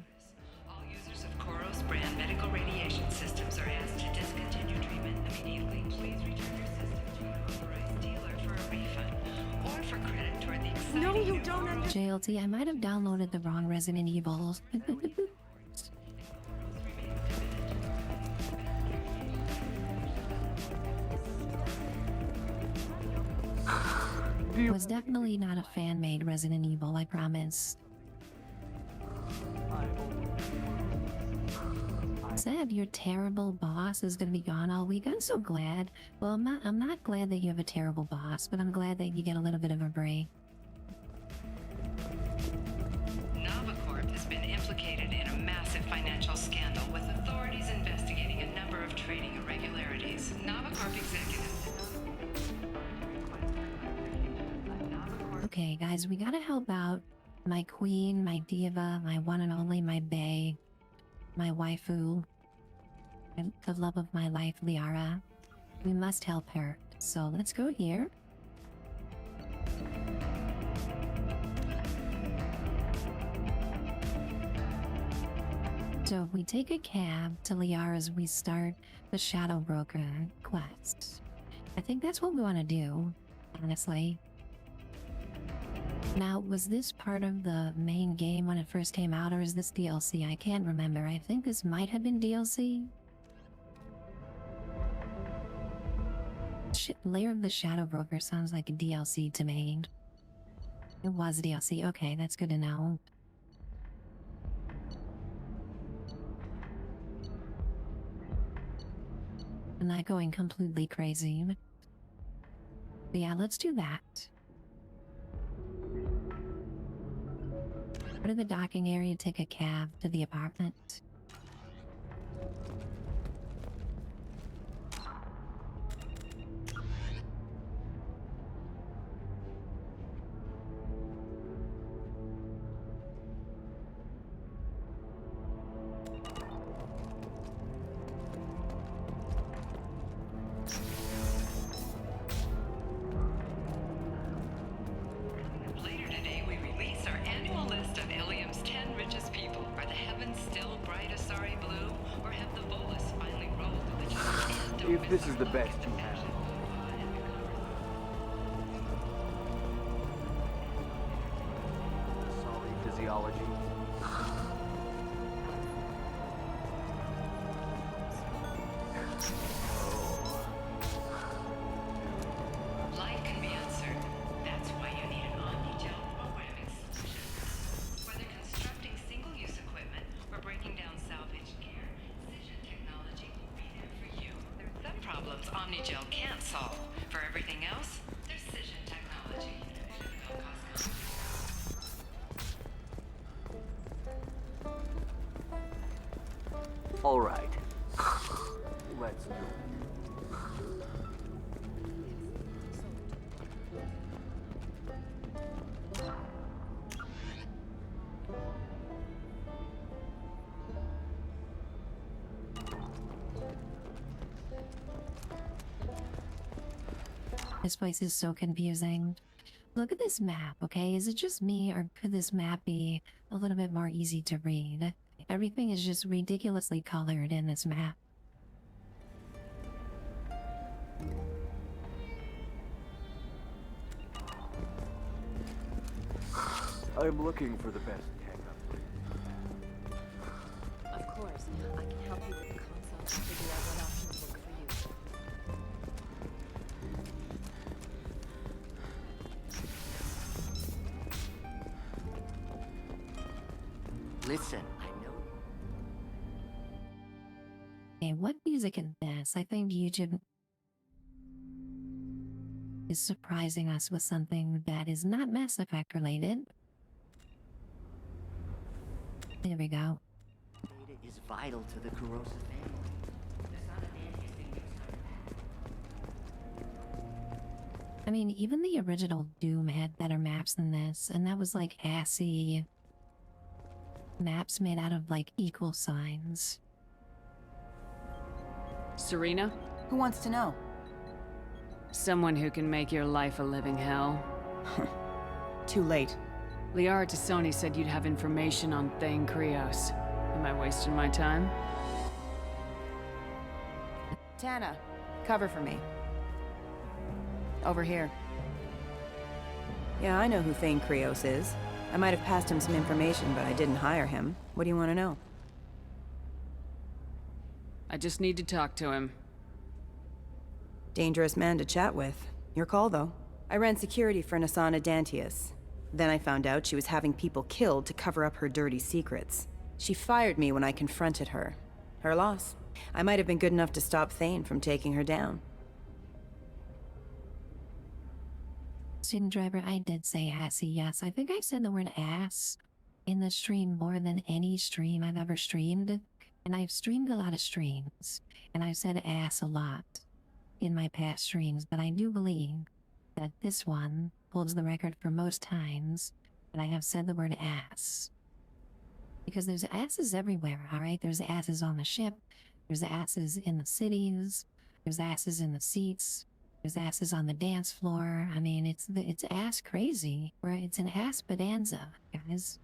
All users of Koros brand medical radiation systems are asked to discontinue treatment immediately. Please return your system to an authorized dealer for a refund or for credit toward the exciting No, you don't understand. JLT, I might have downloaded the wrong Resident Evil. It was definitely not a fan-made Resident Evil, I promise. Sad your terrible boss is gonna be gone all week. I'm so glad. Well, I'm not glad that you have a terrible boss, but I'm glad that you get a little bit of a break. Novacorp has been implicated in a massive financial scandal with authorities investigating a number of trading irregularities. Novacorp executives. Okay, guys, we gotta help out my queen, my diva, my one and only, my bae, my waifu, and the love of my life, Liara. We must help her. So let's go here. So if we take a cab to Liara's, we start the Shadow Broker quest. I think that's what we want to do, honestly. Now, was this part of the main game when it first came out, or is this DLC? I can't remember. I think this might have been DLC. Shit, Lair of the Shadow Broker sounds like a DLC to me. It was DLC. Okay, that's good to know. I'm not going completely crazy. But yeah, let's do that. Go to the docking area, take a cab to the apartment. Later today, we release our annual list of Ilium's 10 richest people. Are the heavens still bright Asari blue, or have the bolus finally rolled to the top? If this is the best you have. Sorry, physiology. Life can be uncertain. That's why you need an omni-gel programming solution. Whether constructing single-use equipment or breaking down salvaged gear, Cision technology will be there for you. There's some problems omni-gel can't solve. For everything else, there's Cision technology. All right. Let's do it. This place is so confusing. Look at this map, okay? Is it just me, or could this map be a little bit more easy to read? Everything is just ridiculously colored in this map. I'm looking for the best tech upgrade. Of course, I can help you with the console and figure out what options work for you. Listen, I know. Okay, what music is this? I think YouTube... is surprising us with something that is not Mass Effect related. There we go. Data is vital to the corrosive family. I mean, even the original Doom had better maps than this, and that was like assy maps made out of like equal signs. Serena? Who wants to know? Someone who can make your life a living hell. Too late. Liara Tassoni said you'd have information on Thane Krios. Am I wasting my time? Tana, cover for me. Over here. Yeah, I know who Thane Krios is. I might have passed him some information, but I didn't hire him. What do you want to know? I just need to talk to him. Dangerous man to chat with. Your call, though. I ran security for Nasana Dantius. Then I found out she was having people killed to cover up her dirty secrets. She fired me when I confronted her. Her loss. I might have been good enough to stop Thane from taking her down. Student driver, I did say assy, yes. I think I said the word ass in the stream more than any stream I've ever streamed. And I've streamed a lot of streams, and I've said ass a lot in my past streams, but I do believe that this one holds the record for most times that I have said the word ass. Because there's asses everywhere, alright? There's asses on the ship, there's asses in the cities, there's asses in the seats, there's asses on the dance floor. I mean, it's ass crazy. It's an ass bonanza, guys.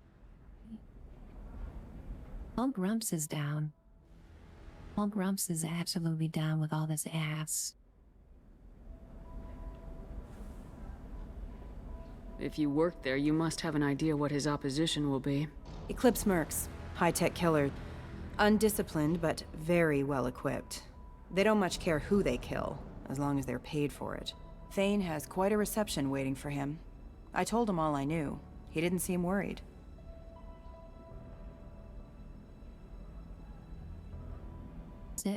Punk Rumps is down. Punk Rumps is absolutely down with all this ass. If you work there, you must have an idea what his opposition will be. Eclipse mercs. High-tech killer. Undisciplined, but very well-equipped. They don't much care who they kill, as long as they're paid for it. Thane has quite a reception waiting for him. I told him all I knew. He didn't seem worried.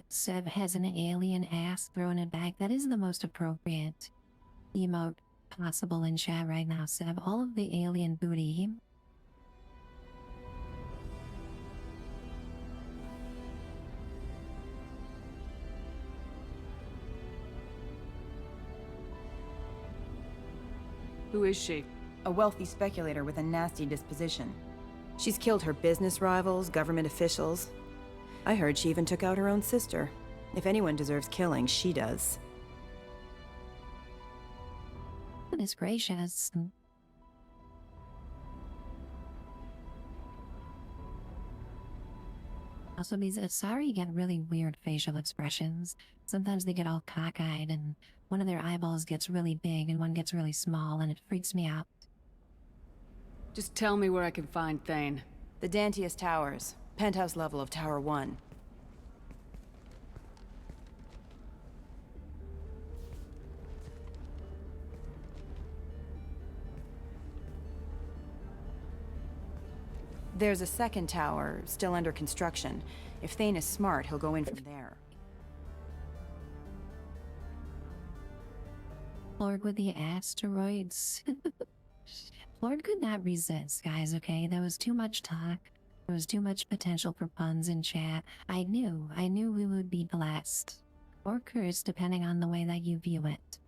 Seb has an alien ass throwing it back. That is the most appropriate emote possible in chat right now, Seb. All of the alien booty. Who is she? A wealthy speculator with a nasty disposition. She's killed her business rivals, government officials. I heard she even took out her own sister. If anyone deserves killing, she does. Goodness gracious. Also, these Asari get really weird facial expressions. Sometimes they get all cockeyed, and one of their eyeballs gets really big and one gets really small, and it freaks me out. Just tell me where I can find Thane. The Dantius Towers. Penthouse level of Tower 1. There's a second tower, still under construction. If Thane is smart, he'll go in from there. Lord with the asteroids. Lord could not resist, guys, okay? There was too much talk. There was too much potential for puns in chat. I knew we would be blessed. Or cursed, depending on the way that you view it.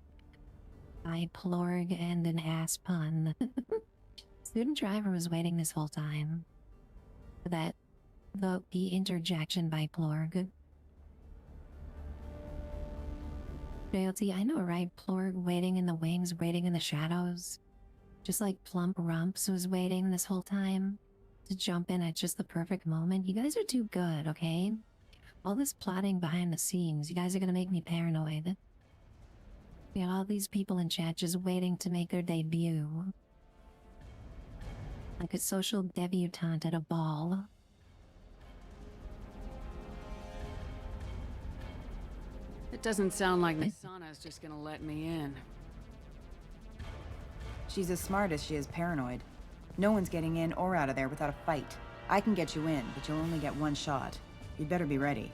By Plorg and an ass pun. Student driver was waiting this whole time. For that, the interjection by Plorg. JLT, I know, right? Plorg waiting in the wings, waiting in the shadows. Just like Plump Rumps was waiting this whole time to jump in at just the perfect moment. You guys are too good, okay? All this plotting behind the scenes, you guys are gonna make me paranoid. We got all these people in chat just waiting to make their debut. Like a social debutante at a ball. It doesn't sound like Nasana's just gonna let me in. She's as smart as she is paranoid. No one's getting in or out of there without a fight. I can get you in, but you'll only get one shot. You'd better be ready.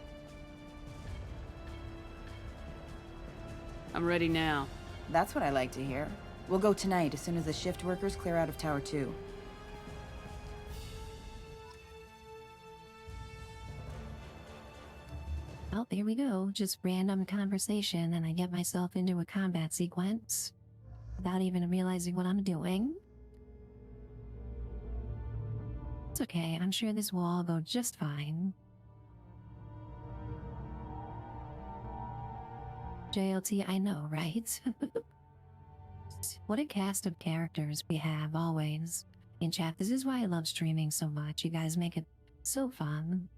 I'm ready now. That's what I like to hear. We'll go tonight as soon as the shift workers clear out of Tower 2. Well, there we go. Just random conversation, and I get myself into a combat sequence without even realizing what I'm doing. It's okay. I'm sure this will all go just fine. JLT, I know, right? What a cast of characters we have, always. In chat, this is why I love streaming so much. You guys make it so fun.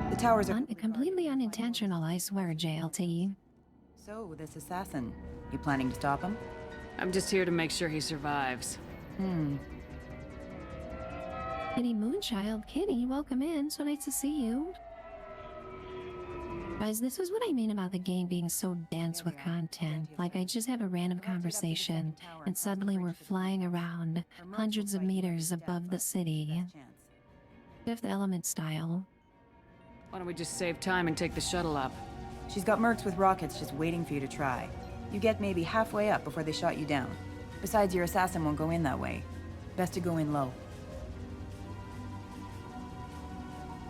The towers are completely unintentional, I swear, JLT. So, this assassin, you planning to stop him? I'm just here to make sure he survives. Kitty Moonchild, Kitty, welcome in. So nice to see you. Guys, this is what I mean about the game being so dense with content. Like, I just have a random conversation, and suddenly we're flying around hundreds of meters above the city. Fifth Element style. Why don't we just save time and take the shuttle up? She's got mercs with rockets just waiting for you to try. You get maybe halfway up before they shot you down. Besides, your assassin won't go in that way. Best to go in low.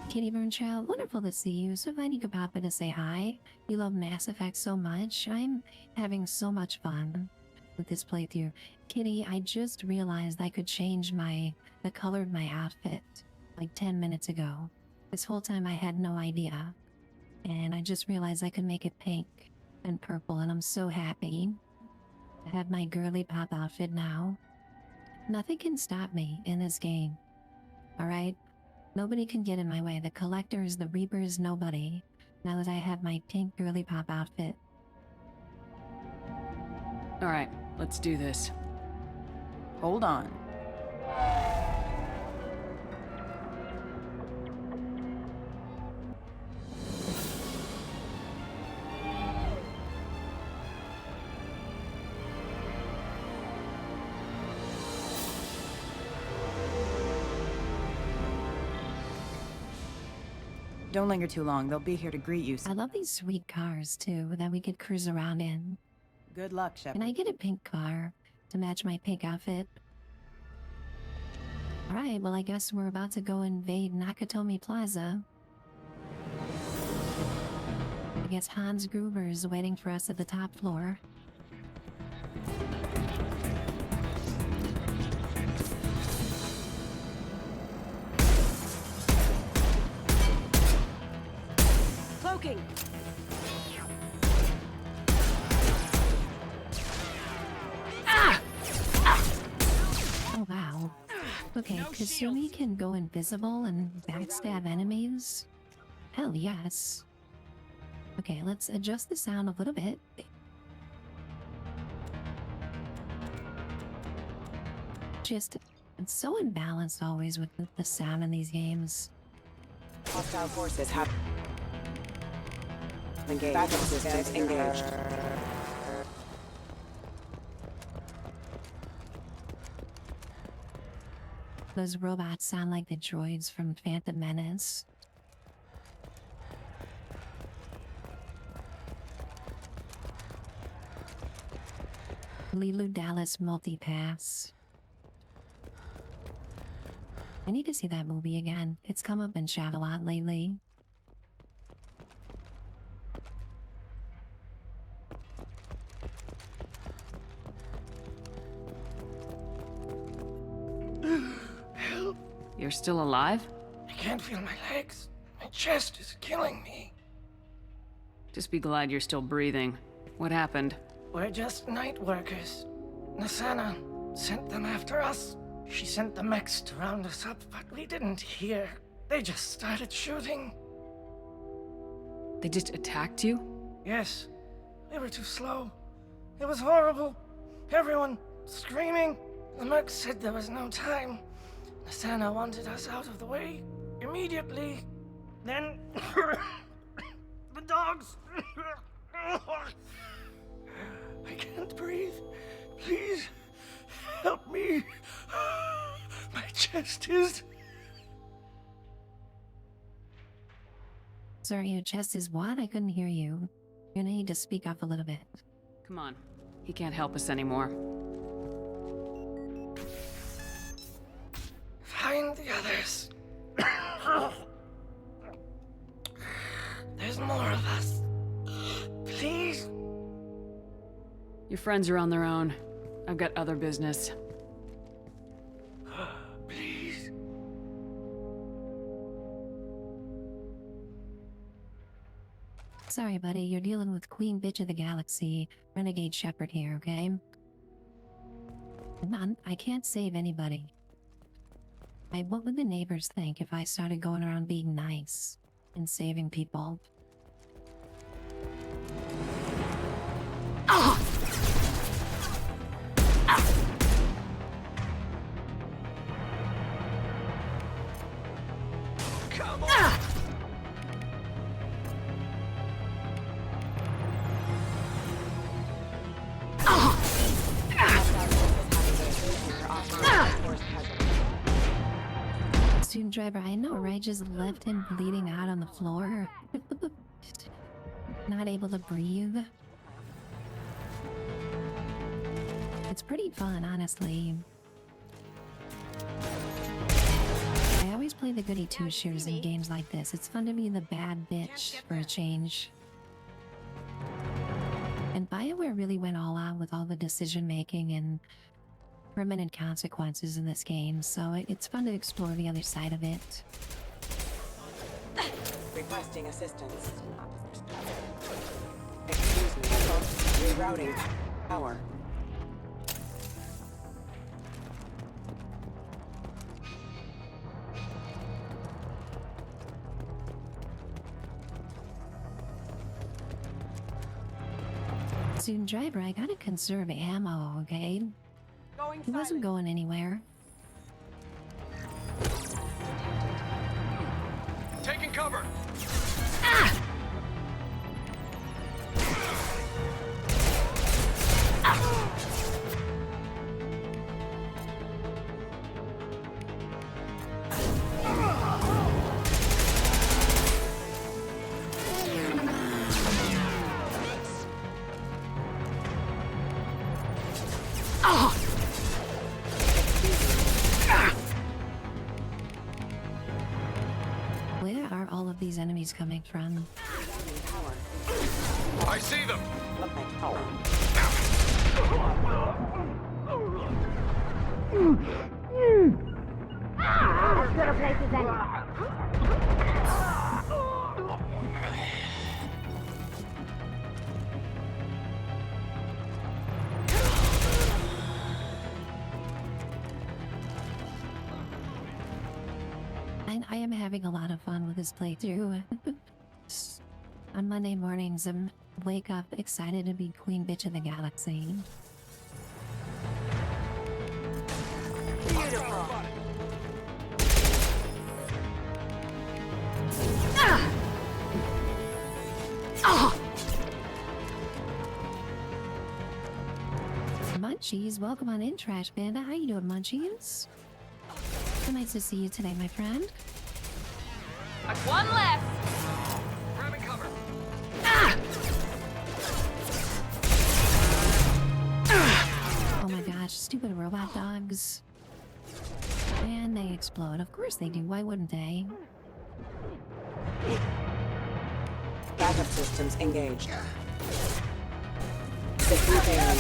Kitty Moonchild, wonderful to see you. So glad you could pop in to say hi. You love Mass Effect so much. I'm having so much fun with this playthrough. Kitty, I just realized I could change the color of my outfit like 10 minutes ago. This whole time I had no idea. And I just realized I could make it pink and purple, and I'm so happy. I have my girly pop outfit now. Nothing can stop me in this game. Alright? Nobody can get in my way. The Collectors, the Reapers, nobody. Now that I have my pink girly pop outfit. Alright, let's do this. Hold on. Don't linger too long. They'll be here to greet you. I love these sweet cars, too, that we could cruise around in. Good luck, Shepard. Can I get a pink car to match my pink outfit? Alright, well I guess we're about to go invade Nakatomi Plaza. I guess Hans Gruber is waiting for us at the top floor. Cloaking! Oh wow. Okay, Kasumi can go invisible and backstab enemies? Hell yes. Okay, let's adjust the sound a little bit. Just, it's so imbalanced always with the sound in these games. Hostile forces have engaged. Backup systems engaged. Those robots sound like the droids from Phantom Menace. Lilu Dallas Multipass. I need to see that movie again. It's come up in chat a lot lately. Help! You're still alive? I can't feel my legs. My chest is killing me. Just be glad you're still breathing. What happened? We're just night workers. Nasana sent them after us. She sent the mechs to round us up, but we didn't hear. They just started shooting. They just attacked you? Yes. We were too slow. It was horrible. Everyone screaming. The mechs said there was no time. Nasana wanted us out of the way immediately. Then the dogs. I can't breathe. Please help me. My chest is. Sorry, your chest is what? I couldn't hear you. You're gonna need to speak up a little bit. Come on. He can't help us anymore. Find the others. There's more of us. Please. Your friends are on their own. I've got other business. Please. Sorry, buddy, you're dealing with Queen Bitch of the Galaxy, Renegade Shepherd here, okay? I can't save anybody. What would the neighbors think if I started going around being nice and saving people? Ah! Come on! Student driver, I know, right? Just left him bleeding out on the floor. Not able to breathe. It's pretty fun, honestly. I always play the goody two-shooters in games like this. It's fun to be the bad bitch for a change. And BioWare really went all out with all the decision-making and permanent consequences in this game, so it's fun to explore the other side of it. Requesting assistance. Excuse me. Rerouting. Power. Student driver, I gotta conserve ammo, okay? He wasn't going anywhere. Taking cover. Ah! Where are all of these enemies coming from? I see them. As good a place as any. I am having a lot of fun with this playthrough. On Monday mornings, I wake up excited to be Queen Bitch of the Galaxy. Beautiful. Ah! Oh! Munchies, welcome on in, Trash Panda. How you doing, Munchies? So nice to see you today, my friend. One left. Grabbing cover. Ah! Oh my gosh, stupid robot dogs. And they explode. Of course they do. Why wouldn't they? Backup systems engaged. System failing.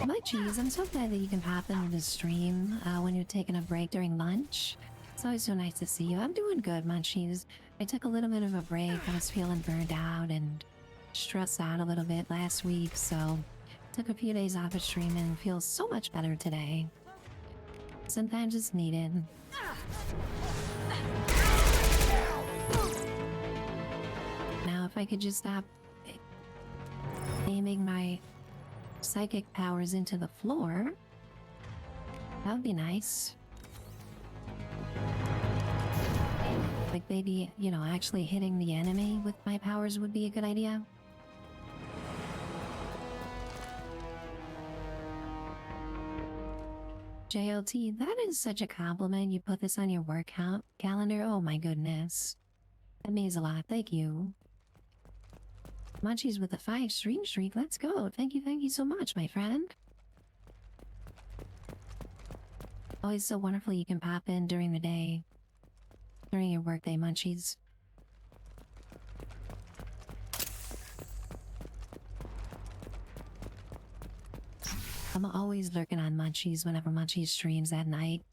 My cheese, I'm so glad that you can pop into the stream when you're taking a break during lunch. It's always so nice to see you. I'm doing good, Munchies. I took a little bit of a break. I was feeling burned out and stressed out a little bit last week, so took a few days off of streaming and feel so much better today. Sometimes it's needed. Now, if I could just stop aiming my psychic powers into the floor. That would be nice. Like maybe, you know, actually hitting the enemy with my powers would be a good idea. JLT, that is such a compliment. You put this on your work calendar. Oh my goodness. That means a lot. Thank you. Munchies with a 5 stream streak. Let's go. Thank you so much, my friend. Always so wonderful you can pop in during the day. During your workday, Munchies. I'm always lurking on Munchies whenever Munchies streams at night.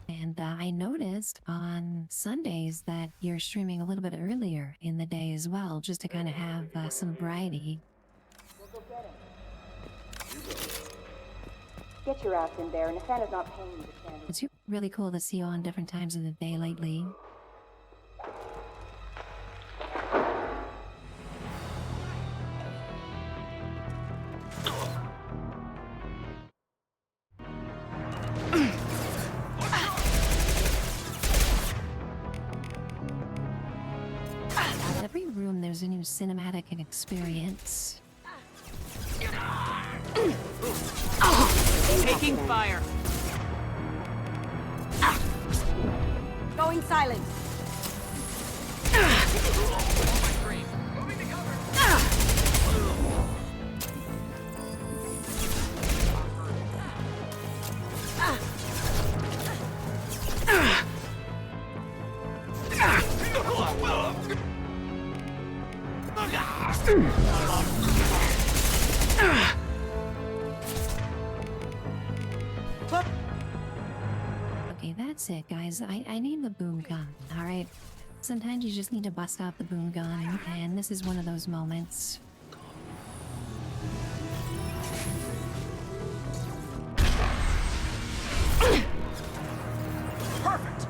And I noticed on Sundays that you're streaming a little bit earlier in the day as well, just to kind of have some variety. Get your ass in there, and if Santa's not paying you to stand... It's really cool to see you on different times of the day lately. Every room there's a new cinematic experience. Taking fire. Going silent. Okay, that's it, guys. I need the boom gun, alright? Sometimes you just need to bust out the boom gun, and this is one of those moments. Perfect!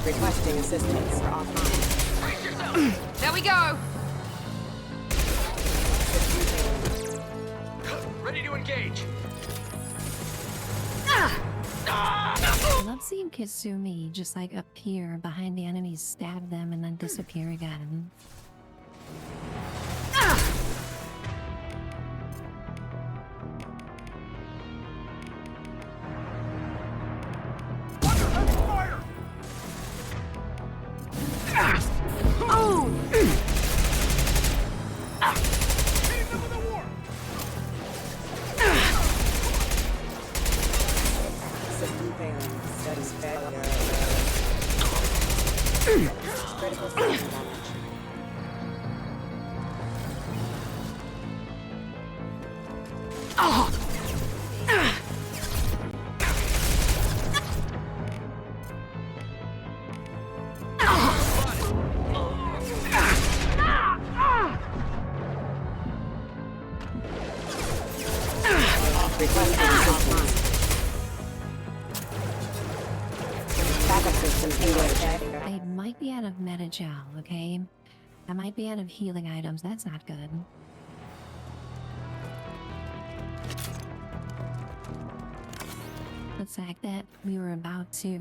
Requesting assistance for offline. There we go! Ready to engage. I love seeing Kasumi just like appear behind the enemies, stab them, and then disappear again. System failing. Status failure. Critical system damage. Requesting assistance. Backup systems engaged. I might be out of meta-gel, okay? I might be out of healing items. That's not good. The fact that we were about to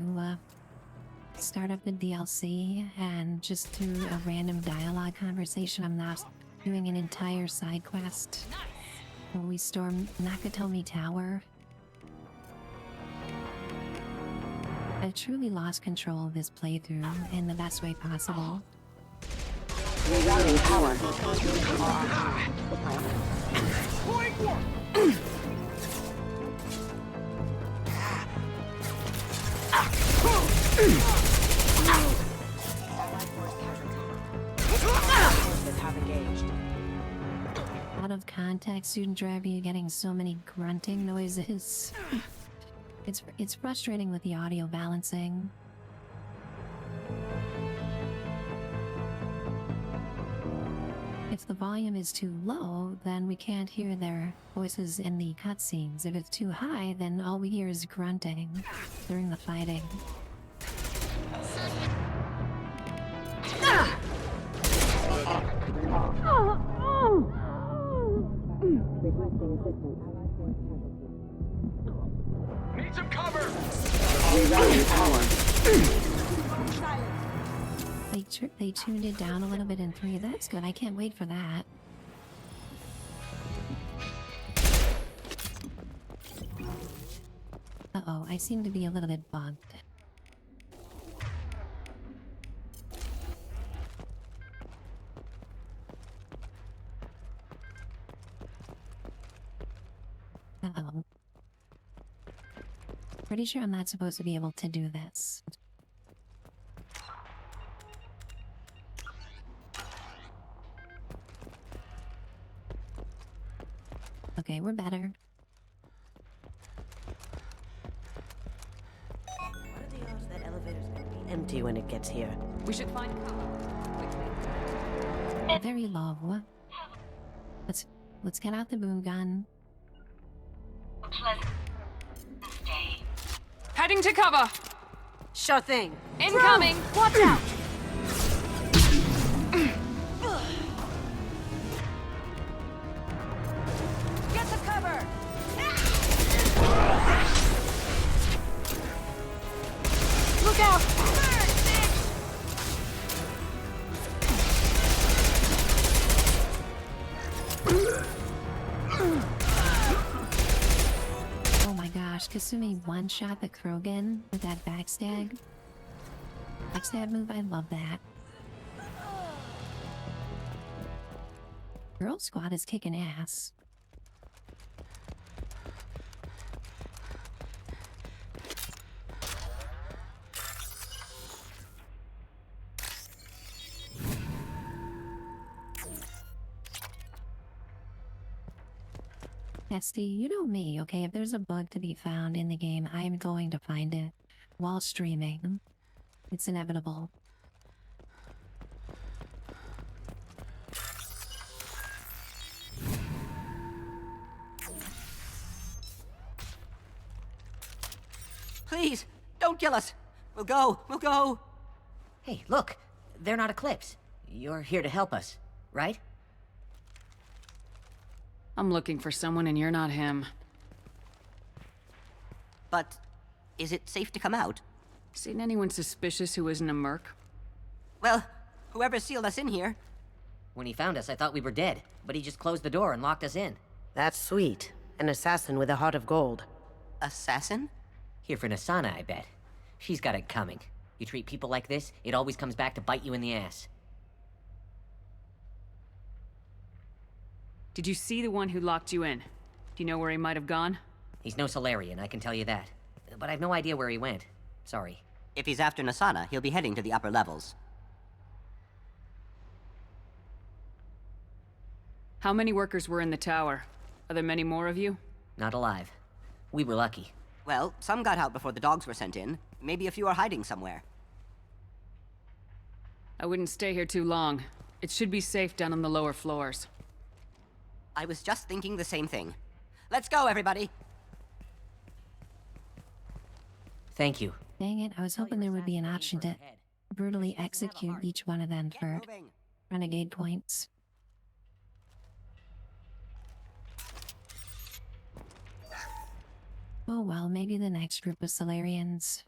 start up the DLC and just through a random dialogue conversation, I'm now doing an entire side quest where we storm Nakatomi Tower. I've truly lost control of this playthrough in the best way possible. Rerouting power. have engaged. Out of context, student driver, you're getting so many grunting noises. It's frustrating with the audio balancing. If the volume is too low, then we can't hear their voices in the cutscenes. If it's too high, then all we hear is grunting during the fighting. Need some cover! They tuned it down a little bit in 3. That's good. I can't wait for that. Uh-oh, I seem to be a little bit bugged. Uh-oh. Pretty sure I'm not supposed to be able to do this. Okay, we're better. What are the odds that elevator's gonna be empty when it gets here? We should find cover. Very low. Let's get out the boom gun. Heading to cover. Sure thing. Incoming. Watch out! Get to cover! Look out! Burn, bitch! Oh my gosh, Kasumi one-shot the Krogan with that backstab. Backstab move, I love that. Girl Squad is kicking ass. Esty, you know me, okay? If there's a bug to be found in the game, I'm going to find it while streaming. It's inevitable. Please, don't kill us. We'll go. Hey, look. They're not Eclipse. You're here to help us, right? I'm looking for someone and you're not him. But is it safe to come out? Seen anyone suspicious who isn't a merc? Well, whoever sealed us in here. When he found us, I thought we were dead, but he just closed the door and locked us in. That's sweet. An assassin with a heart of gold. Assassin? Here for Nasana, I bet. She's got it coming. You treat people like this, it always comes back to bite you in the ass. Did you see the one who locked you in? Do you know where he might have gone? He's no Solarian, I can tell you that. But I've no idea where he went. Sorry. If he's after Nasana, he'll be heading to the upper levels. How many workers were in the tower? Are there many more of you? Not alive. We were lucky. Well, some got out before the dogs were sent in. Maybe a few are hiding somewhere. I wouldn't stay here too long. It should be safe down on the lower floors. I was just thinking the same thing. Let's go, everybody! Thank you. Dang it, I was hoping there would be an option to brutally execute each one of them for renegade points. Oh well, maybe the next group of Solarians.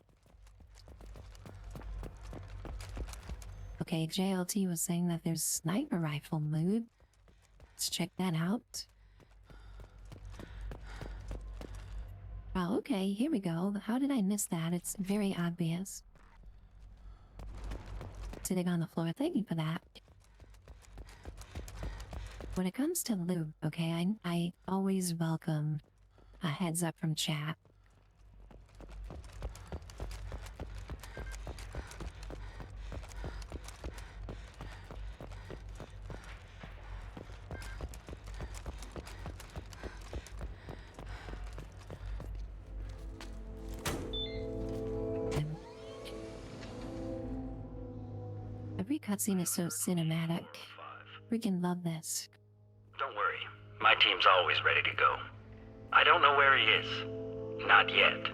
Okay, JLT was saying that there's sniper rifle mode. Let's check that out. Oh, okay, here we go. How did I miss that? It's very obvious. Sitting on the floor, thank you for that. When it comes to loot, okay, I always welcome a heads up from chat. cutscene is so cinematic. Freaking love this. Don't worry. My team's always ready to go. I don't know where he is. Not yet.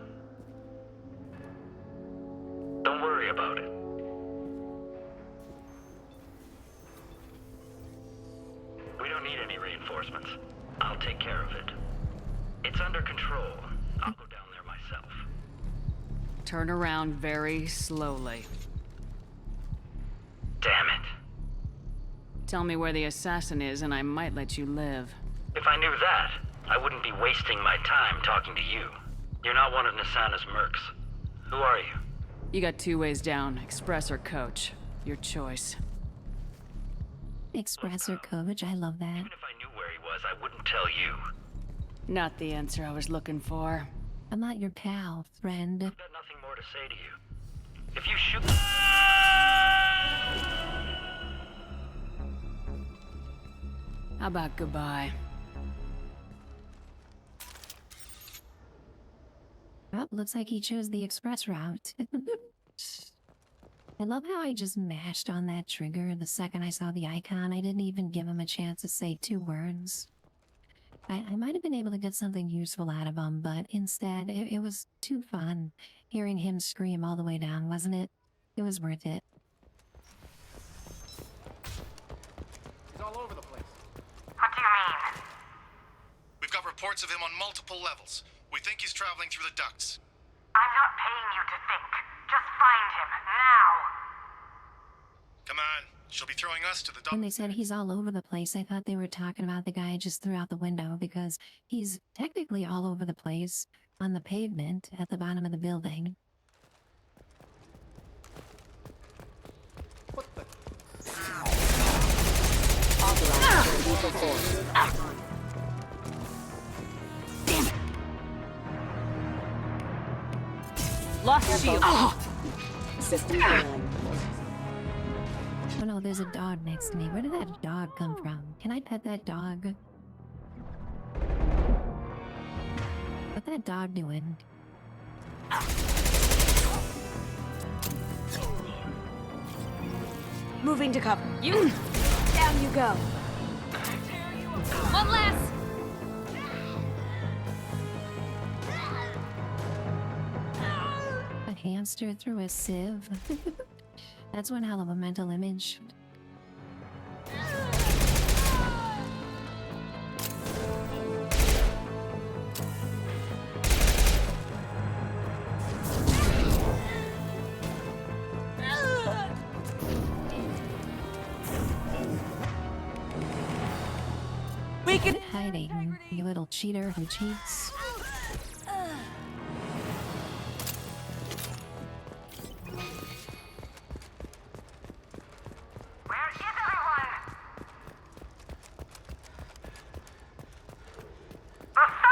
Don't worry about it. We don't need any reinforcements. I'll take care of it. It's under control. I'll go down there myself. Turn around very slowly. Damn it. Tell me where the assassin is and I might let you live. If I knew that, I wouldn't be wasting my time talking to you. You're not one of Nasana's mercs. Who are you? You got 2 ways down, express or coach. Your choice. Express or coach, I love that. Even if I knew where he was, I wouldn't tell you. Not the answer I was looking for. I'm not your pal, friend. I've got nothing more to say to you. If you shoot... How about goodbye? Well, looks like he chose the express route. I love how I just mashed on that trigger the second I saw the icon. I didn't even give him a chance to say 2 words. I might have been able to get something useful out of him, but instead, it was too fun. Hearing him scream all the way down, wasn't it? It was worth it. He's all over the place. What do you mean? We've got reports of him on multiple levels. We think he's traveling through the ducts. I'm not paying you to think. Just find him, now! Come on. She'll be throwing us to the When they said he's all over the place, I thought they were talking about the guy I just threw out the window, because he's technically all over the place on the pavement at the bottom of the building. What the... Damn it! Lost shield. System failing. Oh no, there's a dog next to me. Where did that dog come from? Can I pet that dog? What's that dog doing? Moving to cover. You! Down you go. One last! A hamster through a sieve? That's one hell of a mental image. We can... Hiding, you little cheater who cheats.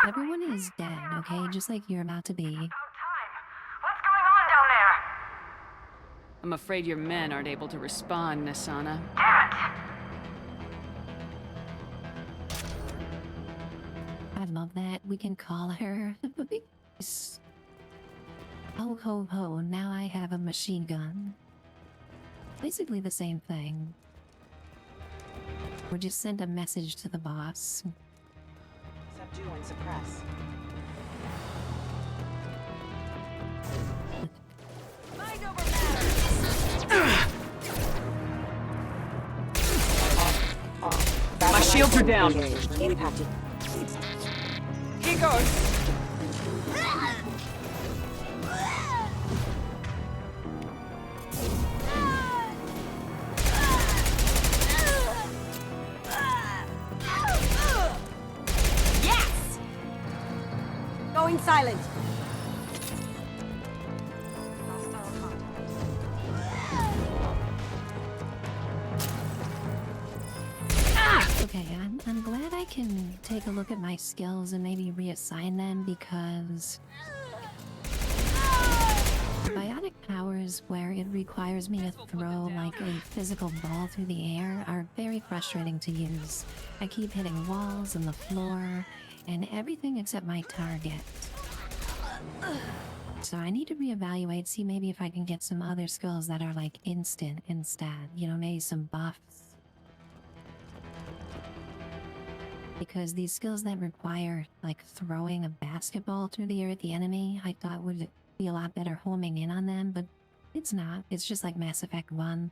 Everyone is dead, okay? Just like you're about to be. What's going on down there? I'm afraid your men aren't able to respond, Nasana. Damn it! I love that. We can call her. Ho ho ho, now I have a machine gun. Basically the same thing. Or just send a message to the boss. Subdue and suppress. Mind over matter. My shields are down. Impacted. Here goes. Yes! Going silent. Okay, I'm glad I can take a look at my skills and maybe reassign them, because biotic powers where it requires me to throw like a physical ball through the air are very frustrating to use. I keep hitting walls and the floor and everything except my target. So I need to reevaluate, see maybe if I can get some other skills that are like instant instead. You know, maybe some buffs. Because these skills that require like throwing a basketball through the air at the enemy, I thought would be a lot better homing in on them, but it's not. It's just like Mass Effect 1.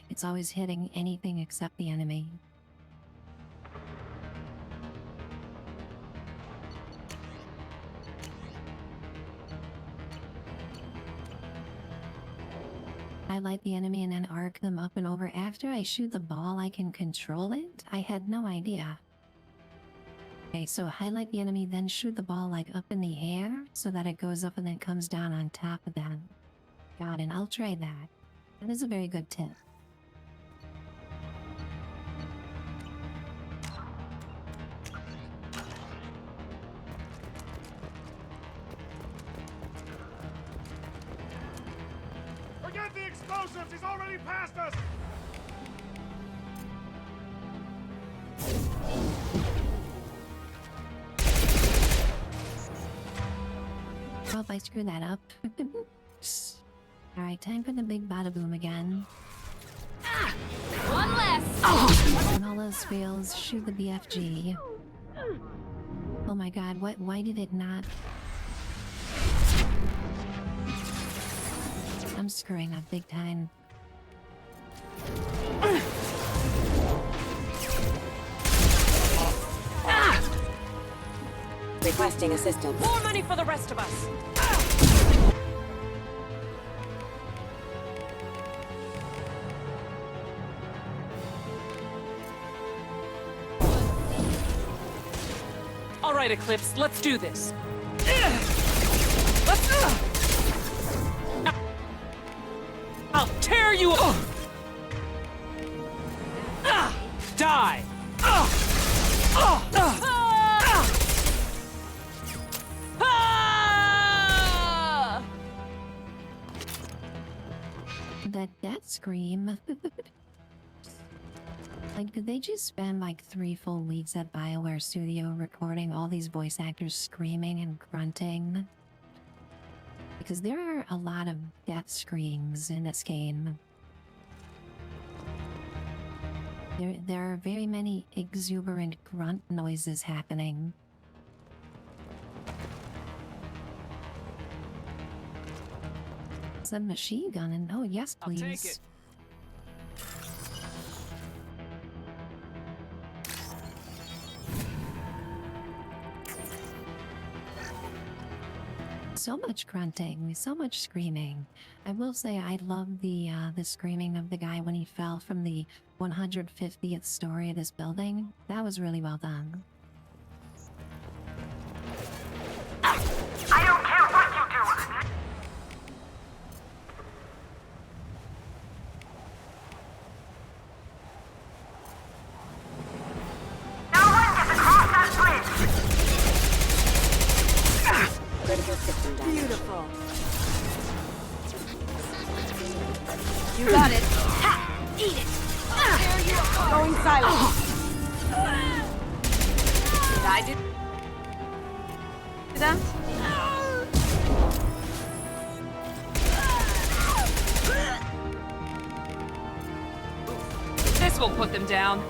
It's always hitting anything except the enemy. Highlight the enemy and then arc them up and over. After I shoot the ball, I can control it? I had no idea. Okay, so highlight the enemy, then shoot the ball like up in the air so that it goes up and then comes down on top of them. Got it, I'll try that. That is a very good tip. Forget the explosives! He's already past us! Well, if I screw that up. Alright, time for the big bada boom again. One less! When all else fails, shoot the BFG. Oh my god, why did it not? I'm screwing up big time. Requesting assistance. More money for the rest of us! All right, Eclipse, let's do this. I'll tear you up! Die! That death scream. Like, did they just spend like 3 full weeks at BioWare Studio recording all these voice actors screaming and grunting? Because there are a lot of death screams in this game. There are very many exuberant grunt noises happening. Some machine gun and oh yes, please. I'll take it. So much grunting, so much screaming. I will say I love the screaming of the guy when he fell from the 150th story of this building. That was really well done. I don't care what you do! No one gets across that bridge! Critical system damage. Beautiful. You got it. Ha! Eat it. There you are. Going silent. Did I do that? This will put them down.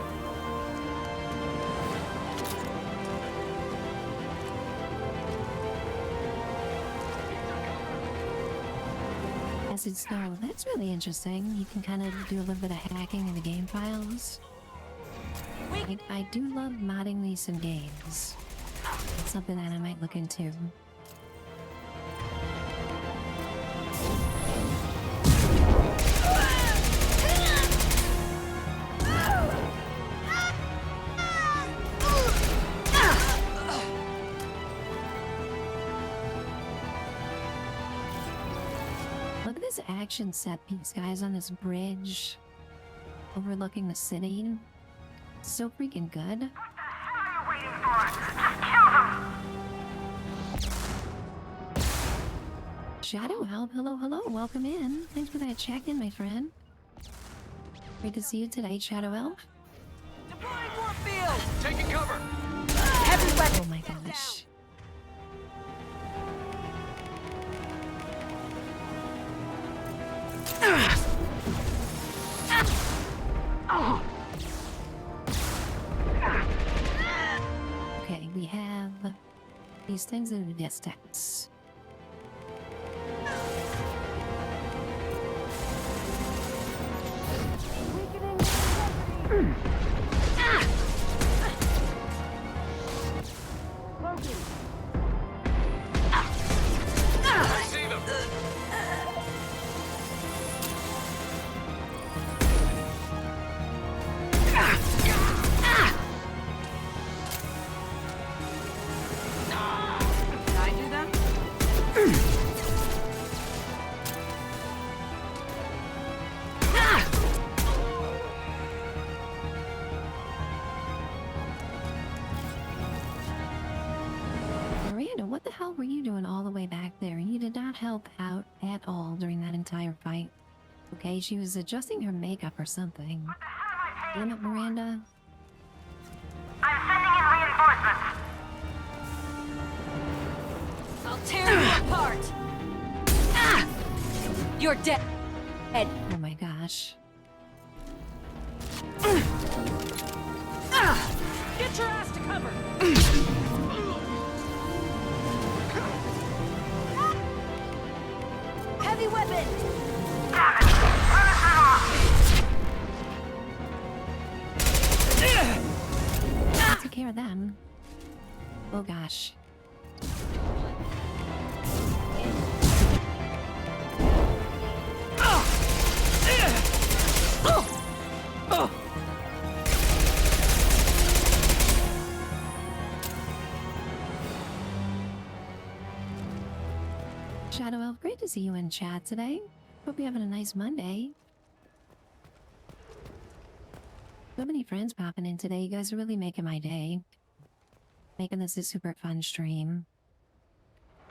Acid Snow, that's really interesting. You can kind of do a little bit of hacking in the game files. I do love modding these in games. It's something that I might look into. Look at this action set piece, guys, on this bridge overlooking the city. So freaking good. Shadow Help, hello, hello, welcome in. Thanks for that check-in, my friend. Great to see you today, Shadow Elf. Deploying more field! Taking cover! Heavy weapon! Oh my gosh. Okay, we have these things in the distance. Miranda, what the hell were you doing all the way back there? You did not help out at all during that entire fight. Okay, she was adjusting her makeup or something. Damn it, Miranda. I'm sending in reinforcements. I'll tear you apart! Ah! You're dead. Oh my gosh. Get your ass to cover! Heavy weapon! Take care of them. Oh gosh. Shadow Elf, great to see you in chat today. Hope you're having a nice Monday. So many friends popping in today. You guys are really making my day. Making this a super fun stream.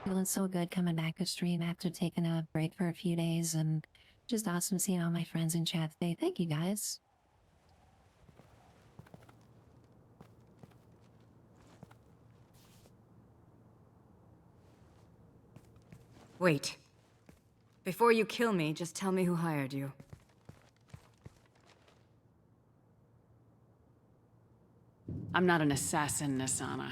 Feeling so good coming back to stream after taking a break for a few days, and just awesome seeing all my friends in chat today. Thank you guys. Wait. Before you kill me, just tell me who hired you. I'm not an assassin, Nasana,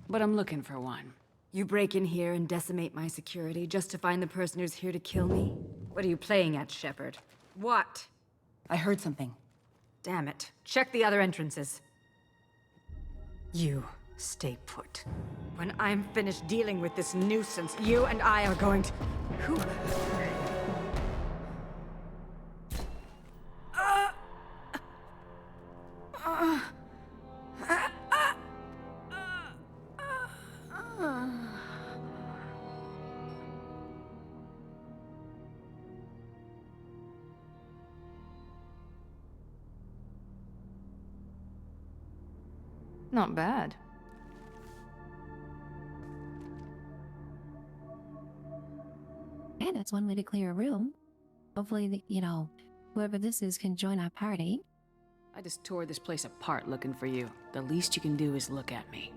but I'm looking for one. You break in here and decimate my security just to find the person who's here to kill me? What are you playing at, Shepard? What? I heard something. Damn it. Check the other entrances. You stay put. When I'm finished dealing with this nuisance, you and I are going to... Who... Not bad. And that's one way to clear a room. Hopefully, you know, whoever this is can join our party. I just tore this place apart looking for you. The least you can do is look at me.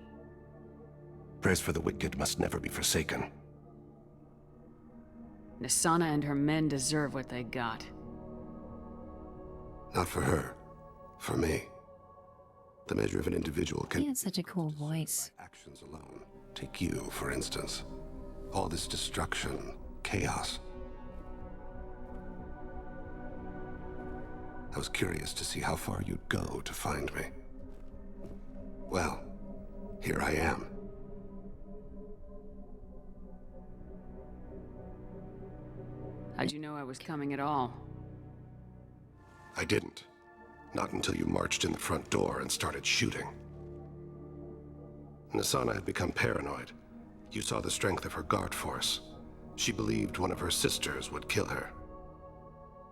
Prayers for the wicked must never be forsaken. Nasana and her men deserve what they got. Not for her. For me. The measure of an individual can... He has such a cool voice. ...actions alone. Take you, for instance. All this destruction, chaos. I was curious to see how far you'd go to find me. Well, here I am. How'd you know I was coming at all? I didn't. Not until you marched in the front door and started shooting. Nasana had become paranoid. You saw the strength of her guard force. She believed one of her sisters would kill her.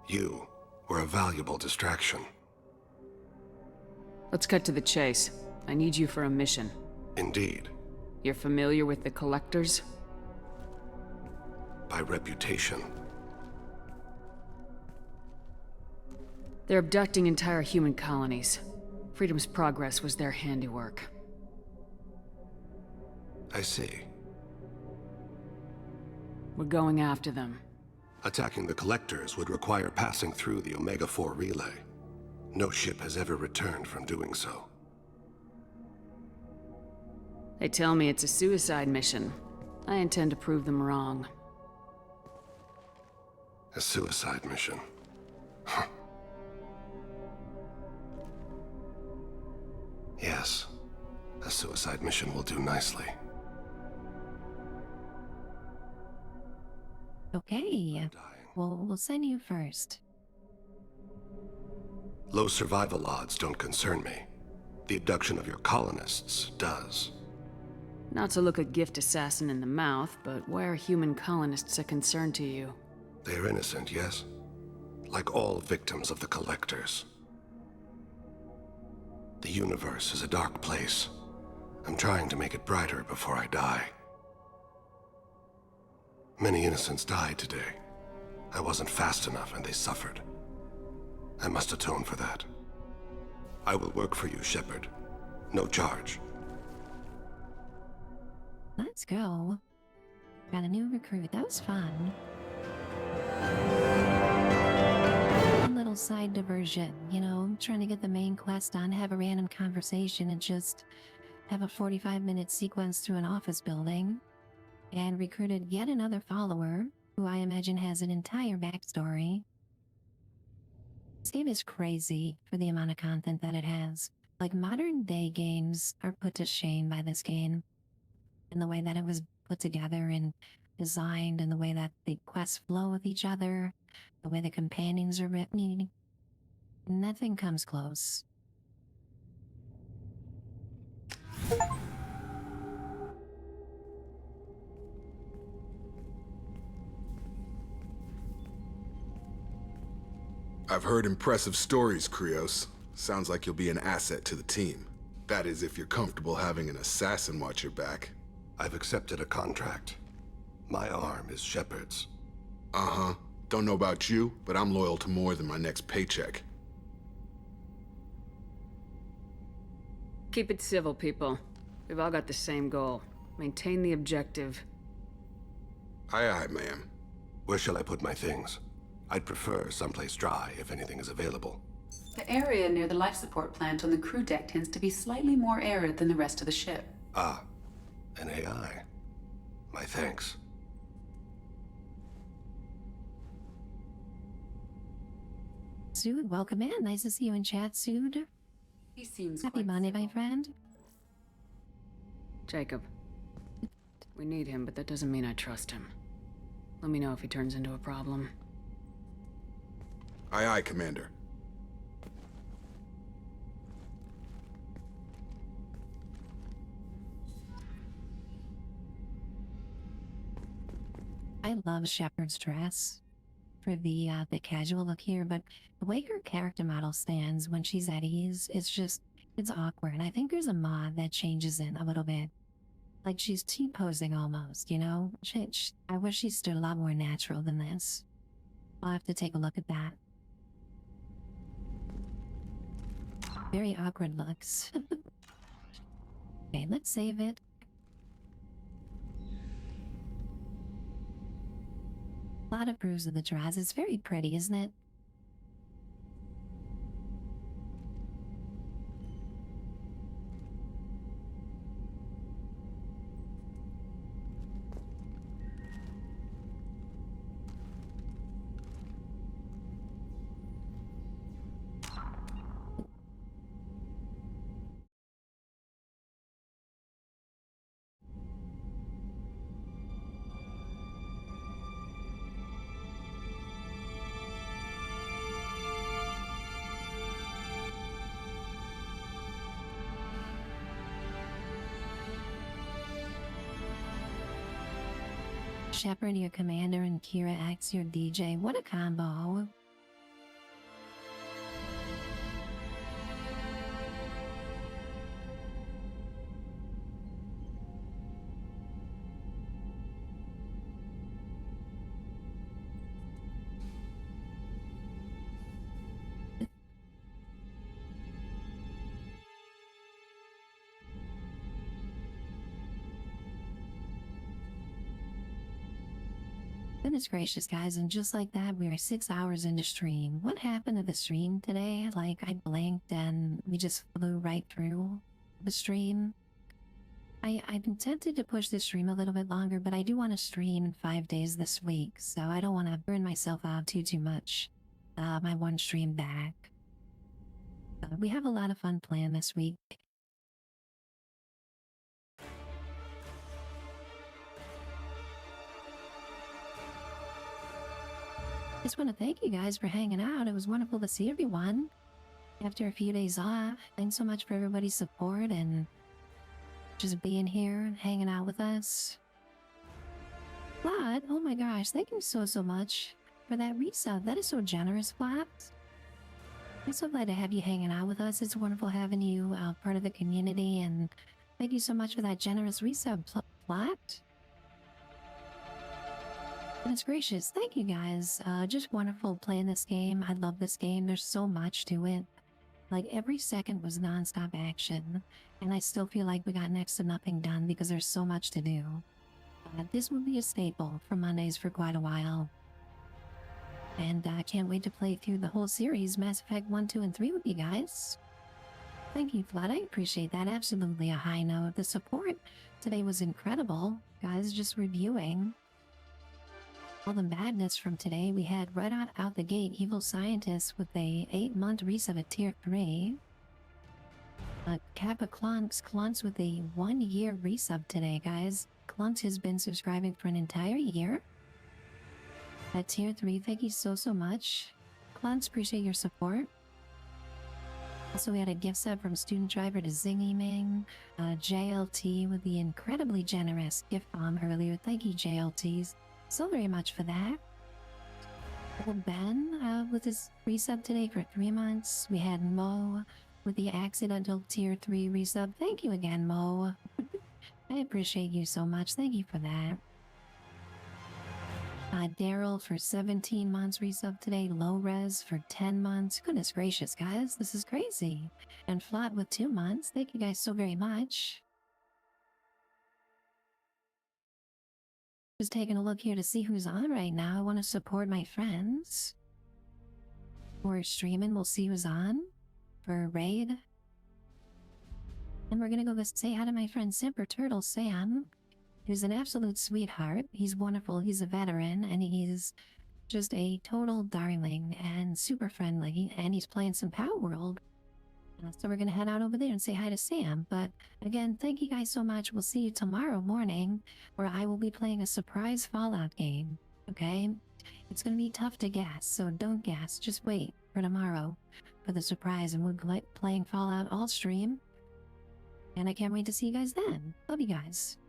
You were a valuable distraction. Let's cut to the chase. I need you for a mission. Indeed. You're familiar with the Collectors? By reputation. They're abducting entire human colonies. Freedom's Progress was their handiwork. I see. We're going after them. Attacking the Collectors would require passing through the Omega-4 relay. No ship has ever returned from doing so. They tell me it's a suicide mission. I intend to prove them wrong. A suicide mission. Huh. Yes, a suicide mission will do nicely. Okay. Well, we'll send you first. Low survival odds don't concern me. The abduction of your colonists does. Not to look a gift assassin in the mouth, but why are human colonists a concern to you? They are innocent, yes? Like all victims of the Collectors. The universe is a dark place. I'm trying to make it brighter before I die. Many innocents died today. I wasn't fast enough and they suffered. I must atone for that. I will work for you, Shepard. No charge. Let's go. Got a new recruit. That was fun. A little side diversion, you know, trying to get the main quest on, have a random conversation, and just have a 45-minute sequence through an office building. And recruited yet another follower, who I imagine has an entire backstory. This game is crazy for the amount of content that it has. Like, modern day games are put to shame by this game. And the way that it was put together and designed, and the way that the quests flow with each other, the way the companions are written. Nothing comes close. I've heard impressive stories, Krios. Sounds like you'll be an asset to the team. That is, if you're comfortable having an assassin watch your back. I've accepted a contract. My arm is Shepard's. Uh-huh. Don't know about you, but I'm loyal to more than my next paycheck. Keep it civil, people. We've all got the same goal. Maintain the objective. Aye, aye, ma'am. Where shall I put my things? I'd prefer someplace dry if anything is available. The area near the life support plant on the crew deck tends to be slightly more arid than the rest of the ship. Ah, an AI. My thanks. Sood, welcome in. Nice to see you in chat, Sood. He seems Happy Monday, my friend. Jacob. We need him, but that doesn't mean I trust him. Let me know if he turns into a problem. Aye, aye, Commander. I love Shepard's dress for the casual look here, but the way her character model stands when she's at ease, it's awkward. I think there's a mod that changes it a little bit. Like she's T-posing almost, you know? I wish she stood a lot more natural than this. I'll have to take a look at that. Very awkward looks. Okay, let's save it. A lot of bruise of the dress. It's very pretty, isn't it? Shepard, your commander, and Kira acts your DJ. What a combo. Goodness gracious, guys, and just like that, we are 6 hours into stream. What happened to the stream today? Like, I blinked and we just flew right through the stream. I've been tempted to push this stream a little bit longer, but I do want to stream 5 days this week, so I don't want to burn myself out too much. My one stream back. We have a lot of fun planned this week. Just want to thank you guys for hanging out. It was wonderful to see everyone after a few days off. Thanks so much for everybody's support and just being here and hanging out with us. Vlad, oh my gosh, thank you so much for that resub. That is so generous, Vlad. I'm so glad to have you hanging out with us. It's wonderful having you part of the community, and thank you so much for that generous resub, Vlad. And it's gracious. Thank you guys. Just wonderful playing this game. I love this game. There's so much to it. Like, every second was non-stop action, and I still feel like we got next to nothing done because there's so much to do. This will be a staple for Mondays for quite a while. And I can't wait to play through the whole series, Mass Effect 1, 2, and 3 with you guys. Thank you, Flood. I appreciate that. Absolutely a high note. The support today was incredible. Guys, just reviewing all the madness from today. We had right out the gate Evil Scientist with a 8-month resub at tier 3. Kappa Clunks with a 1-year resub today, guys. Clunks has been subscribing for an entire year. At tier 3, thank you so much. Clunks, appreciate your support. Also, we had a gift sub from Student Driver to Zingy Ming. JLT with the incredibly generous gift bomb earlier. Thank you, JLTs. So very much for that. Old Ben with his resub today for 3 months. We had Mo with the accidental tier 3 resub. Thank you again, Mo. I appreciate you so much. Thank you for that. Daryl for 17 months resub today. Low Res for 10 months. Goodness gracious, guys. This is crazy. And Flat with 2 months. Thank you guys so very much. Just taking a look here to see who's on right now. I want to support my friends. We're streaming. We'll see who's on for a raid. And we're gonna go say hi to my friend Simper Turtle Sam, who's an absolute sweetheart. He's wonderful. He's a veteran, and he's just a total darling and super friendly. And he's playing some Power World. So we're gonna head out over there and say hi to Sam. But again, thank you guys so much. We'll see you tomorrow morning, where I will be playing a surprise Fallout game. Okay? It's gonna be tough to guess, so don't guess. Just wait for tomorrow for the surprise, and we'll be playing Fallout all stream. And I can't wait to see you guys then. Love you guys.